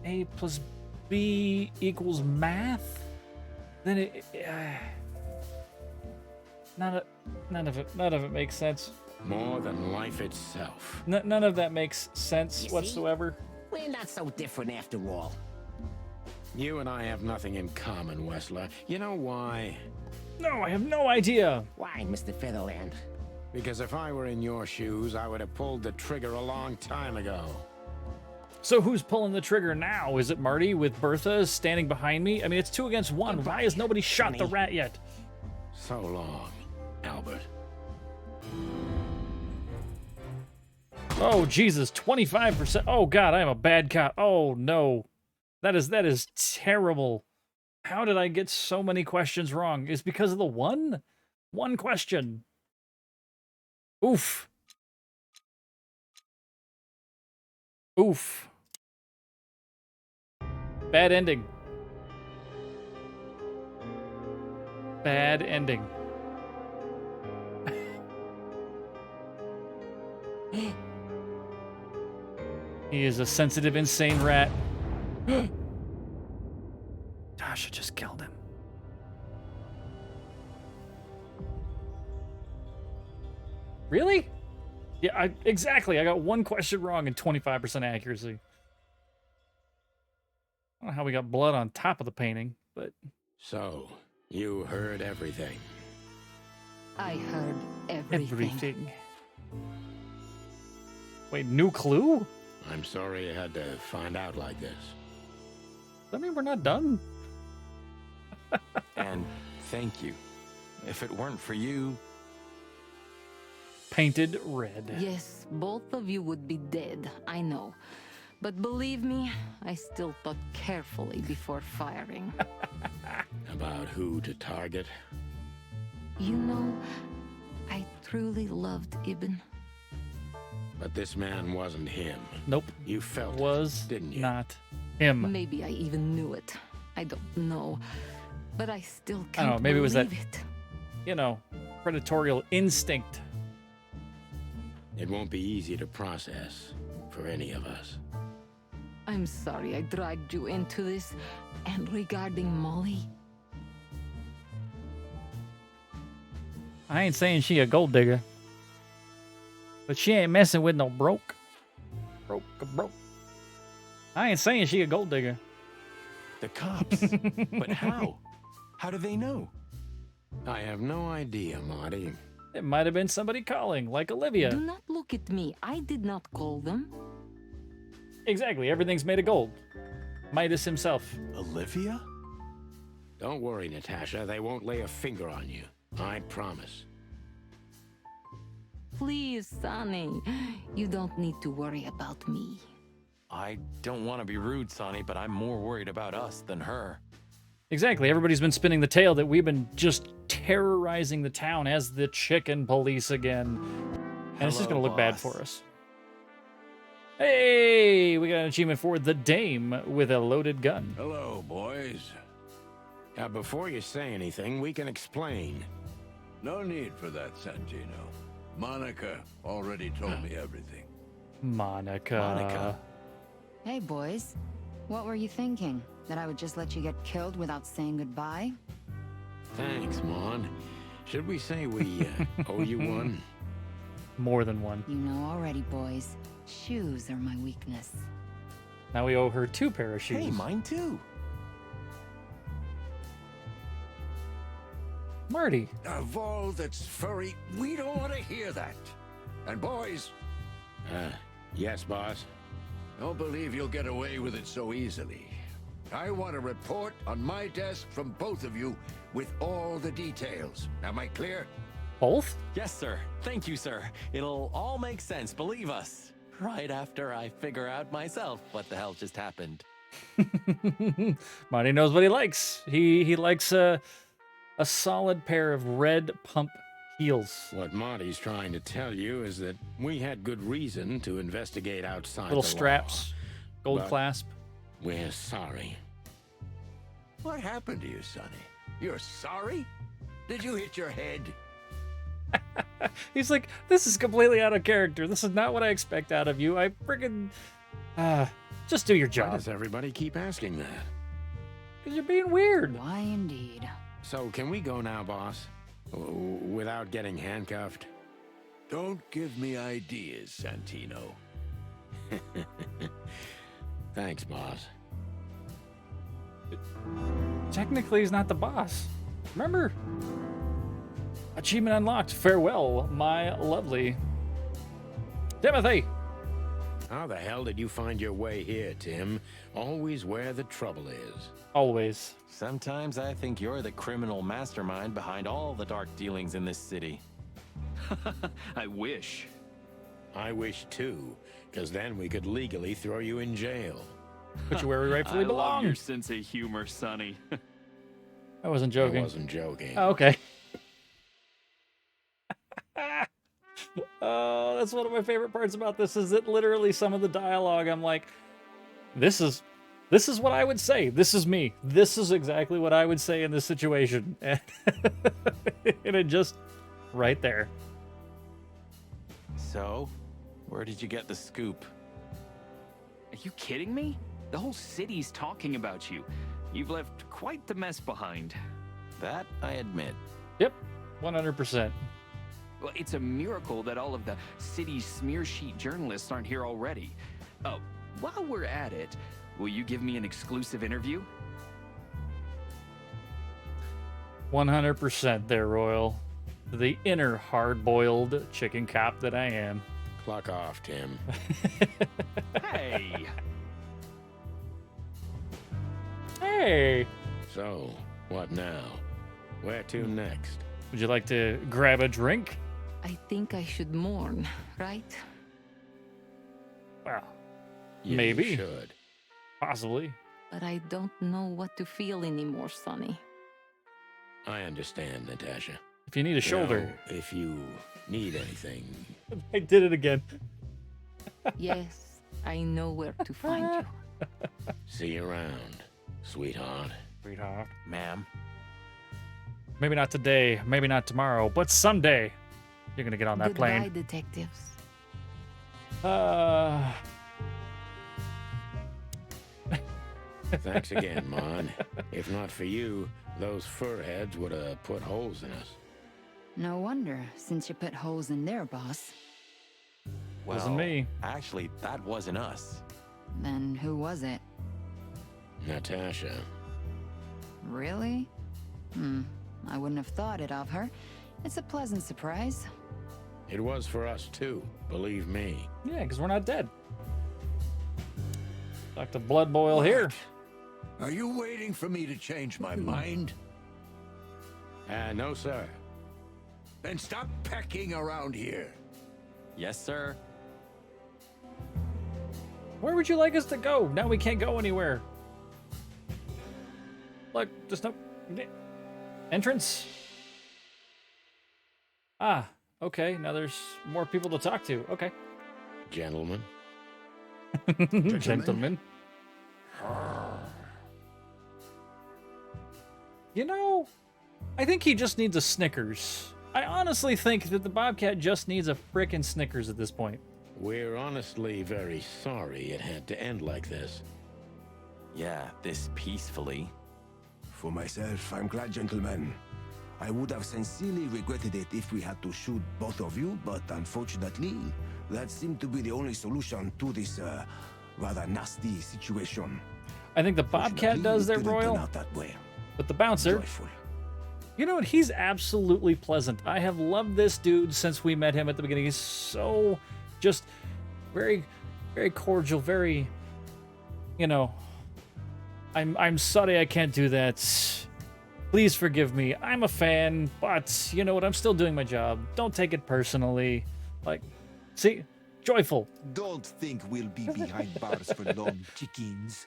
A plus B equals math? then none of it makes sense. More than life itself. None of that makes sense You see? whatsoever. We're not so different after all. You and I have nothing in common, Wessler. You know why? No, I have no idea. Why, Mr. Featherland? Because if I were in your shoes, I would have pulled the trigger a long time ago. So who's pulling the trigger now? Is it Marty with Bertha standing behind me? I mean, it's 2 against 1. Why has nobody shot the rat yet? So long, Albert. Oh, Jesus, 25%. Oh, God, I am a bad cop. Oh, no. That is terrible. How did I get so many questions wrong? It's because of the one question. Oof. Oof. Bad ending. Bad ending. He is a sensitive, insane rat. Tasha just killed him. Really? Yeah, exactly. I got one question wrong and 25% accuracy. I don't know how we got blood on top of the painting, but... So, you heard everything. I heard everything. Wait, new clue? I'm sorry you had to find out like this. Does that mean we're not done? And thank you. If it weren't for you... Painted red. Yes, both of you would be dead, I know. But believe me, I still thought carefully before firing. About who to target? You know, I truly loved Ibn. But this man wasn't him. Nope. You felt was it, didn't you? Not him. Maybe I even knew it. I don't know. But I still can't I don't know, maybe it was that, believe it. you know, predatorial instinct. It won't be easy to process for any of us. I'm sorry I dragged you into this. And regarding Molly, I ain't saying she a gold digger. But she ain't messing with no broke. Broke. I ain't saying she a gold digger. The cops? But how? How do they know? I have no idea, Marty. It might have been somebody calling, like Olivia. do not look at me. I did not call them. Exactly, everything's made of gold. Midas himself. Olivia? Don't worry, Natasha. They won't lay a finger on you. I promise. Please, Sonny. You don't need to worry about me. I don't want to be rude, Sonny, but I'm more worried about us than her. Exactly, everybody's been spinning the tale that we've been just terrorizing the town as the chicken police again. And it's just going to look bad for us. Hey, we got an achievement for the Dame with a loaded gun. Hello, boys. Now, before you say anything, we can explain. No need for that, Santino. Monica already told me everything. Monica. Hey, boys. What were you thinking? That I would just let you get killed without saying goodbye? Thanks, Mon. Should we say we owe you one? More than one. You know already, boys. Shoes are my weakness. Now we owe her 2 pair of shoes. Hey, mine too. Marty. Of all that's furry, we don't want to hear that. And boys... Yes, boss? Don't believe you'll get away with it so easily. I want a report on my desk from both of you with all the details. Am I clear? Both? Yes, sir. Thank you, sir. It'll all make sense, believe us. Right after I figure out myself what the hell just happened. Marty knows what he likes. He likes a solid pair of red pump heels. What Marty's trying to tell you is that we had good reason to investigate outside Little the straps, law, gold clasp. We're sorry. What happened to you, Sonny? You're sorry? Did you hit your head? He's like, this is completely out of character. This is not what I expect out of you. I friggin'... just do your Why job. does everybody keep asking that? Because you're being weird. Why indeed. So can we go now, boss? Without getting handcuffed? Don't give me ideas, Santino. Thanks, boss. Technically, he's not the boss. Remember? Achievement unlocked. Farewell, my lovely Timothy. How the hell did you find your way here, Tim? Always where the trouble is. Always. Sometimes I think you're the criminal mastermind behind all the dark dealings in this city. I wish. I wish too, because then we could legally throw you in jail. Put you where we rightfully I belong. love your sense of humor, Sonny. I wasn't joking. I wasn't joking. Oh, okay. Oh, that's one of my favorite parts about this is that literally some of the dialogue I'm like, this is what I would say. This is me. This is exactly what I would say in this situation. And it just right there. So, where did you get the scoop? Are you kidding me? The whole city's talking about you. You've left quite the mess behind. That I admit. Yep, 100%. Well, it's a miracle that all of the city's smear sheet journalists aren't here already. Oh, while we're at it, will you give me an exclusive interview? 100% there, Royal. The inner hard-boiled chicken cop that I am. Clock off, Tim. Hey! Hey! So, what now? Where to next? Would you like to grab a drink? I think I should mourn, right? Well, Yeah, maybe. You should. Possibly. But I don't know what to feel anymore, Sonny. I understand, Natasha. If you need a shoulder. Know, if you need anything. I did it again. Yes, I know where to find you. See you around, sweetheart. Sweetheart. Ma'am. Maybe not today, maybe not tomorrow, but someday you're gonna get on that Goodbye, plane. detectives. Thanks again, Mon. If not for you, those fur heads would have put holes in us. No wonder, since you put holes in their boss. Well, Wasn't me. Actually, that wasn't us. Then who was it? Natasha. Really? I wouldn't have thought it of her. It's a pleasant surprise. It was for us too, believe me. Yeah, because we're not dead. Dr. Blood Boil here. Are you waiting for me to change my mind? No, sir. Then stop pecking around here. Yes, sir. Where would you like us to go? Now we can't go anywhere. Look, there's no entrance. Ah, okay. Now there's more people to talk to. Okay. Gentlemen. Gentlemen. You know, I think he just needs a Snickers. I honestly think that the Bobcat just needs a frickin' Snickers at this point. We're honestly very sorry it had to end like this. Yeah, this peacefully. For myself, I'm glad, gentlemen. I would have sincerely regretted it if we had to shoot both of you, but unfortunately, that seemed to be the only solution to this rather nasty situation. I think the Bobcat does there, Royal. Not that way. But the bouncer, Joyful. you know what? He's absolutely pleasant. I have loved this dude since we met him at the beginning. He's so just very, very cordial, very, you know, I'm sorry I can't do that. Please forgive me. I'm a fan, but you know what? I'm still doing my job. Don't take it personally. Like, see, joyful. Don't think we'll be behind bars for long, chickens.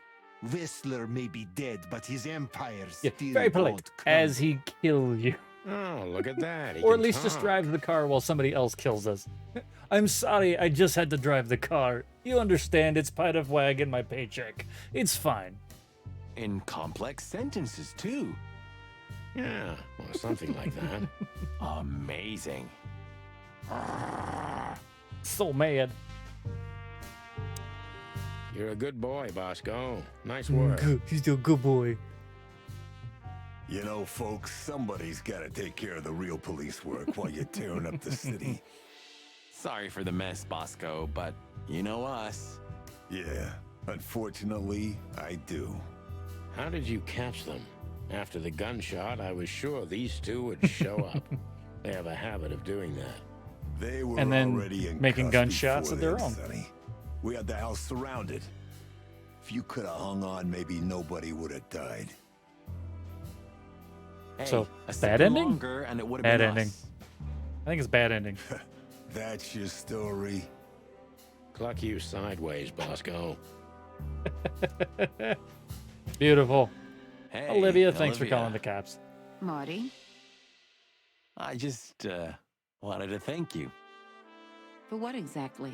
Whistler may be dead, but his empire still Very polite. won't come. As he kill you. Oh, look at that. He Or at can least just talk. drive the car while somebody else kills us. I'm sorry, I just had to drive the car. You understand, it's part of why I get my paycheck. It's fine. In complex sentences, too. Yeah, or something like that. Amazing. So mad. You're a good boy, Bosco. Nice work. Good. He's still a good boy. You know, folks, somebody's got to take care of the real police work while you're tearing up the city. Sorry for the mess, Bosco, but you know us. Yeah, unfortunately, I do. How did you catch them? After the gunshot, I was sure these two would show up. They have a habit of doing that. They were And then already in making custody gunshots before of their then, own. Sonny. We had the house surrounded. If you could have hung on, maybe nobody would have died. Hey, So, a bad second ending? longer and it would have Bad been ending. us. I think it's bad ending. That's your story. Cluck you sideways, Bosco. Beautiful. Hey, Olivia, thanks for Olivia. calling the cops. Marty, I just wanted to thank you for what exactly?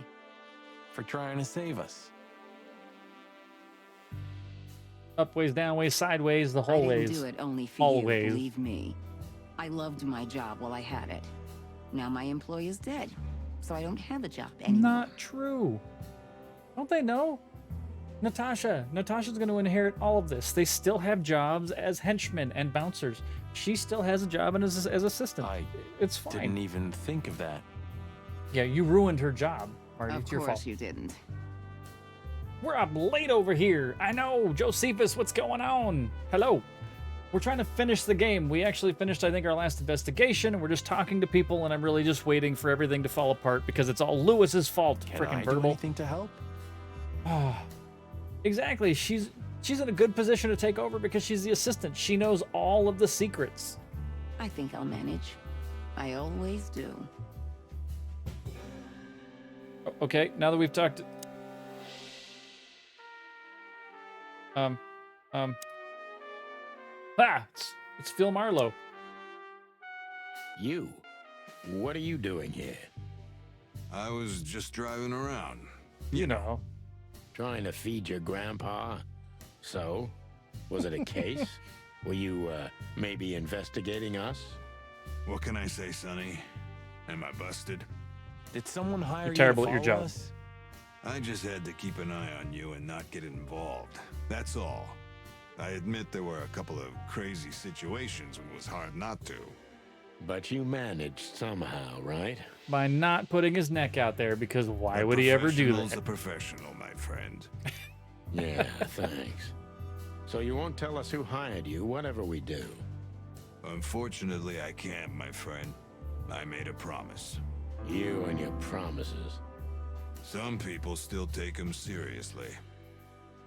for trying to save us. Up ways, down ways, sideways, the I whole didn't ways. do it only for Always. you, believe me. I loved my job while I had it. Now my employer's dead, so I don't have a job anymore. Not true. Don't they know? Natasha's going to inherit all of this. They still have jobs as henchmen and bouncers. She still has a job as assistant. It's fine. Didn't even think of that. Yeah, you ruined her job, Marty. Of It's your course fault. you didn't. We're up late over here. I know. Josephus, what's going on? Hello. We're trying to finish the game. We actually finished, I think, our last investigation, and we're just talking to people, and I'm really just waiting for everything to fall apart because it's all Lewis's fault. Can I Freaking do verbal. anything to help? Exactly. She's in a good position to take over because she's the assistant. She knows all of the secrets. I think I'll manage. I always do. Okay, now that we've talked... It's Phil Marlowe. You? What are you doing here? I was just driving around. You know. Trying to feed your grandpa? So? Was it a case? Were you, maybe investigating us? What can I say, Sonny? Am I busted? Did someone hire You're you terrible to at your follow job. us? I just had to keep an eye on you and not get involved. That's all. I admit there were a couple of crazy situations and it was hard not to. But you managed somehow, right? By not putting his neck out there, because why A would he ever do professional's that? a professional, my friend. Yeah, thanks. So you won't tell us who hired you, whatever we do? Unfortunately, I can't, my friend. I made a promise. You and your promises. Some people still take them seriously.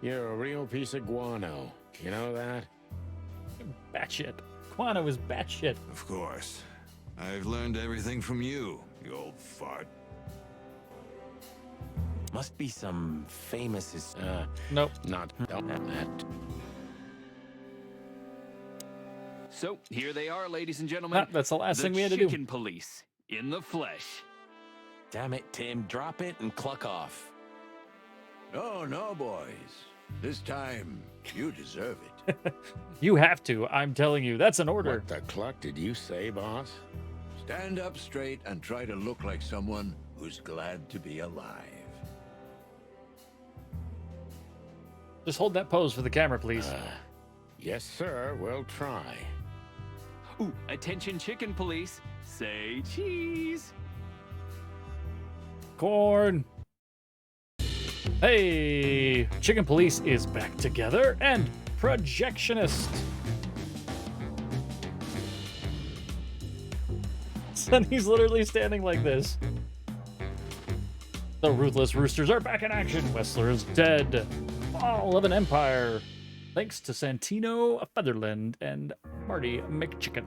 You're a real piece of guano. You know that? Batshit. Guano is batshit. Of course. I've learned everything from you, you old fart. Must be some famous... Nope. Not that. So, here they are, ladies and gentlemen. Ah, that's the last thing we had to The do. Chicken Police, in the flesh. Damn it, Tim. Drop it and cluck off. No, no, boys. This time, you deserve it. You have to. I'm telling you. That's an order. What the cluck did you say, boss? Stand up straight and try to look like someone who's glad to be alive. Just hold that pose for the camera, please. Yes, sir. We'll try. Ooh, attention Chicken Police. Say cheese. Corn. Hey, Chicken Police is back together, and Projectionist. Sonny's literally standing like this. The Ruthless Roosters are back in action. Wessler is dead. Fall of an Empire. Thanks to Santino Featherland and Marty McChicken.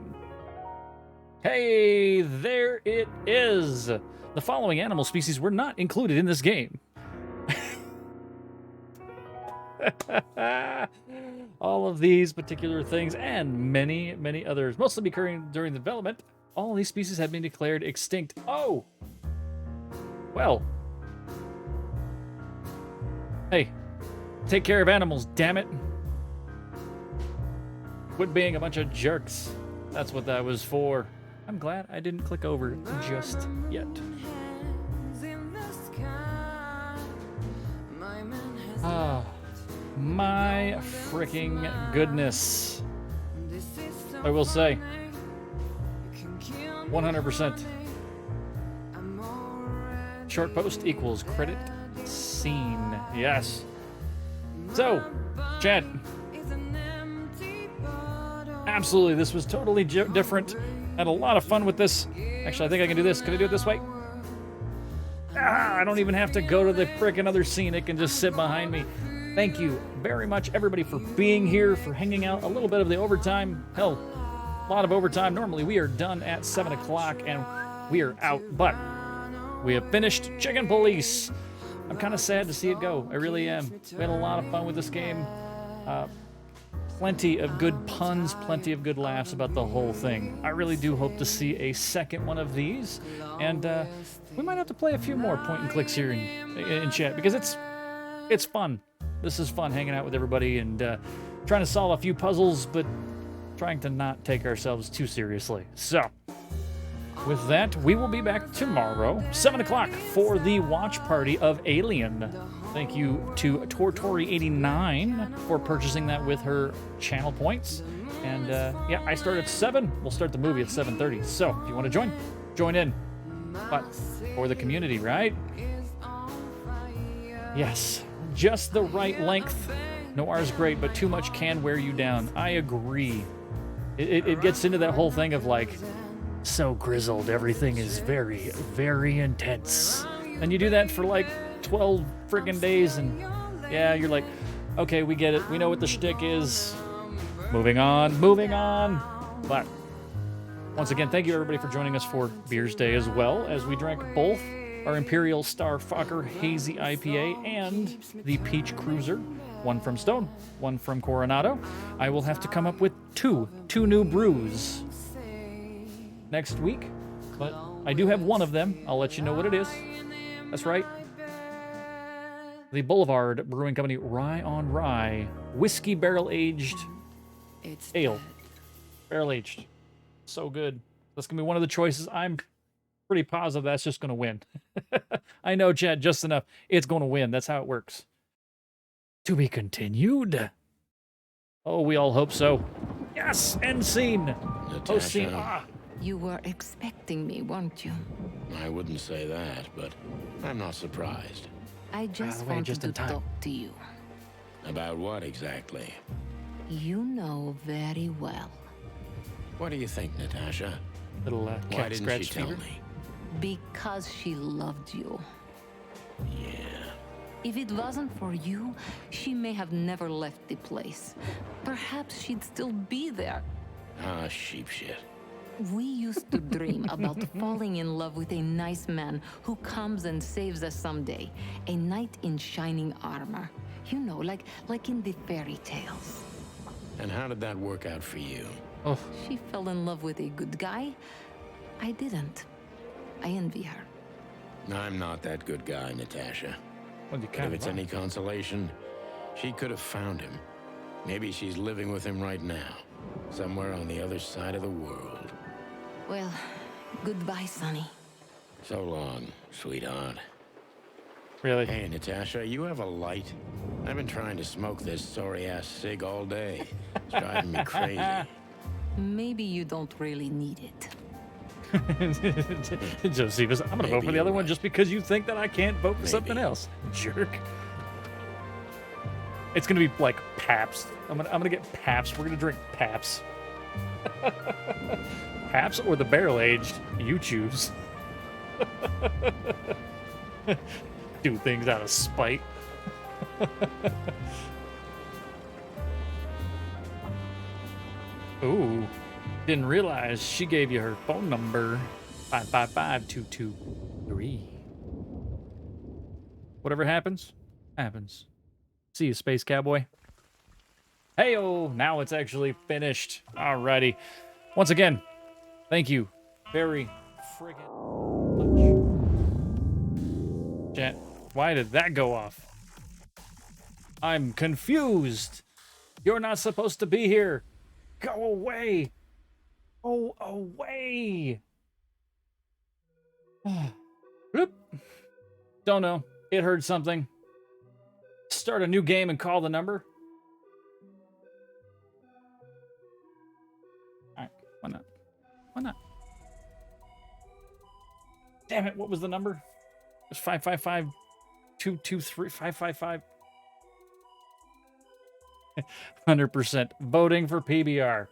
Hey, there it is. The following animal species were not included in this game. All of these particular things and many, many others, mostly occurring during development, all of these species have been declared extinct. Oh! Well. Hey, take care of animals, damn it. Quit being a bunch of jerks. That's what that was for. I'm glad I didn't click over just yet. Ah, my freaking goodness. I will say. 100%. Short post equals credit scene. Yes. So, chat. Absolutely, this was totally different. Had a lot of fun with this. Actually, I think I can do this. Can I do it this way? I don't even have to go to the frickin' other scene. It can just sit behind me. Thank you very much, everybody, for being here, for hanging out. A little bit of the overtime. Hell, a lot of overtime. Normally, we are done at 7 o'clock, and we are out. But we have finished Chicken Police. I'm kind of sad to see it go. I really am. We had a lot of fun with this game. Plenty of good puns, plenty of good laughs about the whole thing. I really do hope to see a second one of these. And we might have to play a few more point and clicks here in chat, because it's fun. This is fun hanging out with everybody and trying to solve a few puzzles, but trying to not take ourselves too seriously. So, with that, we will be back tomorrow, 7 o'clock, for the watch party of Alien. Thank you to Tortori89 for purchasing that with her channel points. And yeah, I start at 7. We'll start the movie at 7:30. So, if you want to join in. But for the community, right? Yes, just the right length. Noir is great, but too much can wear you down. I agree. It gets into that whole thing of like, so grizzled, everything is very, very intense. And you do that for like 12 friggin' days, and yeah, you're like, okay, we get it. We know what the shtick is. Moving on. But once again, thank you everybody for joining us for Beersday, as well as we drank both our Imperial Starfucker Hazy IPA and the Peach Cruiser. One from Stone, one from Coronado. I will have to come up with two new brews next week, but I do have one of them. I'll let you know what it is. That's right. The Boulevard Brewing Company Rye on Rye Whiskey Barrel Aged Ale. Barrel aged. So good. That's going to be one of the choices. I'm pretty positive that's just going to win. I know, Chad, just enough. It's going to win. That's how it works. To be continued. Oh, we all hope so. Yes, end scene. Post scene. You were expecting me, weren't you? I wouldn't say that, but I'm not surprised. I just wanted to talk to you. About what exactly? You know very well. What do you think, Natasha? Little Why didn't she tell me? Because she loved you. Yeah. If it wasn't for you, she may have never left the place. Perhaps she'd still be there. Ah, sheep shit. We used to dream about falling in love with a nice man who comes and saves us someday. A knight in shining armor. You know, like in the fairy tales. And how did that work out for you? Oh. She fell in love with a good guy. I didn't. I envy her. I'm not that good guy, Natasha. Well, you but if it's any consolation, she could have found him. Maybe she's living with him right now, somewhere on the other side of the world. Well, goodbye, Sonny. So long, sweetheart. Really? Hey, Natasha, you have a light? I've been trying to smoke this sorry-ass cig all day. It's driving me crazy. Maybe you don't really need it. Josephus, I'm gonna vote for the other one just because you think that I can't vote for something else. Jerk. It's gonna be like Pabst. I'm gonna get Pabst. We're gonna drink Pabst. Pabst or the barrel aged, you choose. Do things out of spite. Ooh. Didn't realize she gave you her phone number. 555-223. Whatever happens, happens. See you, Space Cowboy. Hey-oh, now it's actually finished. Alrighty. Once again, thank you very friggin' much. Chat, why did that go off? I'm confused. You're not supposed to be here. Go away. Go away. Bloop. Don't know. It heard something. Start a new game and call the number. Why not? Damn it, what was the number? It was 555 223 555. 100% voting for PBR.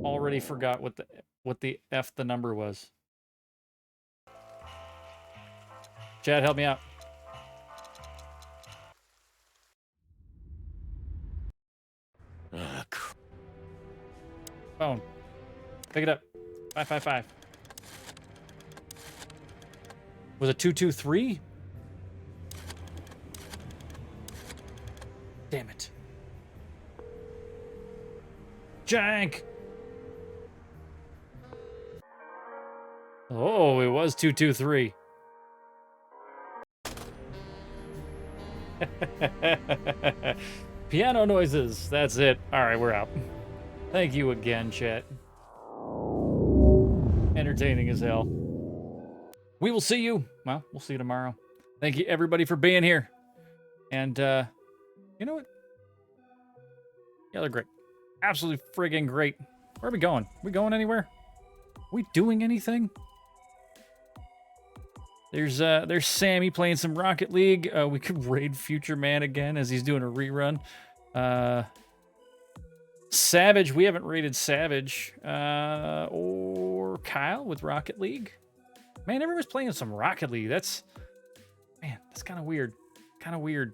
Already forgot what the F the number was. Chad, help me out. Phone. Pick it up. 555. Was it 223? Damn it. Jank! Oh, it was 223. Piano noises. That's it. All right, we're out. Thank you again, chat. Entertaining as hell. We will see you. Well, we'll see you tomorrow. Thank you, everybody, for being here. And, you know what? Yeah, they're great. Absolutely friggin' great. Where are we going? We going anywhere? Are we doing anything? There's Sammy playing some Rocket League. We could raid Future Man again as he's doing a rerun. Savage, we haven't raided Savage. Or Kyle with Rocket League. Man, everyone's playing some Rocket League. That's kind of weird. Kind of weird.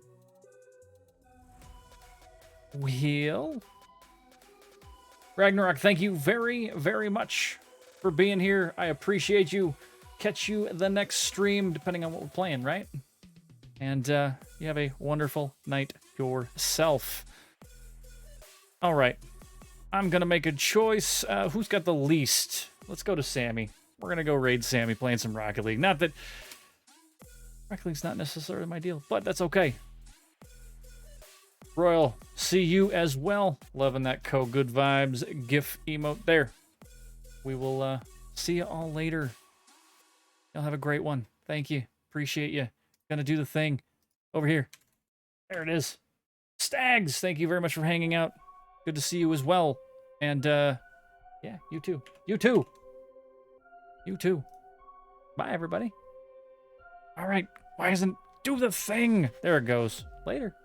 Well, Ragnarok, thank you very, very much for being here. I appreciate you. Catch you the next stream, depending on what we're playing, right? And you have a wonderful night yourself. All right. I'm going to make a choice. Who's got the least? Let's go to Sammy. We're going to go raid Sammy playing some Rocket League. Not that Rocket League's not necessarily my deal, but that's okay. Royal, see you as well. Loving that Good Vibes GIF emote there. We will see you all later. Y'all have a great one. Thank you. Appreciate you. Gonna do the thing over here. There it is. Stags, thank you very much for hanging out. Good to see you as well. And, yeah, you too. You too. You too. Bye, everybody. All right. Why isn't... Do the thing. There it goes. Later.